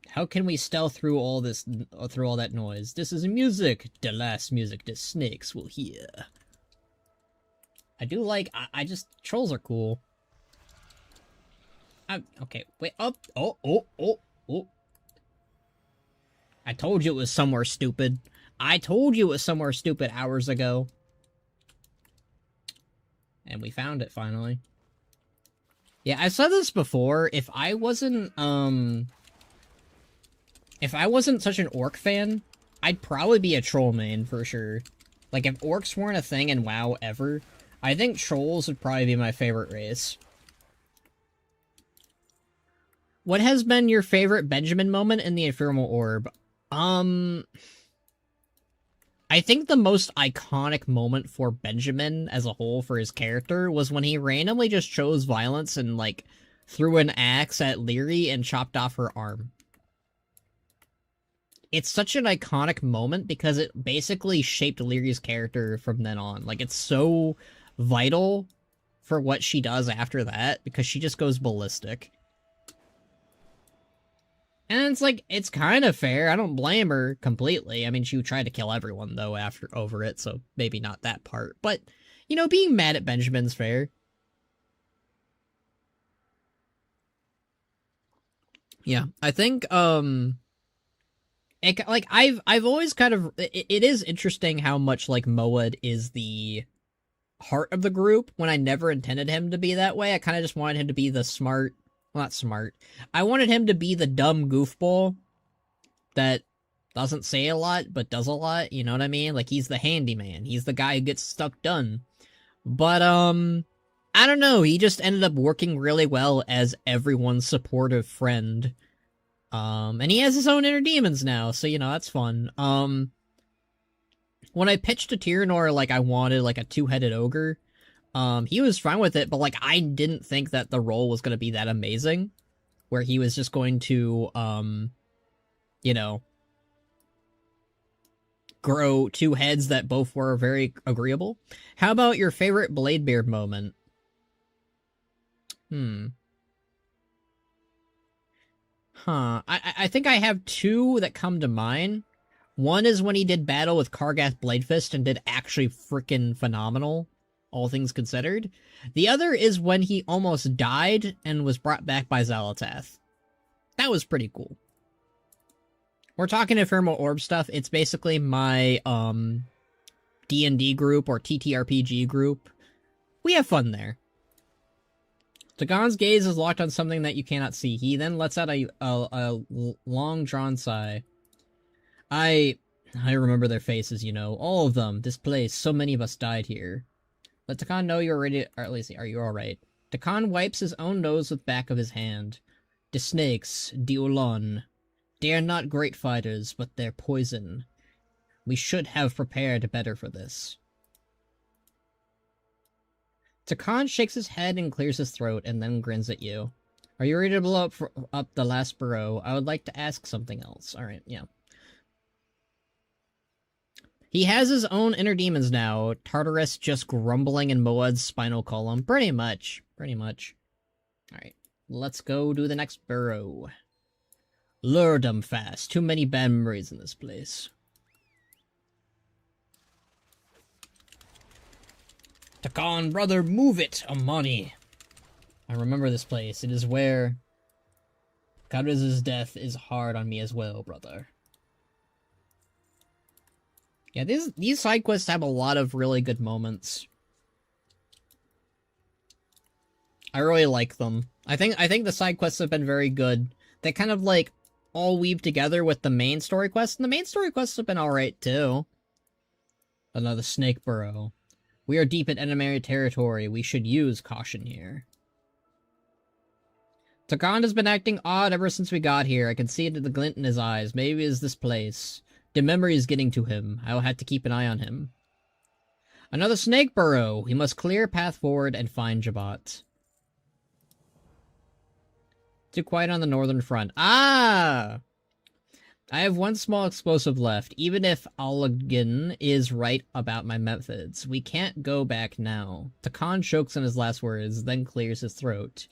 How can we stealth through all this, through all that noise? This is music, the last music the snakes will hear. I do like, trolls are cool. Okay, wait, up, oh. I told you it was somewhere stupid. I told you it was somewhere stupid hours ago. And we found it, finally. Yeah, I've said this before, if I wasn't such an orc fan, I'd probably be a troll main, for sure. Like, if orcs weren't a thing in WoW ever, I think trolls would probably be my favorite race. What has been your favorite Benjamin moment in the Ephemeral Orb? I think the most iconic moment for Benjamin as a whole for his character was when he randomly just chose violence and, like, threw an axe at Lyri and chopped off her arm. It's such an iconic moment because it basically shaped Lyri's character from then on. Like, it's so vital for what she does after that because she just goes ballistic. And it's like, it's kind of fair. I don't blame her completely. I mean, she tried to kill everyone, though, over it, so maybe not that part. But, you know, being mad at Benjamin's fair. Yeah, I think, I've always kind of, it is interesting how much, like, Moed is the heart of the group, when I never intended him to be that way. I kind of just wanted him to be the smart, well, not smart. I wanted him to be the dumb goofball that doesn't say a lot, but does a lot, you know what I mean? Like, he's the handyman. He's the guy who gets stuff done. But, I don't know, he just ended up working really well as everyone's supportive friend. And he has his own inner demons now, so, you know, that's fun. When I pitched to Tyrannor, like, I wanted, like, a two-headed ogre, he was fine with it, but, like, I didn't think that the role was gonna be that amazing, where he was just going to, you know, grow two heads that both were very agreeable. How about your favorite Bladebeard moment? I think I have two that come to mind. One is when he did battle with Kargath Bladefist and did actually freaking phenomenal, all things considered. The other is when he almost died and was brought back by Xal'atath. That was pretty cool. We're talking Ephemeral Orb stuff. It's basically my, D&D group or TTRPG group. We have fun there. Dagon's gaze is locked on something that you cannot see. He then lets out a long-drawn sigh. I remember their faces, you know. All of them. This place. So many of us died here. Let Dagon know you're ready, or at least, are you alright? Dagon wipes his own nose with back of his hand. The snakes, the Ulan. They are not great fighters, but they're poison. We should have prepared better for this. Dagon shakes his head and clears his throat, and then grins at you. Are you ready to blow up the last burrow? I would like to ask something else. Alright, yeah. He has his own inner demons now. Tartarus just grumbling in Moed's spinal column. Pretty much. Alright, let's go do the next burrow. Lure them fast. Too many bad memories in this place. Dagon, brother, move it, Amani. I remember this place. It is where Kadriz's death is hard on me as well, brother. Yeah, these side quests have a lot of really good moments. I really like them. I think the side quests have been very good. They kind of like all weave together with the main story quests, and the main story quests have been alright too. Another snake burrow. We are deep in enemy territory. We should use caution here. Dagon has been acting odd ever since we got here. I can see it in the glint in his eyes. Maybe it's this place. The memory is getting to him. I will have to keep an eye on him. Another snake burrow. We must clear a path forward and find Jabot. Too quiet on the northern front. Ah! I have one small explosive left. Even if Alagin is right about my methods, we can't go back now. Dagon chokes on his last words, then clears his throat.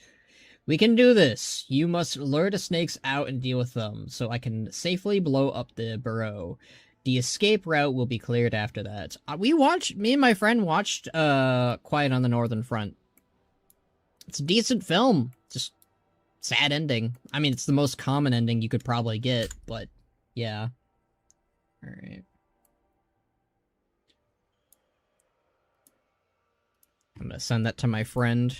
We can do this. You must lure the snakes out and deal with them, so I can safely blow up the burrow. The escape route will be cleared after that. Me and my friend watched, Quiet on the Northern Front. It's a decent film. Just sad ending. I mean, it's the most common ending you could probably get, but yeah. Alright. I'm gonna send that to my friend.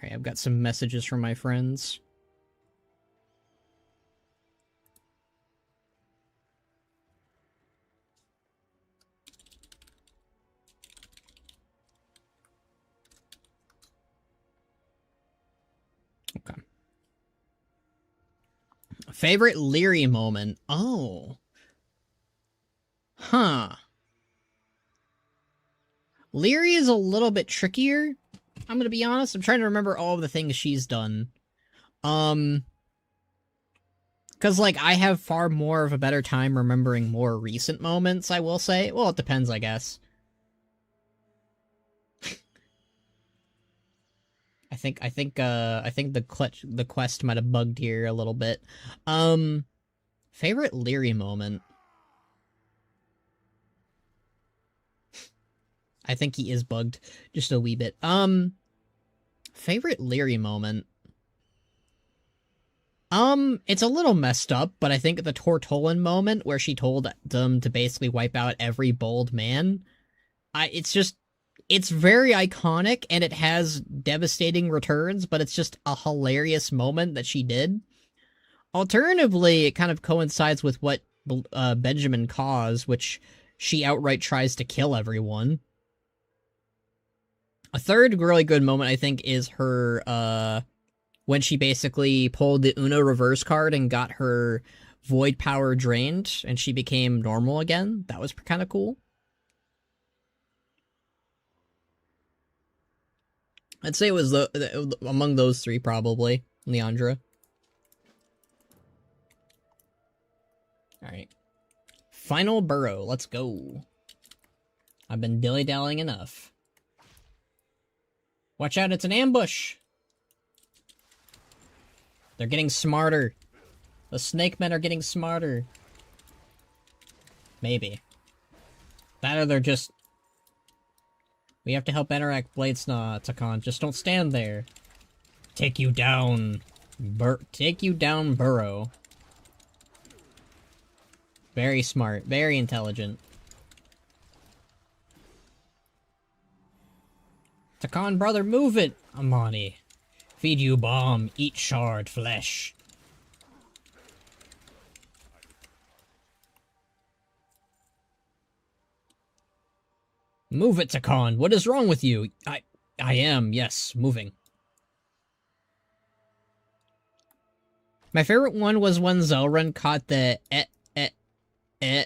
Alright, I've got some messages from my friends. Okay. Favorite Leary moment? Oh. Huh. Leary is a little bit trickier. I'm gonna be honest. I'm trying to remember all of the things she's done. Cause, like, I have far more of a better time remembering more recent moments, I will say. Well, it depends, I guess. I think the quest might have bugged here a little bit. Favorite Leary moment? I think he is bugged just a wee bit. Favorite Leary moment? It's a little messed up, but I think the Tortolan moment where she told them to basically wipe out every bold man, it's very iconic and it has devastating returns, but it's just a hilarious moment that she did. Alternatively, it kind of coincides with what Benjamin caused, which she outright tries to kill everyone. A third really good moment, I think, is her, when she basically pulled the Uno reverse card and got her void power drained, and she became normal again. That was kind of cool. I'd say it was among those three, probably. Leandra. Alright. Final burrow. Let's go. I've been dilly-dallying enough. Watch out, it's an ambush! They're getting smarter. The snake men are getting smarter. Maybe. That or they're just... We have to help interact Bladesnaw, Takon. Just don't stand there. Take you down. Take you down, Burrow. Very smart. Very intelligent. Takon, brother, move it! Amani. Feed you bomb, eat shard flesh. Move it, Takon. What is wrong with you? I am, yes, moving. My favorite one was when Zelrun caught the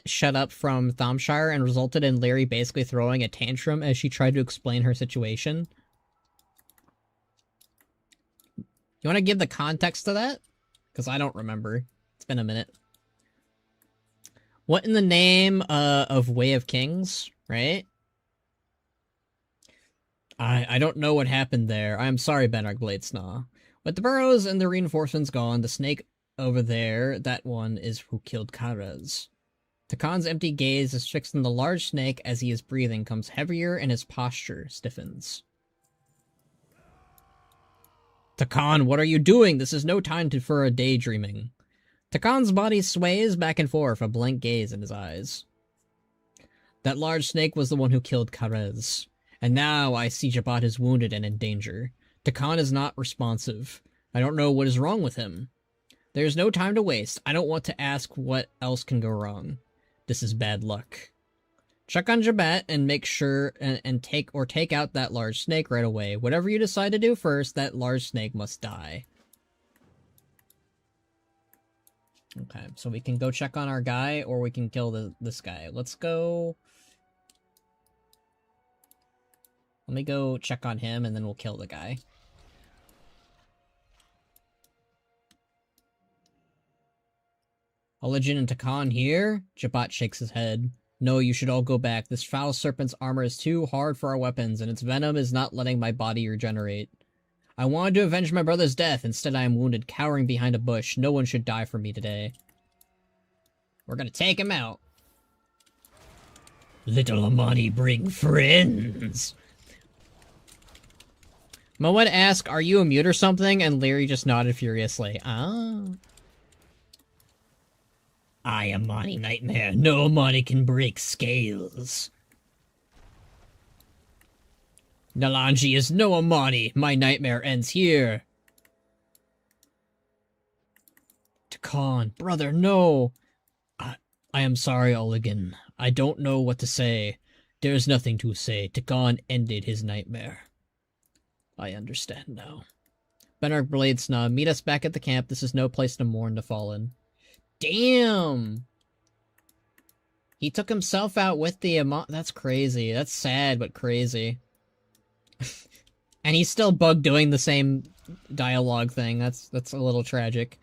shut up from Thomshire and resulted in Larry basically throwing a tantrum as she tried to explain her situation. You want to give the context to that? Because I don't remember. It's been a minute. What in the name of Way of Kings, right? I don't know what happened there. I'm sorry, Benark Bladesnaw. With the burrows and the reinforcements gone, the snake over there, that one is who killed Karez. Takon's empty gaze is fixed on the large snake as he is breathing, comes heavier and his posture stiffens. Takon, what are you doing? This is no time for a daydreaming. Takon's body sways back and forth, a blank gaze in his eyes. That large snake was the one who killed Karez. And now I see Jabbat is wounded and in danger. Takon is not responsive. I don't know what is wrong with him. There's no time to waste. I don't want to ask what else can go wrong. This is bad luck. Check on Jabbat and make sure and take out that large snake right away. Whatever you decide to do first, that large snake must die. Okay, so we can go check on our guy, or we can kill this guy. Let's go... Let me go check on him, and then we'll kill the guy. Oligin and Takon here? Jabbat shakes his head. No, you should all go back. This foul serpent's armor is too hard for our weapons, and its venom is not letting my body regenerate. I wanted to avenge my brother's death. Instead, I am wounded, cowering behind a bush. No one should die for me today. We're gonna take him out. Little Amani bring friends. Moed asked, are you a mute or something? And Larry just nodded furiously. Ah. I am Amani Nightmare. No Amani can break scales. Nalanji is no Amani. My nightmare ends here. Takan, brother, no. I am sorry, Oligan. I don't know what to say. There's nothing to say. Takan ended his nightmare. I understand now. Benark Bladesna, meet us back at the camp. This is no place to mourn the fallen. Damn! He took himself out with the That's crazy. That's sad, but crazy. And he's still bugged doing the same dialogue thing. That's a little tragic.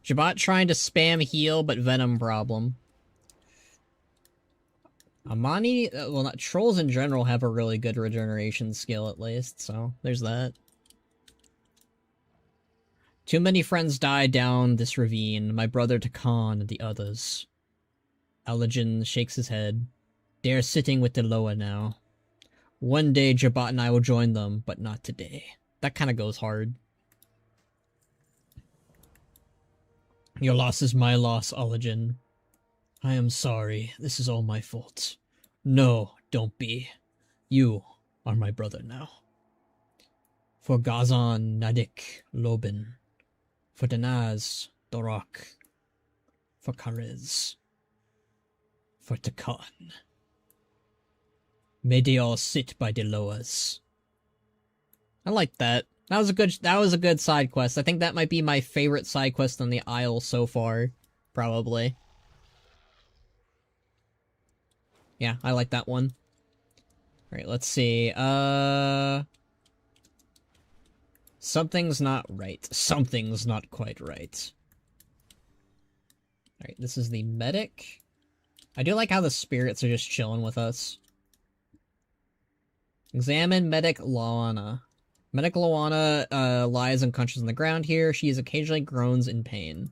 Jabot trying to spam heal, but Venom problem. Amani, well, not trolls in general have a really good regeneration skill at least, so there's that. Too many friends died down this ravine, my brother Takan and the others. Allergen shakes his head. They are sitting with the Loa now. One day Jabot and I will join them, but not today. That kind of goes hard. Your loss is my loss, Allergen. I am sorry. This is all my fault. No, don't be. You are my brother now. For Gazan, Nadik, Lobin. For Danaz, Dorak. For Karez. For Takan. May they all sit by the Loas. I like that. That was a good side quest. I think that might be my favorite side quest on the Isle so far. Probably. Yeah, I like that one. Alright, let's see. Something's not right. Something's not quite right. Alright, this is the medic. I do like how the spirits are just chilling with us. Examine Medic Loana. Medic Loana lies unconscious on the ground here. She occasionally groans in pain.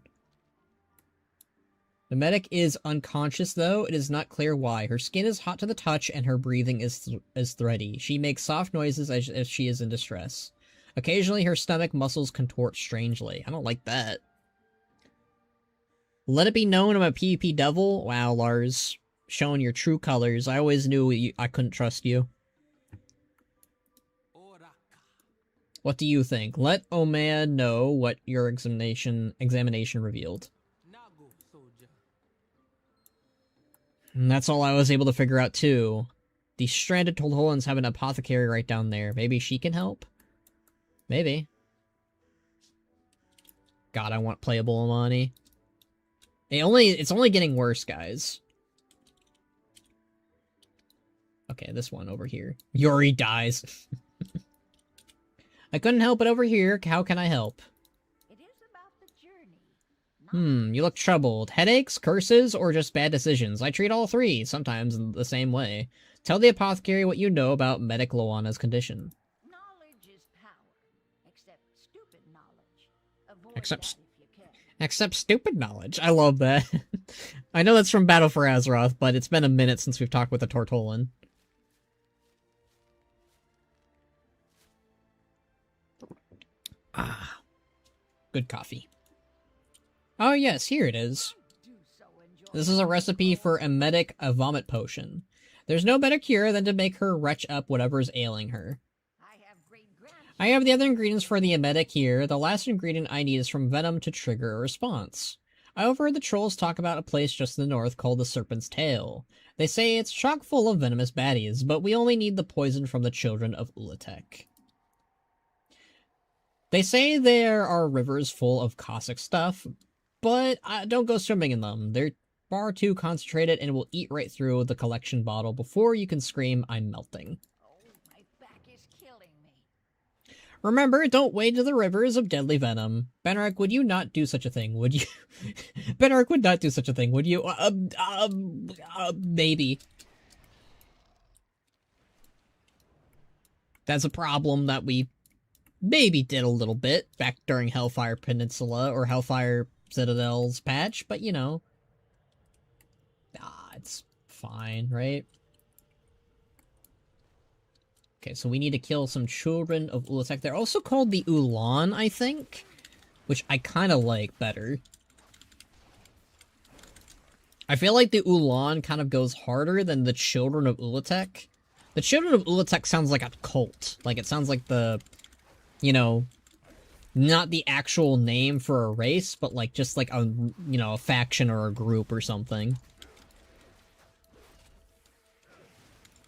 The medic is unconscious, though. It is not clear why. Her skin is hot to the touch, and her breathing is thready. She makes soft noises as she is in distress. Occasionally, her stomach muscles contort strangely. I don't like that. Let it be known I'm a PvP devil. Wow, Lars. Showing your true colors. I always knew I couldn't trust you. What do you think? Let Omea know what your examination revealed. And that's all I was able to figure out, too. The stranded Tolholans have an apothecary right down there. Maybe she can help? Maybe. God, I want playable Amani. It's only getting worse, guys. Okay, this one over here. Yuri dies. I couldn't help it over here. How can I help? It is about the journey. You look troubled. Headaches, curses, or just bad decisions? I treat all three, sometimes in the same way. Tell the apothecary what you know about Medic Loana's condition. Knowledge is power, except stupid knowledge. Avoid Except that if you can. Except stupid knowledge. I love that. I know that's from Battle for Azeroth, but it's been a minute since we've talked with a Tortolan. Ah. Good coffee. Oh yes, here it is. This is a recipe for emetic, a vomit potion. There's no better cure than to make her retch up whatever's ailing her. I have the other ingredients for the emetic here. The last ingredient I need is from venom to trigger a response. I overheard the trolls talk about a place just in the north called the Serpent's Tail. They say it's chock full of venomous baddies, but we only need the poison from the children of Ula'tek. They say there are rivers full of caustic stuff, but don't go swimming in them. They're far too concentrated and will eat right through the collection bottle before you can scream, I'm melting. Oh, my back is killing me. Remember, don't wade to the rivers of deadly venom. Benark, would you not do such a thing, would you? Benark would not do such a thing, would you? Maybe. That's a problem that we maybe did a little bit back during Hellfire Peninsula or Hellfire Citadel's patch, but you know. It's fine, right? Okay, so we need to kill some children of Ula'tek. They're also called the Ulan, I think, which I kind of like better. I feel like the Ulan kind of goes harder than the Children of Ula'tek. The Children of Ula'tek sounds like a cult. Like, it sounds like the, you know, not the actual name for a race, but like just like a, you know, a faction or a group or something.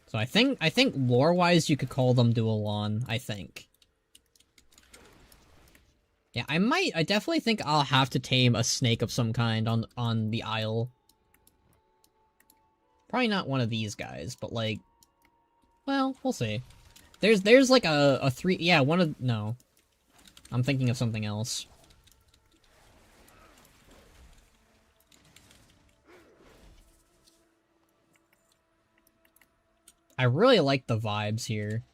So I think lore-wise you could call them Dualan, I think. Yeah, I definitely think I'll have to tame a snake of some kind on the Isle. Probably not one of these guys, but like, well, we'll see. There's like a three, yeah, one of, no. I'm thinking of something else. I really like the vibes here.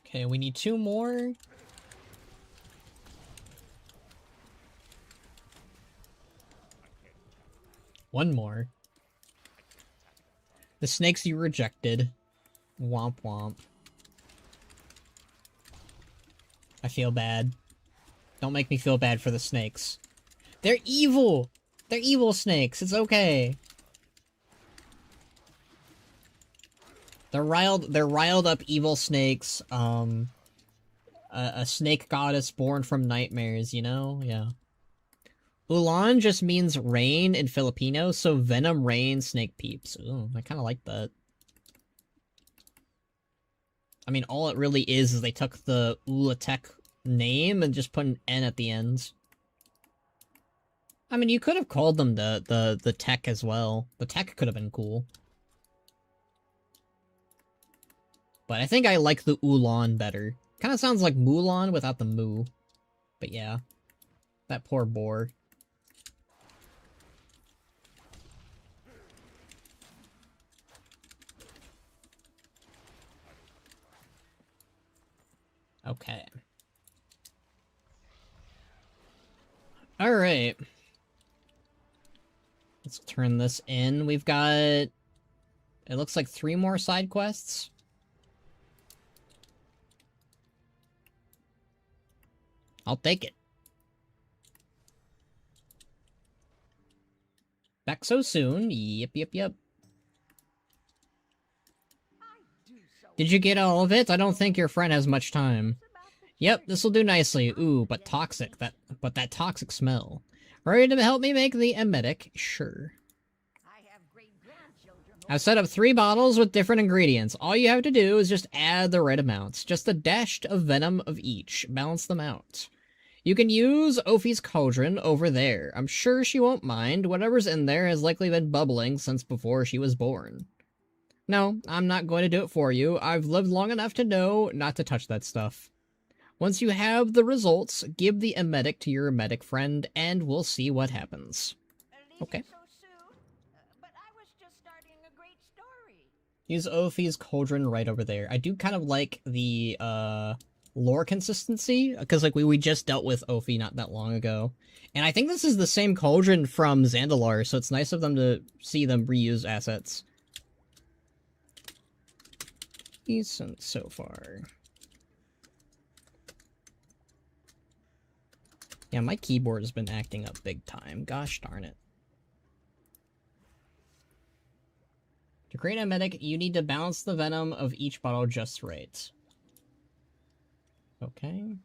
Okay, we need 2 more. One more. The snakes you rejected. Womp womp. I feel bad. Don't make me feel bad for the snakes. They're evil! They're evil snakes, it's okay. They're riled up evil snakes, a snake goddess born from nightmares, you know? Yeah. Ulan just means rain in Filipino, so venom, rain, snake peeps. Ooh, I kinda like that. I mean, all it really is they took the Ula'tek name and just put an N at the end. I mean, you could have called them the tech as well. The tech could have been cool. But I think I like the Ulan better. Kind of sounds like Mulan without the Mu. But yeah. That poor boar. Okay. Alright. Let's turn this in. We've got... It looks like 3 more side quests. I'll take it. Back so soon. Yep. Did you get all of it? I don't think your friend has much time. Yep, this'll do nicely. Ooh, but toxic. That toxic smell. Ready to help me make the emetic? Sure. I've set up 3 bottles with different ingredients. All you have to do is just add the right amounts. Just a dash of venom of each. Balance them out. You can use Ophi's cauldron over there. I'm sure she won't mind. Whatever's in there has likely been bubbling since before she was born. No, I'm not going to do it for you. I've lived long enough to know not to touch that stuff. Once you have the results, give the emetic to your emetic friend, and we'll see what happens. Okay. Use Ophi's cauldron right over there. I do kind of like the, lore consistency, because, like, we just dealt with Ophi not that long ago. And I think this is the same cauldron from Zandalar, so it's nice of them to see them reuse assets. Decent so far. Yeah, my keyboard has been acting up big time. Gosh darn it. To create a medic, you need to balance the venom of each bottle just right. Okay.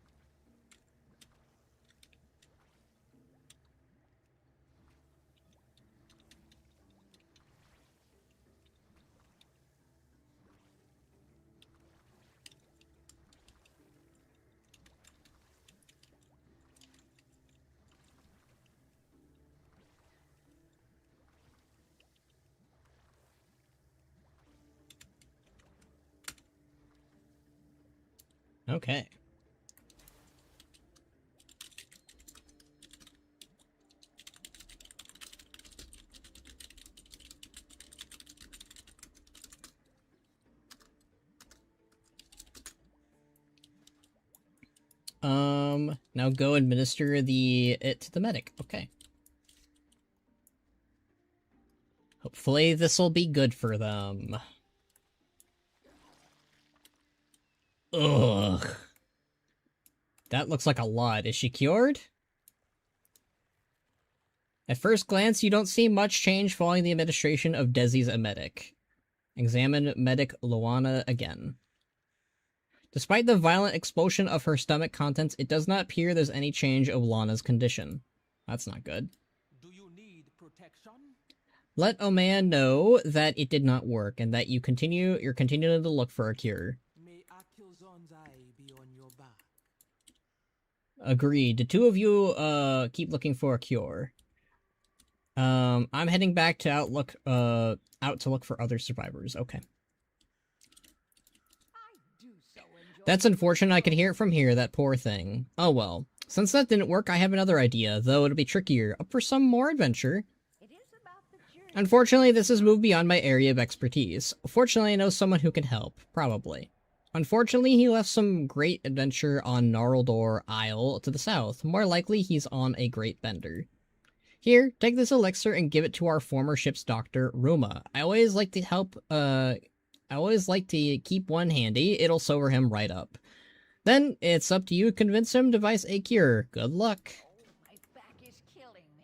Okay. Now go administer it to the medic. Okay. Hopefully this'll be good for them. Ugh. That looks like a lot. Is she cured? At first glance, you don't see much change following the administration of Desi's emetic. Examine medic Luana again. Despite the violent expulsion of her stomach contents, it does not appear there's any change of Lana's condition. That's not good. Do you need protection? Let Oman know that it did not work and that you're continuing to look for a cure. May Akilzon's eye be on your back. Agreed. The two of you keep looking for a cure. I'm heading back to out to look for other survivors. Okay. That's unfortunate. I could hear it from here, that poor thing. Oh well. Since that didn't work, I have another idea, though it'll be trickier. Up for some more adventure. Unfortunately, this has moved beyond my area of expertise. Fortunately, I know someone who can help. Probably. Unfortunately, he left some great adventure on Gnarldor Isle to the south. More likely, he's on a great bender. Here, take this elixir and give it to our former ship's doctor, Ruma. I always like to keep one handy. It'll sober him right up. Then, it's up to you to convince him to devise a cure. Good luck. My back is killing me.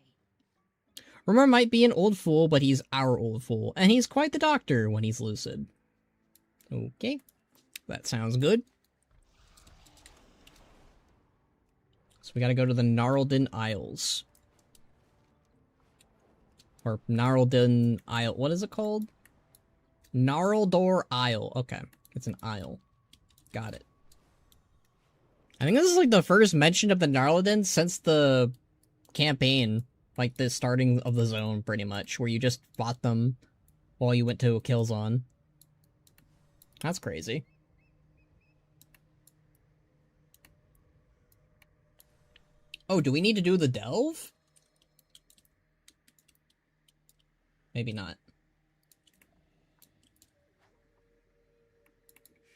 Ruma might be an old fool, but he's our old fool. And he's quite the doctor when he's lucid. Okay. That sounds good. So we gotta go to the Gnarldin Isles. Or Gnarldin Isle. What is it called? Gnarldor Isle. Okay. It's an isle. Got it. I think this is like the first mention of the Gnarldin since the campaign. Like the starting of the zone, pretty much. Where you just fought them while you went to a kill zone. That's crazy. Oh, do we need to do the delve? Maybe not.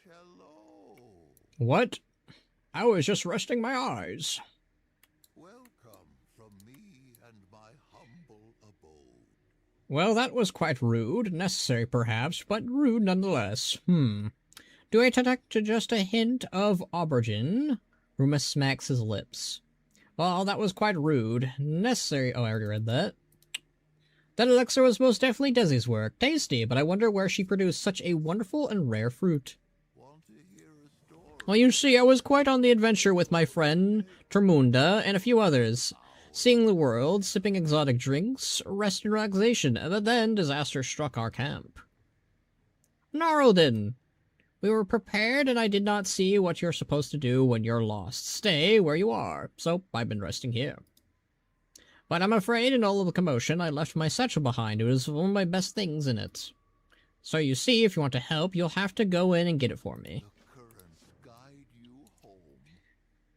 Hello. What? I was just resting my eyes. Welcome from me and my humble abode. Well, that was quite rude. Necessary, perhaps, but rude nonetheless. Do I detect just a hint of aubergine? Ruma smacks his lips. Well, that was quite rude. Necessary. Oh, I already read that. That elixir was most definitely Desi's work. Tasty, but I wonder where she produced such a wonderful and rare fruit. Want to hear a story? Well, you see, I was quite on the adventure with my friend, Termunda, and a few others. Seeing the world, sipping exotic drinks, rest and relaxation, and then disaster struck our camp. Gnarldin! We were prepared, and I did not see what you're supposed to do when you're lost. Stay where you are, so I've been resting here. But I'm afraid in all of the commotion, I left my satchel behind. It was one of my best things in it. So you see, if you want to help, you'll have to go in and get it for me. The currents guide you home.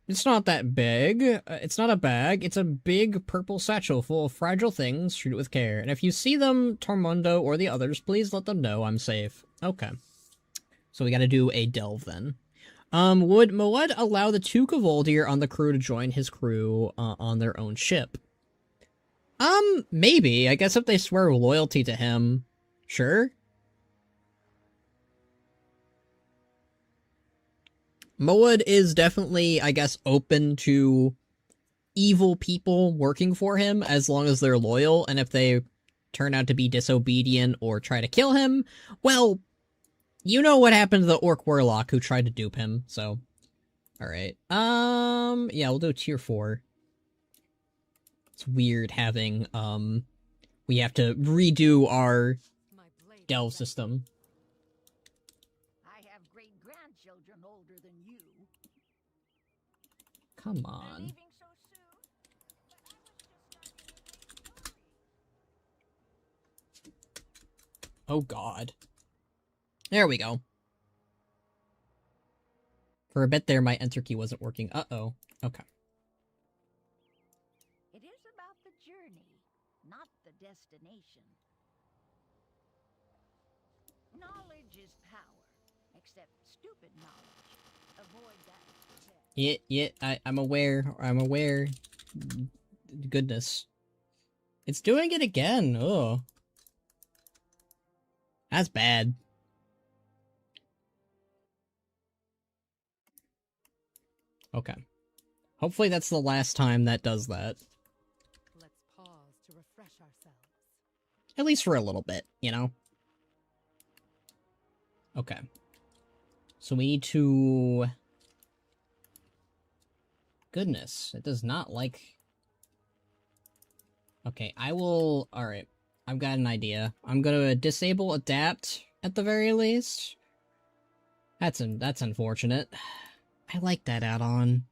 It's not that big. It's not a bag. It's a big purple satchel full of fragile things. Treat it with care. And if you see them, Tormundo or the others, please let them know I'm safe. Okay. So we gotta do a delve then. Would Moed allow the two Kavoldir on the crew to join his crew on their own ship? Maybe. I guess if they swear loyalty to him, sure. Moed is definitely, I guess, open to evil people working for him as long as they're loyal, and if they turn out to be disobedient or try to kill him, well, you know what happened to the Orc Warlock who tried to dupe him, so. Alright. Yeah, we'll do tier 4. It's weird having, we have to redo our delve system. I have great-grandchildren older than you. Come They're on. leaving so soon? Oh god. There we go. For a bit there, my enter key wasn't working. Uh-oh. Okay. It is about the journey, not the destination. Knowledge is power, except stupid knowledge. Avoid that. I'm aware. I'm aware. Goodness. It's doing it again. Oh. That's bad. Okay. Hopefully that's the last time that does that. Let's pause to refresh ourselves. At least for a little bit, you know? Okay. So we need to... Goodness, it does not like... Okay, I will... Alright, I've got an idea. I'm gonna disable adapt, at the very least. That's unfortunate. I like that add-on.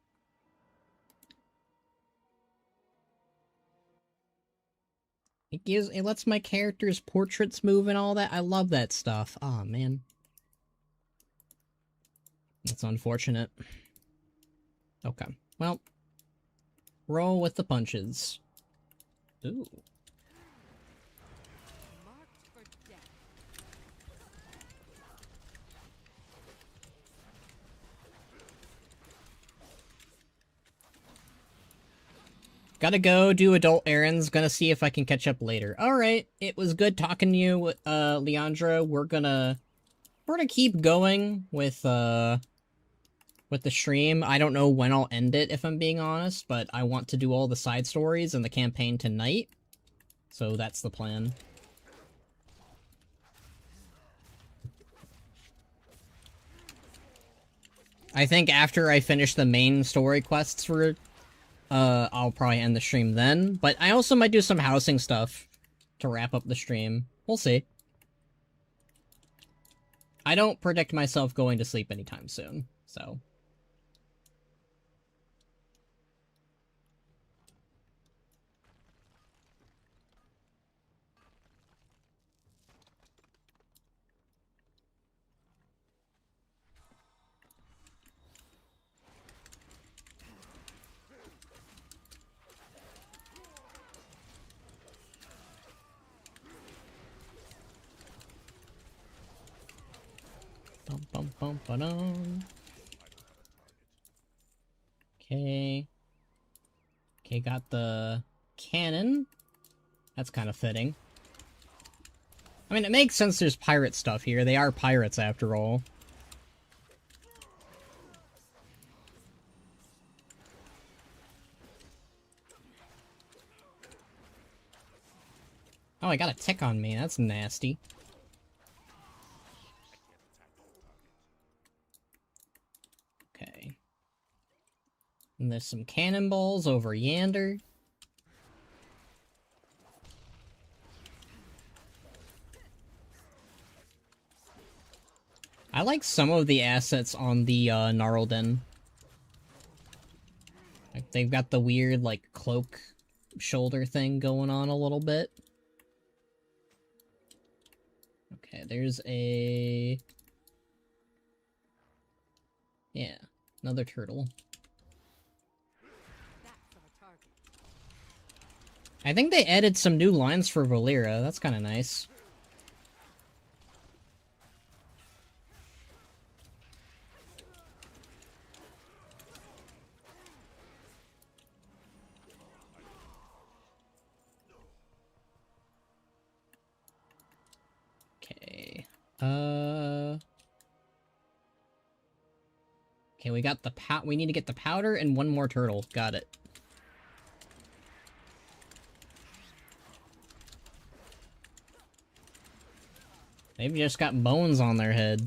It lets my characters' portraits move and all that. I love that stuff. Aw, oh, man. That's unfortunate. Okay. Well. Roll with the punches. Ooh. Marked for death. Gotta go do adult errands. Gonna see if I can catch up later. Alright, it was good talking to you, Leandra. We're gonna keep going with the stream. I don't know when I'll end it, if I'm being honest, but I want to do all the side stories and the campaign tonight. So that's the plan. I think after I finish the main story quests for I'll probably end the stream then, but I also might do some housing stuff to wrap up the stream. We'll see. I don't predict myself going to sleep anytime soon, so... Bum, bum, ba-dum. Okay. Okay, got the cannon. That's kind of fitting. I mean, it makes sense there's pirate stuff here. They are pirates, after all. Oh, I got a tick on me. That's nasty. Okay. And there's some cannonballs over yonder. I like some of the assets on the Gnarlden. Like, they've got the weird, like, cloak shoulder thing going on a little bit. Okay, there's a... Yeah, another turtle. That's our target. I think they added some new lines for Valera. That's kind of nice. Okay. Okay, we got the we need to get the powder and one more turtle. Got it. They've just got bones on their head.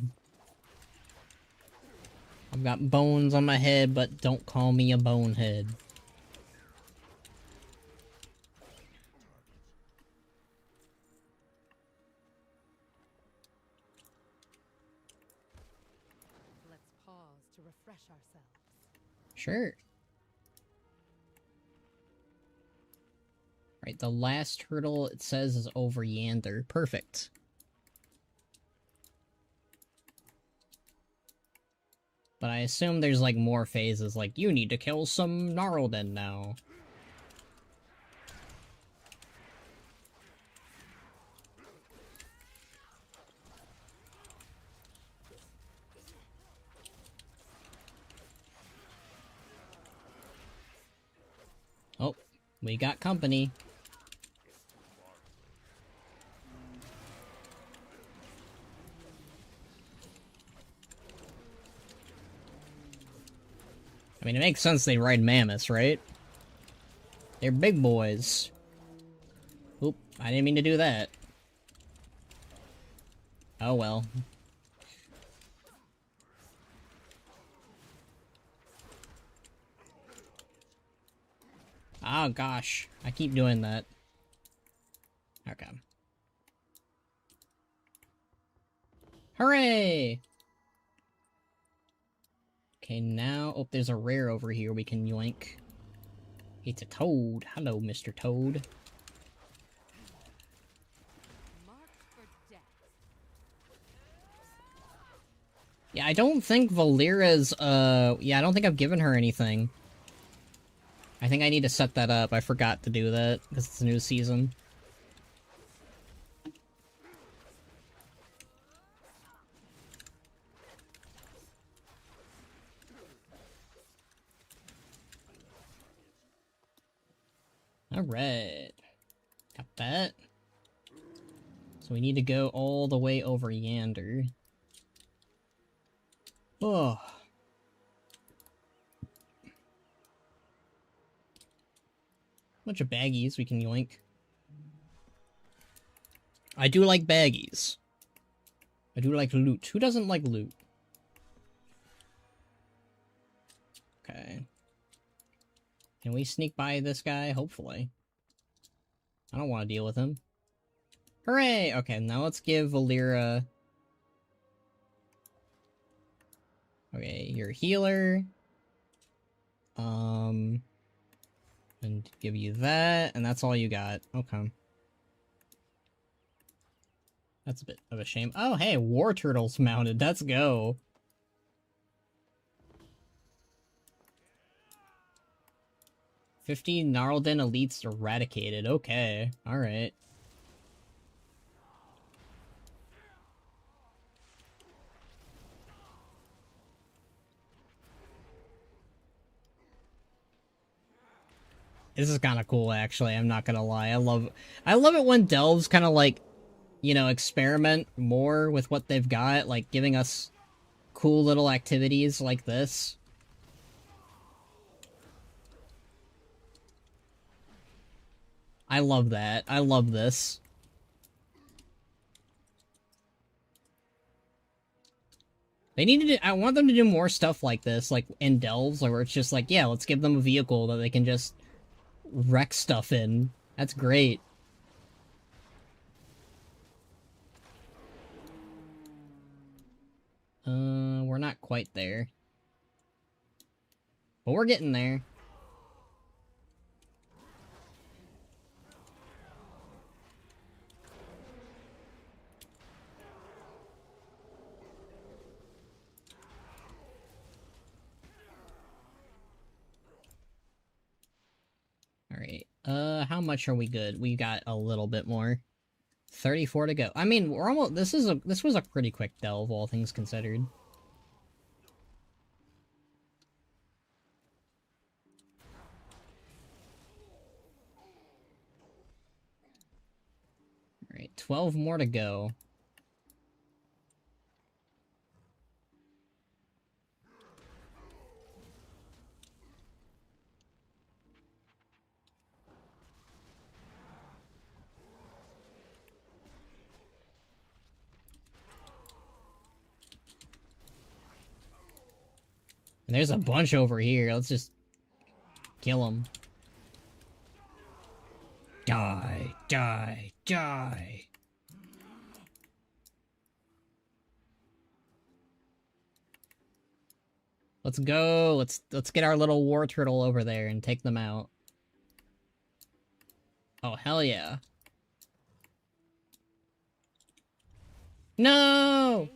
I've got bones on my head, but don't call me a bonehead. Let's pause to refresh ourselves. Sure. Right, the last turtle, it says, is over yonder. Perfect. But I assume there's, like, more phases, like, you need to kill some Gnarlden now. Oh, we got company. I mean, it makes sense they ride mammoths, right? They're big boys. Oop, I didn't mean to do that. Oh well. Oh gosh, I keep doing that. Okay. Hooray! Okay, now... Oh, there's a rare over here we can yoink. It's a toad. Hello, Mr. Toad. Yeah, I don't think Valera's, yeah, I don't think I've given her anything. I think I need to set that up. I forgot to do that, because it's a new season. Alright. Got that. So we need to go all the way over yonder. Oh. Bunch of baggies we can yoink. I do like baggies. I do like loot. Who doesn't like loot? Okay. Can we sneak by this guy? Hopefully. I don't want to deal with him. Hooray! Okay, now let's give Valera... Okay, you're a healer. And give you that, and that's all you got. Okay. That's a bit of a shame. Oh, hey, War Turtle's mounted. Let's go. "50 Gnarlden elites eradicated." Okay, alright. This is kind of cool, actually. I'm not gonna lie. I love it when delves kind of like, you know, experiment more with what they've got, like giving us cool little activities like this. I love that. I love this. They need to do, I want them to do more stuff like this, like in delves, where it's just like, yeah, let's give them a vehicle that they can just wreck stuff in. That's great. We're not quite there. But we're getting there. Alright, how much are we good? We got a little bit more. 34 to go. I mean, we're almost, this was a pretty quick delve, all things considered. Alright, 12 more to go. And there's a bunch over here. Let's just kill them. Die, die, die. Let's go. Let's get our little war turtle over there and take them out. Oh, hell yeah. No!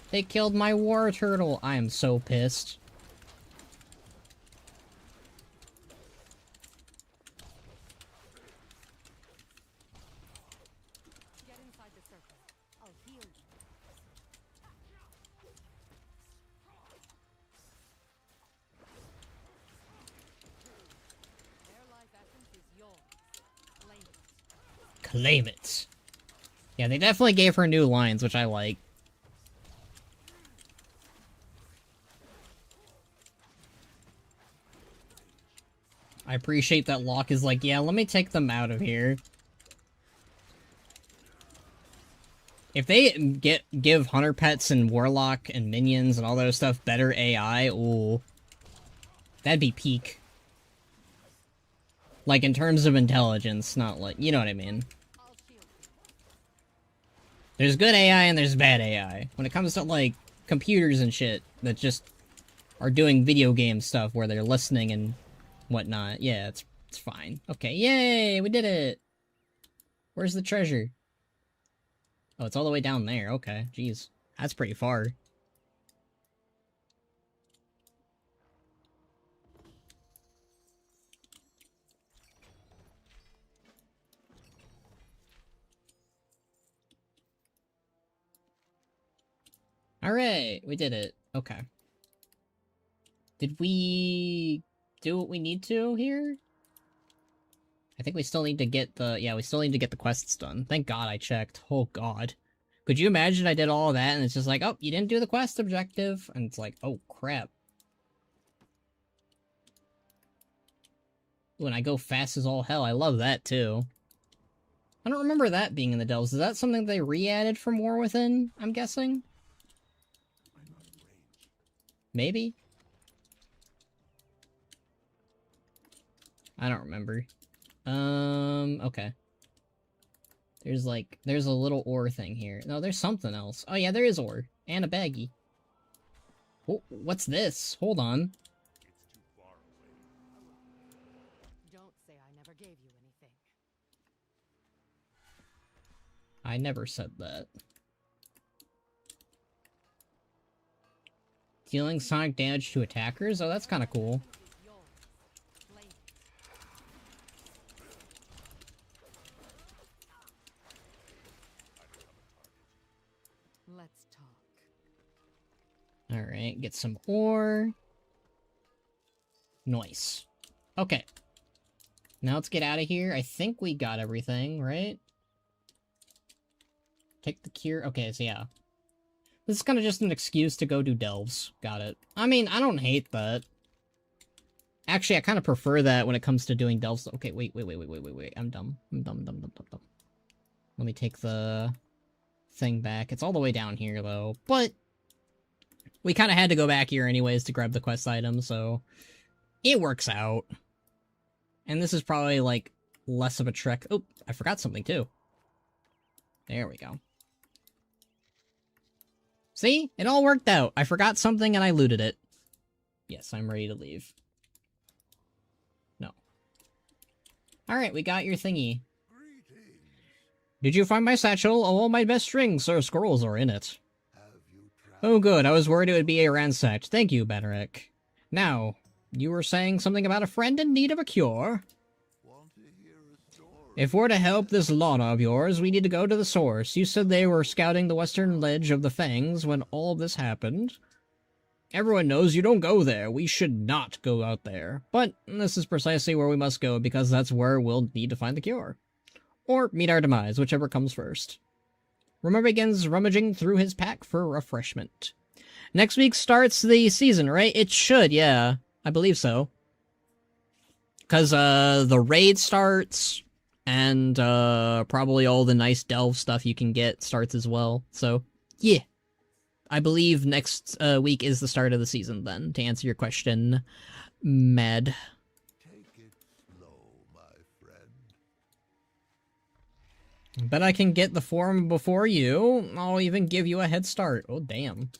They killed my war turtle. I am so pissed. Get inside the circle. I'll heal you. Their life essence is yours. Claim it. Claim it. Yeah, they definitely gave her new lines, which I like. I appreciate that Locke is like, yeah, let me take them out of here. If they give Hunter Pets and Warlock and Minions and all those stuff better AI, ooh. That'd be peak. Like, in terms of intelligence, not like... You know what I mean. There's good AI and there's bad AI. When it comes to, like, computers and shit that just are doing video game stuff where they're listening and whatnot, yeah, it's fine. Okay, yay! We did it! Where's the treasure? Oh, it's all the way down there. Okay, jeez. That's pretty far. Alright, we did it. Okay. Did we do what we need to here? I think we still need to get the... Yeah, we still need to get the quests done. Thank God I checked. Oh God. Could you imagine I did all of that and it's just like, oh, you didn't do the quest objective? And it's like, oh crap. When I go fast as all hell, I love that too. I don't remember that being in the Delves. Is that something they re-added from War Within, I'm guessing? Maybe? I don't remember. Okay. There's a little ore thing here. No, there's something else. Oh yeah, there is ore. And a baggie. Oh, what's this? Hold on. Don't say I never gave you anything. I never said that. Dealing sonic damage to attackers? Oh, that's kind of cool. Let's talk. Alright, get some ore. Nice. Okay. Now let's get out of here. I think we got everything, right? Take the cure. Okay, so yeah. This is kind of just an excuse to go do delves. Got it. I mean, I don't hate that. Actually, I kind of prefer that when it comes to doing delves. Okay, wait. I'm dumb. I'm dumb. Let me take the thing back. It's all the way down here, though. But we kind of had to go back here anyways to grab the quest item, so it works out. And this is probably, like, less of a trek. Oh, I forgot something, too. There we go. See? It all worked out. I forgot something and I looted it. Yes, I'm ready to leave. No. Alright, we got your thingy. Did you find my satchel? All my best strings or scrolls are in it. Oh good, I was worried it would be ransacked. Thank you, Benerick. Now, you were saying something about a friend in need of a cure? If we're to help this Lana of yours, we need to go to the source. You said they were scouting the western ledge of the Fangs when all of this happened. Everyone knows you don't go there. We should not go out there. But this is precisely where we must go, because that's where we'll need to find the cure. Or meet our demise, whichever comes first. Rumor begins rummaging through his pack for refreshment. Next week starts the season, right? It should, yeah. I believe so. Because, the raid starts... And, probably all the nice delve stuff you can get starts as well. So, yeah. I believe next week is the start of the season then, to answer your question, Mad. Take it slow, my friend. Bet I can get the form before you. I'll even give you a head start. Oh, damn.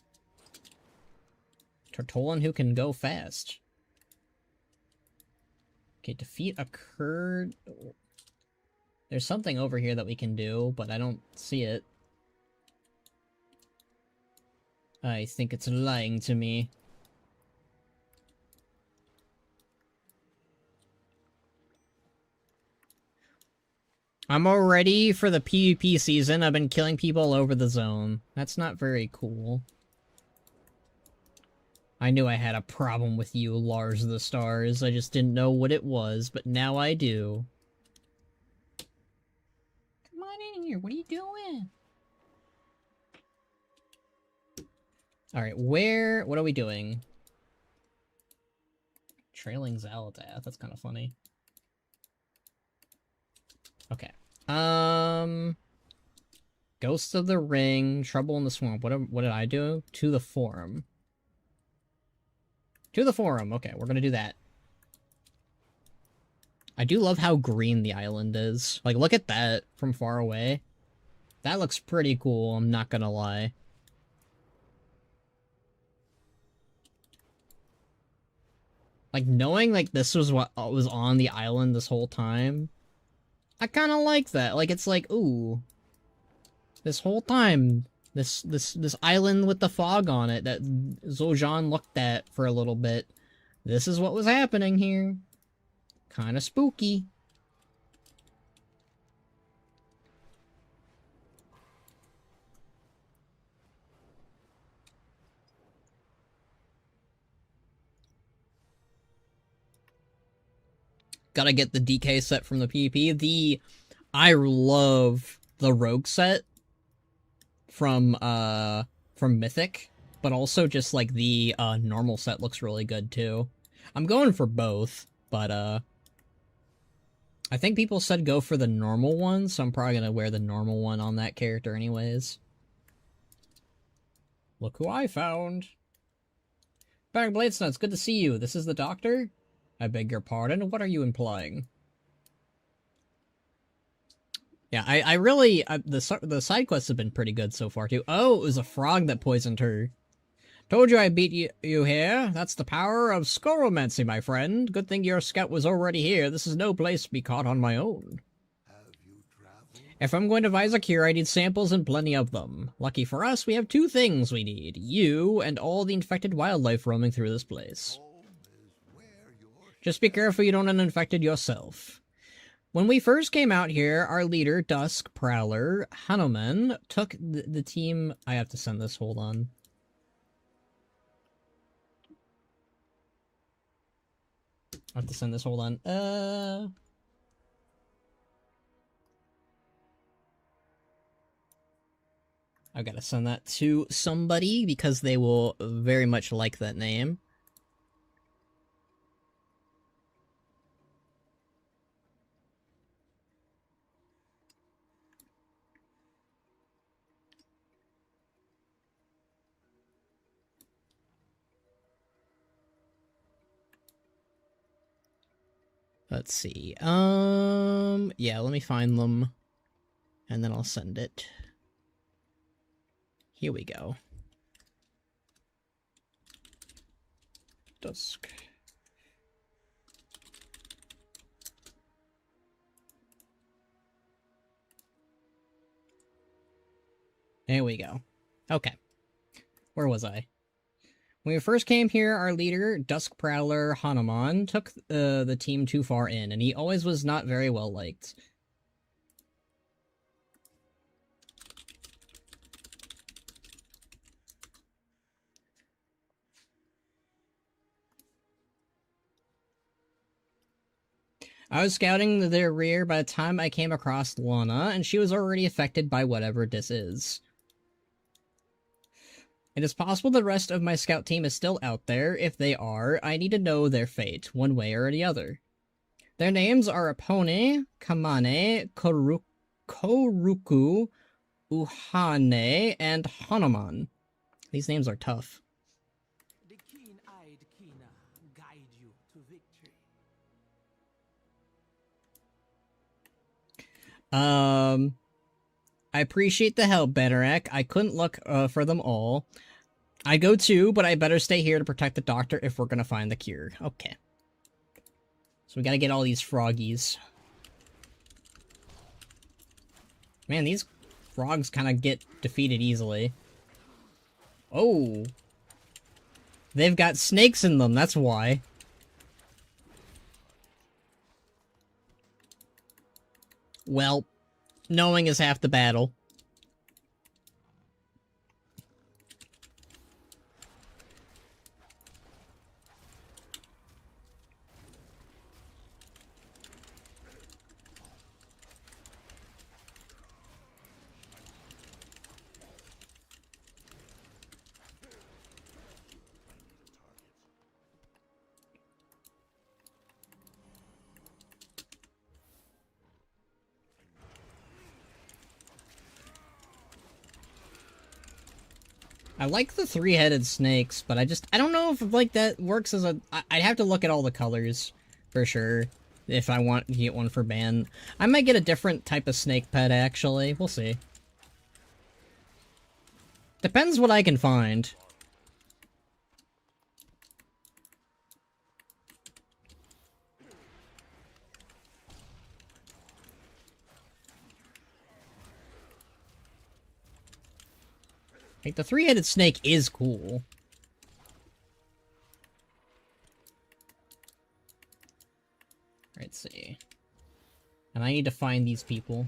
Tortolan who can go fast. Okay, defeat a Kurd... There's something over here that we can do, but I don't see it. I think it's lying to me. I'm all ready for the PvP season. I've been killing people all over the zone. That's not very cool. I knew I had a problem with you, Lars of the Stars. I just didn't know what it was, but now I do. Come on in here. What are you doing? Alright, what are we doing? Trailing Xal'atath. That's kind of funny. Okay. Ghosts of the Ring, Trouble in the Swamp. What did I do? To the Forum. To the Forum. Okay, we're gonna do that. I do love how green the island is. Like, look at that from far away. That looks pretty cool, I'm not gonna lie. Like, knowing, like, this was what was on the island this whole time, I kind of like that. Like, it's like, ooh, this whole time, this island with the fog on it that Zul'aman looked at for a little bit, this is what was happening here. Kind of spooky. Gotta get the DK set from the PvP. I love the rogue set from Mythic, but also just like the normal set looks really good too. I'm going for both, but I think people said go for the normal one, so I'm probably gonna wear the normal one on that character anyways. Look who I found! Baron Bladesnuts, good to see you. This is the doctor? I beg your pardon, what are you implying? Yeah, I really, the side quests have been pretty good so far too. Oh, it was a frog that poisoned her. Told you I beat you here. That's the power of scoromancy, my friend. Good thing your scout was already here. This is no place to be caught on my own. If I'm going to devise a cure, I need samples and plenty of them. Lucky for us, we have two things we need. You and all the infected wildlife roaming through this place. Just be careful you don't get infected yourself. When we first came out here, our leader, Dusk Prowler, Hanuman, took the team... I have to send this, hold on. I have to send this, hold on. I've got to send that to somebody, because they will very much like that name. Let's see. Yeah, let me find them. And then I'll send it. Here we go. Dusk. There we go. Okay. Where was I? When we first came here, our leader, Dusk Prowler Hanuman, took the team too far in, and he always was not very well liked. I was scouting their rear by the time I came across Lana, and she was already affected by whatever this is. It is possible the rest of my scout team is still out there. If they are, I need to know their fate, one way or the other. Their names are Apone, Kamane, Koruku, Uhane, and Hanuman. These names are tough. The keen-eyed Kina guide you to victory. I appreciate the help, Banneret. I couldn't look for them all. I go too, but I better stay here to protect the doctor if we're gonna find the cure. Okay. So we gotta get all these froggies. Man, these frogs kind of get defeated easily. Oh. They've got snakes in them, that's why. Well, knowing is half the battle. I like the three-headed snakes, but I don't know if, like, that works as a... I'd have to look at all the colors, for sure, if I want to get one for Ban. I might get a different type of snake pet, actually. We'll see. Depends what I can find. Like, the three-headed snake is cool. Let's see. And I need to find these people.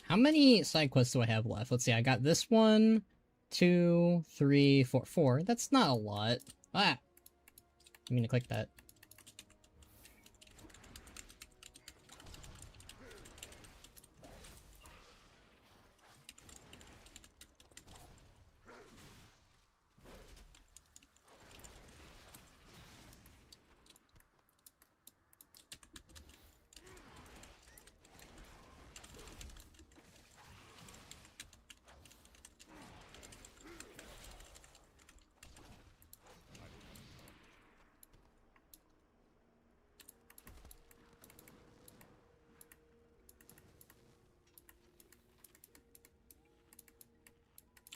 How many side quests do I have left? Let's see, I got this one, 2, 3, 4, 4. That's not a lot. Ah! I'm gonna click that.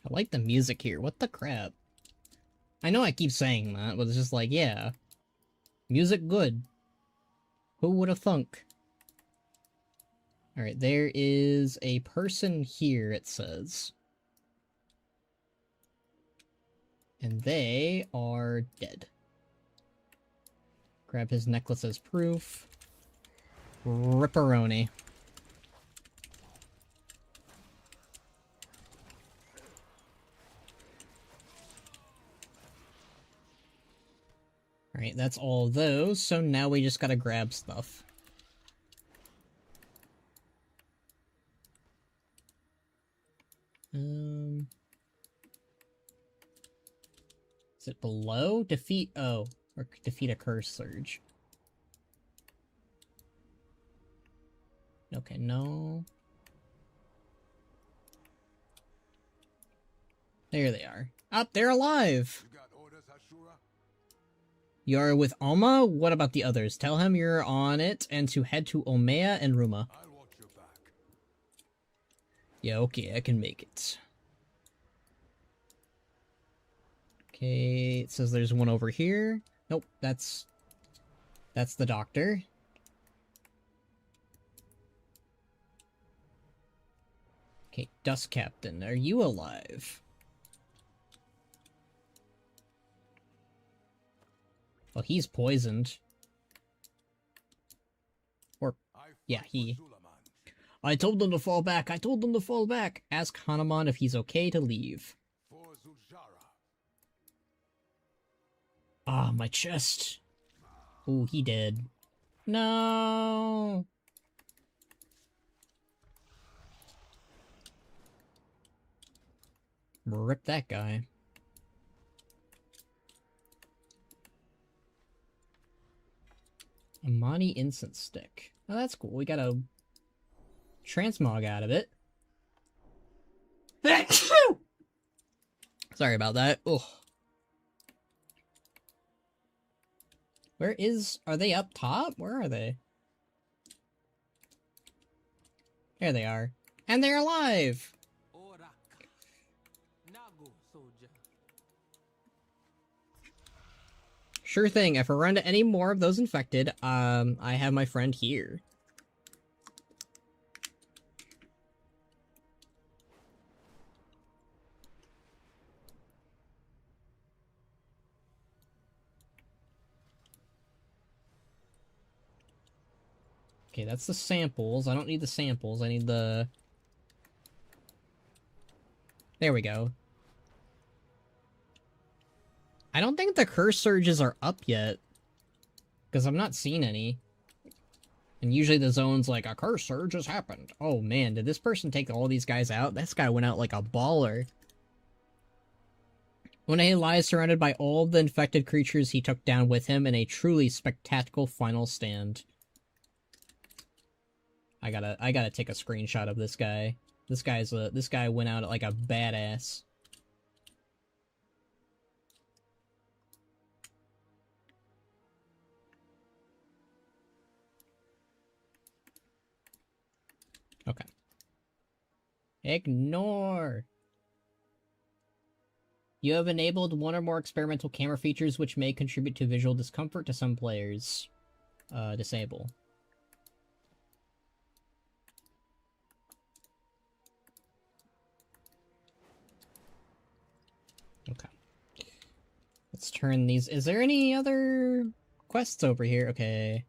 I like the music here. What the crap? I know I keep saying that, but it's just like, yeah. Music good. Who would have thunk? Alright, there is a person here, it says. And they are dead. Grab his necklace as proof. Ripperoni. Alright, that's all of those, so now we just gotta grab stuff. Is it below? Defeat or defeat a curse surge. Okay, no. There they are. Up, they're alive! You got orders, Ashura? You're with Alma? What about the others? Tell him you're on it and to head to Omea and Ruma. I'll watch your back. Yeah, okay, I can make it. Okay, it says there's one over here. Nope, that's the doctor. Okay, Dust Captain, are you alive? Well, he's poisoned. Or, yeah, he... I told them to fall back, I told them to fall back! Ask Hanuman if he's okay to leave. For Zul'jara. Ah, my chest. Ooh, he did. No! Rip that guy. Amani Incense Stick. Oh, that's cool. We got a transmog out of it. Sorry about that. Ugh. Where is... Are they up top? Where are they? There they are. And they're alive! Orak. Nago, soldier. Sure thing. If I run into any more of those infected, I have my friend here. Okay, that's the samples. I don't need the samples. I need the... There we go. I don't think the curse surges are up yet. Because I'm not seeing any. And usually the zone's like, a curse surge has happened. Oh man, did this person take all these guys out? This guy went out like a baller. Una'hay lies surrounded by all the infected creatures he took down with him in a truly spectacular final stand. I gotta take a screenshot of this guy. This guy went out like a badass. Okay. Ignore! You have enabled one or more experimental camera features which may contribute to visual discomfort to some players. Disable. Okay. Let's turn these... Is there any other quests over here? Okay.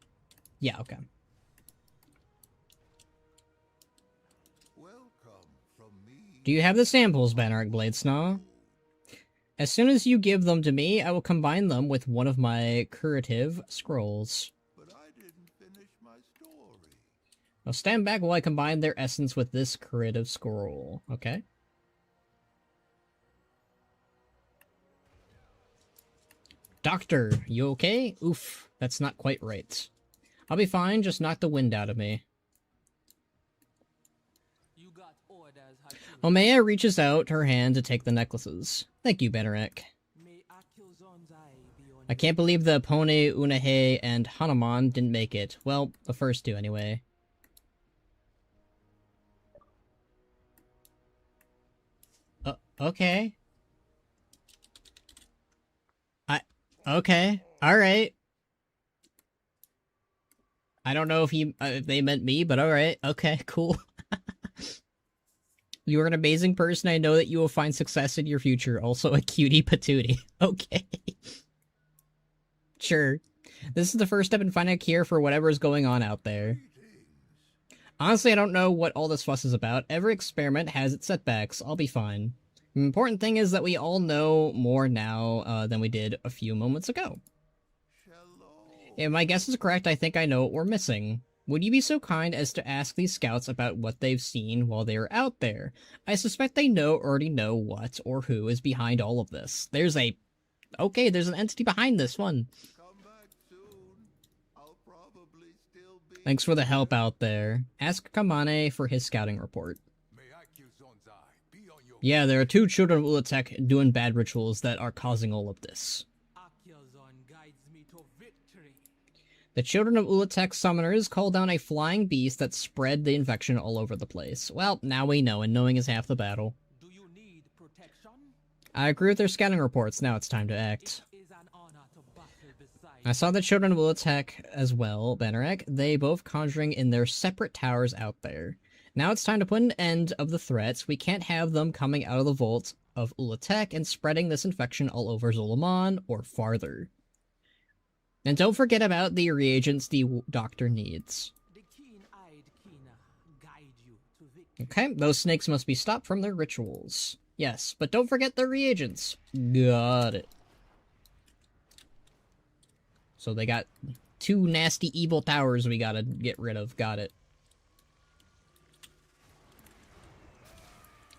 Yeah, okay. Do you have the samples, Banark Bladesnaw? As soon as you give them to me, I will combine them with one of my curative scrolls. But I didn't finish my story. Now stand back while I combine their essence with this curative scroll. Okay. Doctor, you okay? Oof, that's not quite right. I'll be fine, just knock the wind out of me. Omea reaches out her hand to take the necklaces. Thank you, Banarek. I can't believe the Pone, Una'hay, and Hanuman didn't make it. Well, the first two, anyway. Okay. Okay. Alright. I don't know if they meant me, but alright. Okay, cool. You are an amazing person. I know that you will find success in your future. Also a cutie patootie. Okay. Sure. This is the first step in finding a cure for whatever is going on out there. Honestly, I don't know what all this fuss is about. Every experiment has its setbacks. I'll be fine. The important thing is that we all know more now than we did a few moments ago. If my guess is correct, I think I know what we're missing. Would you be so kind as to ask these scouts about what they've seen while they were out there? I suspect they already know what or who is behind all of this. There's an entity behind this one. Come back soon. I'll probably still be... Thanks for the help out there. Ask Kamane for his scouting report. Yeah, there are two children of Ula'tek doing bad rituals that are causing all of this. The children of Ula'tek summoners called down a flying beast that spread the infection all over the place. Well, now we know, and knowing is half the battle. Do you need protection? I agree with their scouting reports. Now it's time to act. I saw the children of Ula'tek as well, Banarek. They both conjuring in their separate towers out there. Now it's time to put an end of the threats. We can't have them coming out of the vault of Ula'tek and spreading this infection all over Zul'aman or farther. And don't forget about the reagents the doctor needs. Okay, those snakes must be stopped from their rituals. Yes, but don't forget the reagents. Got it. So they got two nasty evil towers we gotta get rid of. Got it.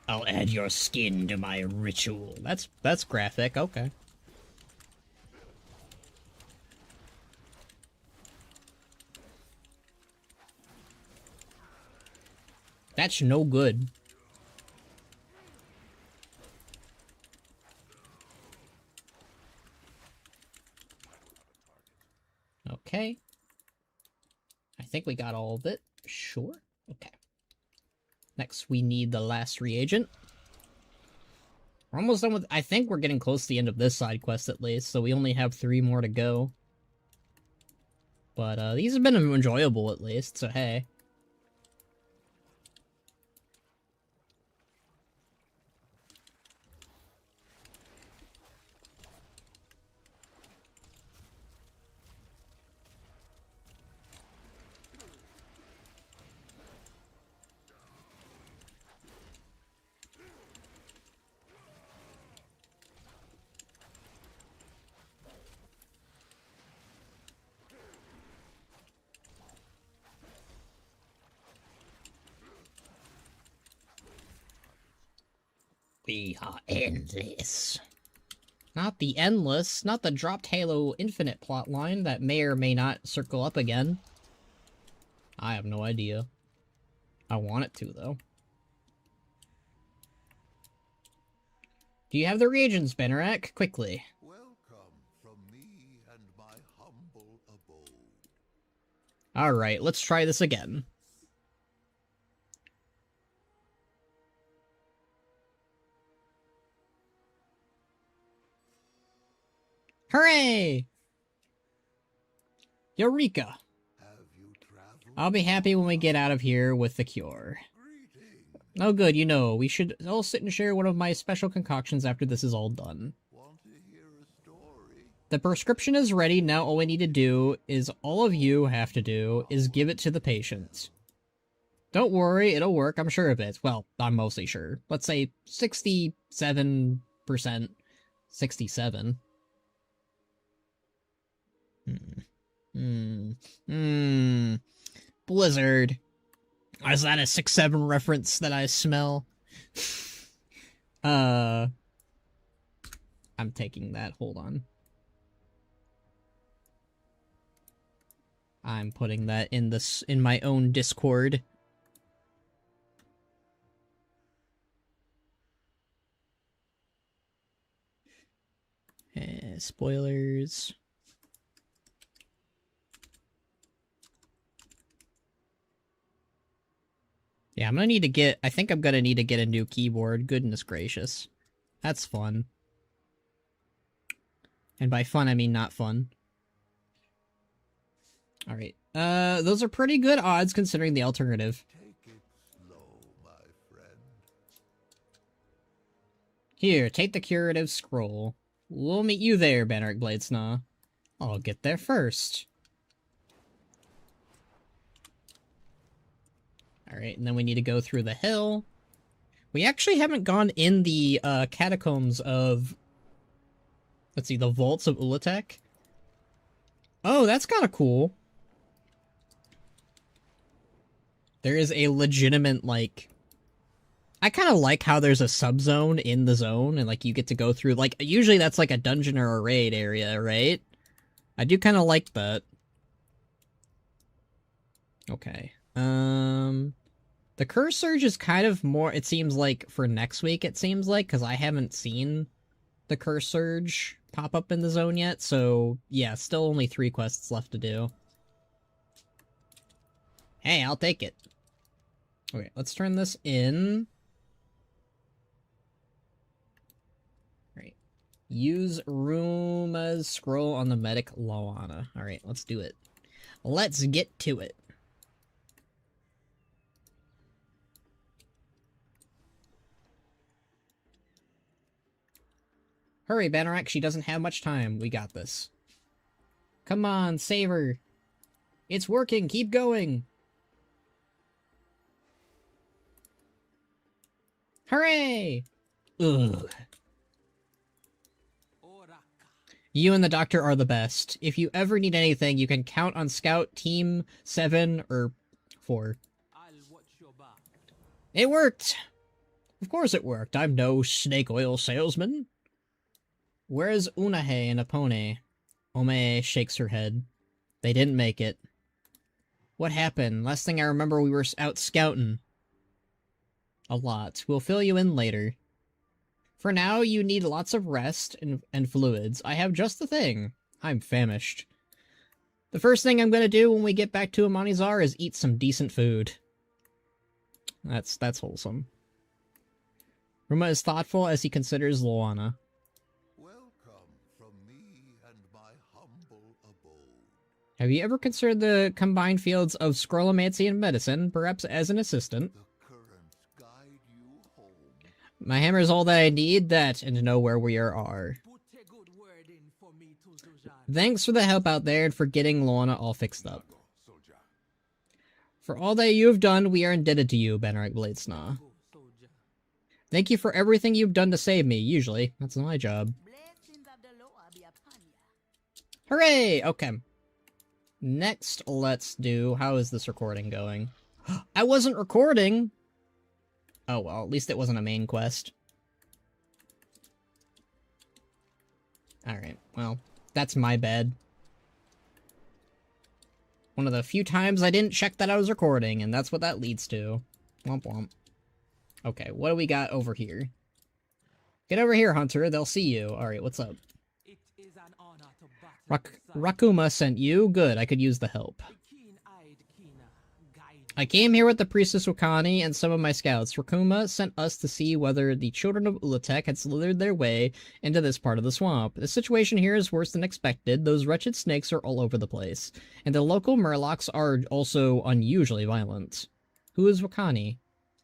I'll add your skin to my ritual. That's graphic, okay. That's no good. Okay. I think we got all of it. Sure. Okay. Next, we need the last reagent. We're almost done with... I think we're getting close to the end of this side quest at least, so we only have 3 more to go. But, these have been enjoyable at least, so hey. We are endless. Not the endless, not the dropped Halo Infinite plotline that may or may not circle up again. I have no idea. I want it to, though. Do you have the reagents, Benarak? Quickly. Welcome from me and my humble abode. Alright, let's try this again. Hooray! Eureka! Have you traveled? I'll be happy when we get out of here with the cure. Greetings. Oh good, you know, we should all sit and share one of my special concoctions after this is all done. Want to hear a story? The prescription is ready, now all we need to do is, all of you have to do, is give it to the patient. Don't worry, it'll work, I'm sure of it. Well, I'm mostly sure. Let's say 67%. 67. Blizzard. Is that a 6-7 reference that I smell? I'm taking that, hold on. I'm putting that in my own Discord. Spoilers. Yeah, I'm gonna need to get... I think I'm gonna need to get a new keyboard. Goodness gracious. That's fun. And by fun, I mean not fun. Alright. Those are pretty good odds considering the alternative. Take it slow, my friend. Here, take the curative scroll. We'll meet you there, Baneric Bladesnaw. I'll get there first. Alright, and then we need to go through the hill. We actually haven't gone in the catacombs of... Let's see, the vaults of Ula'tek. Oh, that's kind of cool. There is a legitimate, like... I kind of like how there's a subzone in the zone, and, like, you get to go through... Like, usually that's, like, a dungeon or a raid area, right? I do kind of like that. Okay. The Curse Surge is kind of more, it seems like, for next week, it seems like, because I haven't seen the Curse Surge pop up in the zone yet, so, yeah, still only 3 quests left to do. Hey, I'll take it. Okay, let's turn this in. Right. Use Ruma's scroll on the medic Loana. Alright, let's do it. Let's get to it. Hurry, Bannerak, she doesn't have much time. We got this. Come on, save her. It's working, keep going. Hooray! Ugh. You and the doctor are the best. If you ever need anything, you can count on Scout Team 7 or 4. It worked! Of course it worked. I'm no snake oil salesman. Where's Unahe and Apone? Ome shakes her head. They didn't make it. What happened? Last thing I remember, we were out scouting. A lot. We'll fill you in later. For now, you need lots of rest and fluids. I have just the thing. I'm famished. The first thing I'm gonna do when we get back to Amanizar is eat some decent food. That's wholesome. Ruma is thoughtful as he considers Loana. Have you ever considered the combined fields of scrollomancy and medicine, perhaps as an assistant? My hammer is all that I need, that, and to know where we are. Thanks for the help out there and for getting Loana all fixed up. For all that you have done, we are indebted to you, Bannerak Bladesnaw. Thank you for everything you've done to save me, usually. That's my job. Hooray! Okay. Next, let's do... How is this recording going? I wasn't recording! Oh well, at least it wasn't a main quest. Alright, well, that's my bad. One of the few times I didn't check that I was recording, and that's what that leads to. Womp womp. Okay, what do we got over here? Get over here, Hunter. They'll see you. Alright, what's up? It is an honor to battle beside Rakuma sent you? Good, I could use the help. the keen-eyed Kina. Guide I came here with the Priestess Wakani and some of my scouts. Rakuma sent us to see whether the children of Ula'tek had slithered their way into this part of the swamp. The situation here is worse than expected. Those wretched snakes are all over the place. And the local murlocs are also unusually violent. Who is Wakani?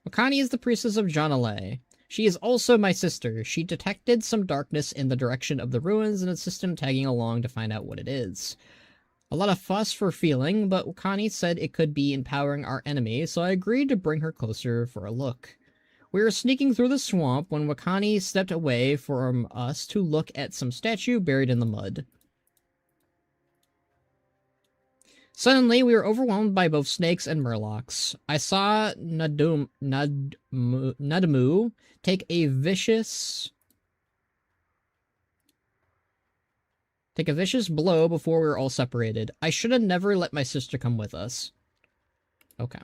Wakani is the priestess of Jan'aleh. She is also my sister. She detected some darkness in the direction of the ruins and insisted on tagging along to find out what it is. A lot of fuss for feeling, but Wakani said it could be empowering our enemy, so I agreed to bring her closer for a look. We were sneaking through the swamp when Wakani stepped away from us to look at some statue buried in the mud. Suddenly, we were overwhelmed by both snakes and murlocs. I saw Nadamu take a vicious blow before we were all separated. I should have never let my sister come with us. Okay.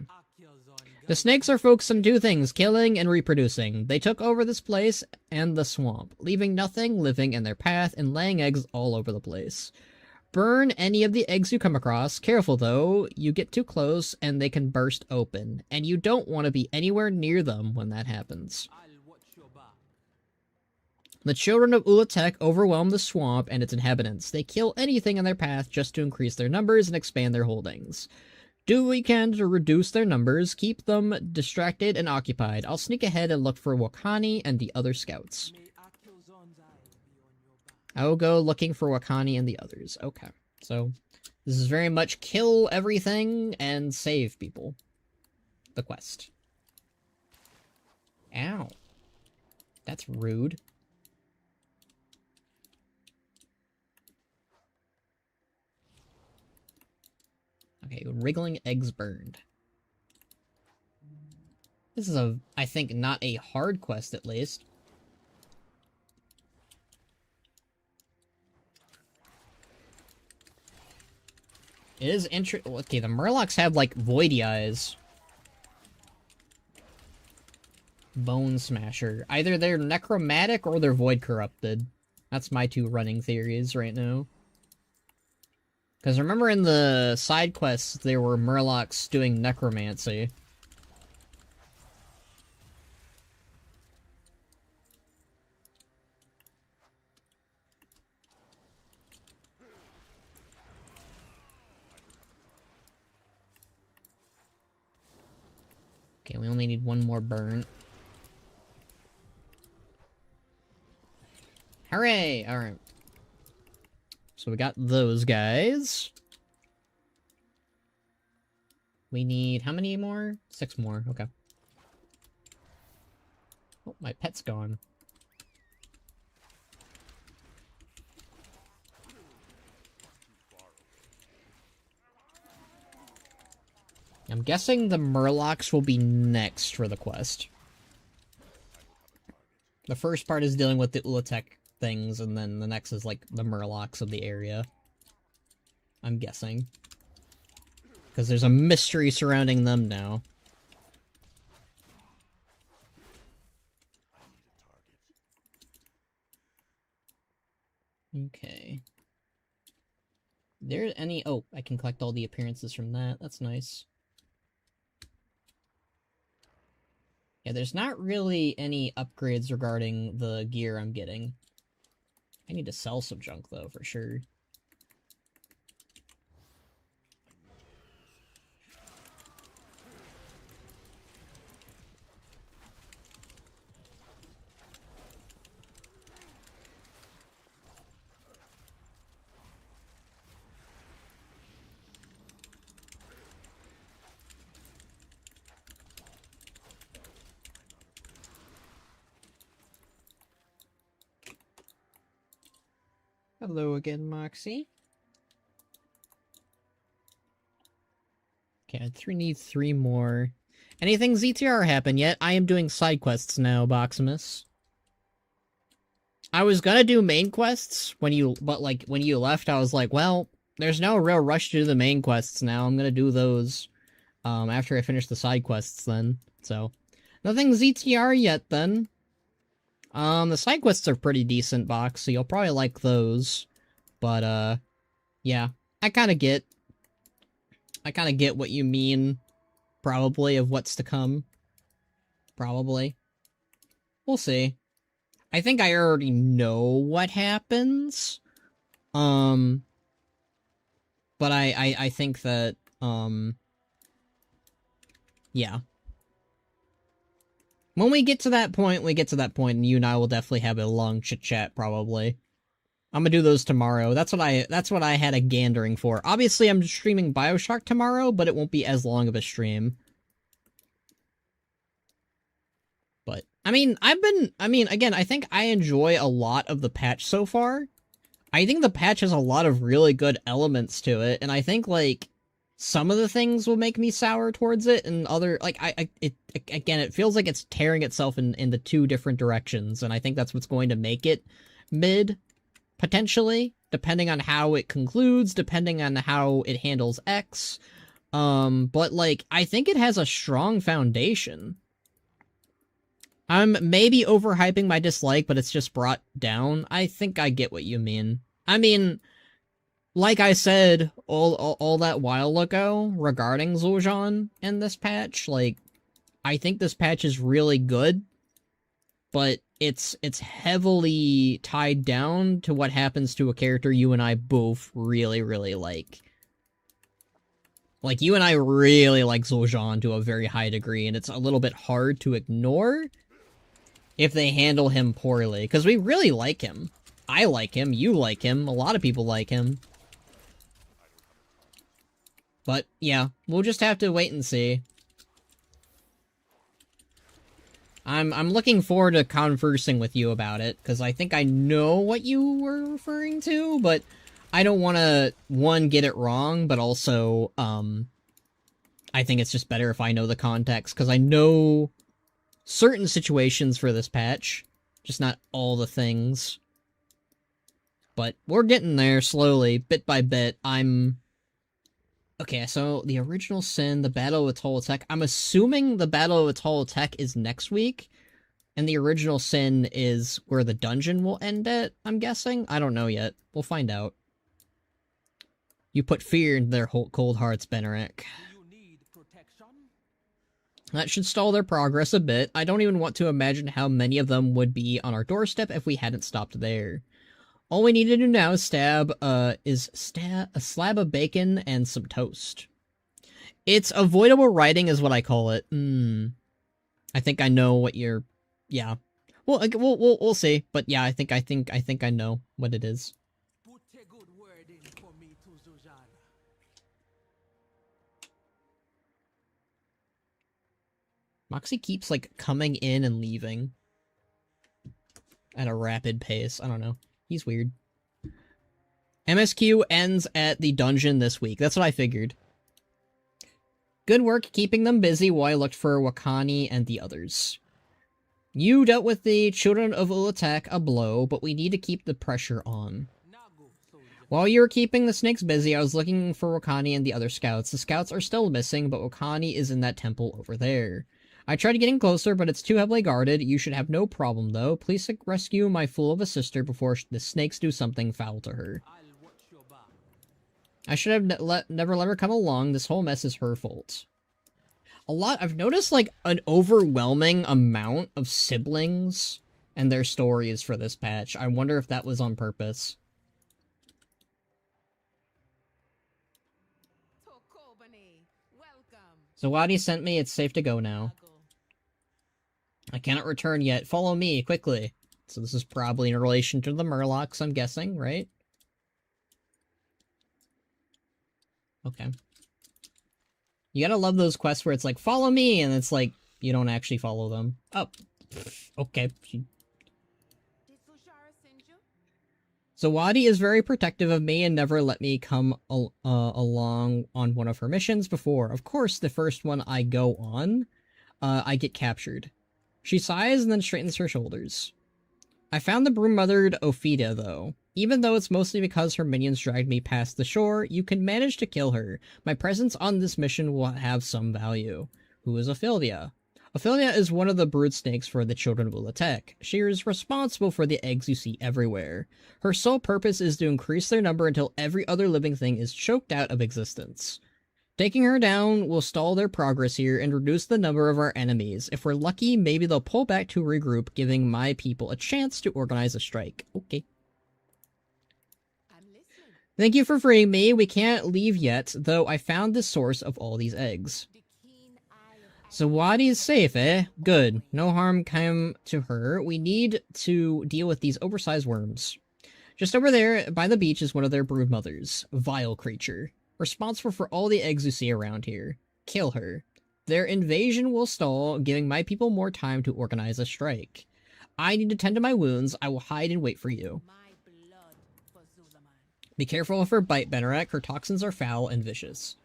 The snakes are focused on two things, killing and reproducing. They took over this place and the swamp, leaving nothing living in their path and laying eggs all over the place. Burn any of the eggs you come across. Careful though, you get too close and they can burst open, and you don't want to be anywhere near them when that happens. I'll watch your back. The children of Ula'tek overwhelm the swamp and its inhabitants. They kill anything in their path just to increase their numbers and expand their holdings. Do what we can to reduce their numbers, keep them distracted and occupied. I'll sneak ahead and look for Wakani and the other scouts. May Akilzon's eye be on your back. I will go looking for Wakani and the others. Okay, so this is very much kill everything and save people. The quest. Ow. That's rude. Okay, wriggling eggs burned. This is I think, not a hard quest at least. It is okay, the Murlocs have, like, voidy eyes. Bone Smasher. Either they're necromantic or they're void corrupted. That's my two running theories right now. Because remember in the side quests, there were Murlocs doing necromancy. Okay, we only need one more burn. Hooray! Alright. So we got those guys. We need how many more? 6 more, okay. Oh, my pet's gone. I'm guessing the Murlocs will be next for the quest. The first part is dealing with the Ula'tek things, and then the next is, like, the Murlocs of the area. I'm guessing. Because there's a mystery surrounding them now. Okay. There any... Oh, I can collect all the appearances from that. That's nice. Yeah, there's not really any upgrades regarding the gear I'm getting. I need to sell some junk, though, for sure. Hello again, Moxie. Okay, I need 3 more. Anything ZTR happen yet? I am doing side quests now, Boximus. I was gonna do main quests when you left, I was like, well, there's no real rush to do the main quests now. I'm gonna do those, after I finish the side quests then. So, nothing ZTR yet then. The side quests are pretty decent, Box, so you'll probably like those. But, yeah. I kinda get what you mean, probably, of what's to come. Probably. We'll see. I think I already know what happens. But I think that, yeah. When we get to that point, and you and I will definitely have a long chit-chat, probably. I'm gonna do those tomorrow. That's what I had a gandering for. Obviously, I'm streaming BioShock tomorrow, but it won't be as long of a stream. But, again, I think I enjoy a lot of the patch so far. I think the patch has a lot of really good elements to it, and I think, like, some of the things will make me sour towards it, and other, like, it feels like it's tearing itself in the two different directions, and I think that's what's going to make it mid, potentially, depending on how it concludes, depending on how it handles X. But, like, I think it has a strong foundation. I'm maybe overhyping my dislike, but it's just brought down. I think I get what you mean. I mean, like I said all that while ago regarding Zul'aman in this patch, like, I think this patch is really good, but it's heavily tied down to what happens to a character you and I both really, really like. Like, you and I really like Zul'aman to a very high degree, and it's a little bit hard to ignore if they handle him poorly, because we really like him. I like him, you like him, a lot of people like him. But, yeah, we'll just have to wait and see. I'm looking forward to conversing with you about it, because I think I know what you were referring to, but I don't want to, one, get it wrong, but also, I think it's just better if I know the context, because I know certain situations for this patch, just not all the things. But we're getting there slowly, bit by bit. Okay, so the original sin, the Battle with Ula'tek. I'm assuming the Battle with Ula'tek is next week, and the original sin is where the dungeon will end at, I'm guessing? I don't know yet. We'll find out. You put fear into their cold hearts, Benerick. That should stall their progress a bit. I don't even want to imagine how many of them would be on our doorstep if we hadn't stopped there. All we need to do now is stab a slab of bacon and some toast. It's avoidable writing is what I call it. I think I know what you're... Yeah. Well, we'll see. But yeah, I think I know what it is. Put a good word in for me to Zul'aman. Moxie keeps, like, coming in and leaving at a rapid pace. I don't know. He's weird. MSQ ends at the dungeon this week. That's what I figured. Good work keeping them busy while I looked for Wakani and the others. You dealt with the children of Ula'tek a blow, but we need to keep the pressure on. While you were keeping the snakes busy, I was looking for Wakani and the other scouts. The scouts are still missing, but Wakani is in that temple over there. I tried getting closer, but it's too heavily guarded. You should have no problem, though. Please rescue my fool of a sister before the snakes do something foul to her. I should have never let her come along. This whole mess is her fault. I've noticed, like, an overwhelming amount of siblings and their stories for this patch. I wonder if that was on purpose. So Wadi sent me, it's safe to go now. I cannot return yet. Follow me, quickly. So this is probably in relation to the Murlocs, I'm guessing, right? Okay. You gotta love those quests where it's like, follow me, and it's like, you don't actually follow them. Oh, okay. So Wadi is very protective of me and never let me come along on one of her missions before. Of course, the first one I go on, I get captured. She sighs and then straightens her shoulders. I found the brood-mothered Ophidia, though. Even though it's mostly because her minions dragged me past the shore, you can manage to kill her. My presence on this mission will have some value. Who is Ophidia? Ophidia is one of the brood snakes for the children of Ula'tek. She is responsible for the eggs you see everywhere. Her sole purpose is to increase their number until every other living thing is choked out of existence. Taking her down will stall their progress here and reduce the number of our enemies. If we're lucky, maybe they'll pull back to regroup, giving my people a chance to organize a strike. Okay. Thank you for freeing me. We can't leave yet, though I found the source of all these eggs. So Wadi is safe, eh? Good. No harm came to her. We need to deal with these oversized worms. Just over there, by the beach, is one of their brood mothers. Vile creature. Responsible for all the eggs you see around here. Kill her. Their invasion will stall, giving my people more time to organize a strike. I need to tend to my wounds. I will hide and wait for you. Be careful of her bite, Benarak. Her toxins are foul and vicious.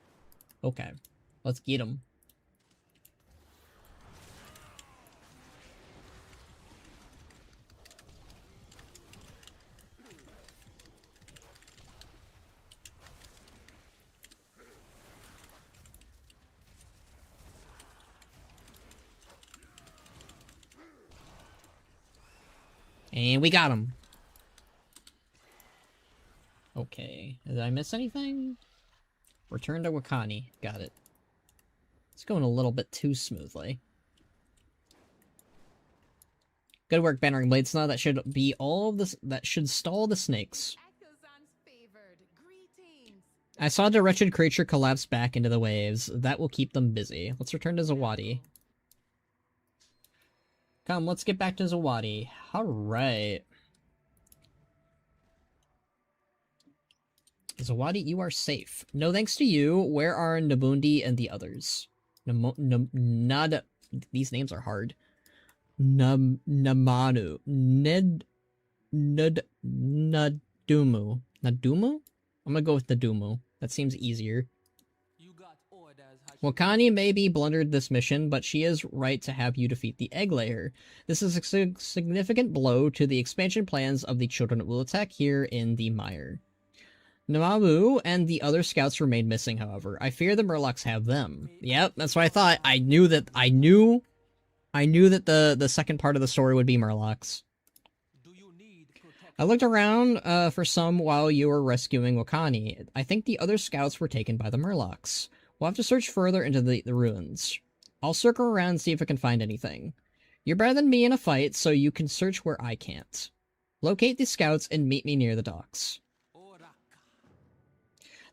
Okay. Let's get them. And we got him. Okay. Did I miss anything? Return to Wakani. Got it. It's going a little bit too smoothly. Good work, Bannering Bladesnaw. That should be all of this. That should stall the snakes. I saw the wretched creature collapse back into the waves. That will keep them busy. Let's return to Zawadi. Come, let's get back to Zawadi. Alright. Zawadi, you are safe. No thanks to you. Where are Nabundi and the others? These names are hard. Namanu. Nadumu. Nadumu? I'm gonna go with Nadumu. That seems easier. Wakani maybe blundered this mission, but she is right to have you defeat the Egg Layer. This is a significant blow to the expansion plans of the Children of Ula'tek here in the Mire. Namamu and the other scouts remain missing, however. I fear the Murlocs have them. Yep, that's what I thought. I knew that the second part of the story would be Murlocs. I looked around for some while you were rescuing Wakani. I think the other scouts were taken by the Murlocs. We'll have to search further into the ruins. I'll circle around and see if I can find anything. You're better than me in a fight, so you can search where I can't. Locate the scouts and meet me near the docks.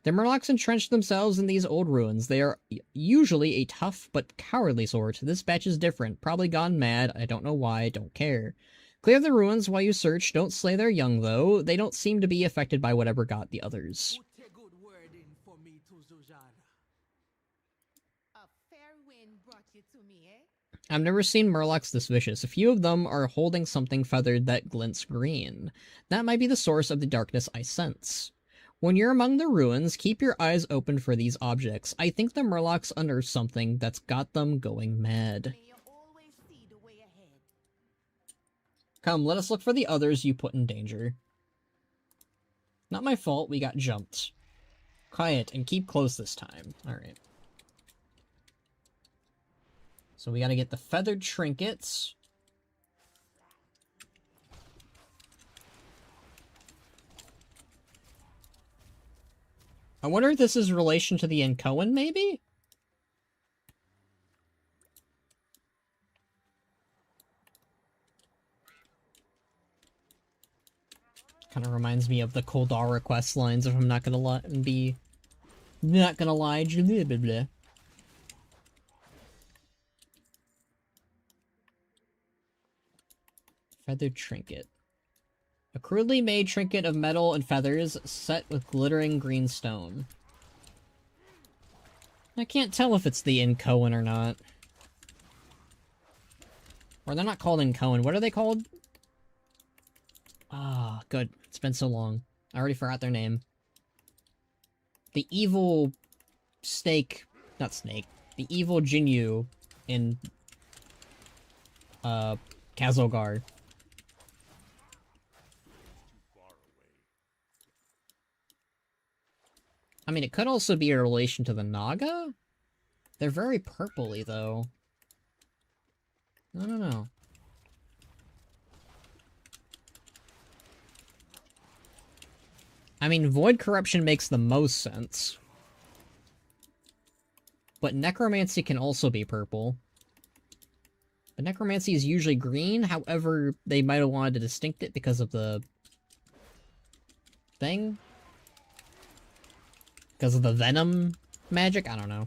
The Murlocs entrenched themselves in these old ruins. They are usually a tough but cowardly sort. This batch is different. Probably gone mad. I don't know why. Don't care. Clear the ruins while you search. Don't slay their young, though. They don't seem to be affected by whatever got the others. I've never seen Murlocs this vicious. A few of them are holding something feathered that glints green. That might be the source of the darkness I sense. When you're among the ruins, keep your eyes open for these objects. I think the Murlocs under something that's got them going mad. Come, let us look for the others you put in danger. Not my fault, we got jumped. Quiet, and keep close this time. Alright. So we gotta get the feathered trinkets. I wonder if this is relation to the Incoan, maybe? Kind of reminds me of the Koldara quest lines, if I'm not gonna lie. Blah, blah, blah. Feathered trinket. A crudely made trinket of metal and feathers set with glittering green stone. I can't tell if it's the Incoan or not. Or they're not called Incoan. What are they called? Ah, good. It's been so long. I already forgot their name. The evil snake... Not snake. The evil Jinyu in... Kazolgar. I mean, it could also be a relation to the Naga? They're very purpley, though. I don't know. I mean, Void Corruption makes the most sense. But Necromancy can also be purple. But Necromancy is usually green, however, they might have wanted to distinct it because of the... thing? Because of the Venom magic? I don't know.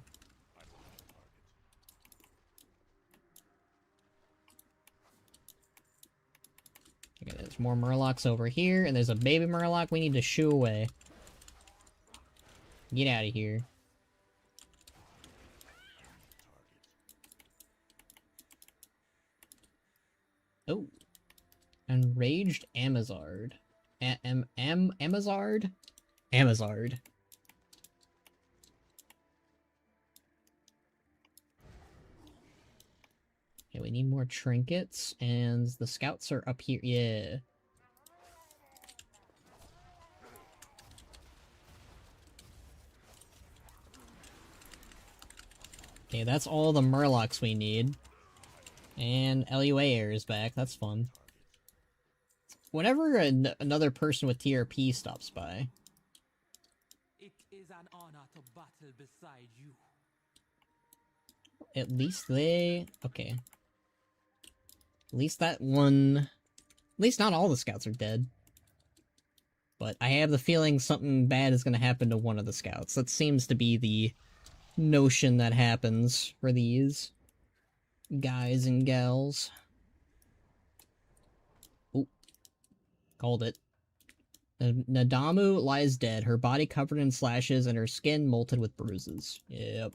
Okay, there's more Murlocs over here, and there's a baby Murloc we need to shoo away. Get out of here. Oh. Enraged Amazard. Amazard? Amazard. Okay, we need more trinkets, and the scouts are up here. Yeah. Okay, that's all the Murlocs we need. And LUA Air is back, that's fun. Whenever another person with TRP stops by. It is an honor to battle beside you. At least they... okay. At least that one... At least not all the scouts are dead. But I have the feeling something bad is going to happen to one of the scouts. That seems to be the notion that happens for these guys and gals. Oh. Called it. Nadamu lies dead, her body covered in slashes and her skin molted with bruises. Yep.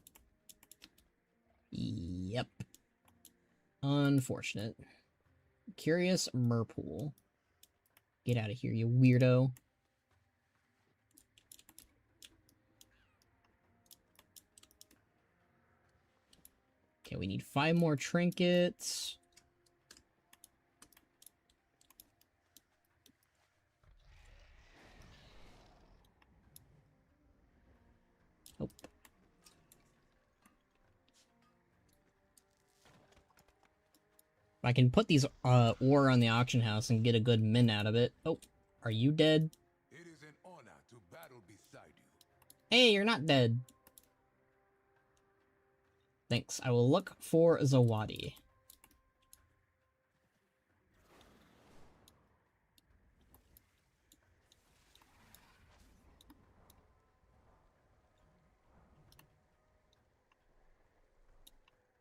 Yep. Unfortunate. Curious Merpool. Get out of here, you weirdo. Okay, we need 5 more trinkets. Nope. I can put these ore on the auction house and get a good min out of it. Oh, are you dead? It is an honor to battle beside you. Hey, you're not dead. Thanks. I will look for Zawadi.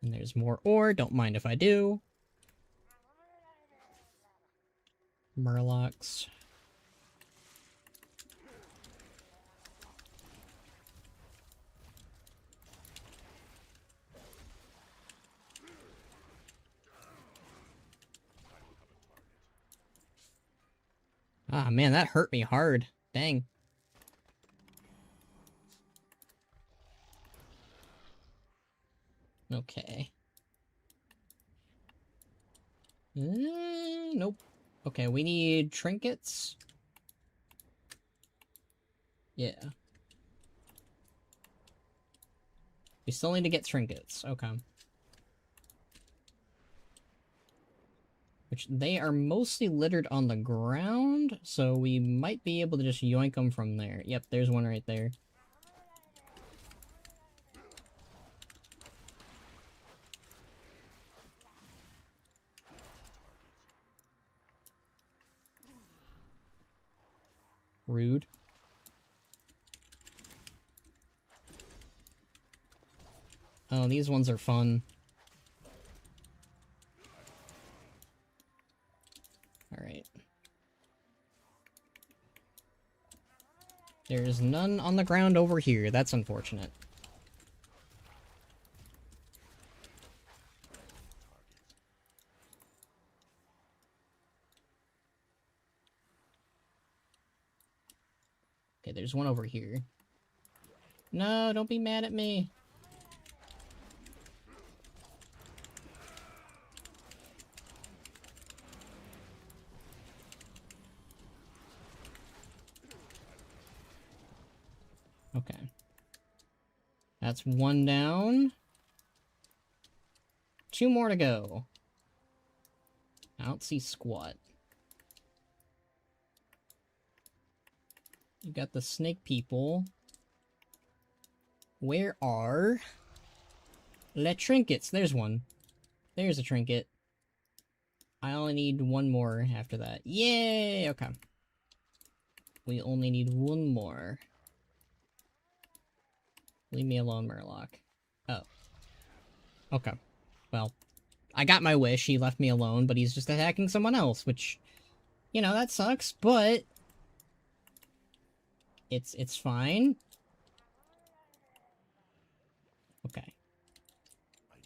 And there's more ore. Don't mind if I do. Murlocs. Ah, man, that hurt me hard. Dang. Okay. Nope. Okay, we need trinkets. Yeah. We still need to get trinkets. Okay. Which, they are mostly littered on the ground, so we might be able to just yoink them from there. Yep, there's one right there. Rude. Oh, these ones are fun. Alright. There's none on the ground over here. That's unfortunate. Okay, there's one over here. No, don't be mad at me. Okay. That's one down. 2 more to go. I don't see squat. You got the snake people. Where are the trinkets? There's one. There's a trinket. I only need 1 more after that. Yay! Okay. We only need 1 more. Leave me alone, Murloc. Oh. Okay. Well, I got my wish. He left me alone, but he's just attacking someone else, which, you know, that sucks, but it's fine. Okay.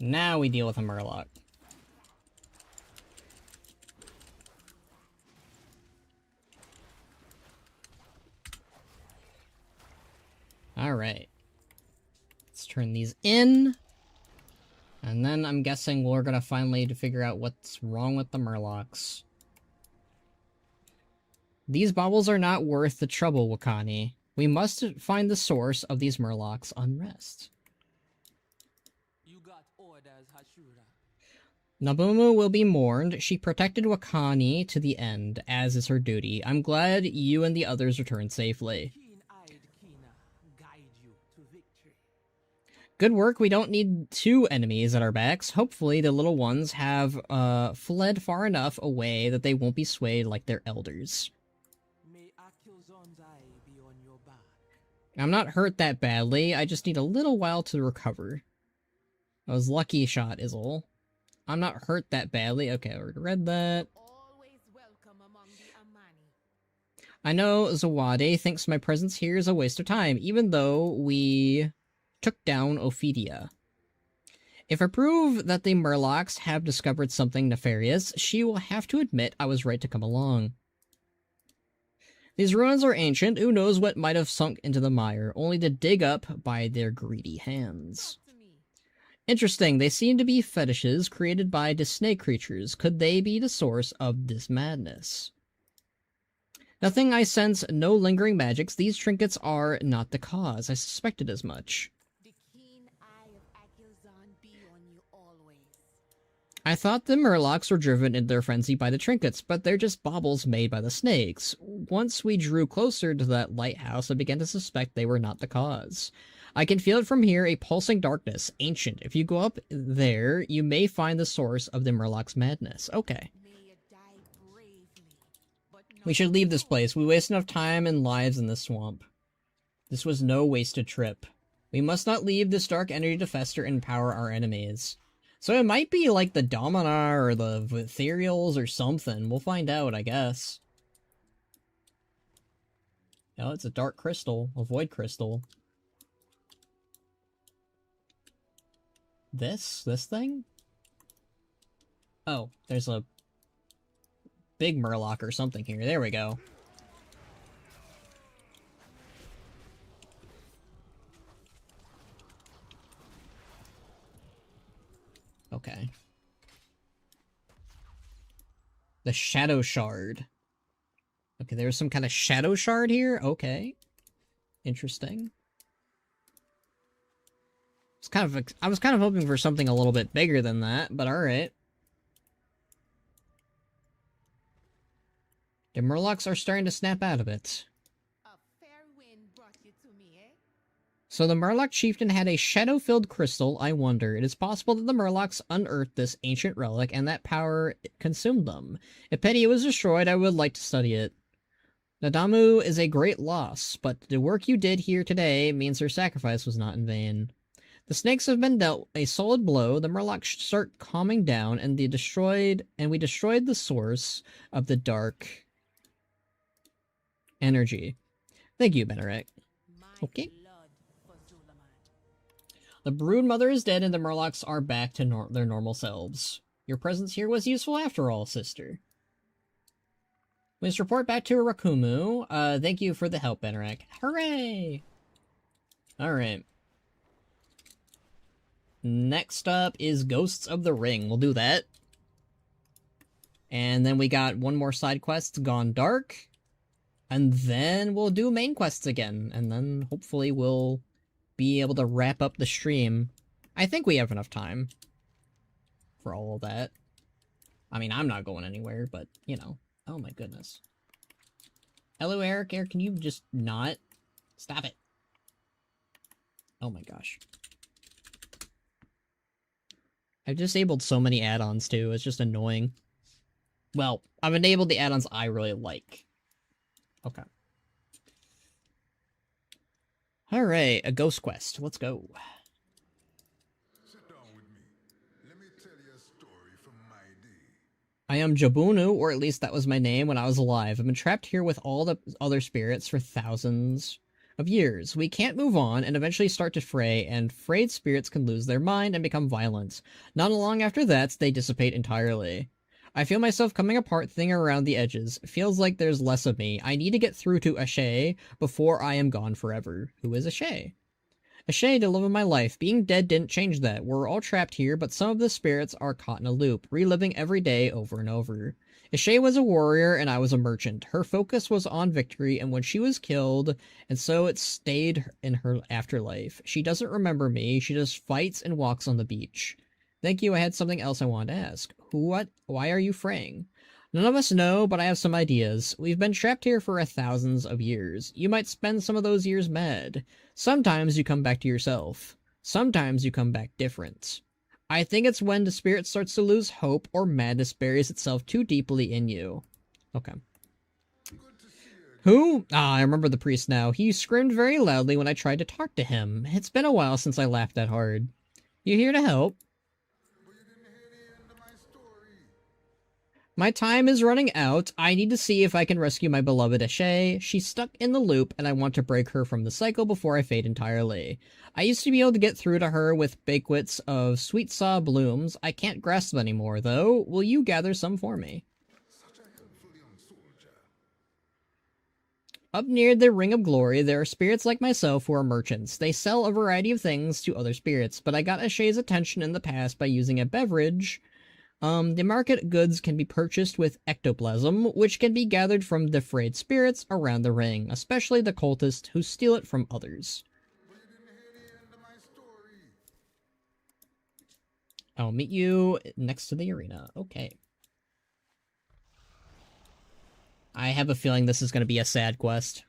Now we deal with a Murloc. Alright. Let's turn these in. And then I'm guessing we're gonna finally figure out what's wrong with the Murlocs. These baubles are not worth the trouble, Wakani. We must find the source of these Murlocs' unrest. You got orders, Hashura. Nabumu will be mourned. She protected Wakani to the end, as is her duty. I'm glad you and the others returned safely. Keen-eyed Kina, guide you to victory. Good work. We don't need 2 enemies at our backs. Hopefully the little ones have fled far enough away that they won't be swayed like their elders. May Akilzon's eye be on your back. I'm not hurt that badly. I just need a little while to recover. I was lucky shot is all. I'm not hurt that badly. Okay, I already read that. Always welcome among the Amani. I know Zawade thinks my presence here is a waste of time, even though we took down Ophidia. If I prove that the Murlocs have discovered something nefarious, she will have to admit I was right to come along. These ruins are ancient. Who knows what might have sunk into the mire, only to dig up by their greedy hands. Talk to me. Interesting, they seem to be fetishes created by the snake creatures. Could they be the source of this madness? Nothing I sense, no lingering magics. These trinkets are not the cause. I suspected as much. The keen eye of Akilzon be on you always. I thought the Murlocs were driven in their frenzy by the trinkets, but they're just baubles made by the snakes. Once we drew closer to that lighthouse, I began to suspect they were not the cause. I can feel it from here, a pulsing darkness, ancient. If you go up there, you may find the source of the Murloc's madness. Okay. May you die bravely, but We should leave this place. We waste enough time and lives in this swamp. This was no wasted trip. We must not leave this dark energy to fester and empower our enemies. So it might be like the Domina or the Ethereals or something. We'll find out, I guess. Oh, it's a dark crystal. A void crystal. This thing? Oh, there's a big Murloc or something here. There we go. Okay. The Shadow Shard. Okay, there's some kind of Shadow Shard here? Okay. Interesting. I was kind of hoping for something a little bit bigger than that, but alright. The Murlocs are starting to snap out of it. a fair wind brought you to me, eh? So the Murloc chieftain had a shadow-filled crystal. I wonder. It is possible that the Murlocs unearthed this ancient relic and that power consumed them. If Penny was destroyed, I would like to study it. Nadamu is a great loss, but the work you did here today means her sacrifice was not in vain. The snakes have been dealt a solid blow. The Murlocs start calming down, and we destroyed the source of the dark energy. Thank you, Benarek. My Okay. blood for Zul'aman. The brood mother is dead, and the Murlocs are back to their normal selves. Your presence here was useful after all, sister. Let's report back to Rakumu. Thank you for the help, Benarek. Hooray! Alright. Next up is Ghosts of the Ring. We'll do that. And then we got one more side quest, Gone Dark. And then we'll do main quests again. And then hopefully we'll be able to wrap up the stream. I think we have enough time for all of that. I mean, I'm not going anywhere, but, you know. Oh my goodness. Hello, Eric. Eric, can you just not? Stop it. Oh my gosh. I've disabled so many add-ons, too. It's just annoying. Well, I've enabled the add-ons I really like. Okay. Alright, a ghost quest. Let's go. Sit down with me. Let me tell you a story from my day. I am Jabunu, or at least that was my name when I was alive. I've been trapped here with all the other spirits for thousands of years. We can't move on and eventually start to fray, and frayed spirits can lose their mind and become violent. Not long after that, they dissipate entirely. I feel myself coming apart thinning around the edges. Feels like there's less of me. I need to get through to Ashe before I am gone forever. Who is Ashe? Ashe, the love of my life. Being dead didn't change that. We're all trapped here, but some of the spirits are caught in a loop, reliving every day over and over. Ashe was a warrior and I was a merchant. Her focus was on victory and when she was killed, and so it stayed in her afterlife. She doesn't remember me, she just fights and walks on the beach. Thank you, I had something else I wanted to ask. Why are you fraying? None of us know, but I have some ideas. We've been trapped here for thousands of years. You might spend some of those years mad. Sometimes you come back to yourself. Sometimes you come back different. I think it's when the spirit starts to lose hope or madness buries itself too deeply in you. Okay. Who? Ah, I remember the priest now. He screamed very loudly when I tried to talk to him. It's been a while since I laughed that hard. You here to help? My time is running out. I need to see if I can rescue my beloved Ashe. She's stuck in the loop, and I want to break her from the cycle before I fade entirely. I used to be able to get through to her with banquets of sweet saw blooms. I can't grasp them anymore, though. Will you gather some for me? Up near the Ring of Glory, there are spirits like myself who are merchants. They sell a variety of things to other spirits, but I got Ashe's attention in the past by using a beverage. The market goods can be purchased with ectoplasm, which can be gathered from the frayed spirits around the ring, especially the cultists who steal it from others. I'll meet you next to the arena. Okay. I have a feeling this is going to be a sad quest.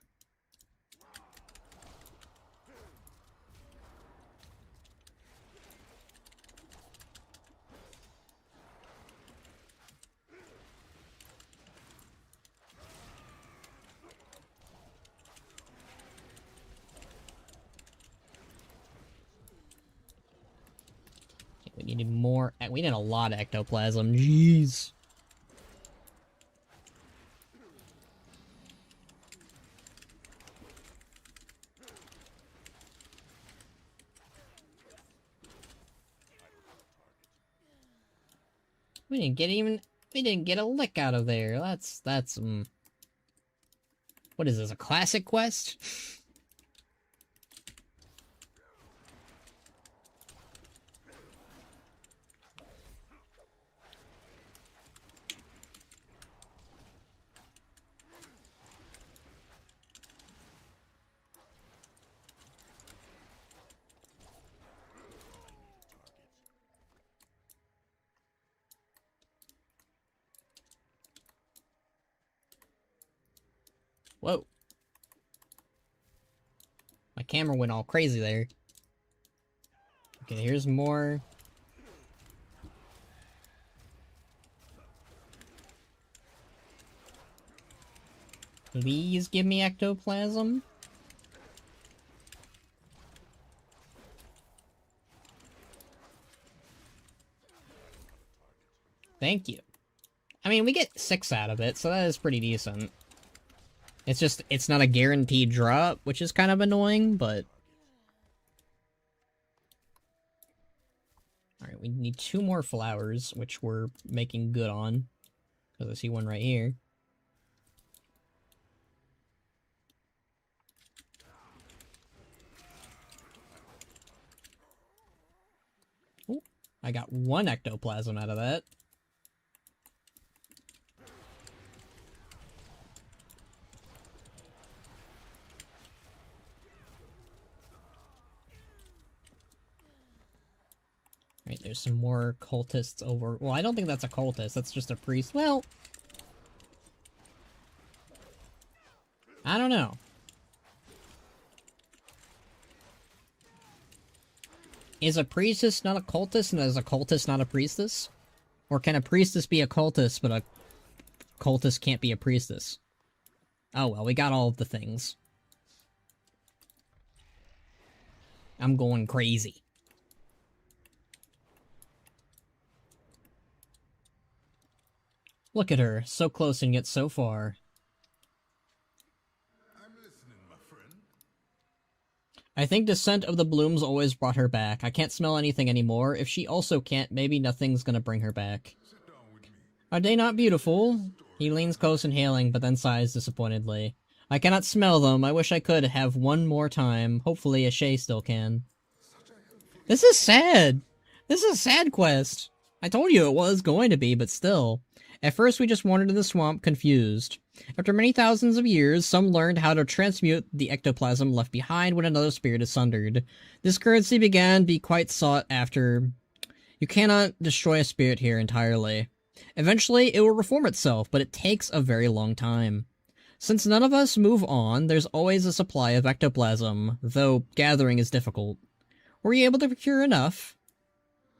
We needed more. We need a lot of ectoplasm. Jeez. We didn't get a lick out of there. That's what is this, a classic quest? Whoa. My camera went all crazy there. Okay, here's more. Please give me ectoplasm. Thank you. I mean, we get 6 out of it, so that is pretty decent. It's just, it's not a guaranteed drop, which is kind of annoying, but... Alright, we need 2 more flowers, which we're making good on. Because I see one right here. Ooh, I got 1 ectoplasm out of that. Right, there's some more cultists over... Well, I don't think that's a cultist, that's just a priest. Well... I don't know. Is a priestess not a cultist, and is a cultist not a priestess? Or can a priestess be a cultist, but a cultist can't be a priestess? Oh well, we got all of the things. I'm going crazy. Look at her, so close and yet so far. I'm listening, my friend. I think the scent of the blooms always brought her back. I can't smell anything anymore. If she also can't, maybe nothing's gonna bring her back. Sit down with me. Are they not beautiful? He leans close inhaling, but then sighs disappointedly. I cannot smell them. I wish I could have one more time. Hopefully Ashay still can. This is sad. This is a sad quest. I told you it was going to be, but still. At first we just wandered in the swamp, confused. After many thousands of years, some learned how to transmute the ectoplasm left behind when another spirit is sundered. This currency began to be quite sought after. You cannot destroy a spirit here entirely. Eventually, it will reform itself, but it takes a very long time. Since none of us move on, there's always a supply of ectoplasm, though gathering is difficult. Were you able to procure enough?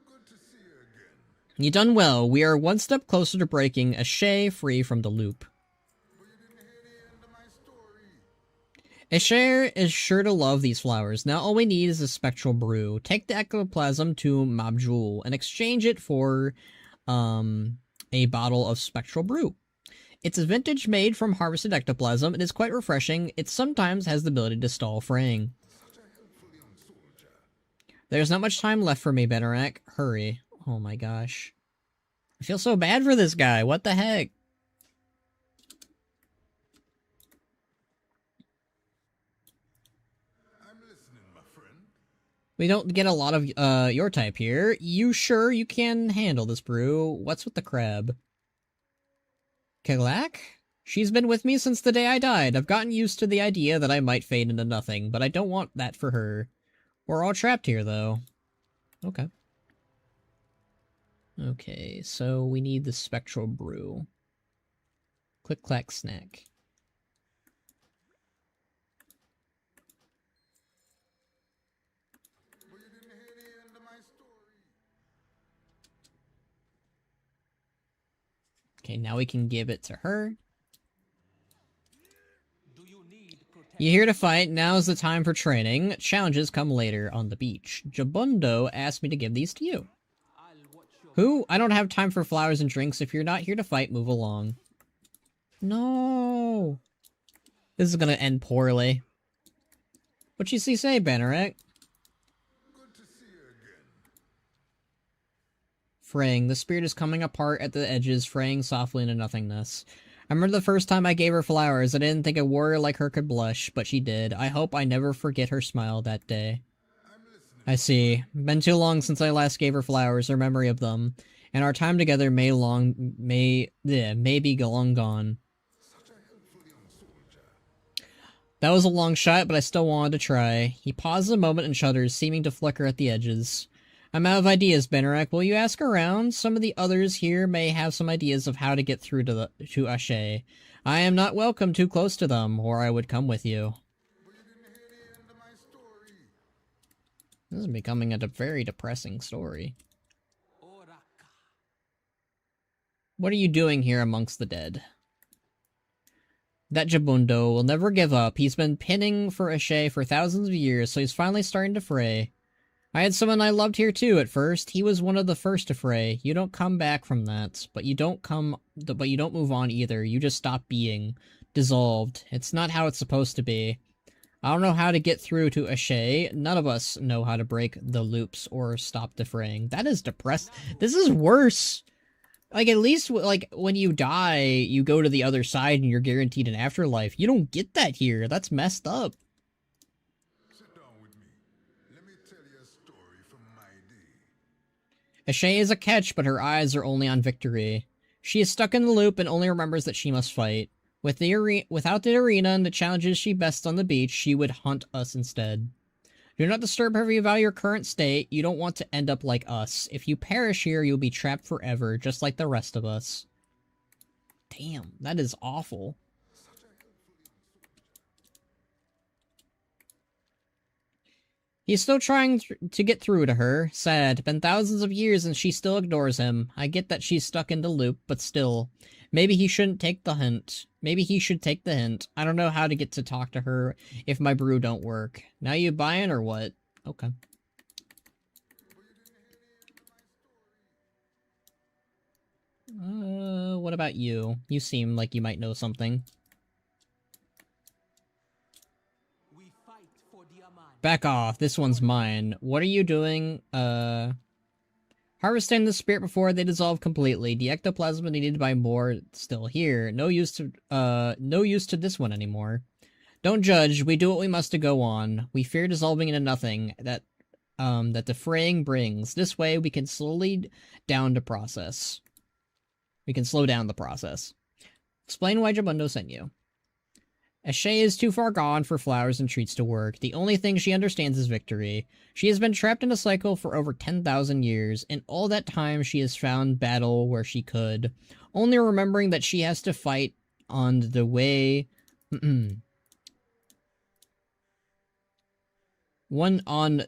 Good to see you again. You done well. We are one step closer to breaking Ashay free from the loop. But you didn't hear the end of my story. Ashay is sure to love these flowers. Now all we need is a spectral brew. Take the ectoplasm to Mabjul and exchange it for a bottle of spectral brew. It's a vintage made from harvested ectoplasm. It is quite refreshing. It sometimes has the ability to stall fraying. Such a helpful young soldier. There's not much time left for me, Benarak. Hurry. Oh my gosh. I feel so bad for this guy. What the heck? I'm listening, my friend. We don't get a lot of your type here. You sure you can handle this brew? What's with the crab? Kelak? She's been with me since the day I died. I've gotten used to the idea that I might fade into nothing, but I don't want that for her. We're all trapped here, though. Okay. Okay, so we need the spectral brew. Click, clack, snack. But you didn't hear the end of my story. Okay, now we can give it to her. Do you need protection? You're here to fight, now's the time for training. Challenges come later on the beach. Jabundo asked me to give these to you. I'll watch your Who? I don't have time for flowers and drinks. If you're not here to fight, move along. No. This is gonna end poorly. What'd you say, Benarak? Good to see you again. Fraying. The spirit is coming apart at the edges, fraying softly into nothingness. I remember the first time I gave her flowers. I didn't think a warrior like her could blush, but she did. I hope I never forget her smile that day. I'm listening. I see. Been too long since I last gave her flowers, or memory of them, and our time together may be long gone. Such a helpful young soldier. That was a long shot, but I still wanted to try. He pauses a moment and shudders, seeming to flicker at the edges. I'm out of ideas, Benarak. Will you ask around? Some of the others here may have some ideas of how to get through to Ashay. I am not welcome too close to them, or I would come with you. But you didn't hear the end of my story. This is becoming a very depressing story. Oraka. What are you doing here amongst the dead? That Jabundo will never give up. He's been pinning for Ashay for thousands of years, so he's finally starting to fray. I had someone I loved here too at first. He was one of the first to fray. You don't come back from that, but you don't move on either. You just stop being dissolved. It's not how it's supposed to be. I don't know how to get through to Ashay. None of us know how to break the loops or stop the fraying. That is depressed. This is worse. Like, at least, like, when you die, you go to the other side and you're guaranteed an afterlife. You don't get that here. That's messed up. Sit down with me. Let me tell you a story from my day. Ashay is a catch, but her eyes are only on victory. She is stuck in the loop and only remembers that she must fight. Without the arena and the challenges she bests on the beach, she would hunt us instead. Do not disturb her if you value your current state. You don't want to end up like us. If you perish here, you'll be trapped forever, just like the rest of us. Damn, that is awful. He's still trying to get through to her. Sad. Been thousands of years and she still ignores him. I get that she's stuck in the loop, but still. Maybe he shouldn't take the hint. Maybe he should take the hint. I don't know how to get to talk to her if my brew don't work. Now you buying or what? Okay. What about you? You seem like you might know something. Back off, this one's mine. What are you doing? Harvesting the spirit before they dissolve completely. The ectoplasm needed by more still here. No use to this one anymore. Don't judge, we do what we must to go on. We fear dissolving into nothing that the fraying brings. This way we can slowly down the process. We can slow down the process. Explain why Jabundo sent you. Ashe is too far gone for flowers and treats to work. The only thing she understands is victory. She has been trapped in a cycle for over 10,000 years. In all that time, she has found battle where she could, only remembering that she has to fight on the way... on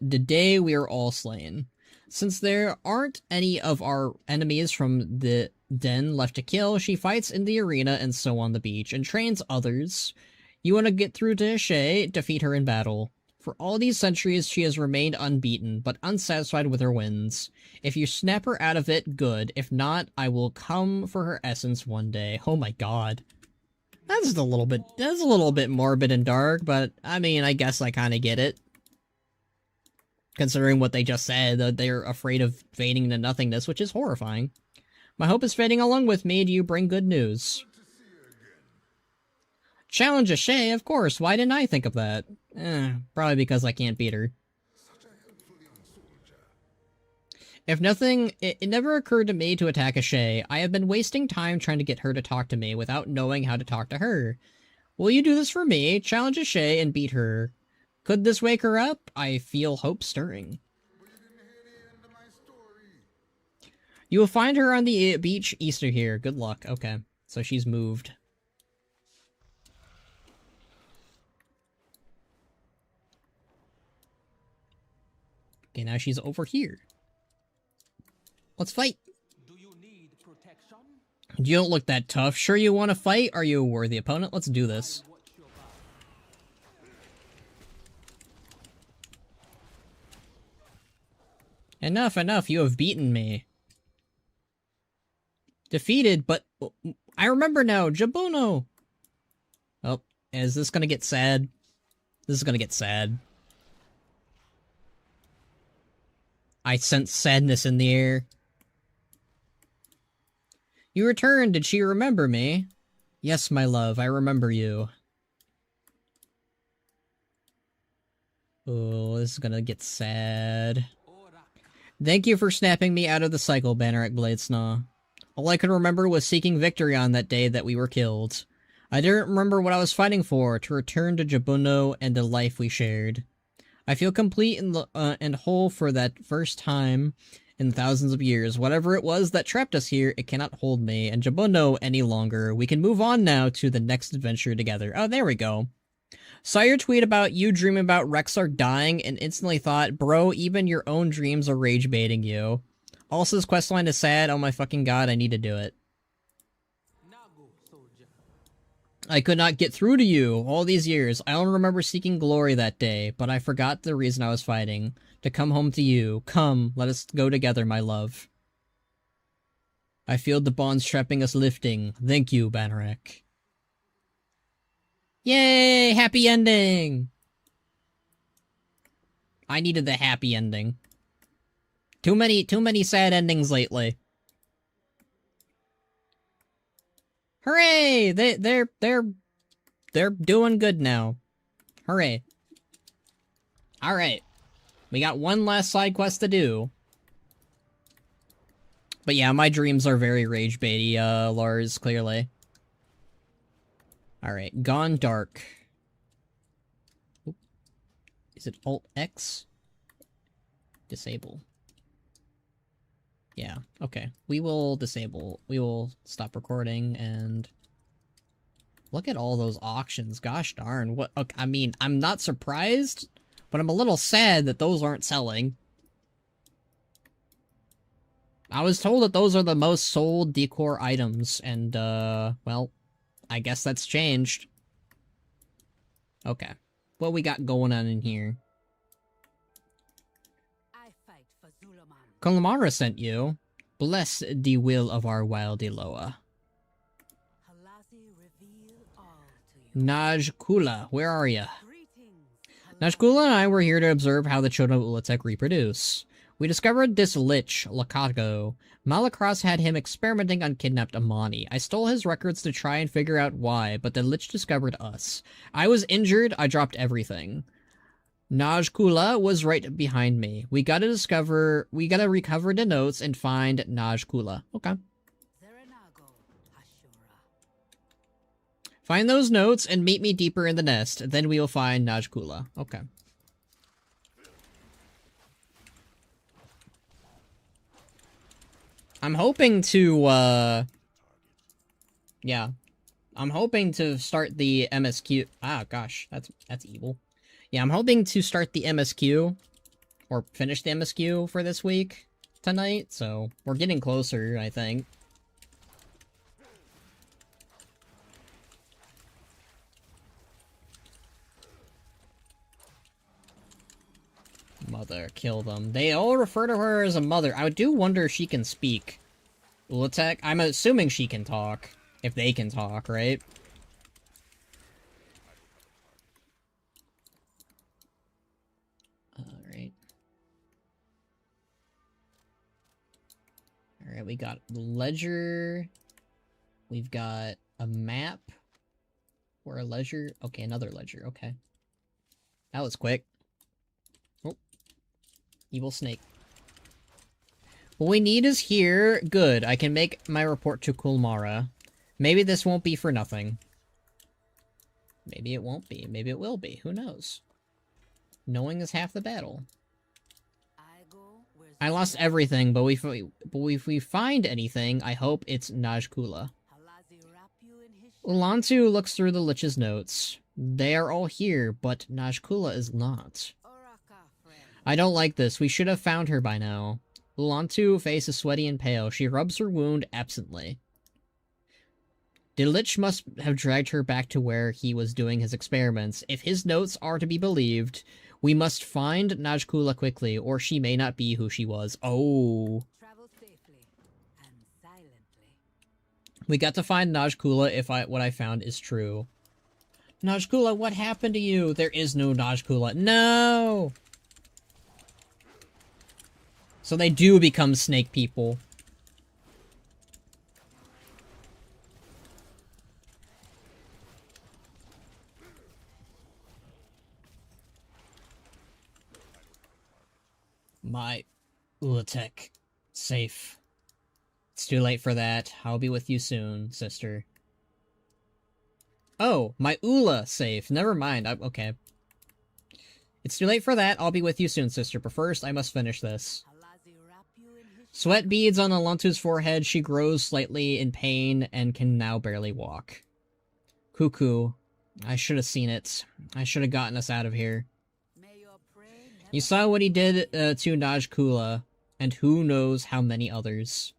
the day we are all slain. Since there aren't any of our enemies from the den left to kill, she fights in the arena and so on the beach, and trains others. You want to get through to Ashe, defeat her in battle. For all these centuries, she has remained unbeaten, but unsatisfied with her wins. If you snap her out of it, good. If not, I will come for her essence one day. Oh my god. That's a little bit morbid and dark, but, I mean, I guess I kinda get it. Considering what they just said, that they're afraid of fading into nothingness, which is horrifying. My hope is fading along with me. Do you bring good news? Challenge Ashe, of course. Why didn't I think of that? Probably because I can't beat her. If nothing, it never occurred to me to attack Ashe. I have been wasting time trying to get her to talk to me without knowing how to talk to her. Will you do this for me? Challenge Ashe and beat her. Could this wake her up? I feel hope stirring. You will find her on the beach east of here. Good luck. Okay, so she's moved. Okay, now she's over here. Let's fight. Do you need protection? You don't look that tough. Sure you want to fight? Are you a worthy opponent? Let's do this. Enough, enough. You have beaten me. Defeated, but... I remember now. Jabuno! Oh, is this gonna get sad? This is gonna get sad. I sense sadness in the air. You returned. Did she remember me? Yes, my love, I remember you. Oh, this is gonna get sad. Thank you for snapping me out of the cycle, Banneret Bladesnaw. All I could remember was seeking victory on that day that we were killed. I didn't remember what I was fighting for, to return to Jabuno and the life we shared. I feel complete and whole for that first time in thousands of years. Whatever it was that trapped us here, it cannot hold me and Jabuno any longer. We can move on now to the next adventure together. Oh, there we go. Saw your tweet about you dreaming about Rexar dying and instantly thought, bro, even your own dreams are rage baiting you. Also, this questline is sad. Oh my fucking god, I need to do it. I could not get through to you all these years. I only remember seeking glory that day, but I forgot the reason I was fighting. To come home to you. Come, let us go together, my love. I feel the bonds trapping us lifting. Thank you, Banneret. Yay! Happy ending! I needed the happy ending. Too many sad endings lately. Hooray! They're doing good now. Hooray. Alright. We got one last side quest to do. But yeah, my dreams are very rage baity, Lars, clearly. Alright, Gone Dark. Oop. Is it Alt X? Disable. Yeah, okay. We will disable. We will stop recording and... Look at all those auctions. Gosh darn. What? Okay, I mean, I'm not surprised, but I'm a little sad that those aren't selling. I was told that those are the most sold decor items, and, well, I guess that's changed. Okay. What we got going on in here? I fight for Zul'aman. Kalamara sent you. Bless the will of our wild Eloa. Halazi reveal all to you. Najkula, where are ya? Greetings. Najkula and I were here to observe how the children of Ula'tek reproduce. We discovered this lich, Lakago. Malakras had him experimenting on kidnapped Amani. I stole his records to try and figure out why, but the lich discovered us. I was injured, I dropped everything. Najkula was right behind me. We gotta recover the notes and find Najkula. Okay. Zerenago, Ashura. Find those notes and meet me deeper in the nest. Then we will find Najkula. Okay. I'm hoping to, yeah. I'm hoping to start the MSQ. Ah, gosh, that's evil. Yeah, I'm hoping to start the MSQ, or finish the MSQ for this week, tonight, so we're getting closer, I think. Mother, kill them. They all refer to her as a mother. I do wonder if she can speak. Ula'tek? I'm assuming she can talk. If they can talk, right? Alright. Alright, we got ledger. We've got a map. Or a ledger. Okay, another ledger. Okay. That was quick. Evil snake. What we need is here. Good. I can make my report to Kulmara. Maybe this won't be for nothing. Maybe it won't be. Maybe it will be. Who knows? Knowing is half the battle. I lost everything, but if we find anything, I hope it's Najkula. Ulantu looks through the Lich's notes. They are all here, but Najkula is not. I don't like this. We should have found her by now. Ulantu's face is sweaty and pale. She rubs her wound absently. The Lich must have dragged her back to where he was doing his experiments. If his notes are to be believed, we must find Najkula quickly, or she may not be who she was. Oh. Travel safely and silently. We got to find Najkula if what I found is true. Najkula, what happened to you? There is no Najkula. No! So they do become snake people. My Ula'tek. Safe. It's too late for that. I'll be with you soon, sister. Oh, my Ula safe. Never mind. Okay. It's too late for that. I'll be with you soon, sister. But first, I must finish this. Sweat beads on Ulantu's forehead. She grows slightly in pain and can now barely walk. Cuckoo. I should have seen it. I should have gotten us out of here. You saw what he did to Najkula, and who knows how many others.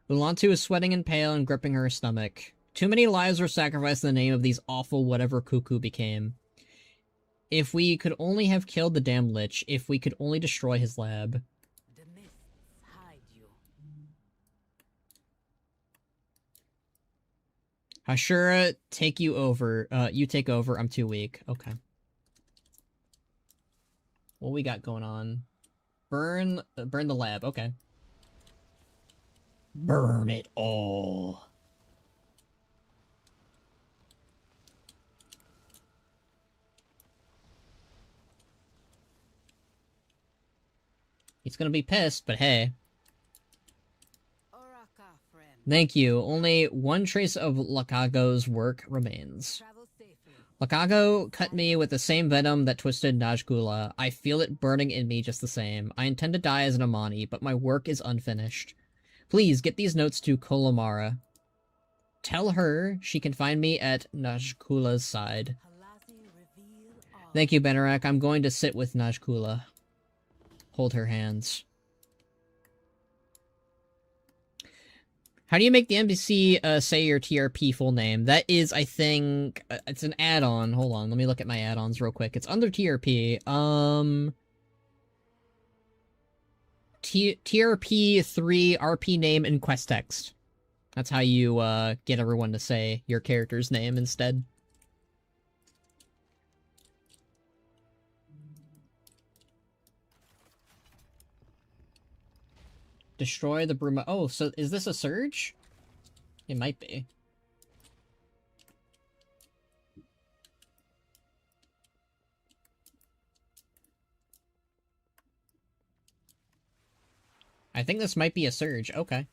Ulantu is sweating and pale and gripping her stomach. Too many lives were sacrificed in the name of these awful whatever Cuckoo became. If we could only have killed the damn Lich, if we could only destroy his lab. The mists hide you. Ashura, take you over. You take over. I'm too weak. Okay. What we got going on? Burn the lab. Okay. Burn it all. He's gonna be pissed, but hey. Oraka, friend. Thank you. Only one trace of Lakago's work remains. Travel safely. Lakago cut me with the same venom that twisted Najkula. I feel it burning in me just the same. I intend to die as an Amani, but my work is unfinished. Please, get these notes to Kolomara. Tell her she can find me at Najkula's side. Thank you, Benarak. I'm going to sit with Najkula. Hold her hands. How do you make the NPC say your TRP full name? That is, I think, it's an add-on. Hold on, let me look at my add-ons real quick. It's under TRP. TRP 3 RP name and quest text. That's how you get everyone to say your character's name instead. Destroy the Bruma. Oh, so is this a surge? It might be. I think this might be a surge. Okay.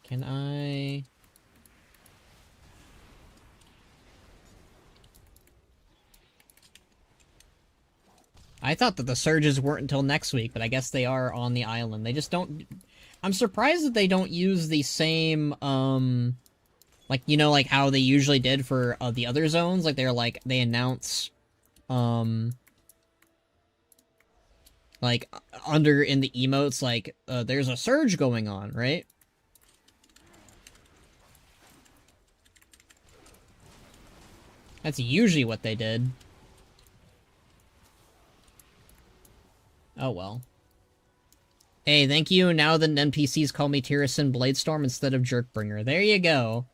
Can I... I thought that the surges weren't until next week, but I guess they are on the island. They just don't... I'm surprised that they don't use the same, like, you know, like how they usually did for the other zones. Like, they're like, they announce, like, under in the emotes, like, there's a surge going on, right? That's usually what they did. Oh well. Hey, thank you. Now the NPCs call me Tyrison Bladestorm instead of Jerkbringer. There you go.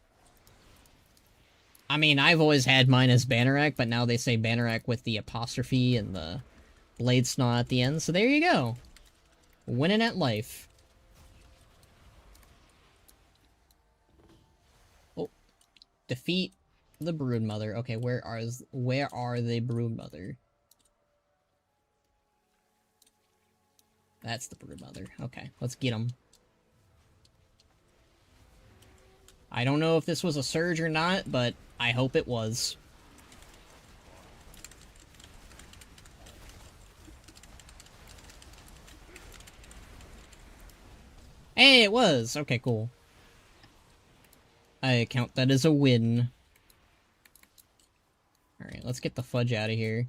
I mean, I've always had mine as Bannerack, but now they say Bannerack with the apostrophe and the blade snot at the end, so there you go. Winning at life. Oh. Defeat the Broodmother. Okay, where are the Broodmother? That's the Broodmother. Okay, let's get them. I don't know if this was a surge or not, but I hope it was. Hey, it was! Okay, cool. I count that as a win. Alright, let's get the fudge out of here.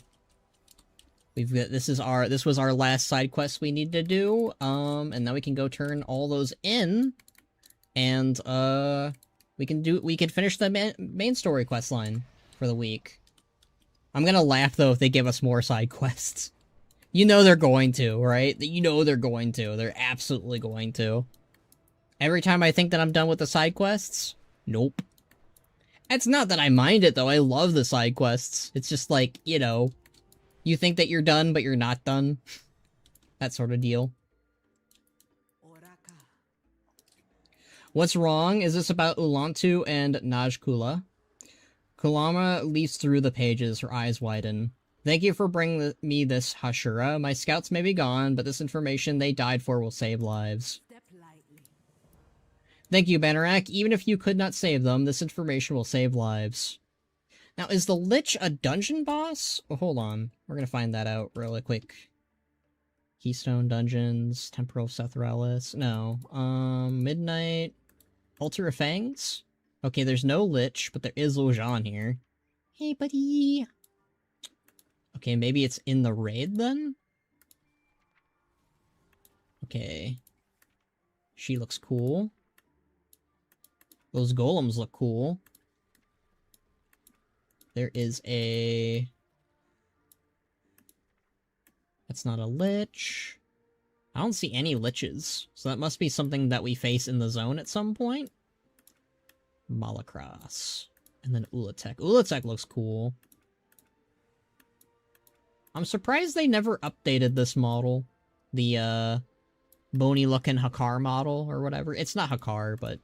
We've got, this was our last side quest we need to do, and now we can go turn all those in, and, we can finish the main story quest line for the week. I'm gonna laugh, though, if they give us more side quests. You know they're going to, right? You know they're going to. They're absolutely going to. Every time I think that I'm done with the side quests, nope. It's not that I mind it, though. I love the side quests. It's just like, you know, you think that you're done, but you're not done. That sort of deal. What's wrong? Is this about Ulantu and Najkula? Kulama leafs through the pages, her eyes widen. Thank you for bringing me this, Hashira. My scouts may be gone, but this information they died for will save lives. Thank you, Bannerack. Even if you could not save them, this information will save lives. Now, is the Lich a dungeon boss? Oh, hold on. We're gonna find that out really quick. Keystone Dungeons, Temporal Sethralis. No. Midnight. Altar of Fangs? Okay, there's no Lich, but there is Lojan here. Hey, buddy! Okay, maybe it's in the raid, then? Okay. She looks cool. Those golems look cool. There is a... That's not a Lich. I don't see any Liches, so that must be something that we face in the zone at some point. Malacross. And then Ula'tek. Ula'tek looks cool. I'm surprised they never updated this model. The bony-looking Hakar model or whatever. It's not Hakar, but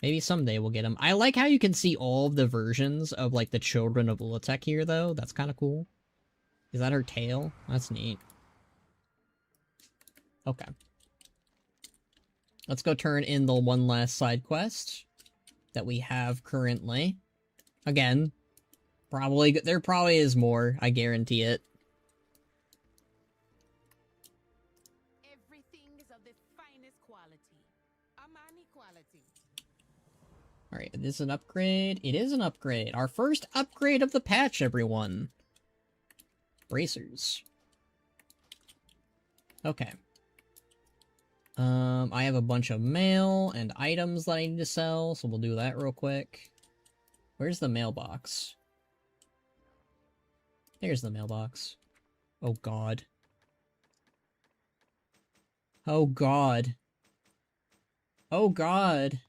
maybe someday we'll get him. I like how you can see all of the versions of, like, the children of Ula'tek here, though. That's kind of cool. Is that her tail? That's neat. Okay. Let's go turn in the one last side quest that we have currently. Again, there probably is more. I guarantee it. Everything is of the finest quality. Amani quality. Alright, is this an upgrade? It is an upgrade. Our first upgrade of the patch, everyone. Bracers. Okay. I have a bunch of mail and items that I need to sell, so we'll do that real quick. Where's the mailbox? There's the mailbox. Oh god. Oh god. Oh god.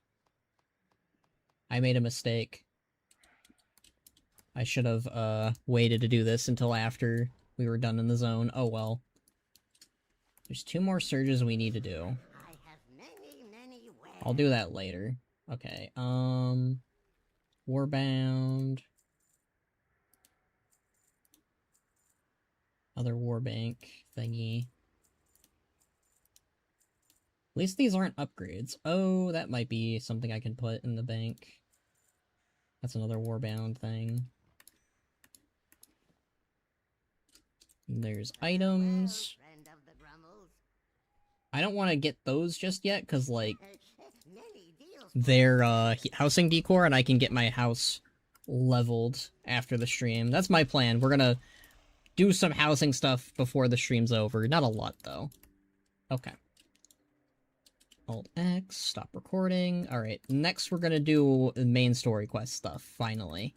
I made a mistake. I should have, waited to do this until after we were done in the zone. Oh well. There's 2 more surges we need to do. I have many ways. I'll do that later. Okay, Warbound. Other Warbank thingy. At least these aren't upgrades. Oh, that might be something I can put in the bank. That's another Warbound thing. There's items. Friend of the Grummels. I don't want to get those just yet, because, like, Many deals. they're, housing decor, and I can get my house leveled after the stream. That's my plan. We're gonna do some housing stuff before the stream's over. Not a lot, though. Okay. Alt-X, stop recording. Alright, next we're gonna do the main story quest stuff, finally.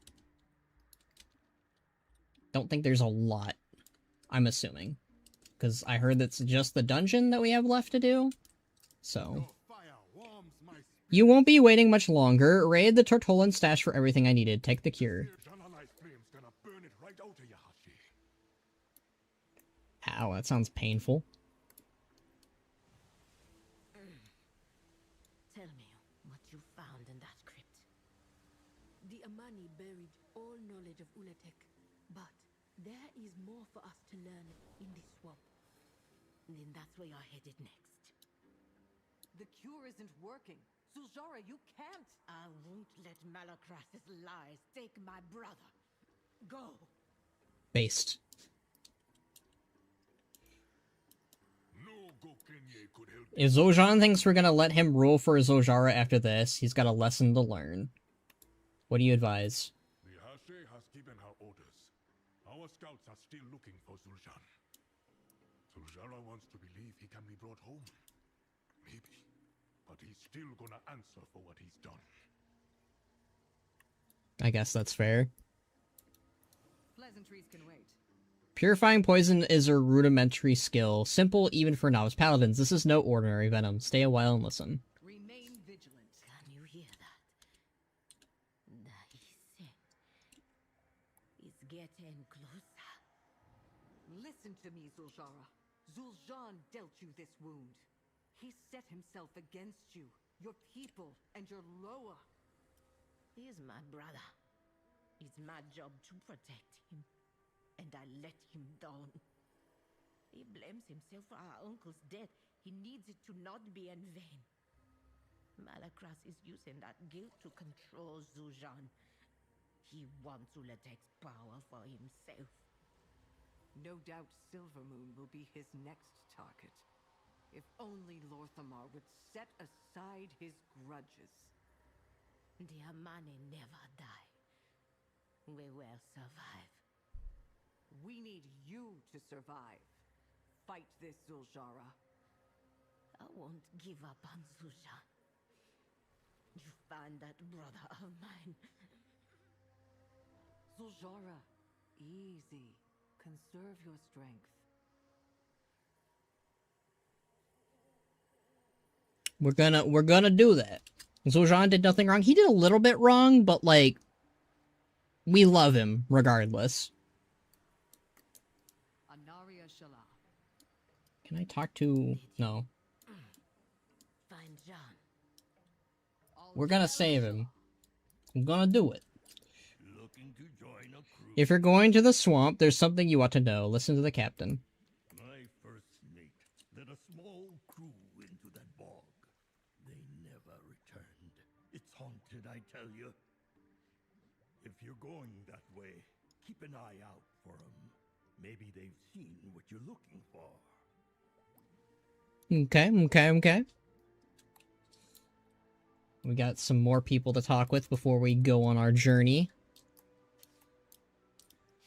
Don't think there's a lot, I'm assuming. Because I heard that's just the dungeon that we have left to do. So. Your fire warms my spirit. You won't be waiting much longer. Raid the Tortolan stash for everything I needed. Take the cure. Here, Xal'atath flames gonna burn it right out of you, Hashi. Ow, that sounds painful. Tell me what you found in that crypt. The Amani buried all knowledge of Ula'tek, but there is more for us to learn in this swamp. Then that's where you're headed next. The cure isn't working. Zul'jara, you can't! I won't let Malakras' lies take my brother. Go! Based. No Gokenye could help. If Zojan thinks we're gonna let him rule for Zul'jara after this, he's got a lesson to learn. What do you advise? The Hashi has given her orders. Our scouts are still looking for Zul'jan. Zul'jara wants to believe he can be brought home. Maybe. But he's still gonna answer for what he's done. I guess that's fair. Pleasantries can wait. Purifying poison is a rudimentary skill, simple even for novice paladins. This is no ordinary venom. Stay a while and listen. Remain vigilant. Can you hear that? The scent is getting closer. Listen to me, Zul'jara. Zul'jan dealt you this wound. He set himself against you, your people, and your Loa. He is my brother. It's my job to protect him. And I let him down. He blames himself for our uncle's death. He needs it to not be in vain. Malakras is using that guilt to control Zul'jan. He wants Ula'tek's power for himself. No doubt Silvermoon will be his next target. If only Lor'themar would set aside his grudges. The Amani never die. We will survive. We need you to survive. Fight this, Zul'jara. I won't give up on Zul'jan. You find that brother of mine. Zul'jara, easy. Conserve your strength. We're gonna do that. Zul'jan did nothing wrong. He did a little bit wrong, but, like, we love him regardless. Anaria Shala. Can I talk to... No. Find John. We're gonna save him. I'm gonna do it. Looking to join a crew. If you're going to the swamp, there's something you ought to know. Listen to the captain. My first mate led a small crew into that bog. They never returned. It's haunted, I tell you. If you're going that way, keep an eye out for them. Maybe they've seen what you're looking for. Okay. We got some more people to talk with before we go on our journey.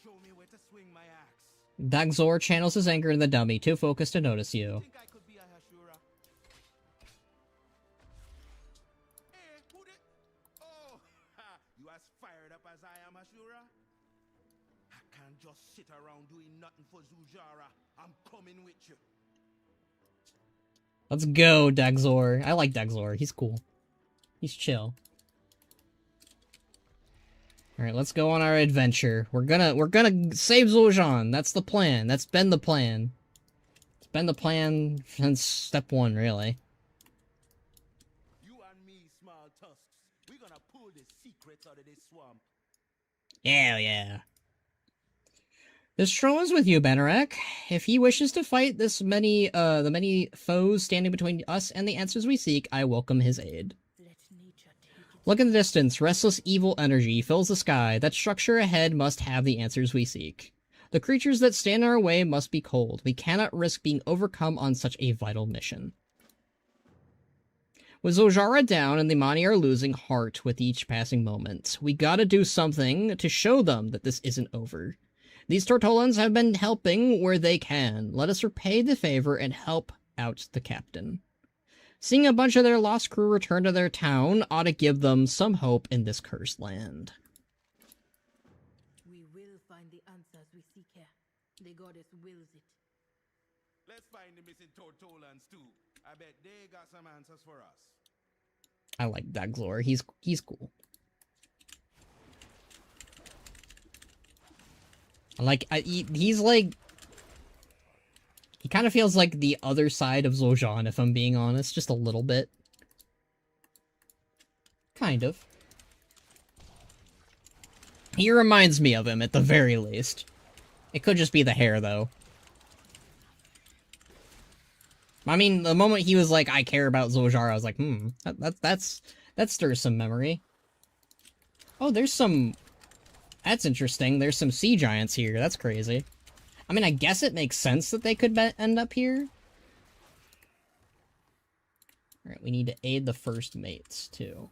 Show me where to swing my axe. Dagzor channels his anger in the dummy, too focused to notice you. Think I could be a Hashura? Hey, who did? Oh, you as fired up as I am, Hashura? I can't just sit around doing nothing for Zul'jara. I'm coming with you. Let's go, Dagzor. I like Dagzor. He's cool. He's chill. Alright, let's go on our adventure. We're gonna save Zul'jara. That's the plan. That's been the plan. It's been the plan since step 1, really. You and me, small tusks. We're gonna pull the secrets out of this swamp. Yeah. This troll is with you, Benarek. If he wishes to fight the many foes standing between us and the answers we seek, I welcome his aid. Let nature take it. Look in the distance. Restless evil energy fills the sky. That structure ahead must have the answers we seek. The creatures that stand in our way must be cold. We cannot risk being overcome on such a vital mission. With Zul'jara down and the Mani are losing heart with each passing moment, we gotta do something to show them that this isn't over. These Tortolans have been helping where they can. Let us repay the favor and help out the captain. Seeing a bunch of their lost crew return to their town ought to give them some hope in this cursed land. We will find the answers we seek here. The goddess wills it. Let's find the missing Tortolans too. I bet they got some answers for us. I like Dagzor. He's cool. He's like... He kind of feels like the other side of Zul'jara, if I'm being honest. Just a little bit. Kind of. He reminds me of him, at the very least. It could just be the hair, though. I mean, the moment he was like, I care about Zul'jara, I was like, that stirs some memory. Oh, there's some... That's interesting. There's some sea giants here. That's crazy. I mean, I guess it makes sense that they could end up here. Alright, we need to aid the first mates, too.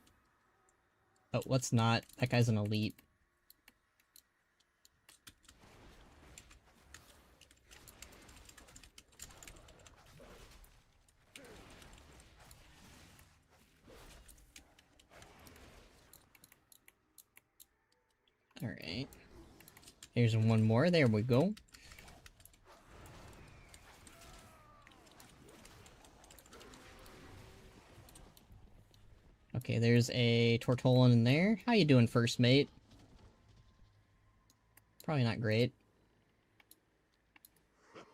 Oh, let's not. That guy's an elite. Alright. Here's one more. There we go. Okay, there's a Tortolan in there. How you doing, first mate? Probably not great. His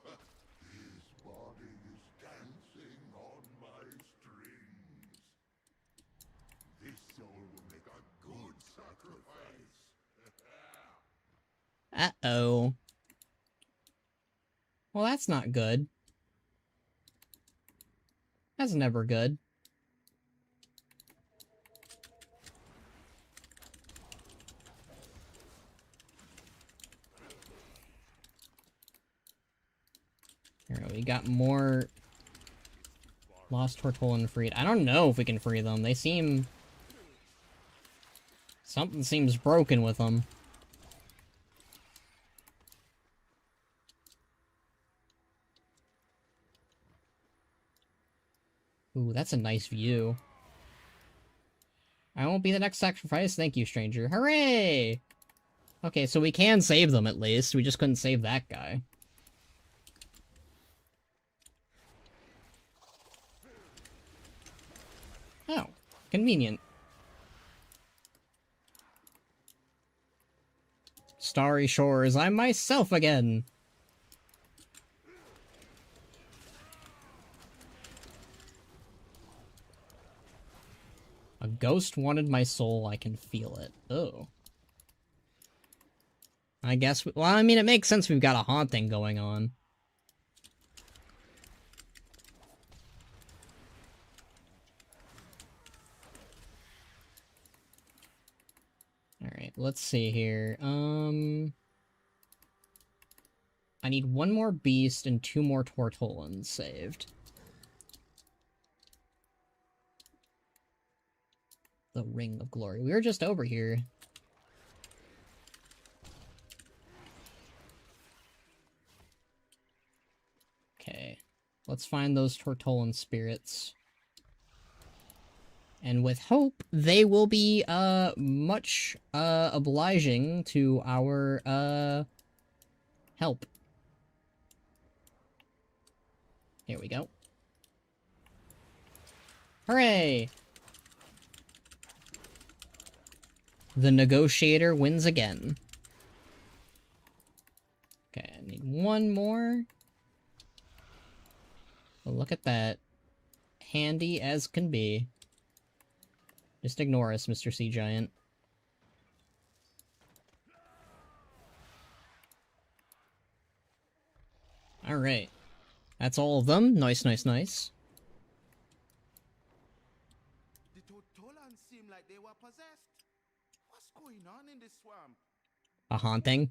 body is dancing on my strings. This soul will make a good sacrifice. Uh-oh. Well, that's not good. That's never good. Alright, we got more lost Tortolan freed. I don't know if we can free them. They seem... Something seems broken with them. Ooh, that's a nice view. I won't be the next sacrifice. Thank you, stranger. Hooray! Okay, so we can save them at least. We just couldn't save that guy. Oh, convenient. Starry Shores, I'm myself again. ghost wanted my soul, I can feel it. Oh. I guess, well, I mean, it makes sense we've got a haunting going on. Alright, let's see here. I need one more beast and 2 more Tortolans saved. The Ring of Glory. We were just over here. Okay. Let's find those Tortolan spirits. And with hope, they will be, much, obliging to our, help. Here we go. Hooray! The negotiator wins again. Okay, I need one more. Well, look at that. Handy as can be. Just ignore us, Mr. Sea Giant. Alright. That's all of them. Nice, nice, nice. The Tortolans seem like they were possessed. What's going on in this swamp? A haunting?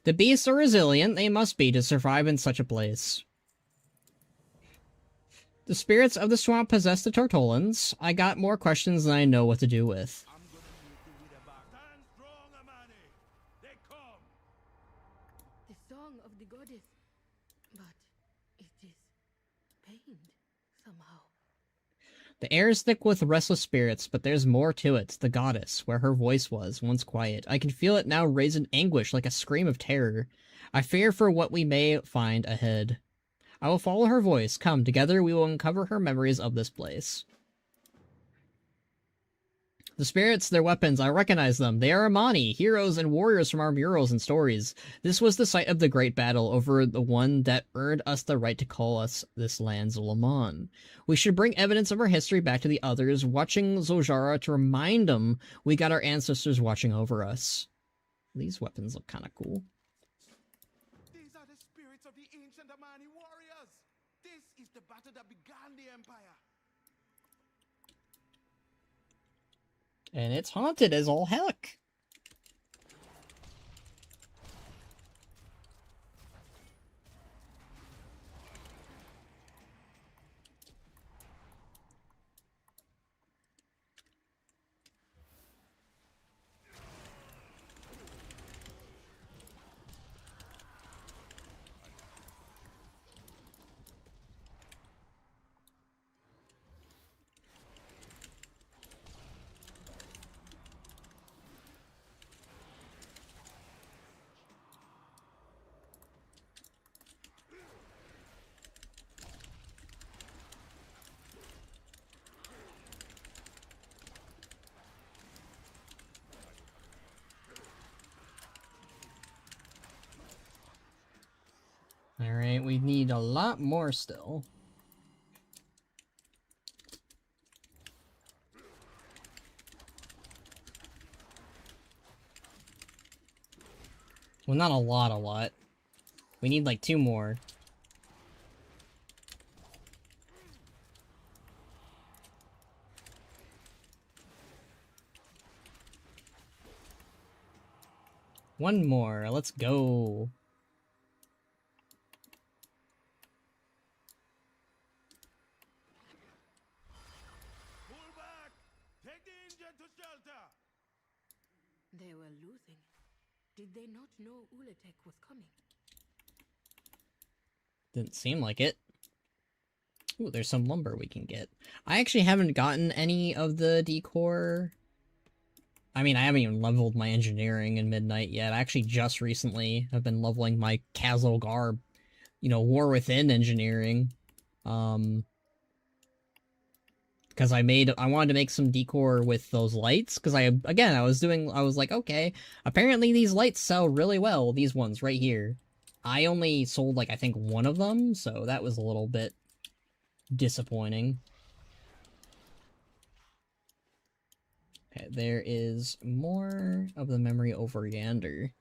The beasts are resilient. They must be to survive in such a place. The spirits of the swamp possess the Tortolans. I got more questions than I know what to do with. I'm gonna need the wither back. Stand strong, Amani. They come. The song of the goddess. But it is pained somehow. The air is thick with restless spirits, but there's more to it. The goddess, where her voice was, once quiet. I can feel it now raised in anguish like a scream of terror. I fear for what we may find ahead. I will follow her voice. Come, together we will uncover her memories of this place. The spirits, their weapons, I recognize them. They are Amani, heroes and warriors from our murals and stories. This was the site of the great battle over the one that earned us the right to call us this land Zul'aman. We should bring evidence of our history back to the others, watching Zul'jara to remind them we got our ancestors watching over us. These weapons look kind of cool. These are the spirits of the ancient Amani warriors. This is the battle that began the Empire. And it's haunted as all heck. Alright, we need a lot more still. Well, not a lot. We need like 2 more. One more, let's go. Pull back. Take the injured to shelter. They were losing. Did they not know Ula'tek was coming? Didn't seem like it. Ooh, there's some lumber we can get. I actually haven't gotten any of the decor. I mean, I haven't even leveled my engineering in Midnight yet. I actually just recently have been leveling my Kazal Garb, you know, War Within engineering. Because I wanted to make some decor with those lights, because I was like, okay, apparently these lights sell really well, these ones right here. I only sold, like, I think one of them, so that was a little bit disappointing. Okay, there is more of the memory over yonder.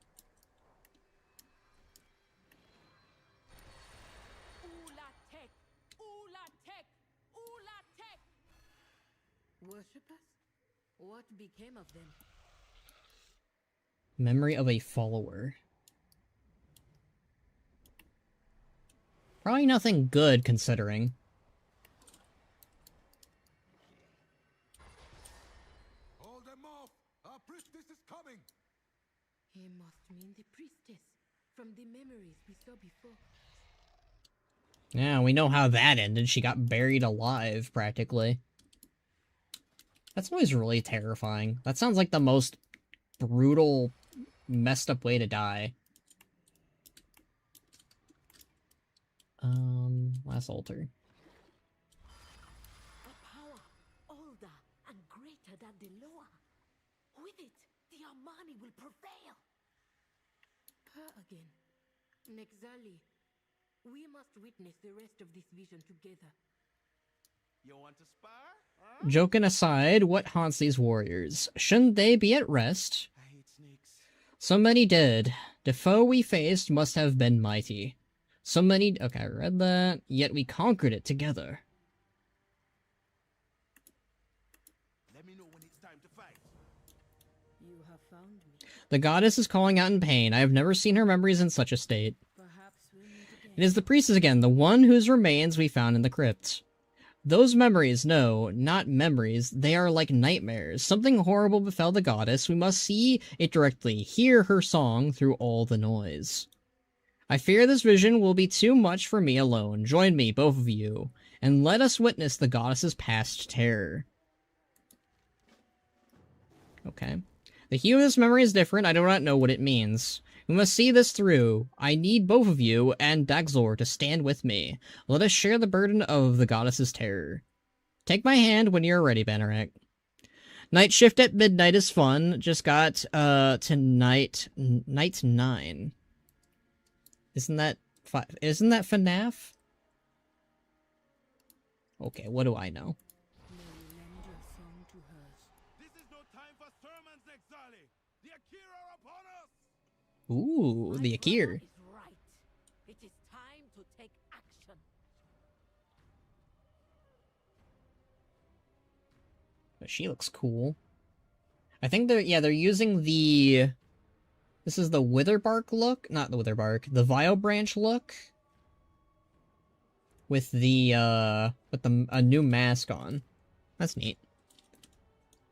Ula'tek! Ula'tek! Ula'tek! Worshippers? What became of them? Memory of a follower. Probably nothing good, considering. Hold them off! Our priestess is coming! He must mean the priestess from the memories we saw before. Yeah, we know how that ended. She got buried alive, practically. That's always really terrifying. That sounds like the most brutal, messed up way to die. Last altar. A power older and greater than the Loa. With it, the Amani will prevail. Her again. Nexali. We must witness the rest of this vision together. You want to spar? Huh? Joking aside, what haunts these warriors? Shouldn't they be at rest? I hate snakes. So many dead. The foe we faced must have been mighty. So many... Okay, I read that. Yet we conquered it together. Let me know when it's time to fight. You have found me. The goddess is calling out in pain. I have never seen her memories in such a state. Perhaps we'll meet again. It is the priestess again, the one whose remains we found in the crypt. Those memories, no, not memories, they are like nightmares. Something horrible befell the goddess. We must see it directly, hear her song through all the noise. I fear this vision will be too much for me alone. Join me, both of you, and let us witness the goddess's past terror. Okay. The hue of this memory is different. I do not know what it means. We must see this through. I need both of you and Dagzor to stand with me. Let us share the burden of the goddess's terror. Take my hand when you're ready, Banneret. Night shift at midnight is fun. Just got to night 9. Isn't that FNAF? Okay, what do I know? May you lend your song to hers. This is no time for sermons, Exali! The Akira are upon us! Ooh, the My Akir. brother is right. It is time to take action. But she looks cool. I think they're using the... This is the Witherbark look? Not the Witherbark. The Vile Branch look. With the, a new mask on. That's neat.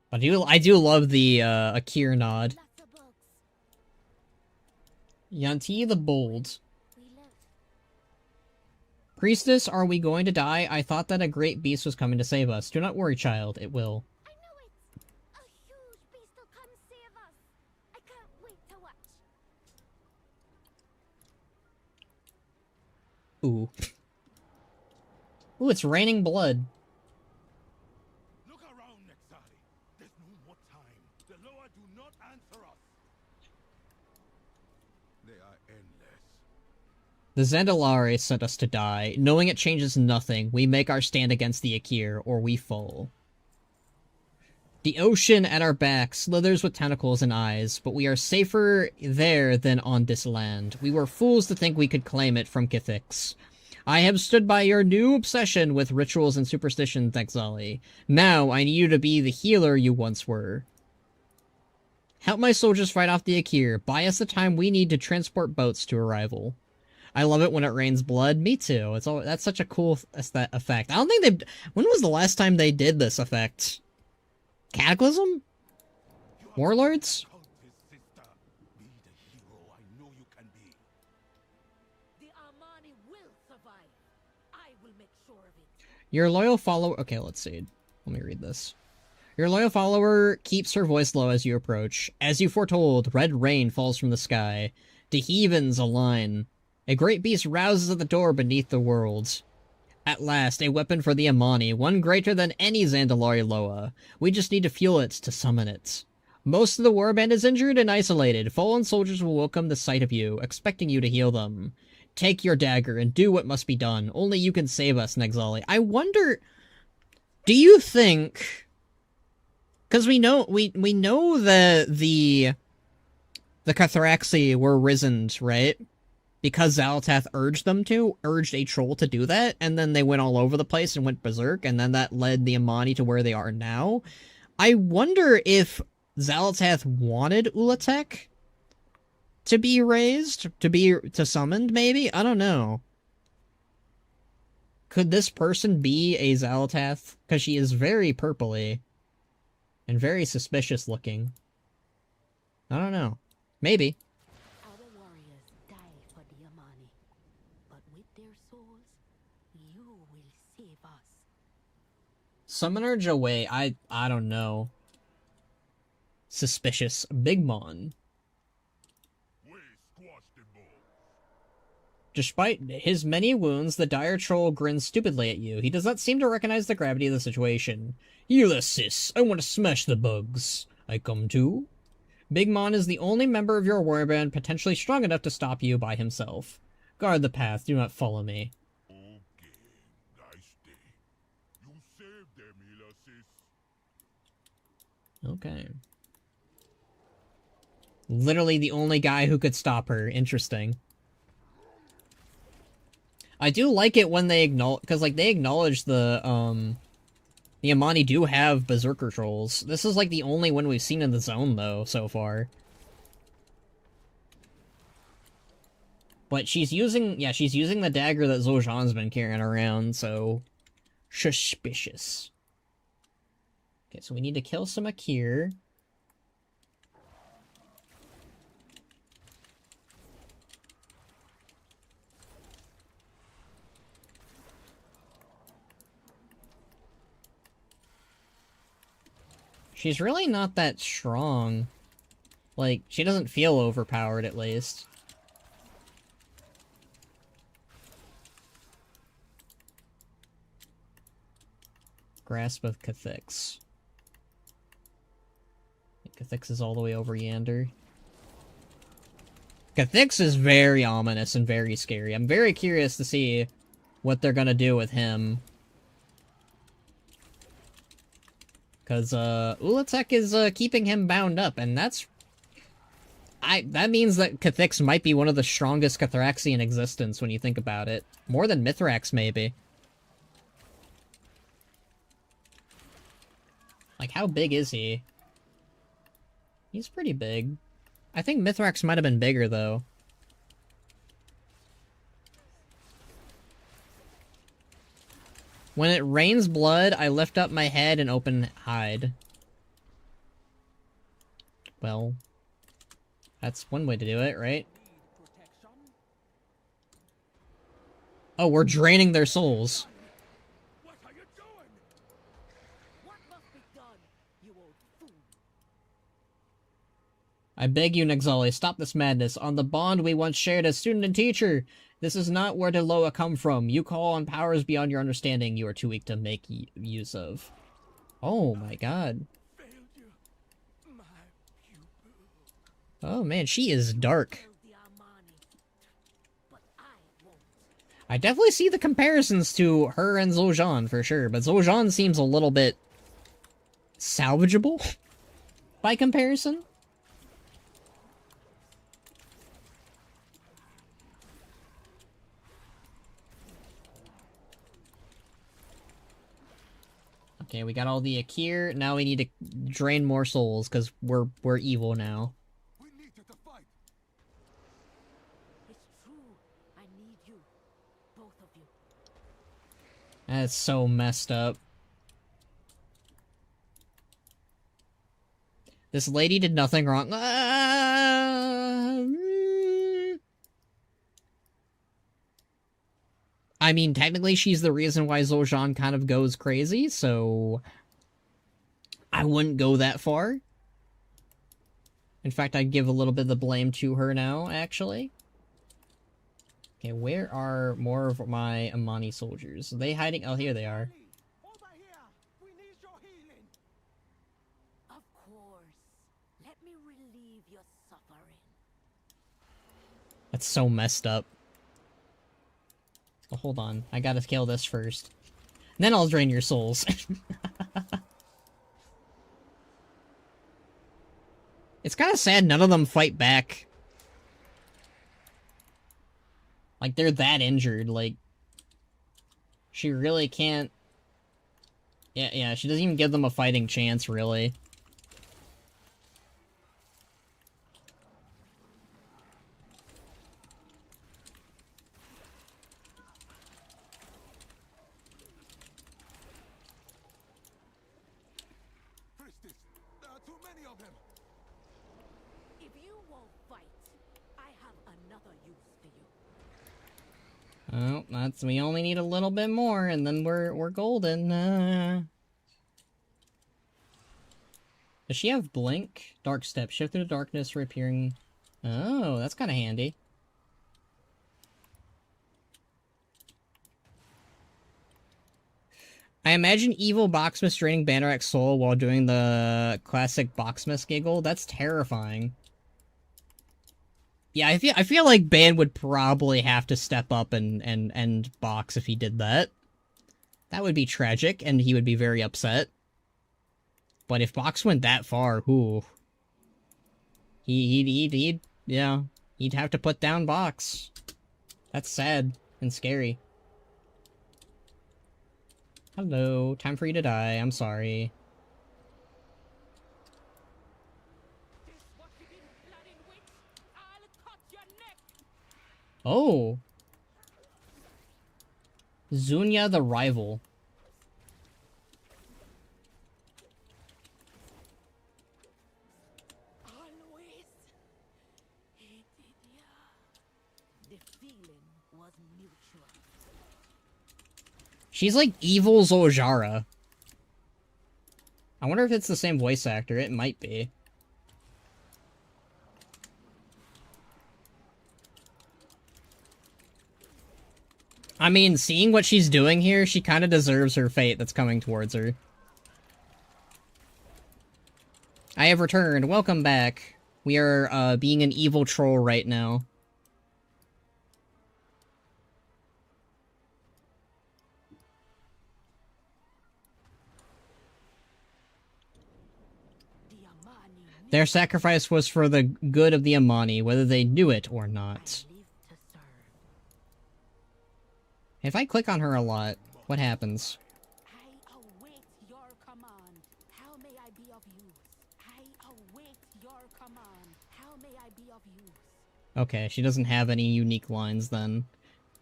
But I do love the, Akir nod. Lots of books. Yanti the Bold. We live. Priestess, are we going to die? I thought that a great beast was coming to save us. Do not worry, child. It will. I know it. A huge beast will come save us. I can't wait to watch. Ooh. Ooh, it's raining blood. Look around, Nexali. There's no more time. The Loa do not answer us. They are endless. The Zandalari sent us to die. Knowing it changes nothing, we make our stand against the Akir, or we fall. The ocean at our back slithers with tentacles and eyes, but we are safer there than on this land. We were fools to think we could claim it from Kithix. I have stood by your new obsession with rituals and superstition, Thexali. Now I need you to be the healer you once were. Help my soldiers fight off the Akir. Buy us the time we need to transport boats to arrival. I love it when it rains blood. Me too. That's such a cool effect. I don't think they've... When was the last time they did this effect? Cataclysm? Warlords? Countess, sister. Be the hero I know you can be. The Amani will survive. I will make sure of it. Your loyal follower... Okay, let's see. Let me read this. Your loyal follower keeps her voice low as you approach. As you foretold, red rain falls from the sky. The heavens align. A great beast rouses at the door beneath the worlds. At last, a weapon for the Amani, one greater than any Zandalari Loa. We just need to fuel it to summon it. Most of the warband is injured and isolated. Fallen soldiers will welcome the sight of you, expecting you to heal them. Take your dagger and do what must be done. Only you can save us, Nexali. I wonder... Do you think... Because we know the Cathraxi were risen, right? Because Xal'atath urged a troll to do that, and then they went all over the place and went berserk, and then that led the Amani to where they are now. I wonder if Xal'atath wanted Ula'tek to be raised, to summoned, maybe? I don't know. Could this person be a Xal'atath? Because she is very purpley. And very suspicious looking. I don't know. Maybe. Our warriors die for the Amani, but with their souls, you will save us. Summoner Jawei, I don't know. Suspicious. Big Mon. Despite his many wounds, the dire troll grins stupidly at you. He does not seem to recognize the gravity of the situation. Ulysses, I want to smash the bugs. I come too. Big Mon is the only member of your warrior band potentially strong enough to stop you by himself. Guard the path, do not follow me. Okay, I stay. You saved them, Ulysses. Okay. Literally the only guy who could stop her. Interesting. I do like it when they acknowledge, because like they acknowledge the Amani do have berserker trolls. This is like the only one we've seen in the zone though so far. But she's using the dagger that Zul'aman's been carrying around, so suspicious. Okay, so we need to kill some Akir. She's really not that strong. Like, she doesn't feel overpowered, at least. Grasp of Cathix. Cathix is all the way over yonder. Cathix is very ominous and very scary. I'm very curious to see what they're gonna do with him. Because, Ula'tek is, keeping him bound up, and that means that Cathix might be one of the strongest Cathraxi in existence when you think about it. More than Mithrax, maybe. Like, how big is he? He's pretty big. I think Mithrax might have been bigger, though. When it rains blood, I lift up my head and open hide. Well, that's one way to do it, right? Oh, we're draining their souls. What are you doing? What must be done, you old fool? I beg you, Nexali, stop this madness. On the bond we once shared as student and teacher. This is not where did Loa come from. You call on powers beyond your understanding you are too weak to make use of. Oh my god. Oh man, she is dark. I definitely see the comparisons to her and Zul'aman for sure, but Zul'aman seems a little bit salvageable by comparison. Okay, we got all the Akir. Now we need to drain more souls because we're evil now. We need you to fight. It's true. I need you. Both of you. That's so messed up. This lady did nothing wrong. I mean, technically she's the reason why Zul'aman kind of goes crazy, so I wouldn't go that far. In fact, I'd give a little bit of the blame to her now, actually. Okay, where are more of my Amani soldiers? Are they hiding? Oh, here they are. Over here. We need your healing. Of course. Let me relieve your suffering. That's so messed up. Oh, hold on. I gotta kill this first. Then I'll drain your souls. It's kind of sad none of them fight back. Like, they're that injured, like... She really can't... Yeah, she doesn't even give them a fighting chance, really. Priestess, there are too many of them. If you won't fight, I have another use for you. Oh, that's... We only need a little bit more, and then we're golden. Does she have Blink? Dark Step. Shift through the darkness, reappearing... Oh, that's kind of handy. I imagine evil Boxmas draining Bannerak's soul while doing the classic Boxmas giggle. That's terrifying. Yeah, I feel like Ban would probably have to step up and box if he did that. That would be tragic, and he would be very upset. But if Box went that far, ooh. He'd have to put down Box. That's sad and scary. Hello, time for you to die, I'm sorry. Oh! Zunya the Rival. Always hated ya. The feeling was mutual. She's like evil Zoljara. I wonder if it's the same voice actor. It might be. I mean, seeing what she's doing here, she kind of deserves her fate that's coming towards her. I have returned. Welcome back. We are, being an evil troll right now. Their sacrifice was for the good of the Amani, whether they knew it or not. If I click on her a lot, what happens? I await your command. How may I be of use? I await your command. How may I be of use? Okay, she doesn't have any unique lines then.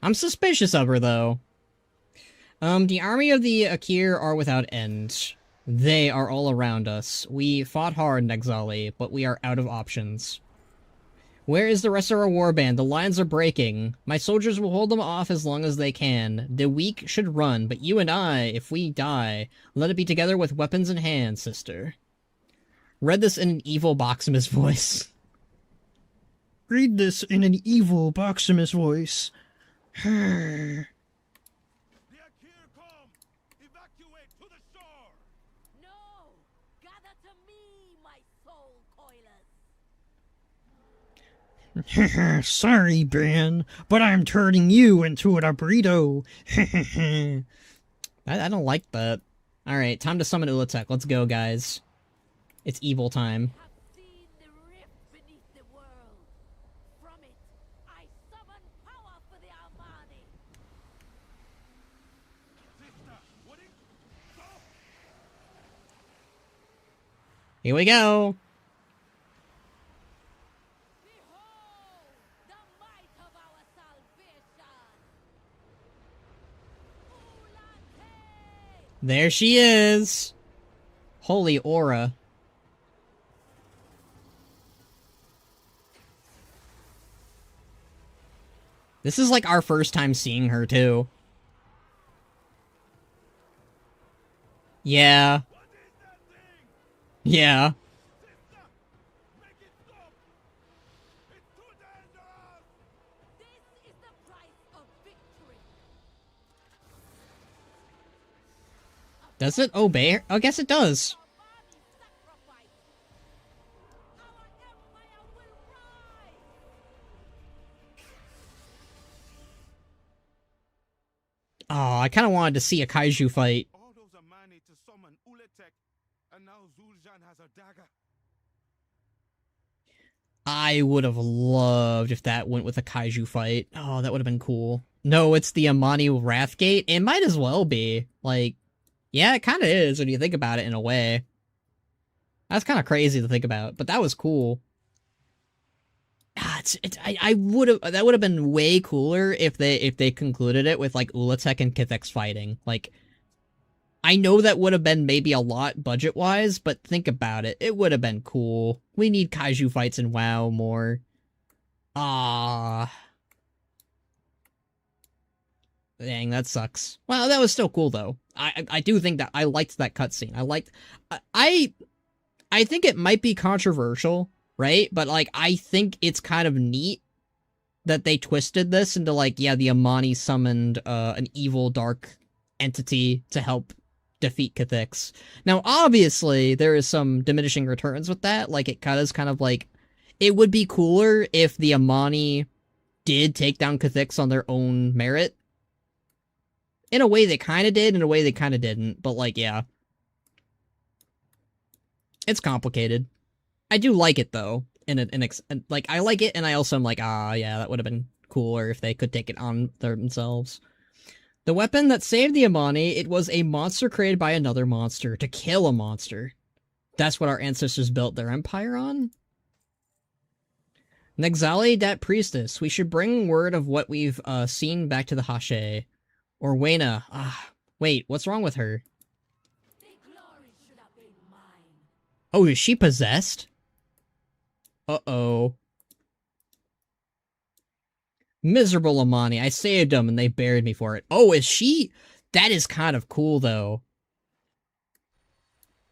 I'm suspicious of her, though. The army of the Akir are without end. They are all around us. We fought hard, Nexali, but we are out of options. Where is the rest of our warband? The lines are breaking. My soldiers will hold them off as long as they can. The weak should run, but you and I, if we die, let it be together with weapons in hand, sister. Read this in an evil Boximus voice. Read this in an evil Boximus voice. The Akir come! Evacuate to the shore! No! Gather to me, my soul coilers! Sorry, Ban, but I'm turning you into a burrito. I don't like that. Alright, time to summon Ula'tek. Let's go, guys. It's evil time. Have seen the rift beneath the world. From it, I summon power for the Armani. Sister, what is... Stop! Here we go. Behold, the might of our salvation. Ula'tek! There she is. Holy aura. This is like our first time seeing her, too. Yeah. What is that thing? Yeah. Sister! Make it stop! It's too dangerous! This is the price of victory. Does it obey her? I guess it does. Armani sacrifice. Our empire will rise. Oh, I kind of wanted to see a kaiju fight. All those Amani to summon Ula'tek, and now Zul'aman has a dagger. I would have loved if that went with a kaiju fight. Oh, that would have been cool. No, it's the Amani Wrathgate. It might as well be. Like, yeah, it kind of is when you think about it in a way. That's kind of crazy to think about, but that was cool. I would have, that would have been way cooler if they concluded it with like Ula'tek and Kithix fighting. Like, I know that would have been maybe a lot budget-wise, but think about it. It would have been cool. We need kaiju fights in WoW more. Ah. Dang, that sucks. Well, that was still cool, though. I do think that I liked that cutscene. I think it might be controversial, right? But, like, I think it's kind of neat that they twisted this into, like, yeah, the Amani summoned an evil, dark entity to help defeat Kithix. Now, obviously, there is some diminishing returns with that. Like, it kind of like, it would be cooler if the Amani did take down Kithix on their own merit. In a way they kind of did, in a way they kind of didn't. But, like, yeah. It's complicated. I do like it, though. Like, I like it, and I also am like, yeah, that would have been cooler if they could take it on themselves. The weapon that saved the Amani, it was a monster created by another monster to kill a monster. That's what our ancestors built their empire on? Nexali, that priestess. We should bring word of what we've seen back to the Hashe. Or Wayna. Wait, what's wrong with her? Oh, is she possessed? Uh-oh. Miserable Amani. I saved them and they buried me for it. Oh, is she? That is kind of cool, though.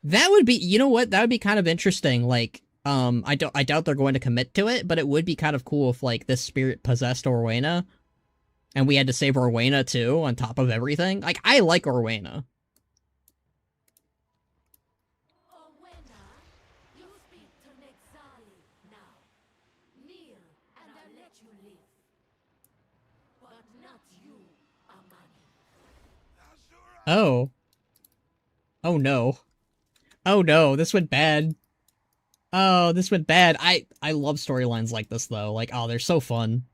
That would be, you know what? That would be kind of interesting. Like, I doubt they're going to commit to it, but it would be kind of cool if, like, this spirit possessed Orwena. And we had to save Orwena, too, on top of everything. Like, I like Orwena. Oh. Oh no. Oh no, this went bad. Oh, this went bad. I love storylines like this, though. Like, oh, they're so fun.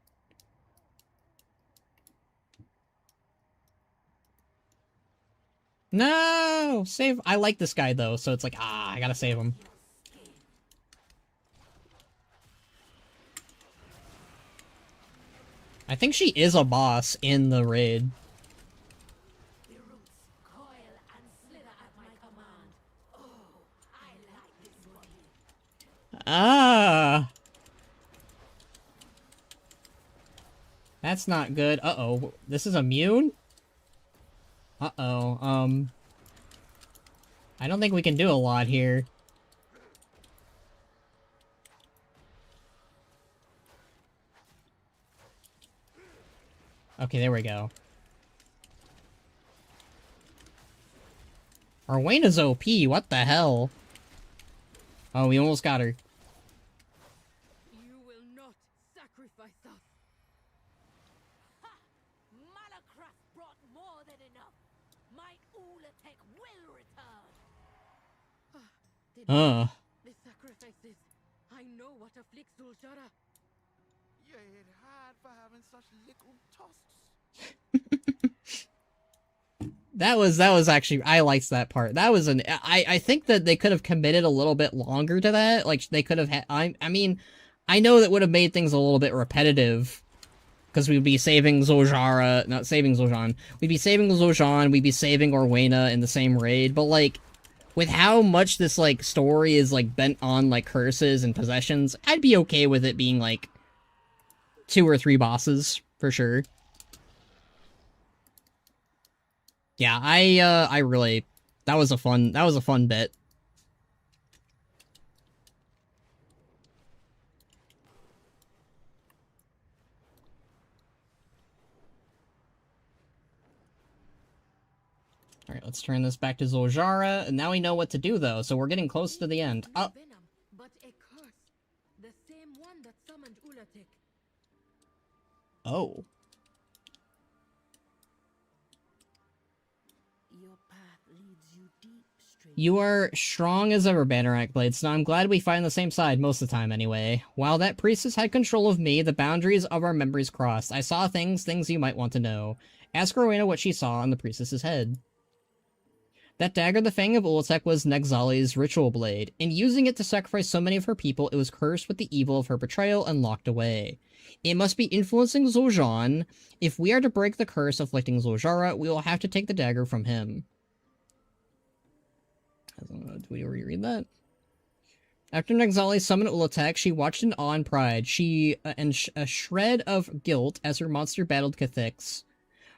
No! Save... I like this guy, though, so it's like, I gotta save him. I think she is a boss in the raid. That's not good. Uh-oh. This is immune? Uh-oh. I don't think we can do a lot here. Okay, there we go. Arwena's OP, what the hell? Oh, we almost got her. You will not sacrifice us. Ha! Malacraft brought more than enough. My Ula'tek will return. The sacrifices. I know what afflicts Zul'aman. You ain't hard for having such little tusks. That was actually, I liked that part. That was I think that they could have committed a little bit longer to that. Like, they could have had, I mean, I know that would have made things a little bit repetitive. Because we'd be saving Zul'jara, not saving Zul'jan. We'd be saving Zul'jan, we'd be saving Orwena in the same raid. But, like, with how much this, like, story is, like, bent on, like, curses and possessions, I'd be okay with it being, like, 2 or 3 bosses, for sure. Yeah, I really, that was a fun bit. Alright, let's turn this back to Zul'jara, and now we know what to do, though, so we're getting close to the end. Oh! Venom, but a curse. The same one that summoned Ula'tek. Oh. Your path leads you deep, stranger. You are strong as ever, Bannerack Blades. Now I'm glad we fight on the same side most of the time anyway. While that priestess had control of me, the boundaries of our memories crossed. I saw things you might want to know. Ask Rowena what she saw on the priestess's head. That dagger, the Fang of Ula'tek, was Nexali's ritual blade. In using it to sacrifice so many of her people, it was cursed with the evil of her betrayal and locked away. It must be influencing Zul'aman. If we are to break the curse afflicting Zul'jara, we will have to take the dagger from him. Do we reread that? After Nexali summoned Ula'tek, she watched in awe and pride. A shred of guilt as her monster battled Kha'Thix.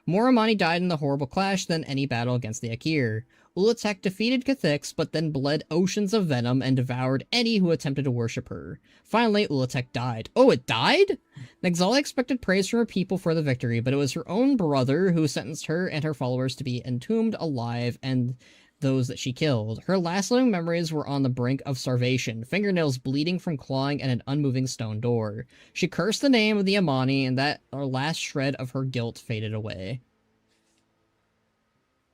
More Amani died in the horrible clash than any battle against the Akir. Ula'tek defeated Kha'Thix, but then bled oceans of venom and devoured any who attempted to worship her. Finally, Ula'tek died. Oh, it died? Nexali expected praise from her people for the victory, but it was her own brother who sentenced her and her followers to be entombed alive, and those that she killed. Her last living memories were on the brink of starvation, fingernails bleeding from clawing at an unmoving stone door. She cursed the name of the Amani, and that last shred of her guilt faded away.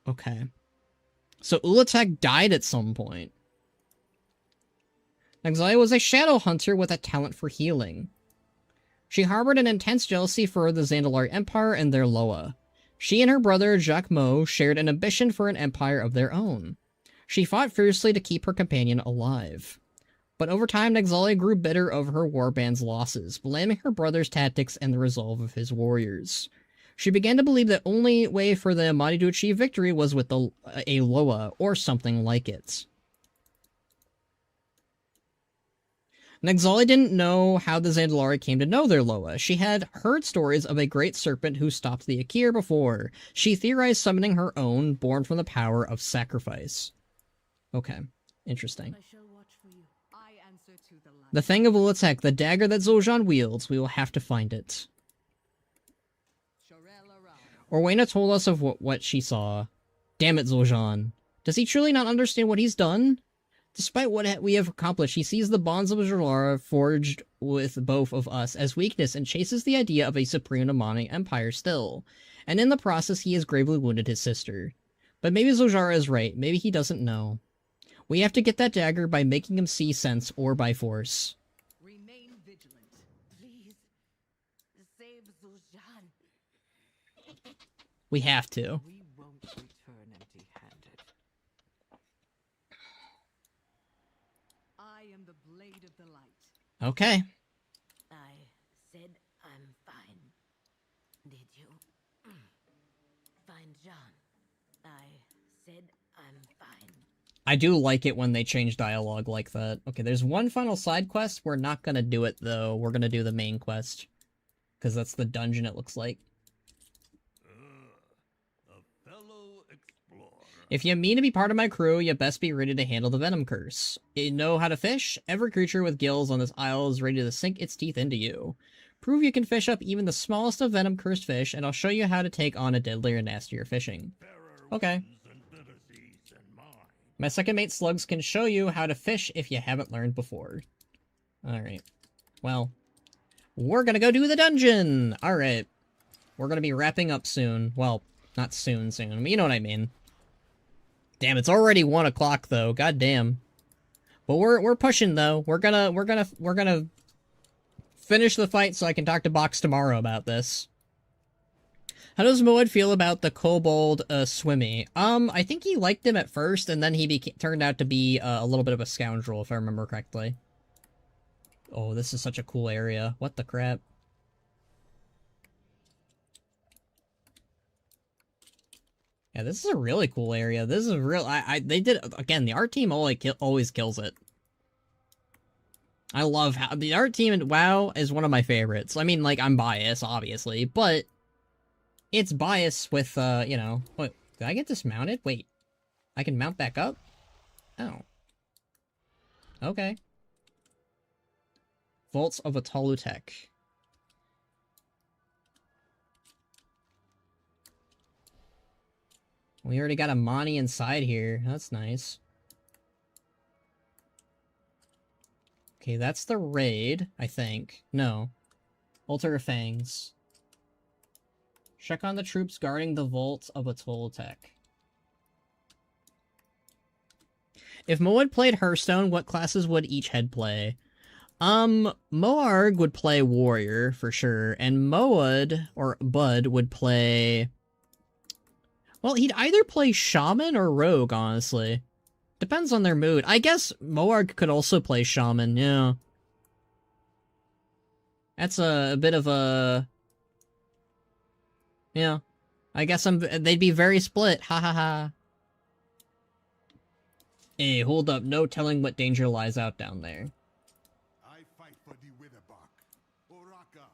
Okay. So Ula'tek died at some point. Nexali was a shadow hunter with a talent for healing. She harbored an intense jealousy for the Zandalari Empire and their Loa. She and her brother, Jacques Mo, shared an ambition for an empire of their own. She fought fiercely to keep her companion alive. But over time, Nexali grew bitter over her warband's losses, blaming her brother's tactics and the resolve of his warriors. She began to believe that only way for the Amani to achieve victory was with a Loa, or something like it. Nexali didn't know how the Zandalari came to know their Loa. She had heard stories of a great serpent who stopped the Akir before. She theorized summoning her own, born from the power of sacrifice. Okay, interesting. I shall watch for you. I answer to the light. The Fang of Ula'tek, the dagger that Zul'jara wields. We will have to find it. Rowena told us of what she saw. Damn it, Zul'jara. Does he truly not understand what he's done? Despite what we have accomplished, he sees the bonds of Zul'jara forged with both of us as weakness and chases the idea of a supreme Amani empire still. And in the process, he has gravely wounded his sister. But maybe Zul'jara is right. Maybe he doesn't know. We have to get that dagger by making him see sense or by force. Remain vigilant. Please, save Zul'jara. We have to. We won't return empty-handed. I am the blade of the light. Okay. I said I'm fine. Did you? Find John. I said I'm fine. I do like it when they change dialogue like that. Okay, there's one final side quest. We're not gonna do it, though. We're gonna do the main quest. Because that's the dungeon, it looks like. A fellow explorer. If you mean to be part of my crew, you best be ready to handle the venom curse. You know how to fish? Every creature with gills on this isle is ready to sink its teeth into you. Prove you can fish up even the smallest of venom-cursed fish, and I'll show you how to take on a deadlier, nastier fishing. Okay. My second mate slugs can show you how to fish if you haven't learned before. Alright. Well, we're gonna go do the dungeon! Alright. We're gonna be wrapping up soon. Well, not soon, but you know what I mean. Damn, it's already 1 o'clock though. God damn. But we're pushing though. We're gonna finish the fight so I can talk to Box tomorrow about this. How does Moed feel about the kobold Swimmy? I think he liked him at first, and then he turned out to be a little bit of a scoundrel, if I remember correctly. Oh, this is such a cool area. What the crap? Yeah, this is a really cool area. This is real. They did, again, the art team always kills it. I love how the art team in WoW is one of my favorites. I mean, like, I'm biased, obviously, but it's biased with, you know... Wait, did I get dismounted? Wait. I can mount back up? Oh. Okay. Vaults of Ula'tek. We already got a Mani inside here. That's nice. Okay, that's the raid, I think. No. Altar of Fangs. Check on the troops guarding the vaults of Ula'tek. If Moad played Hearthstone, what classes would each head play? Moarg would play Warrior, for sure, and Moad, or Bud, would play... Well, he'd either play Shaman or Rogue, honestly. Depends on their mood. I guess Moarg could also play Shaman, yeah. That's a bit of a... Yeah. I guess they'd be very split, ha ha ha. Hey, hold up, no telling what danger lies out down there. I fight for the Witherbark. Oraka,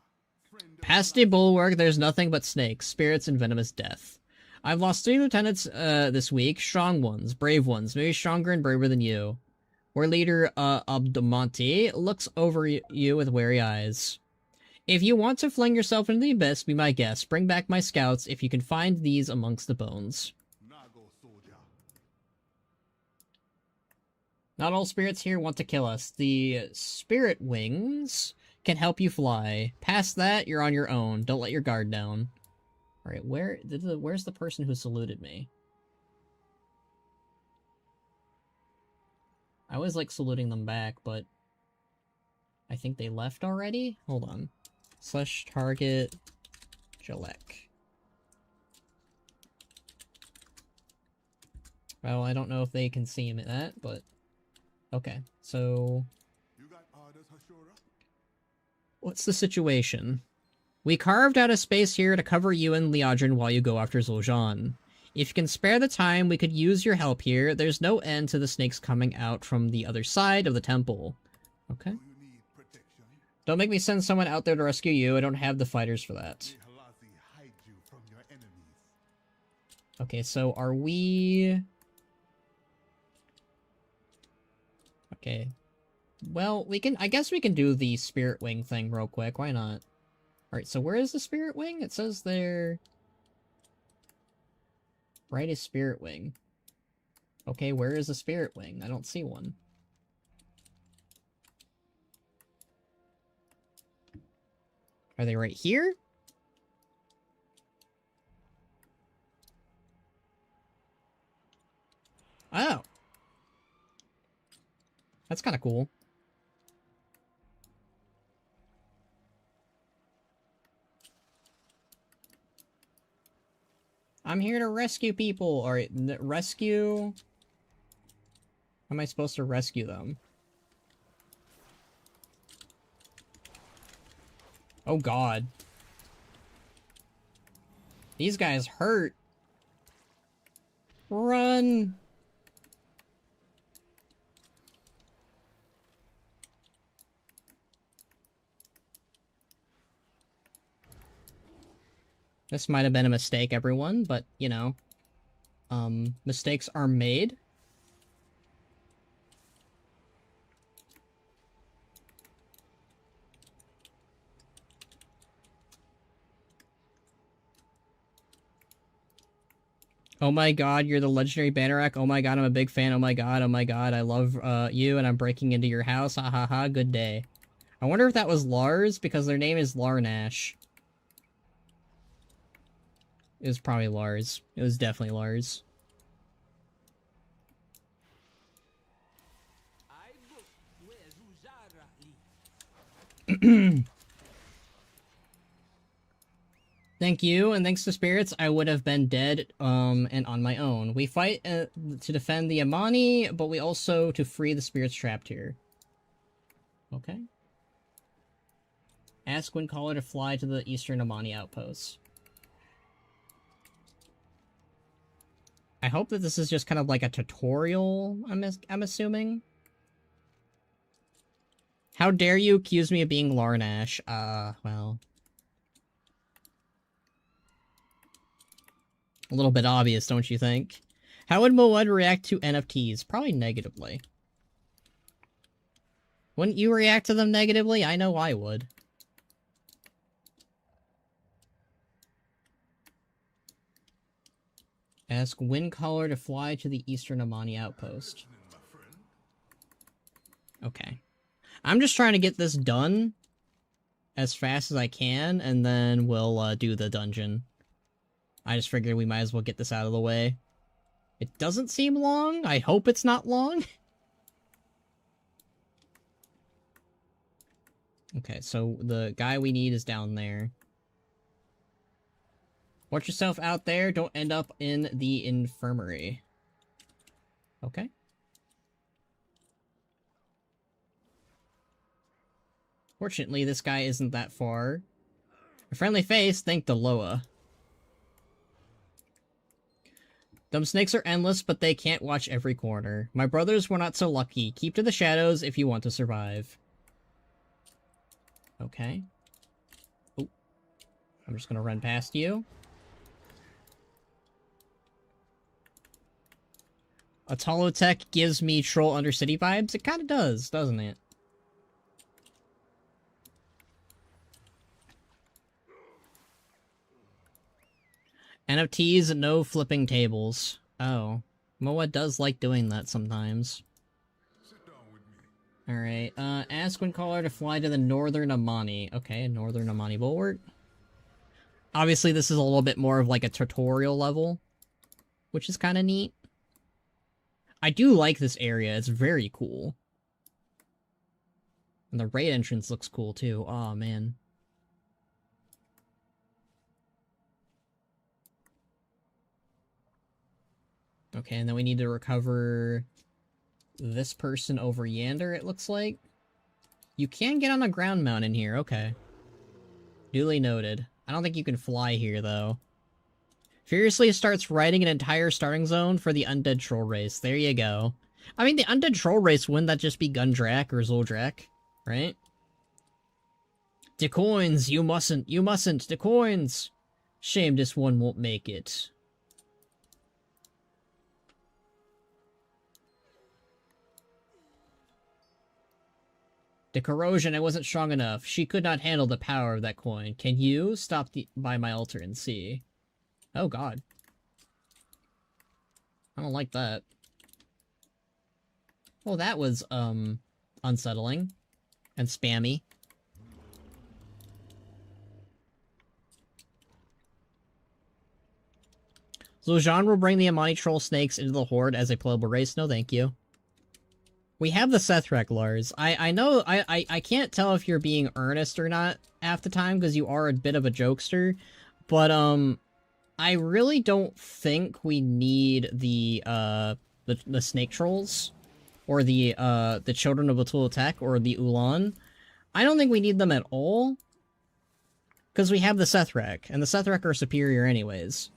friend of Past the bulwark, there's nothing but snakes, spirits, and venomous death. I've lost 3 lieutenants this week, strong ones, brave ones, maybe stronger and braver than you. War leader Abdamonte looks over you with wary eyes. If you want to fling yourself into the abyss, be my guest. Bring back my scouts if you can find these amongst the bones. Nago soldier. Not all spirits here want to kill us. The spirit wings can help you fly. Past that, you're on your own. Don't let your guard down. Alright, where's the person who saluted me? I was, like, saluting them back, but... I think they left already? Hold on. / target... Jalek. Well, I don't know if they can see him at that, but... Okay, so... You got orders, Hashura? What's the situation? We carved out a space here to cover you and Liadrin while you go after Zul'aman. If you can spare the time, we could use your help here. There's no end to the snakes coming out from the other side of the temple. Okay. Do you need protection? Don't make me send someone out there to rescue you. I don't have the fighters for that. May Halazi hide you from your enemies. Okay, so are we... Okay. Well, I guess we can do the Spirit Wing thing real quick. Why not? Alright, so where is the Spirit Wing? It says there... Right is Spirit Wing. Okay, where is the Spirit Wing? I don't see one. Are they right here? Oh. That's kind of cool. I'm here to rescue people. Alright, rescue... How am I supposed to rescue them? Oh god. These guys hurt. Run! This might have been a mistake, everyone, but, you know, mistakes are made. Oh my god, you're the legendary Bannerack. Oh my god, I'm a big fan. Oh my god, I love you, and I'm breaking into your house. Ha ha ha, good day. I wonder if that was Lars, because their name is Larnash. It was probably Lars. It was definitely Lars. Thank you, and thanks to spirits, I would have been dead, and on my own. We fight to defend the Amani, but we also to free the spirits trapped here. Okay. Ask Windcaller to fly to the Eastern Amani outpost. I hope that this is just kind of like a tutorial, I'm assuming. How dare you accuse me of being Larnash? Well... A little bit obvious, don't you think? How would Moed react to NFTs? Probably negatively. Wouldn't you react to them negatively? I know I would. Ask Windcaller to fly to the Eastern Amani outpost. Okay. I'm just trying to get this done as fast as I can, and then we'll do the dungeon. I just figured we might as well get this out of the way. It doesn't seem long. I hope it's not long. Okay, so the guy we need is down there. Watch yourself out there. Don't end up in the infirmary. Okay. Fortunately, this guy isn't that far. A friendly face, thank the Loa. Them snakes are endless, but they can't watch every corner. My brothers were not so lucky. Keep to the shadows if you want to survive. Okay. Oh. I'm just gonna run past you. Ula'tek gives me Troll Undercity vibes. It kinda does, doesn't it? NFTs, no flipping tables. Oh. Moa does like doing that sometimes. Alright, ask Windcaller to fly to the Northern Amani. Okay, Northern Amani Bulwark. Obviously, this is a little bit more of like a tutorial level, which is kind of neat. I do like this area, it's very cool. And the raid entrance looks cool too. Oh man. Okay, and then we need to recover this person over yonder, it looks like. You can get on a ground mount in here, okay. Duly noted. I don't think you can fly here, though. Furiously starts writing an entire starting zone for the Undead Troll race. There you go. I mean, the Undead Troll race, wouldn't that just be Gundrak or Zul'atek, right? De coins, you mustn't, de coins! Shame this one won't make it. The corrosion, I wasn't strong enough. She could not handle the power of that coin. Can you stop by my altar and see? Oh god. I don't like that. Well, that was, unsettling. And spammy. Zul'aman will bring the Amani Troll snakes into the Horde as a playable race. No, thank you. We have the Sethrek, Lars. I know, I can't tell if you're being earnest or not half the time, because you are a bit of a jokester, but, I really don't think we need the snake trolls, or the children of Ula'tek, or the Ulan. I don't think we need them at all, because we have the Sethrek, and the Sethrek are superior anyways.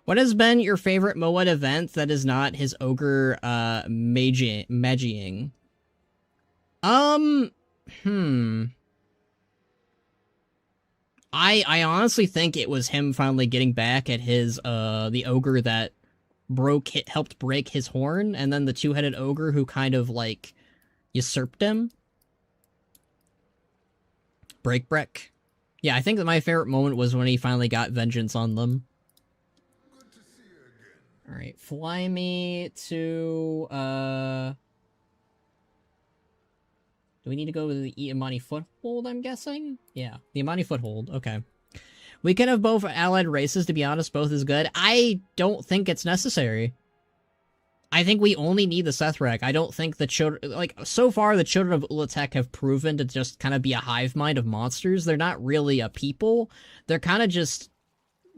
What has been your favorite Moed event that is not his ogre, magieing? I honestly think it was him finally getting back at his, the ogre that helped break his horn, and then the two-headed ogre who kind of, like, usurped him. Break. Yeah, I think that my favorite moment was when he finally got vengeance on them. Alright, fly me to, do we need to go to the Amani Foothold, I'm guessing? Yeah, the Amani Foothold, okay. We can have both allied races, to be honest, both is good. I don't think it's necessary. I think we only need the Sethrek. I don't think the children, like, so far the children of Ula'tek have proven to just kind of be a hive mind of monsters. They're not really a people. They're kind of just...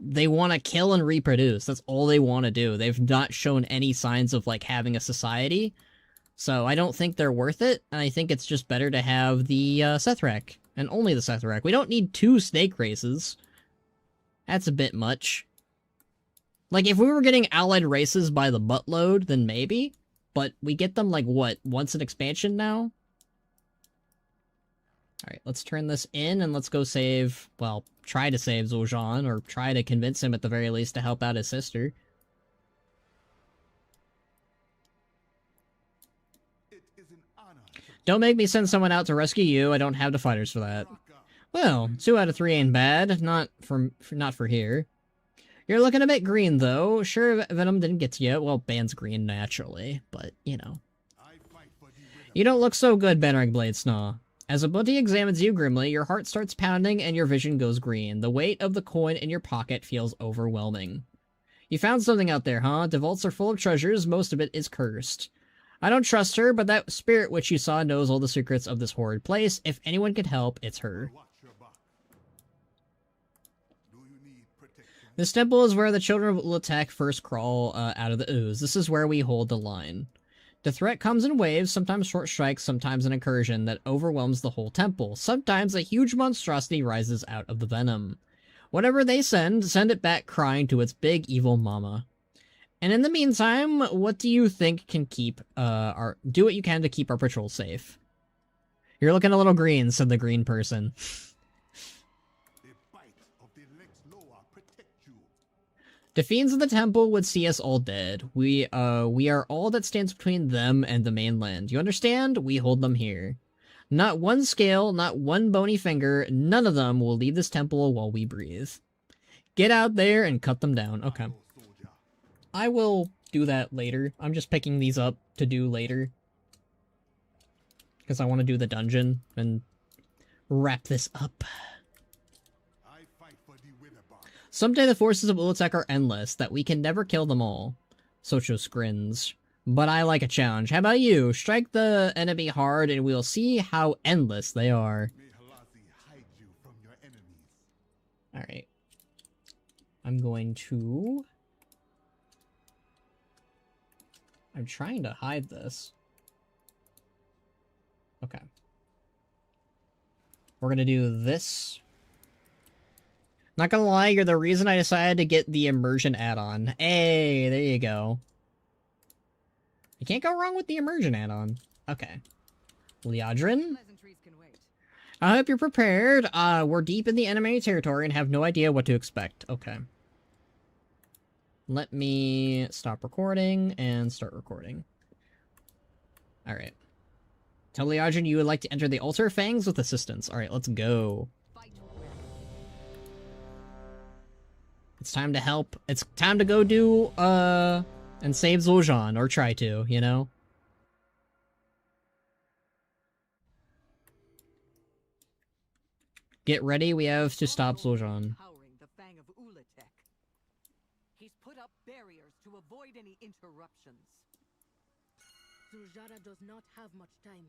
They want to kill and reproduce. That's all they want to do. They've not shown any signs of, like, having a society. So I don't think they're worth it, and I think it's just better to have the Sethrek. And only the Sethrek. We don't need 2 snake races. That's a bit much. Like, if we were getting allied races by the buttload, then maybe. But we get them, like, what, once an expansion now? Alright, let's turn this in, and let's go save, well, try to save Zul'aman, or try to convince him at the very least to help out his sister. It is an honor. Don't make me send someone out to rescue you, I don't have the fighters for that. Well, 2 out of 3 ain't bad, not for here. You're looking a bit green, though. Sure, Venom didn't get to you. Well, Ban's green naturally, but, you know. You don't look so good, Banrag Blade Snaw. As Ubuntu examines you grimly, your heart starts pounding and your vision goes green. The weight of the coin in your pocket feels overwhelming. You found something out there, huh? The vaults are full of treasures, most of it is cursed. I don't trust her, but that spirit which you saw knows all the secrets of this horrid place. If anyone could help, it's her. Watch your back. Do you need protection? This temple is where the children of Ula'tek first crawl out of the ooze. This is where we hold the line. The threat comes in waves, sometimes short strikes, sometimes an incursion that overwhelms the whole temple. Sometimes a huge monstrosity rises out of the venom. Whatever they send it back crying to its big evil mama. And in the meantime, what do you think can keep do what you can to keep our patrol safe? You're looking a little green, said the green person. The bite of the Lex Loa protect you. The fiends of the temple would see us all dead. We are all that stands between them and the mainland. You understand? We hold them here. Not one scale, not one bony finger, none of them will leave this temple while we breathe. Get out there and cut them down. Okay. Soldier. I will do that later. I'm just picking these up to do later. Because I want to do the dungeon and wrap this up. I fight for the Witherbark. Someday the forces of Ula'tek are endless, that we can never kill them all. Sochos grins. But I like a challenge. How about you? Strike the enemy hard and we'll see how endless they are. May Halazi hide you from your enemies. Alright. I'm going to... I'm trying to hide this. Okay. We're gonna do this. Not gonna lie, you're the reason I decided to get the immersion add-on. Hey, there you go. You can't go wrong with the immersion add-on. Okay. Liadrin? Pleasantries can wait. I hope you're prepared. We're deep in the enemy territory and have no idea what to expect. Okay. Let me stop recording and start recording. Alright. Tell Liadrin you would like to enter the altar fangs with assistance. Alright, let's go. Fight. It's time to help. It's time to go do, and save Zul'aman, or try to, you know? Get ready, we have to stop Zul'aman. Powering the Fang of Ula'tek. He's put up barriers to avoid any interruptions. Zul'jara does not have much time.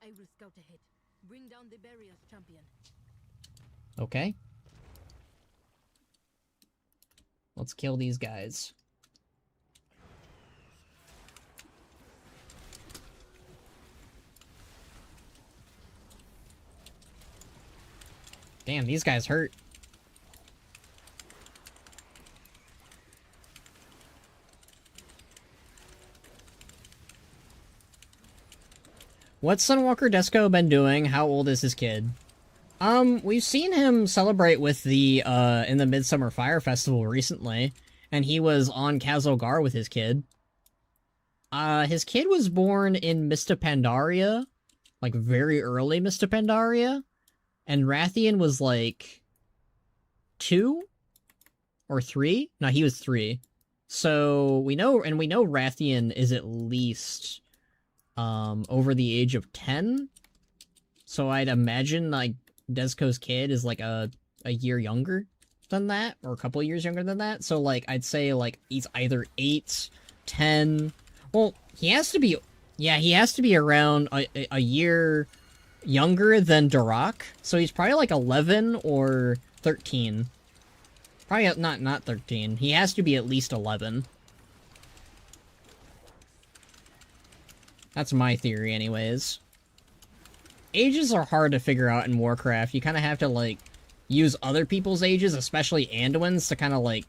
I will scout ahead. Bring down the barriers, champion. Okay. Let's kill these guys. Damn, these guys hurt. What's Sunwalker Desco been doing? How old is his kid? We've seen him celebrate with the, in the Midsummer Fire Festival recently, and he was on Khaz'ogar with his kid. His kid was born in Mista Pandaria, like very early Mista Pandaria, and Rathian was like 2 or 3? No, he was 3. So we know Rathian is at least over the age of 10. So I'd imagine like Desco's kid is like a year younger than that, or a couple years younger than that. So like I'd say like he's either 8, 10. Well, he has to be, yeah, he has to be around a year younger than Durak. So he's probably like 11 or 13. Probably not 13. He has to be at least 11. That's my theory anyways. Ages are hard to figure out in Warcraft. You kind of have to, like, use other people's ages, especially Anduin's, to kind of, like,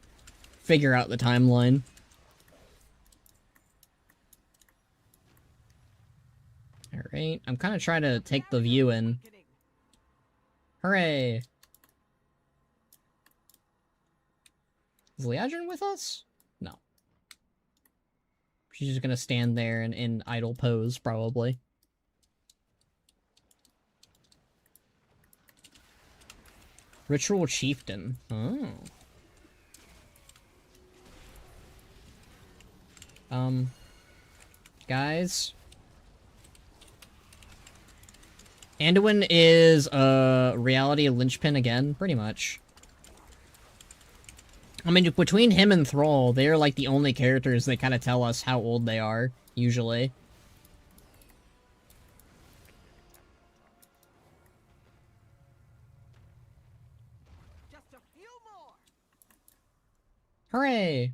figure out the timeline. Alright, I'm kind of trying to take the view in. Hooray! Is Liadrin with us? No. She's just gonna stand there in idle pose, probably. Ritual Chieftain. Oh. Guys. Anduin is a reality linchpin again, pretty much. I mean, between him and Thrall, they're like the only characters that kind of tell us how old they are, usually. Hooray!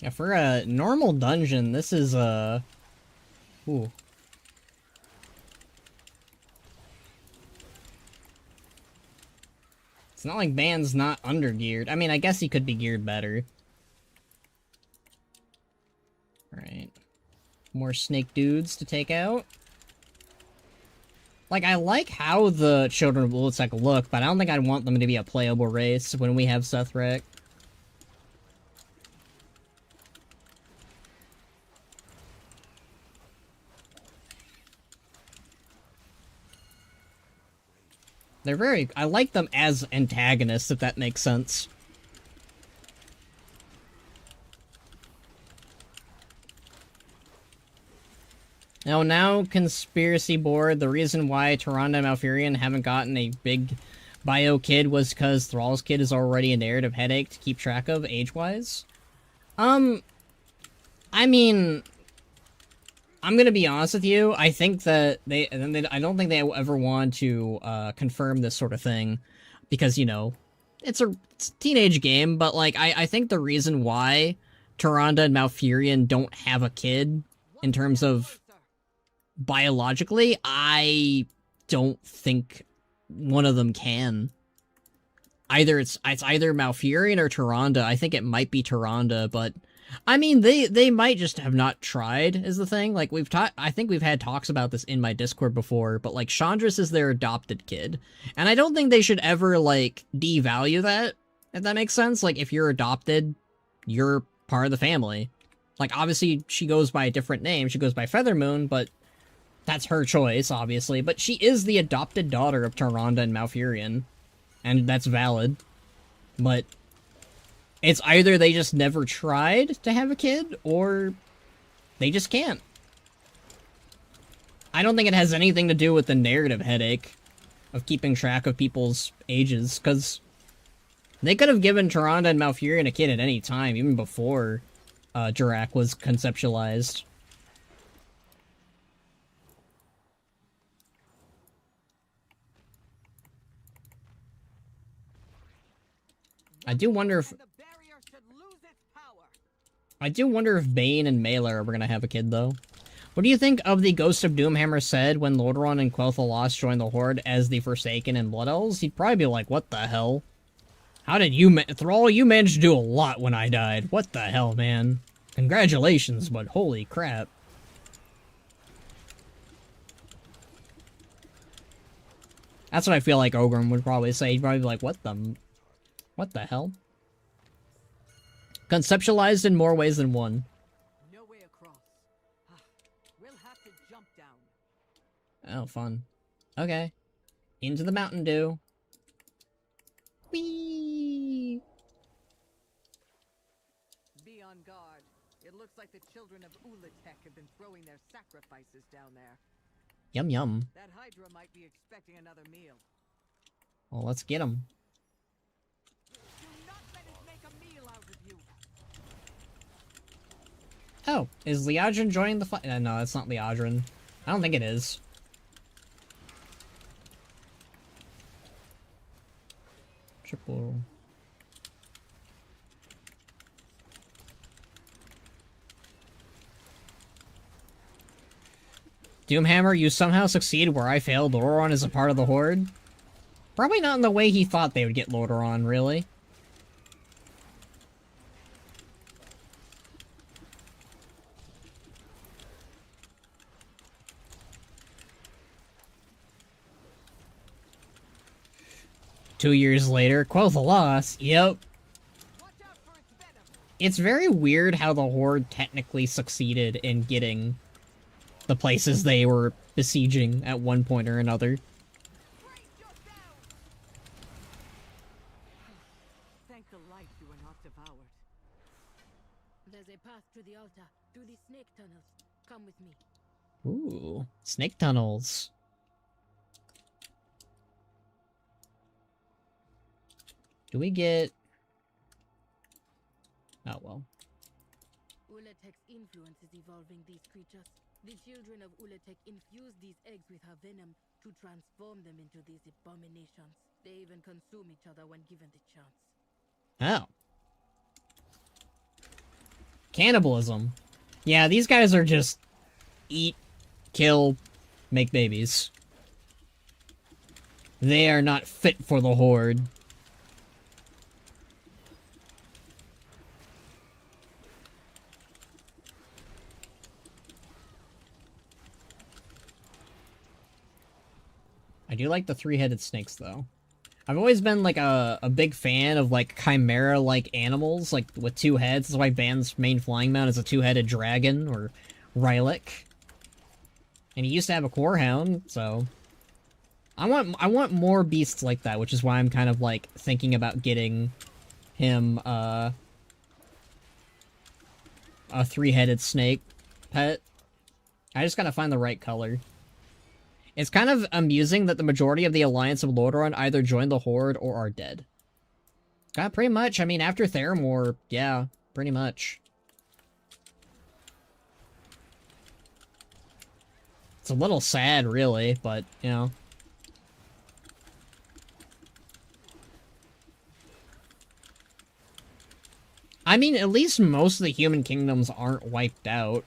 Yeah, for a normal dungeon, this is, ooh. It's not like Ban's not under-geared. I mean, I guess he could be geared better. Alright. More snake dudes to take out. Like, I like how the Children of Ula'tek look, but I don't think I'd want them to be a playable race when we have Sethrek. They're very... I like them as antagonists, if that makes sense. Now, Conspiracy Board, the reason why Tyrande and Malfurion haven't gotten a big bio kid was because Thrall's kid is already a narrative headache to keep track of, age-wise. I mean... I'm gonna be honest with you, I think that I don't think they ever want to, confirm this sort of thing, because, you know, it's a teenage game, but, like, I think the reason why Tyrande and Malfurion don't have a kid, in terms of biologically, I don't think one of them can. It's either Malfurion or Tyrande. I think it might be Tyrande, but... I mean, they might just have not tried, is the thing. Like, I think we've had talks about this in my Discord before, but, like, Chandris is their adopted kid. And I don't think they should ever, like, devalue that, if that makes sense. Like, if you're adopted, you're part of the family. Like, obviously, she goes by a different name. She goes by Feathermoon, but that's her choice, obviously. But she is the adopted daughter of Tyrande and Malfurion. And that's valid. But... it's either they just never tried to have a kid, or they just can't. I don't think it has anything to do with the narrative headache of keeping track of people's ages, because they could have given Tyrande and Malfurion a kid at any time, even before Jurak was conceptualized. I do wonder if Bane and Mailer are gonna have a kid, though. What do you think of the Ghost of Doomhammer said when Lordaeron and Quel'thelas joined the Horde as the Forsaken and Blood Elves? He'd probably be like, what the hell? How did you Thrall, you managed to do a lot when I died. What the hell, man? Congratulations, but holy crap. That's what I feel like Ogrim would probably say. He'd probably be like, what the hell? Conceptualized in more ways than one. No way across. We'll have to jump down. Oh, fun. Okay. Into the Mountain Dew. Whee! Be on guard. It looks like the children of Ula'tek have been throwing their sacrifices down there. Yum yum. That Hydra might be expecting another meal. Well, let's get him. Do not let it make a meal out of you. Oh, is Liadrin joining the fight? No, that's not Liadrin. I don't think it is. Triple. Doomhammer, you somehow succeed where I failed. Lordaeron is a part of the Horde. Probably not in the way he thought they would get Lordaeron, really. 2 years later, Quel'thelas, yep. It's very weird how the Horde technically succeeded in getting the places they were besieging at one point or another. Thank the light you were not devoured. The There's a path to the altar, through the snake tunnels. Come with me. Ooh, snake tunnels. Do we get... Oh, well. Ula'tek's influence is evolving these creatures. The children of Ula'tek infuse these eggs with her venom to transform them into these abominations. They even consume each other when given the chance. Oh. Cannibalism. Yeah, these guys are just eat, kill, make babies. They are not fit for the Horde. I do like the three-headed snakes, though. I've always been, like, a big fan of, like, chimera-like animals, like, with two heads. That's why Van's main flying mount is a two-headed dragon, or Rylak. And he used to have a core hound, so... I want more beasts like that, which is why I'm kind of, like, thinking about getting him, a three-headed snake pet. I just gotta find the right color. It's kind of amusing that the majority of the Alliance of Lordaeron either joined the Horde or are dead. Pretty much. I mean, after Theramore, yeah, pretty much. It's a little sad, really, but, you know. I mean, at least most of the human kingdoms aren't wiped out.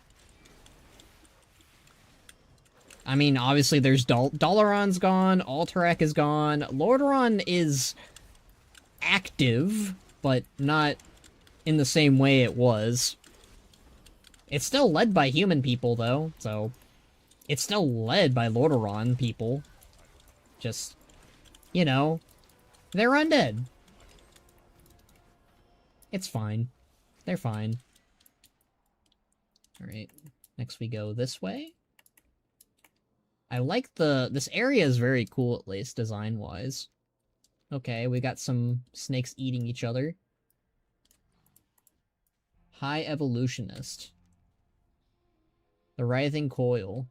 I mean, obviously there's Dalaran's gone, Alterac is gone, Lordaeron is active, but not in the same way it was. It's still led by human people, though, so... It's still led by Lordaeron people. Just, you know, they're undead. It's fine. They're fine. Alright, next we go this way. I like this area is very cool, at least, design-wise. Okay, we got some snakes eating each other. High Evolutionist. The Writhing Coil.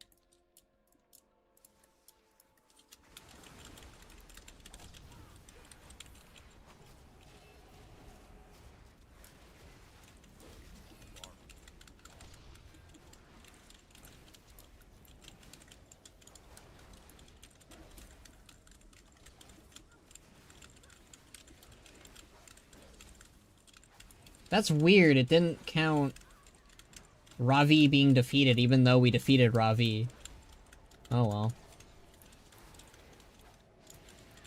That's weird, it didn't count Ravi being defeated, even though we defeated Ravi. Oh well.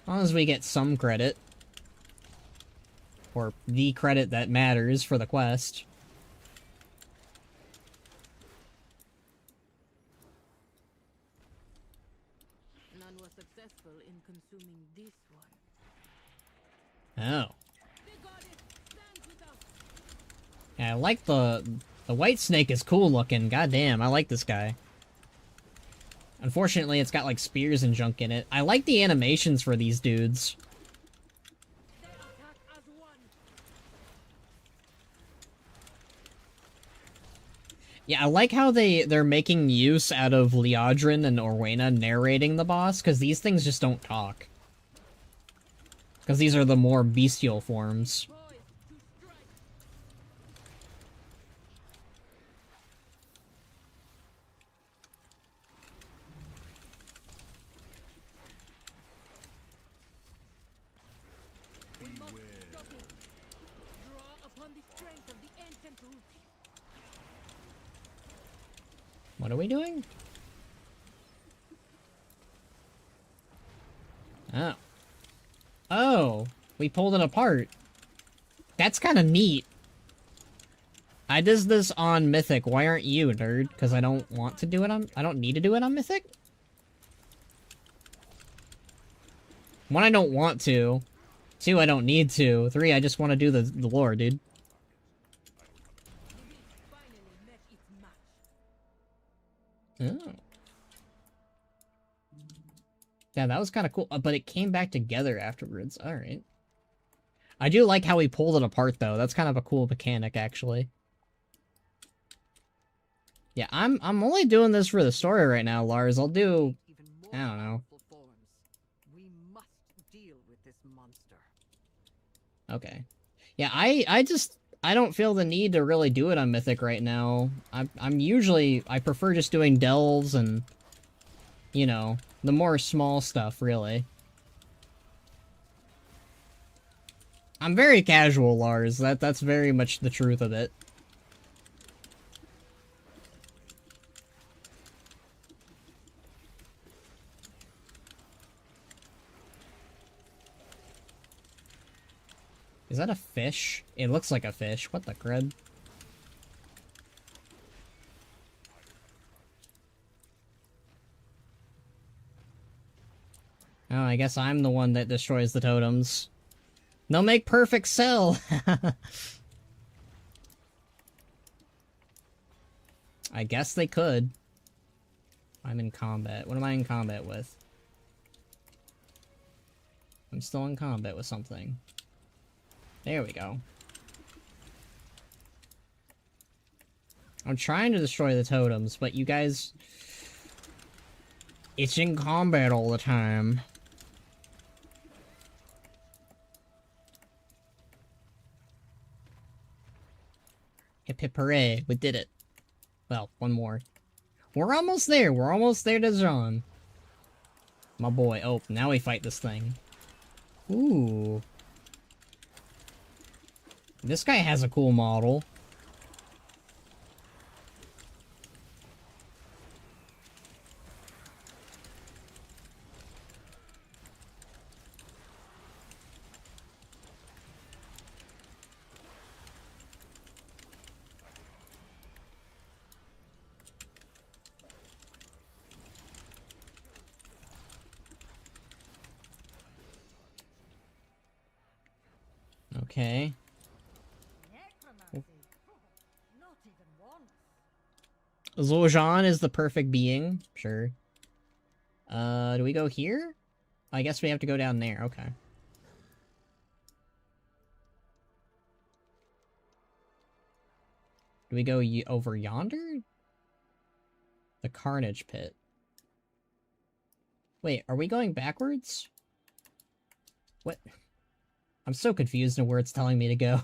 As long as we get some credit. Or the credit that matters for the quest. None was successful in consuming this one. Oh. Yeah, I like the white snake is cool looking. Goddamn, I like this guy. Unfortunately, it's got like spears and junk in it. I like the animations for these dudes. Yeah, I like how they're making use out of Liadrin and Orwena narrating the boss, because these things just don't talk. Because these are the more bestial forms. What are we doing? Oh. Oh, we pulled it apart. That's kind of neat. I did this on Mythic. Why aren't you, nerd? Because I don't want to do it on... I don't need to do it on Mythic? One, I don't want to. Two, I don't need to. Three, I just want to do the lore, dude. Oh. Yeah, that was kind of cool, but it came back together afterwards. Alright. I do like how he pulled it apart, though. That's kind of a cool mechanic, actually. Yeah, I'm only doing this for the story right now, Lars. I'll do... Even I don't know. powerful forms. We must deal with this monster. Okay. Yeah, I don't feel the need to really do it on Mythic right now. I'm usually... I prefer just doing delves and... You know, the more small stuff, really. I'm very casual, Lars. That's very much the truth of it. Is that a fish? It looks like a fish. What the crud? Oh, I guess I'm the one that destroys the totems. They'll make perfect cell! I guess they could. I'm in combat. What am I in combat with? I'm still in combat with something. There we go. I'm trying to destroy the totems, but you guys... It's in combat all the time. Hip hip hooray, we did it. Well, one more. We're almost there, we're almost there to Jean. My boy, oh, now we fight this thing. Ooh. This guy has a cool model. Okay. Zul'aman is the perfect being. Sure. Do we go here? I guess we have to go down there. Okay. Do we go over yonder? The Carnage Pit. Wait, are we going backwards? What? I'm so confused in where it's telling me to go.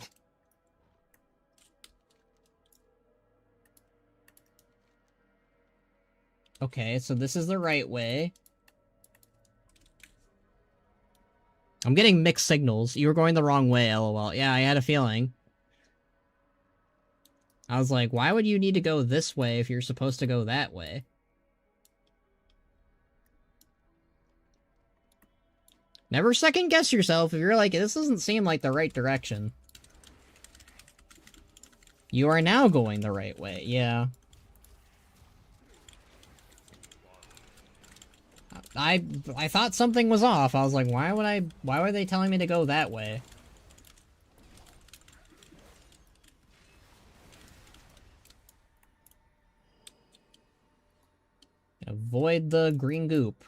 Okay, so this is the right way. I'm getting mixed signals. You were going the wrong way, lol. Yeah, I had a feeling. I was like, why would you need to go this way if you're supposed to go that way? Never second guess yourself if you're like, this doesn't seem like the right direction. You are now going the right way, yeah. I thought something was off. I was like, why were they telling me to go that way? Avoid the green goop.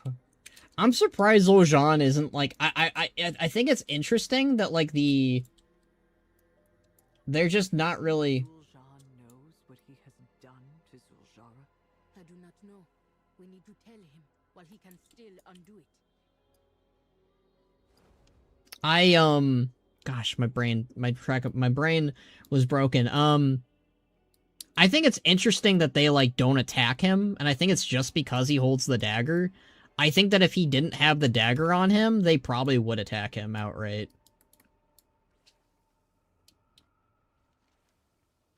I'm surprised Zul'aman isn't like I think it's interesting that like they're just not really. Zul'aman knows what he has done to Zul'jara. I do not know. We need to tell him while he can still undo it. Gosh, my brain was broken. I think it's interesting that they like don't attack him, and I think it's just because he holds the dagger. I think that if he didn't have the dagger on him, they probably would attack him outright.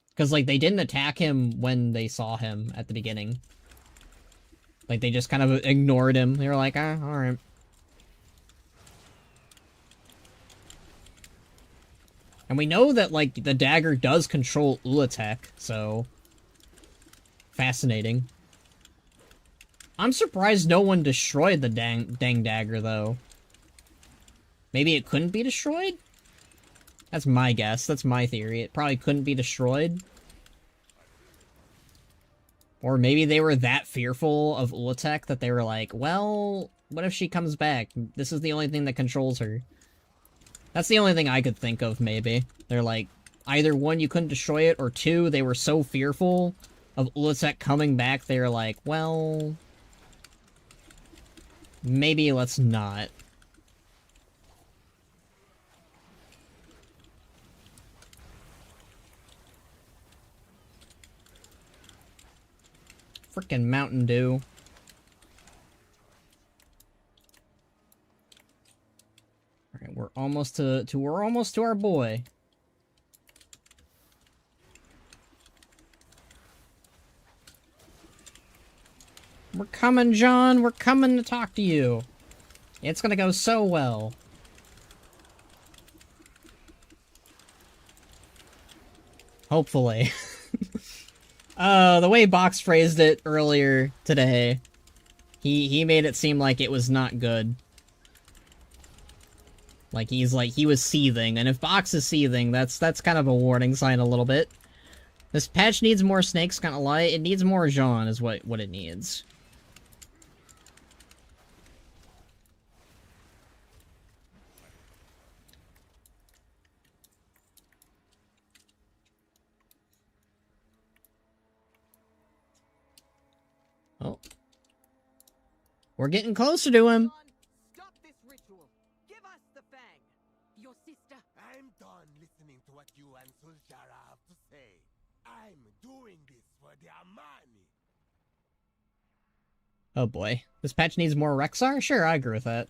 Because, like, they didn't attack him when they saw him at the beginning. Like, they just kind of ignored him. They were like, ah, alright. And we know that, like, the dagger does control Ula'tek, so... Fascinating. I'm surprised no one destroyed the dang dagger, though. Maybe it couldn't be destroyed? That's my guess. That's my theory. It probably couldn't be destroyed. Or maybe they were that fearful of Ula'tek that they were like, well, what if she comes back? This is the only thing that controls her. That's the only thing I could think of, maybe. They're like, either one, you couldn't destroy it, or two, they were so fearful of Ula'tek coming back, they were like, well, maybe let's not. Frickin' Mountain Dew. Alright, we're almost to our boy. We're coming, John. We're coming to talk to you. It's gonna go so well. Hopefully. The way Box phrased it earlier today, he made it seem like it was not good. Like he was seething, and if Box is seething, that's kind of a warning sign a little bit. This patch needs more snakes, kinda light. It needs more Jean is what it needs. Oh. We're getting closer to him. Stop this ritual. Give us the fang. Your sister. I'm done listening to what you and Zul'jara have to say. I'm doing this for the Amani. Oh boy. This patch needs more Rexar? Sure, I agree with that.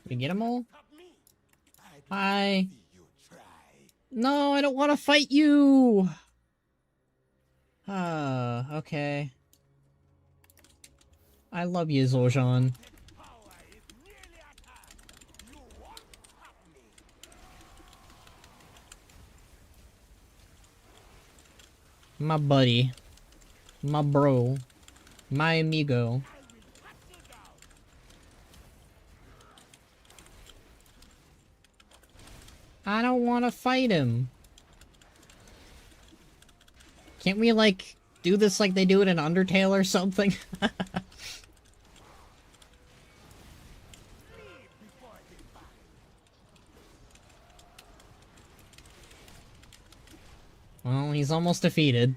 We get them all? Hi. No, I don't want to fight you! Okay. I love you, Zul'Jan. My buddy. My bro. My amigo. I don't want to fight him. Can't we, like, do this like they do it in Undertale or something? Well, he's almost defeated.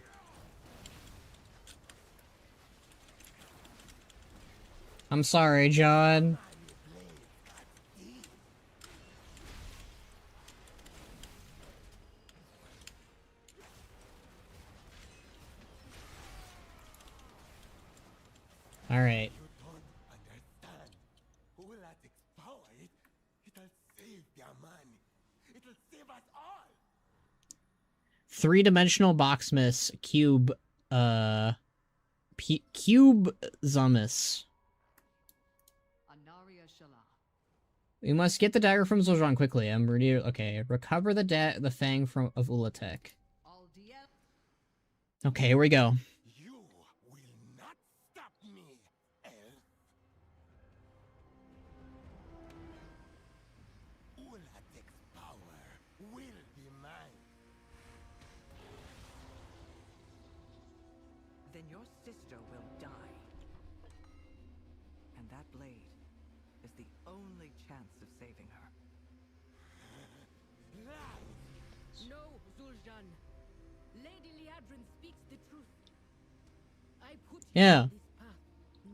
I'm sorry, John. Alright. You don't understand. Ula'tek's power, it'll save the Amani. It'll save us all. Three-dimensional boxmiss cube, cube Zumus. We must get the dagger from Zul'Jan quickly. I'm ready. Okay, recover the fang of Ula'tek. Okay, here we go. You will not stop me, elf. Ula'tek's power will be mine. Then your sister will die. And that blade is the only chance of saving her. No, Zul'Jan. Lady Liadrin speaks the truth. I put you Yeah. on this path,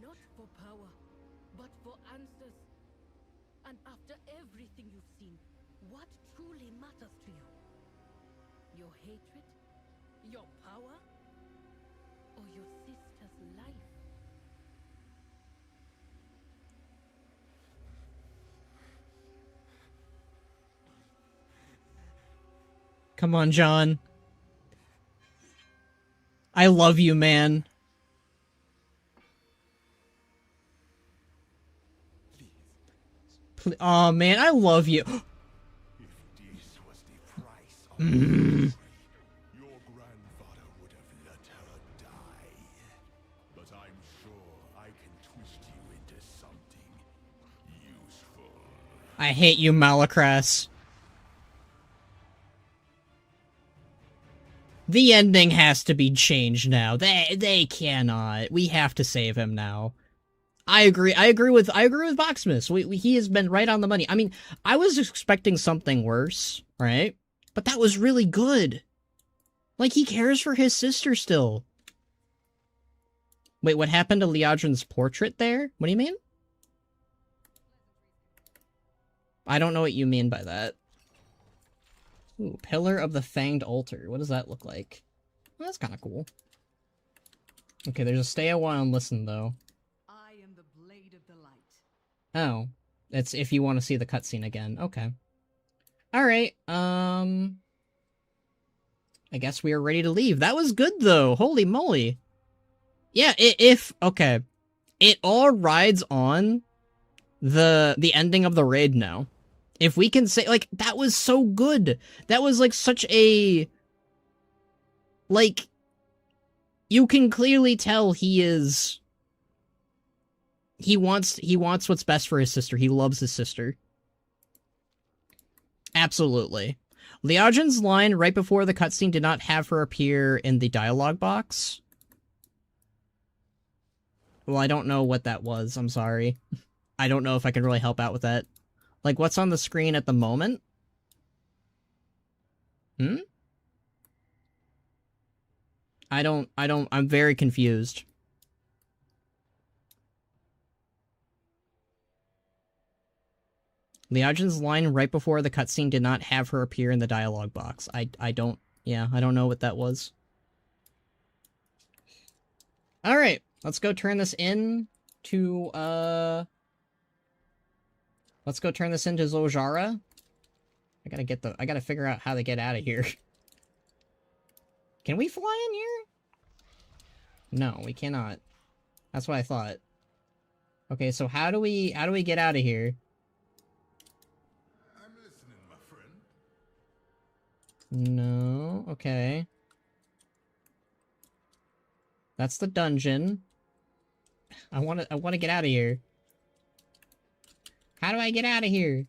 not for power, but for answers. And after everything you've seen, what truly matters to you? Your hatred? Your power? Or your sister's life? Come on, John. I love you, man. Oh man, I love you. If this was the price of victory, your grandfather would have let her die. But I'm sure I hate you, Malacras. The ending has to be changed now. They cannot. We have to save him now. I agree with Boxmas. He has been right on the money. I mean, I was expecting something worse, right? But that was really good. Like, he cares for his sister still. Wait, what happened to Liadrin's portrait there? What do you mean? I don't know what you mean by that. Ooh, Pillar of the Fanged Altar. What does that look like? Well, that's kind of cool. Okay, there's a stay a while and listen, though. I am the blade of the light. Oh. It's if you want to see the cutscene again. Okay. Alright, I guess we are ready to leave. That was good, though. Holy moly. Yeah, okay. It all rides on the ending of the raid now. If we can say, like, that was so good. That was, like, such a... Like, you can clearly tell he is... He wants what's best for his sister. He loves his sister. Absolutely. Liadrin's line right before the cutscene did not have her appear in the dialogue box. Well, I don't know what that was. I'm sorry. I don't know if I can really help out with that. Like, what's on the screen at the moment? I'm very confused. Liadrin's line right before the cutscene did not have her appear in the dialogue box. I don't know what that was. Alright, let's go turn this in to, let's go turn this into Zul'jara. I gotta figure out how to get out of here. Can we fly in here? No, we cannot. That's what I thought. Okay, so how do we get out of here? I'm listening, my friend. No, okay. That's the dungeon. I wanna get out of here. How do I get out of here?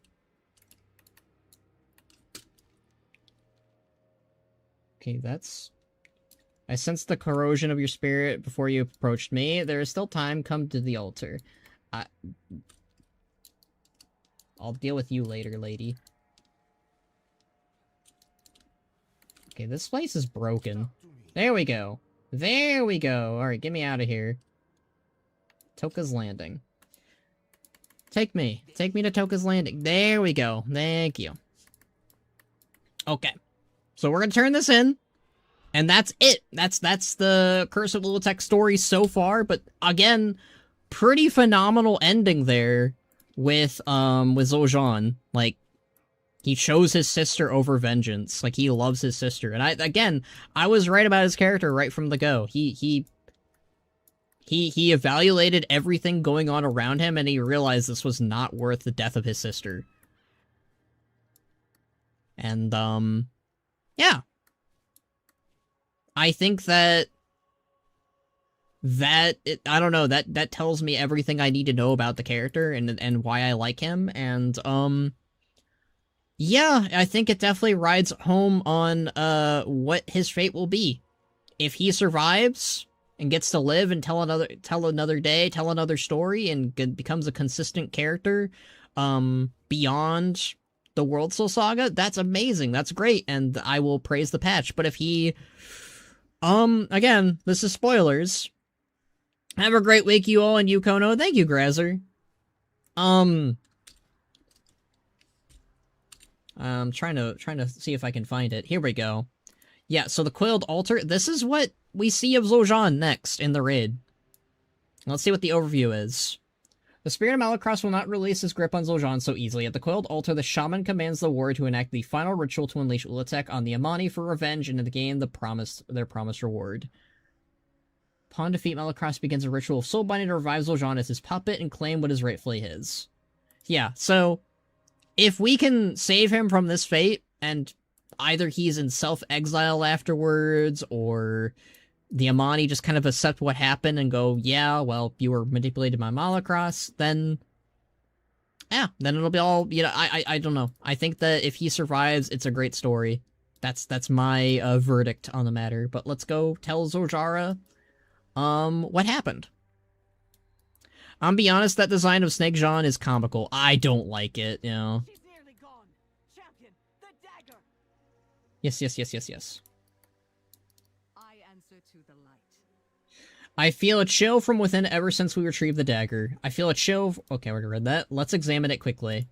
Okay, that's... I sensed the corrosion of your spirit before you approached me. There is still time. Come to the altar. I'll deal with you later, lady. Okay, this place is broken. There we go. There we go. Alright, get me out of here. Toka's Landing. Take me. Take me to Toka's Landing. There we go. Thank you. Okay. So we're gonna turn this in. And that's it. That's the Curse of Ula'tek story so far. But again, pretty phenomenal ending there with Zul'jara. Like, he chose his sister over vengeance. Like, he loves his sister. And I was right about his character right from the go. He evaluated everything going on around him, and he realized this was not worth the death of his sister. And, yeah. I think I don't know, that tells me everything I need to know about the character and why I like him, and, yeah, I think it definitely rides home on, what his fate will be. If he survives and gets to live and tell another day, tell another story, and becomes a consistent character, beyond the World Soul Saga, that's amazing, that's great, and I will praise the patch. But if he... again, this is spoilers. Have a great week, you all, and you, Khono. Thank you, Grazer. I'm trying to see if I can find it. Here we go. Yeah, so the Coiled Altar, this is what we see of Zul'jara next in the raid. Let's see what the overview is. The Spirit of Malacras will not release his grip on Zul'jara so easily. At the Coiled Altar, the Shaman commands the warrior to enact the final ritual to unleash Ula'tek on the Amani for revenge and to gain their promised reward. Upon defeat, Malacras begins a ritual of soul binding to revive Zul'jara as his puppet and claim what is rightfully his. Yeah, so if we can save him from this fate, and either he's in self-exile afterwards, or the Amani just kind of accept what happened and go, yeah, well, you were manipulated by Malacras, then yeah, then it'll be all, you know, I don't know. I think that if he survives, it's a great story. That's my verdict on the matter. But let's go tell Zul'jara, what happened. I'll be honest, that design of Snake Jean is comical. I don't like it, you know. She's nearly gone. Champion, the dagger. Yes. I answer to the light. I feel a chill from within ever since we retrieved the dagger. I feel a chill... Okay, I already read that. Let's examine it quickly.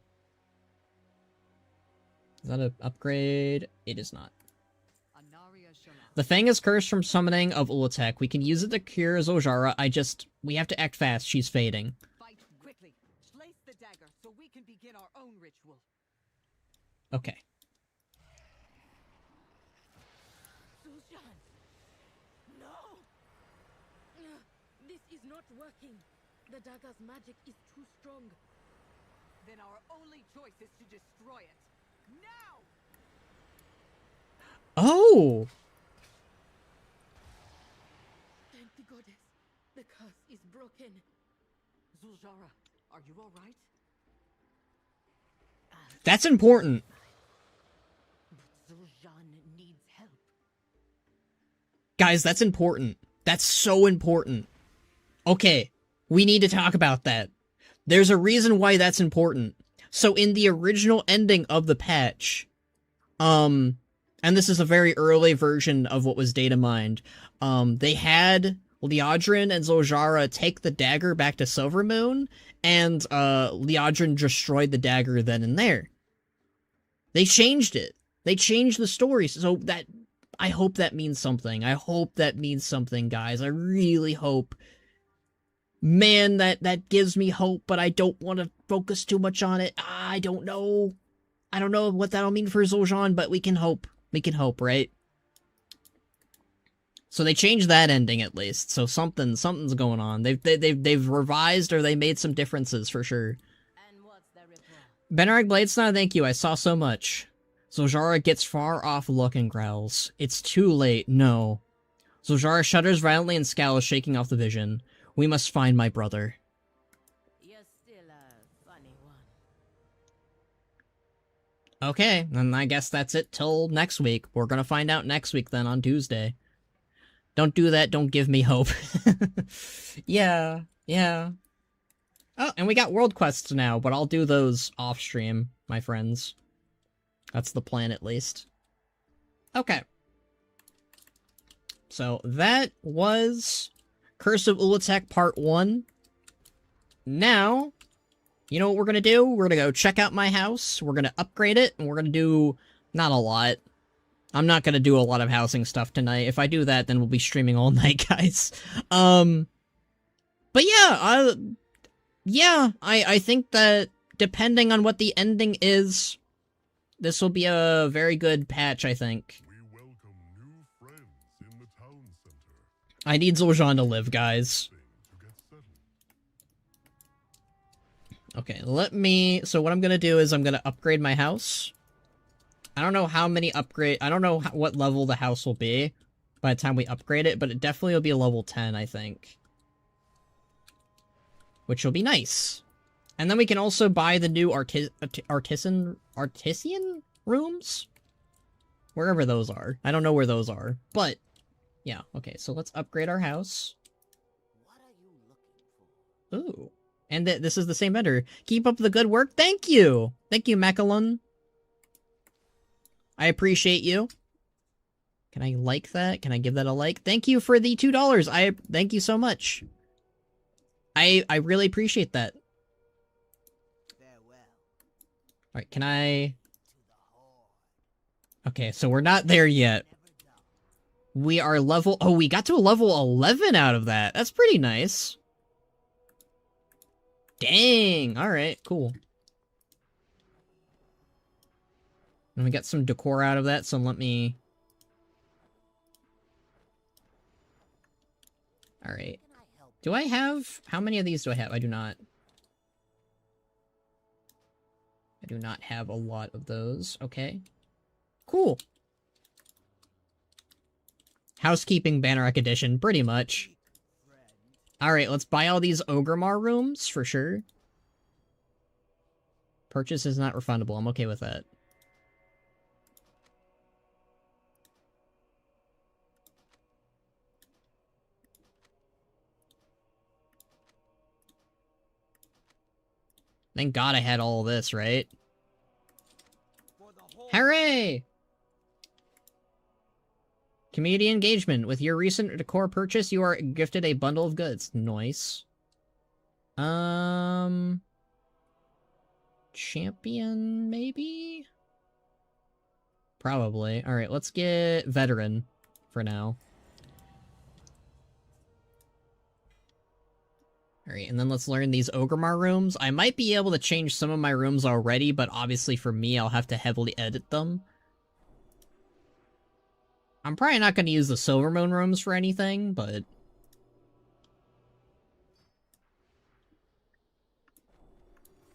Is that an upgrade? It is not. The Fang is cursed from summoning of Ula'tek. We can use it to cure Zul'jara. We have to act fast. She's fading. Fight quickly. Place the dagger so we can begin our own ritual. Okay. Zul'jan! No! This is not working. The dagger's magic is too strong. Then our only choice is to destroy it. Now! Oh! Thank the goddess. The curse is broken. Zul'jara, are you all right? That's important. But Zul'jan needs help. Guys, that's important. That's so important. Okay, we need to talk about that. There's a reason why that's important. So in the original ending of the patch, and this is a very early version of what was data mined, they had Liadrin and Zul'jara take the dagger back to Silvermoon, and Liadrin destroyed the dagger then and there. They changed it. They changed the story, so that... I hope that means something. I hope that means something, guys. I really hope. Man, that gives me hope, but I don't want to focus too much on it. I don't know. I don't know what that'll mean for Zul'jan, but we can hope. We can hope, right? So they changed that ending at least. So something's going on. They've revised, or they made some differences for sure. And what's the report? Benarag Bladesnaw, thank you. I saw so much. Zul'jara gets far off look and growls. It's too late, no. Zul'jara shudders violently and scowls, shaking off the vision. We must find my brother. You're still a funny one. Okay, then I guess that's it till next week. We're gonna find out next week then on Tuesday. Don't do that, don't give me hope. Yeah. Oh, and we got world quests now, but I'll do those off stream, my friends. That's the plan, at least. Okay. So, that was Curse of Ula'tek Part 1. Now, you know what we're gonna do? We're gonna go check out my house, we're gonna upgrade it, and we're gonna do... not a lot. I'm not gonna do a lot of housing stuff tonight. If I do that, then we'll be streaming all night, guys. But yeah, I think that depending on what the ending is... this will be a very good patch, I think. We welcome new friends in the town center. I need Zul'jan to live, guys. To get settled. Okay, so what I'm gonna do is I'm gonna upgrade my house. I don't know how many I don't know what level the house will be by the time we upgrade it, but it definitely will be a level 10, I think. Which will be nice. And then we can also buy the new artisan rooms? Wherever those are. I don't know where those are. But, yeah. Okay, so let's upgrade our house. What are you looking for? Ooh. And this is the same vendor. Keep up the good work. Thank you! Thank you, Macalon. I appreciate you. Can I like that? Can I give that a like? Thank you for the $2. Thank you so much. I really appreciate that. Alright, can I... Okay, so we're not there yet. We are level... Oh, we got to a level 11 out of that. That's pretty nice. Dang! Alright, cool. And we got some decor out of that, so let me... Alright. Do I have... How many of these do I have? I do not. I do not have a lot of those. Okay. Cool. Housekeeping Bannerek Edition, pretty much. Alright, let's buy all these Ogremar rooms, for sure. Purchase is not refundable. I'm okay with that. Thank God I had all this, right? Hooray! Community engagement. With your recent decor purchase, you are gifted a bundle of goods. Nice. Champion, maybe? Probably. Alright, let's get veteran for now. Alright, and then let's learn these Ogremar rooms. I might be able to change some of my rooms already, but obviously for me, I'll have to heavily edit them. I'm probably not going to use the Silvermoon rooms for anything, but...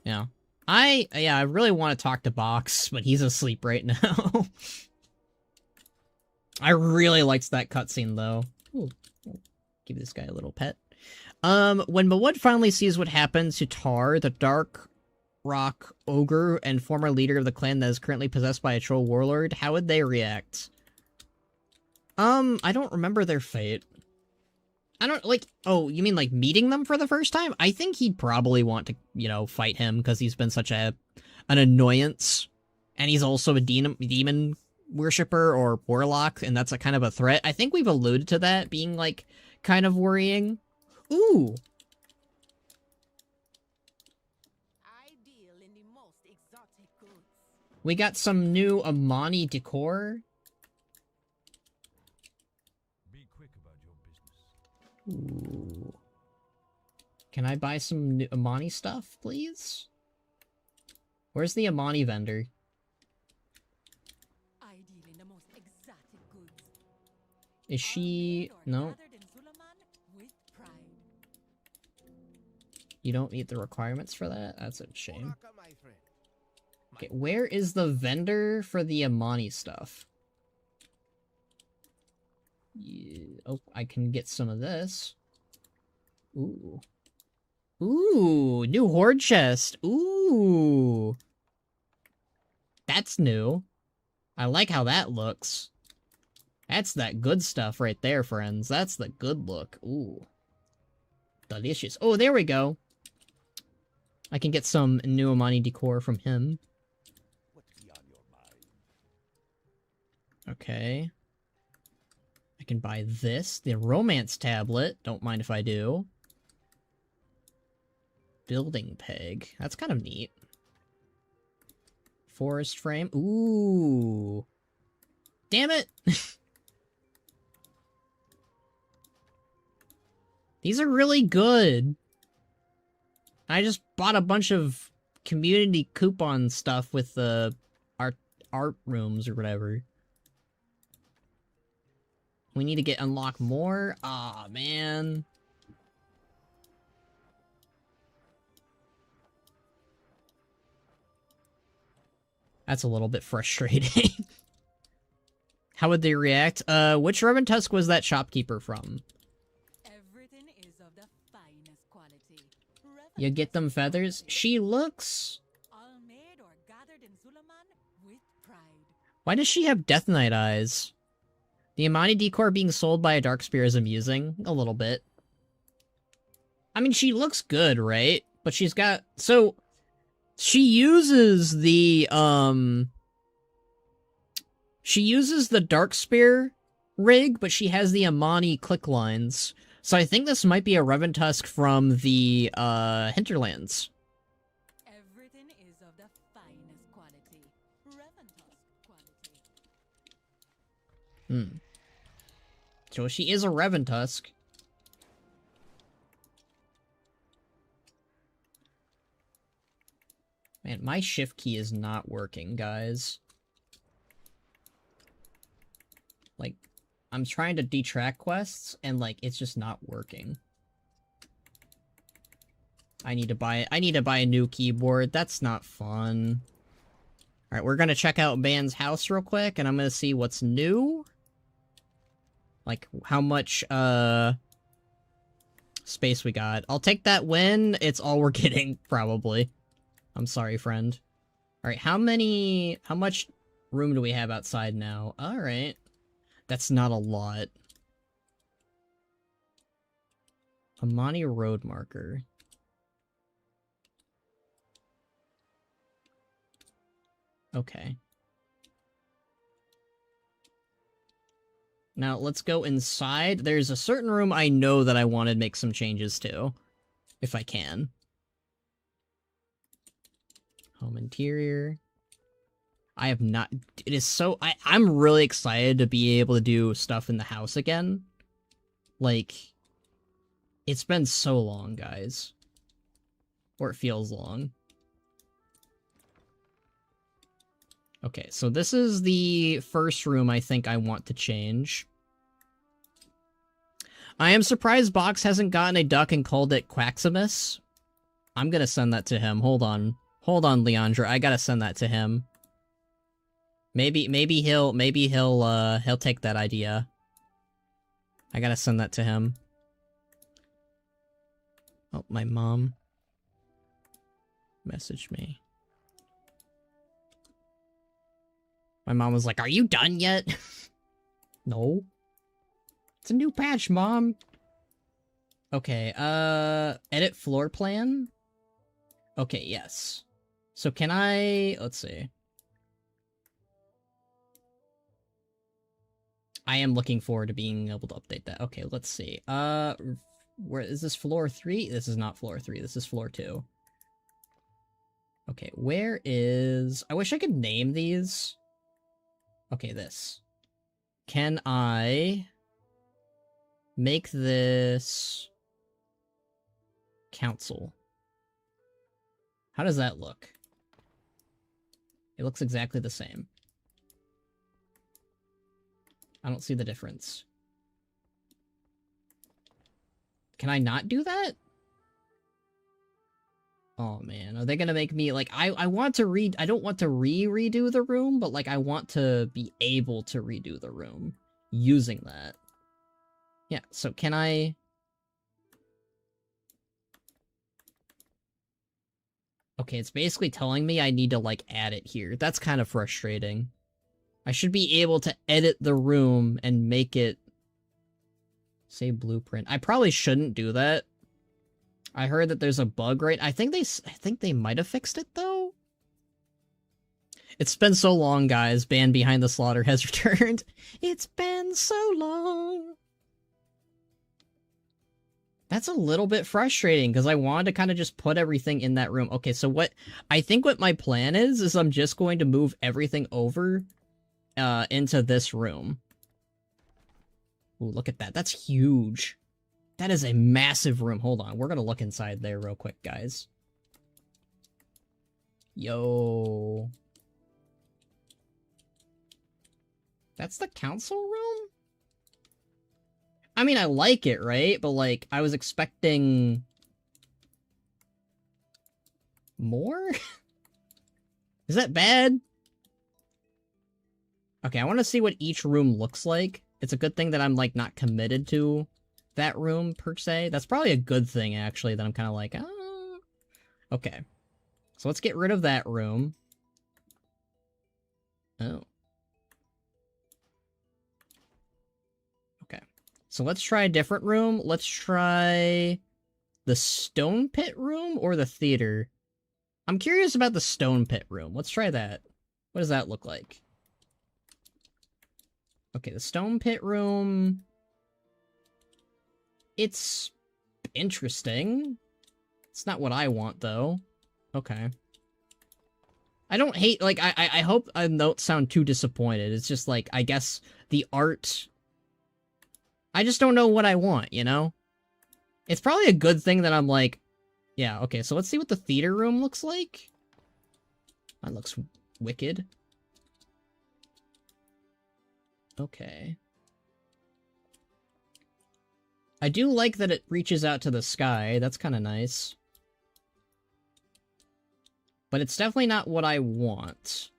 yeah. I really want to talk to Box, but he's asleep right now. I really liked that cutscene, though. Ooh, give this guy a little pet. When Mawud finally sees what happens to Tar, the Dark Rock Ogre and former leader of the clan that is currently possessed by a troll warlord, how would they react? I don't remember their fate. I don't, like, oh, you mean, like, meeting them for the first time? I think he'd probably want to, you know, fight him, because he's been such an annoyance. And he's also a demon worshipper or warlock, and that's a kind of a threat. I think we've alluded to that being, like, kind of worrying. Ooh! I deal in the most exotic goods. We got some new Amani decor. Ooh. Can I buy some new Amani stuff, please? Where's the Amani vendor? I deal in the most exotic goods. Is she... no? With pride. You don't meet the requirements for that? That's a shame. Okay, where is the vendor for the Amani stuff? Yeah. Oh, I can get some of this. Ooh. Ooh, new horde chest. Ooh. That's new. I like how that looks. That's that good stuff right there, friends. That's the good look. Ooh. Delicious. Oh, there we go. I can get some new Amani decor from him. Okay. I can buy this. The romance tablet. Don't mind if I do. Building peg. That's kind of neat. Forest frame. Ooh. Damn it! These are really good. I just bought a bunch of community coupon stuff with the art rooms or whatever. We need to unlock more? Aw, man. That's a little bit frustrating. How would they react? Which Reventusk was that shopkeeper from? Everything is of the finest quality. You get them feathers? She looks... All made or gathered in Zul'aman with pride. Why does she have Death Knight eyes? The Amani decor being sold by a Darkspear is amusing. A little bit. I mean, she looks good, right? But she's got... so... she uses the, she uses the Darkspear rig, but she has the Amani click lines. So I think this might be a Reventusk from the, Hinterlands. Everything is of the finest quality. Reventusk quality. So she is a Reventusk. Man, my shift key is not working, guys. Like, I'm trying to detrack quests, and, like, it's just not working. I need to buy a new keyboard. That's not fun. Alright, we're gonna check out Ban's house real quick, and I'm gonna see what's new. Like, how much, space we got. I'll take that win. It's all we're getting, probably. I'm sorry, friend. Alright, how much room do we have outside now? Alright. That's not a lot. Amani road marker. Okay. Now, let's go inside. There's a certain room I know that I want to make some changes to. If I can. Home interior. I have not... It is so... I'm really excited to be able to do stuff in the house again. Like... It's been so long, guys. Or it feels long. Okay, so this is the first room I think I want to change. I am surprised Box hasn't gotten a duck and called it Quaximus. I'm gonna send that to him. Hold on. Hold on, Leandra. I gotta send that to him. Maybe he'll take that idea. I gotta send that to him. Oh, my mom messaged me. My mom was like, "Are you done yet?" No. It's a new patch, Mom. Okay, edit floor plan? Okay, yes. So can I... Let's see. I am looking forward to being able to update that. Okay, let's see. Where is this, floor 3? This is not floor 3, this is floor 2. Okay, where is... I wish I could name these. Okay, this. Can I make this council? How does that look? It looks exactly the same. I don't see the difference. Can I not do that? Oh man, are they gonna make me, like, I want to I don't want to redo the room, but like I want to be able to redo the room using that. Yeah, so can I... Okay, it's basically telling me I need to like add it here. That's kind of frustrating. I should be able to edit the room and make it say blueprint. I probably shouldn't do that. I heard that there's a bug, right? I think they might have fixed it, though. It's been so long, guys. Band Behind the Slaughter has returned. It's been so long. That's a little bit frustrating, because I wanted to kind of just put everything in that room. Okay, so I think what my plan is I'm just going to move everything over into this room. Ooh, look at that. That's huge. That is a massive room. Hold on. We're going to look inside there real quick, guys. Yo. That's the council room? I mean, I like it, right? But, like, I was expecting... more? Is that bad? Okay, I want to see what each room looks like. It's a good thing that I'm, like, not committed to that room, per se. That's probably a good thing, actually, that I'm kind of like, ah. Okay. So let's get rid of that room. Oh. Okay. So let's try a different room. Let's try the stone pit room or the theater. I'm curious about the stone pit room. Let's try that. What does that look like? Okay, the stone pit room... It's interesting. It's not what I want, though. Okay. I don't hate, like, I hope I don't sound too disappointed. It's just, like, I guess the art... I just don't know what I want, you know? It's probably a good thing that I'm like... Yeah, okay, so let's see what the theater room looks like. That looks wicked. Okay. I do like that it reaches out to the sky. That's kind of nice. But it's definitely not what I want.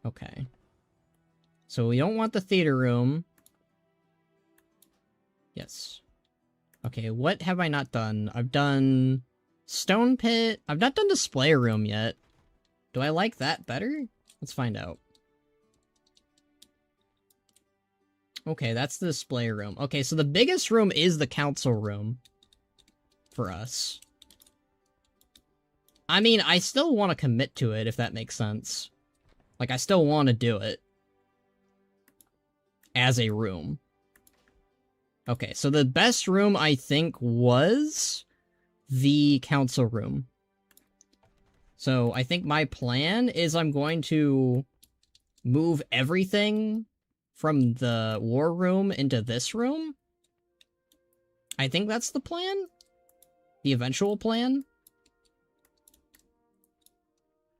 Okay. So we don't want the theater room. Yes. Okay, what have I not done? I've done Stone Pit. I've not done Display Room yet. Do I like that better? Let's find out. Okay, that's the Display Room. Okay, so the biggest room is the Council Room. For us. I mean, I still want to commit to it, if that makes sense. Like, I still want to do it. As a room. Okay, so the best room, I think, was the Council Room. So, I think my plan is I'm going to move everything from the War Room into this room. I think that's the plan. The eventual plan.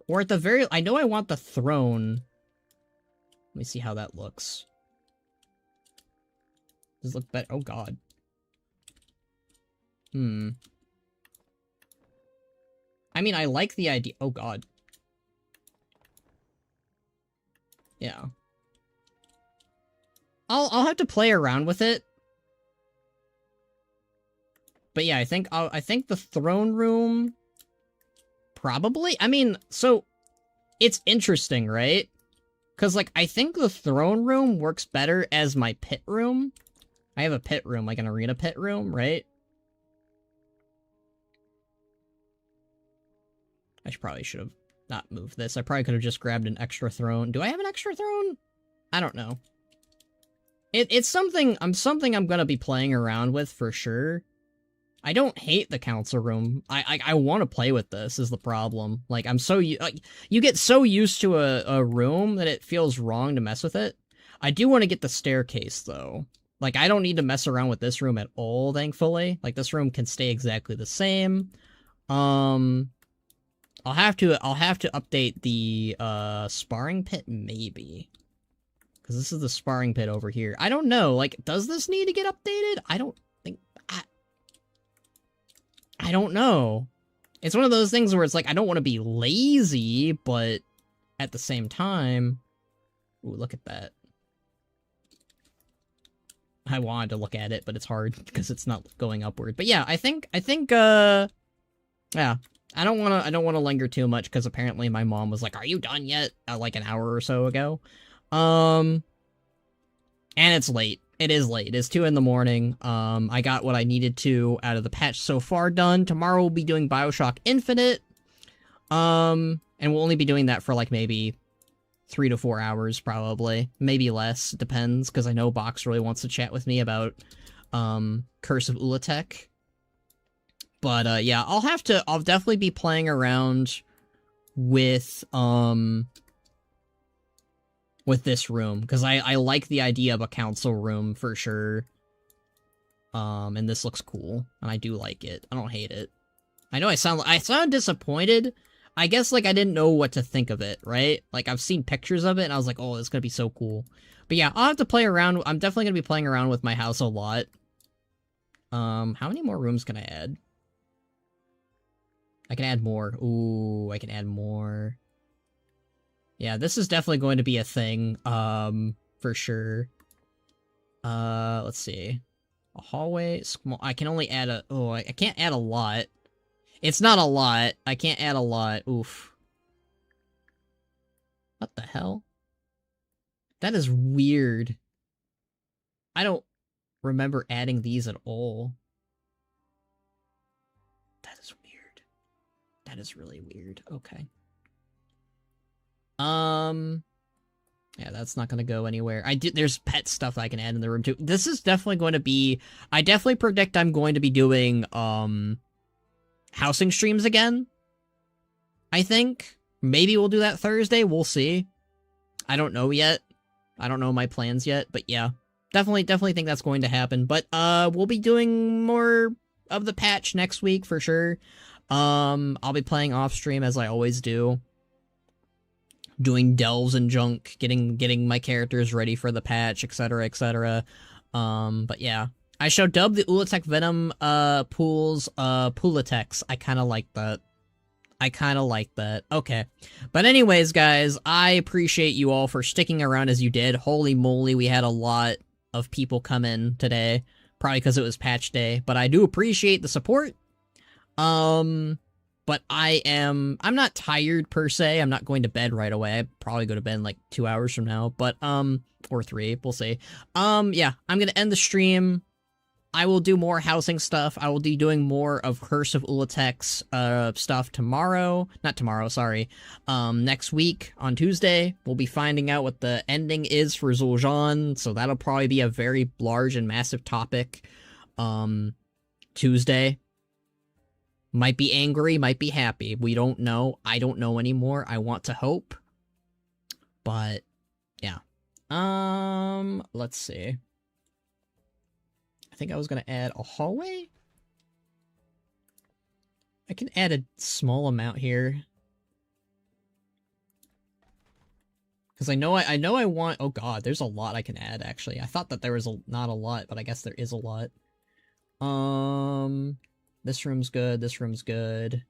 Or at the very... I know I want the throne. Let me see how that looks. Does it look better? Oh, God. I mean, I like the idea. Oh, God. Yeah. I'll have to play around with it. But yeah, I think the throne room... Probably? I mean, so... It's interesting, right? Because, like, I think the throne room works better as my pit room. I have a pit room, like an arena pit room, right? I probably should have not moved this. I probably could have just grabbed an extra throne. Do I have an extra throne? I don't know. It's something I'm gonna be playing around with for sure. I don't hate the council room. I want to play with this is the problem. Like, I'm so... Like, you get so used to a room that it feels wrong to mess with it. I do want to get the staircase, though. Like, I don't need to mess around with this room at all, thankfully. Like, this room can stay exactly the same. I'll have to update the, sparring pit, maybe. Because this is the sparring pit over here. I don't know, like, does this need to get updated? I don't think... I don't know. It's one of those things where it's like, I don't want to be lazy, but at the same time... Ooh, look at that. I wanted to look at it, but it's hard because it's not going upward. But yeah, I think, yeah. I don't want to linger too much because apparently my mom was like, "Are you done yet?" Like an hour or so ago. And it's late. It is late. It's 2 in the morning. I got what I needed to out of the patch so far done. Tomorrow we'll be doing BioShock Infinite. And we'll only be doing that for like maybe 3 to 4 hours, probably. Maybe less, depends, because I know Box really wants to chat with me about, Curse of Ula'tek. But, yeah, I'll definitely be playing around with this room, because I like the idea of a council room, for sure. And this looks cool, and I do like it. I don't hate it. I know I sound disappointed. I guess, like, I didn't know what to think of it, right? Like, I've seen pictures of it, and I was like, oh, it's gonna be so cool. But yeah, I'll have to play around. I'm definitely gonna be playing around with my house a lot. How many more rooms can I add? I can add more. Ooh, I can add more. Yeah, this is definitely going to be a thing, for sure. Let's see. A hallway, small... I can only add a... Oh, I can't add a lot. It's not a lot. I can't add a lot. Oof. What the hell? That is weird. I don't remember adding these at all. That is weird. That is really weird. Okay. Yeah, that's not gonna go anywhere. There's pet stuff I can add in the room too. This is definitely going to be... I definitely predict I'm going to be doing, housing streams again, I think. Maybe we'll do that Thursday, we'll see. I don't know yet. I don't know my plans yet, but yeah. Definitely think that's going to happen. But, we'll be doing more of the patch next week, for sure. I'll be playing off-stream, as I always do. Doing delves and junk, getting my characters ready for the patch, etc., etc. But yeah. I shall dub the Ula'tek Venom, pools, Pulatex. I kinda like that. Okay. But anyways, guys, I appreciate you all for sticking around as you did. Holy moly, we had a lot of people come in today. probably because it was patch day, but I do appreciate the support. But I'm not tired per se. I'm not going to bed right away. I probably go to bed in like 2 hours from now, but, or 3, we'll see. Yeah, I'm gonna end the stream. I will do more housing stuff. I will be doing more of Curse of Ula'tek's, stuff tomorrow. Not tomorrow, sorry. Next week, on Tuesday, we'll be finding out what the ending is for Zul'aman, so that'll probably be a very large and massive topic. Tuesday. Might be angry, might be happy. We don't know. I don't know anymore. I want to hope. But, yeah. Let's see. I think I was gonna add a hallway? I can add a small amount here. Because I know I want... Oh god, there's a lot I can add, actually. I thought that there was not a lot, but I guess there is a lot. This room's good, this room's good.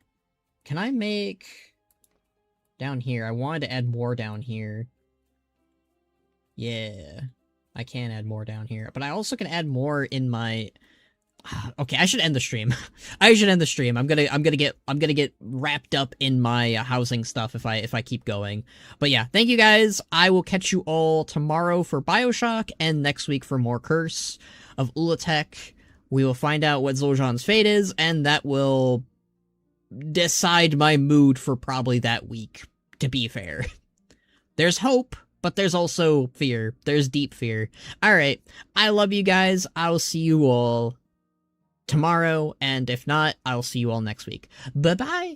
Can I make... Down here, I wanted to add more down here. Yeah. I can add more down here, but I also can add more in my... Okay, I should end the stream. I should end the stream. I'm gonna get wrapped up in my housing stuff if I keep going. But yeah, thank you guys. I will catch you all tomorrow for BioShock and next week for more Curse of Ula'tek. We will find out what Zul'aman's fate is, and that will decide my mood for probably that week, to be fair. There's hope, but there's also fear. There's deep fear. Alright, I love you guys. I'll see you all tomorrow, and if not, I'll see you all next week. Bye-bye!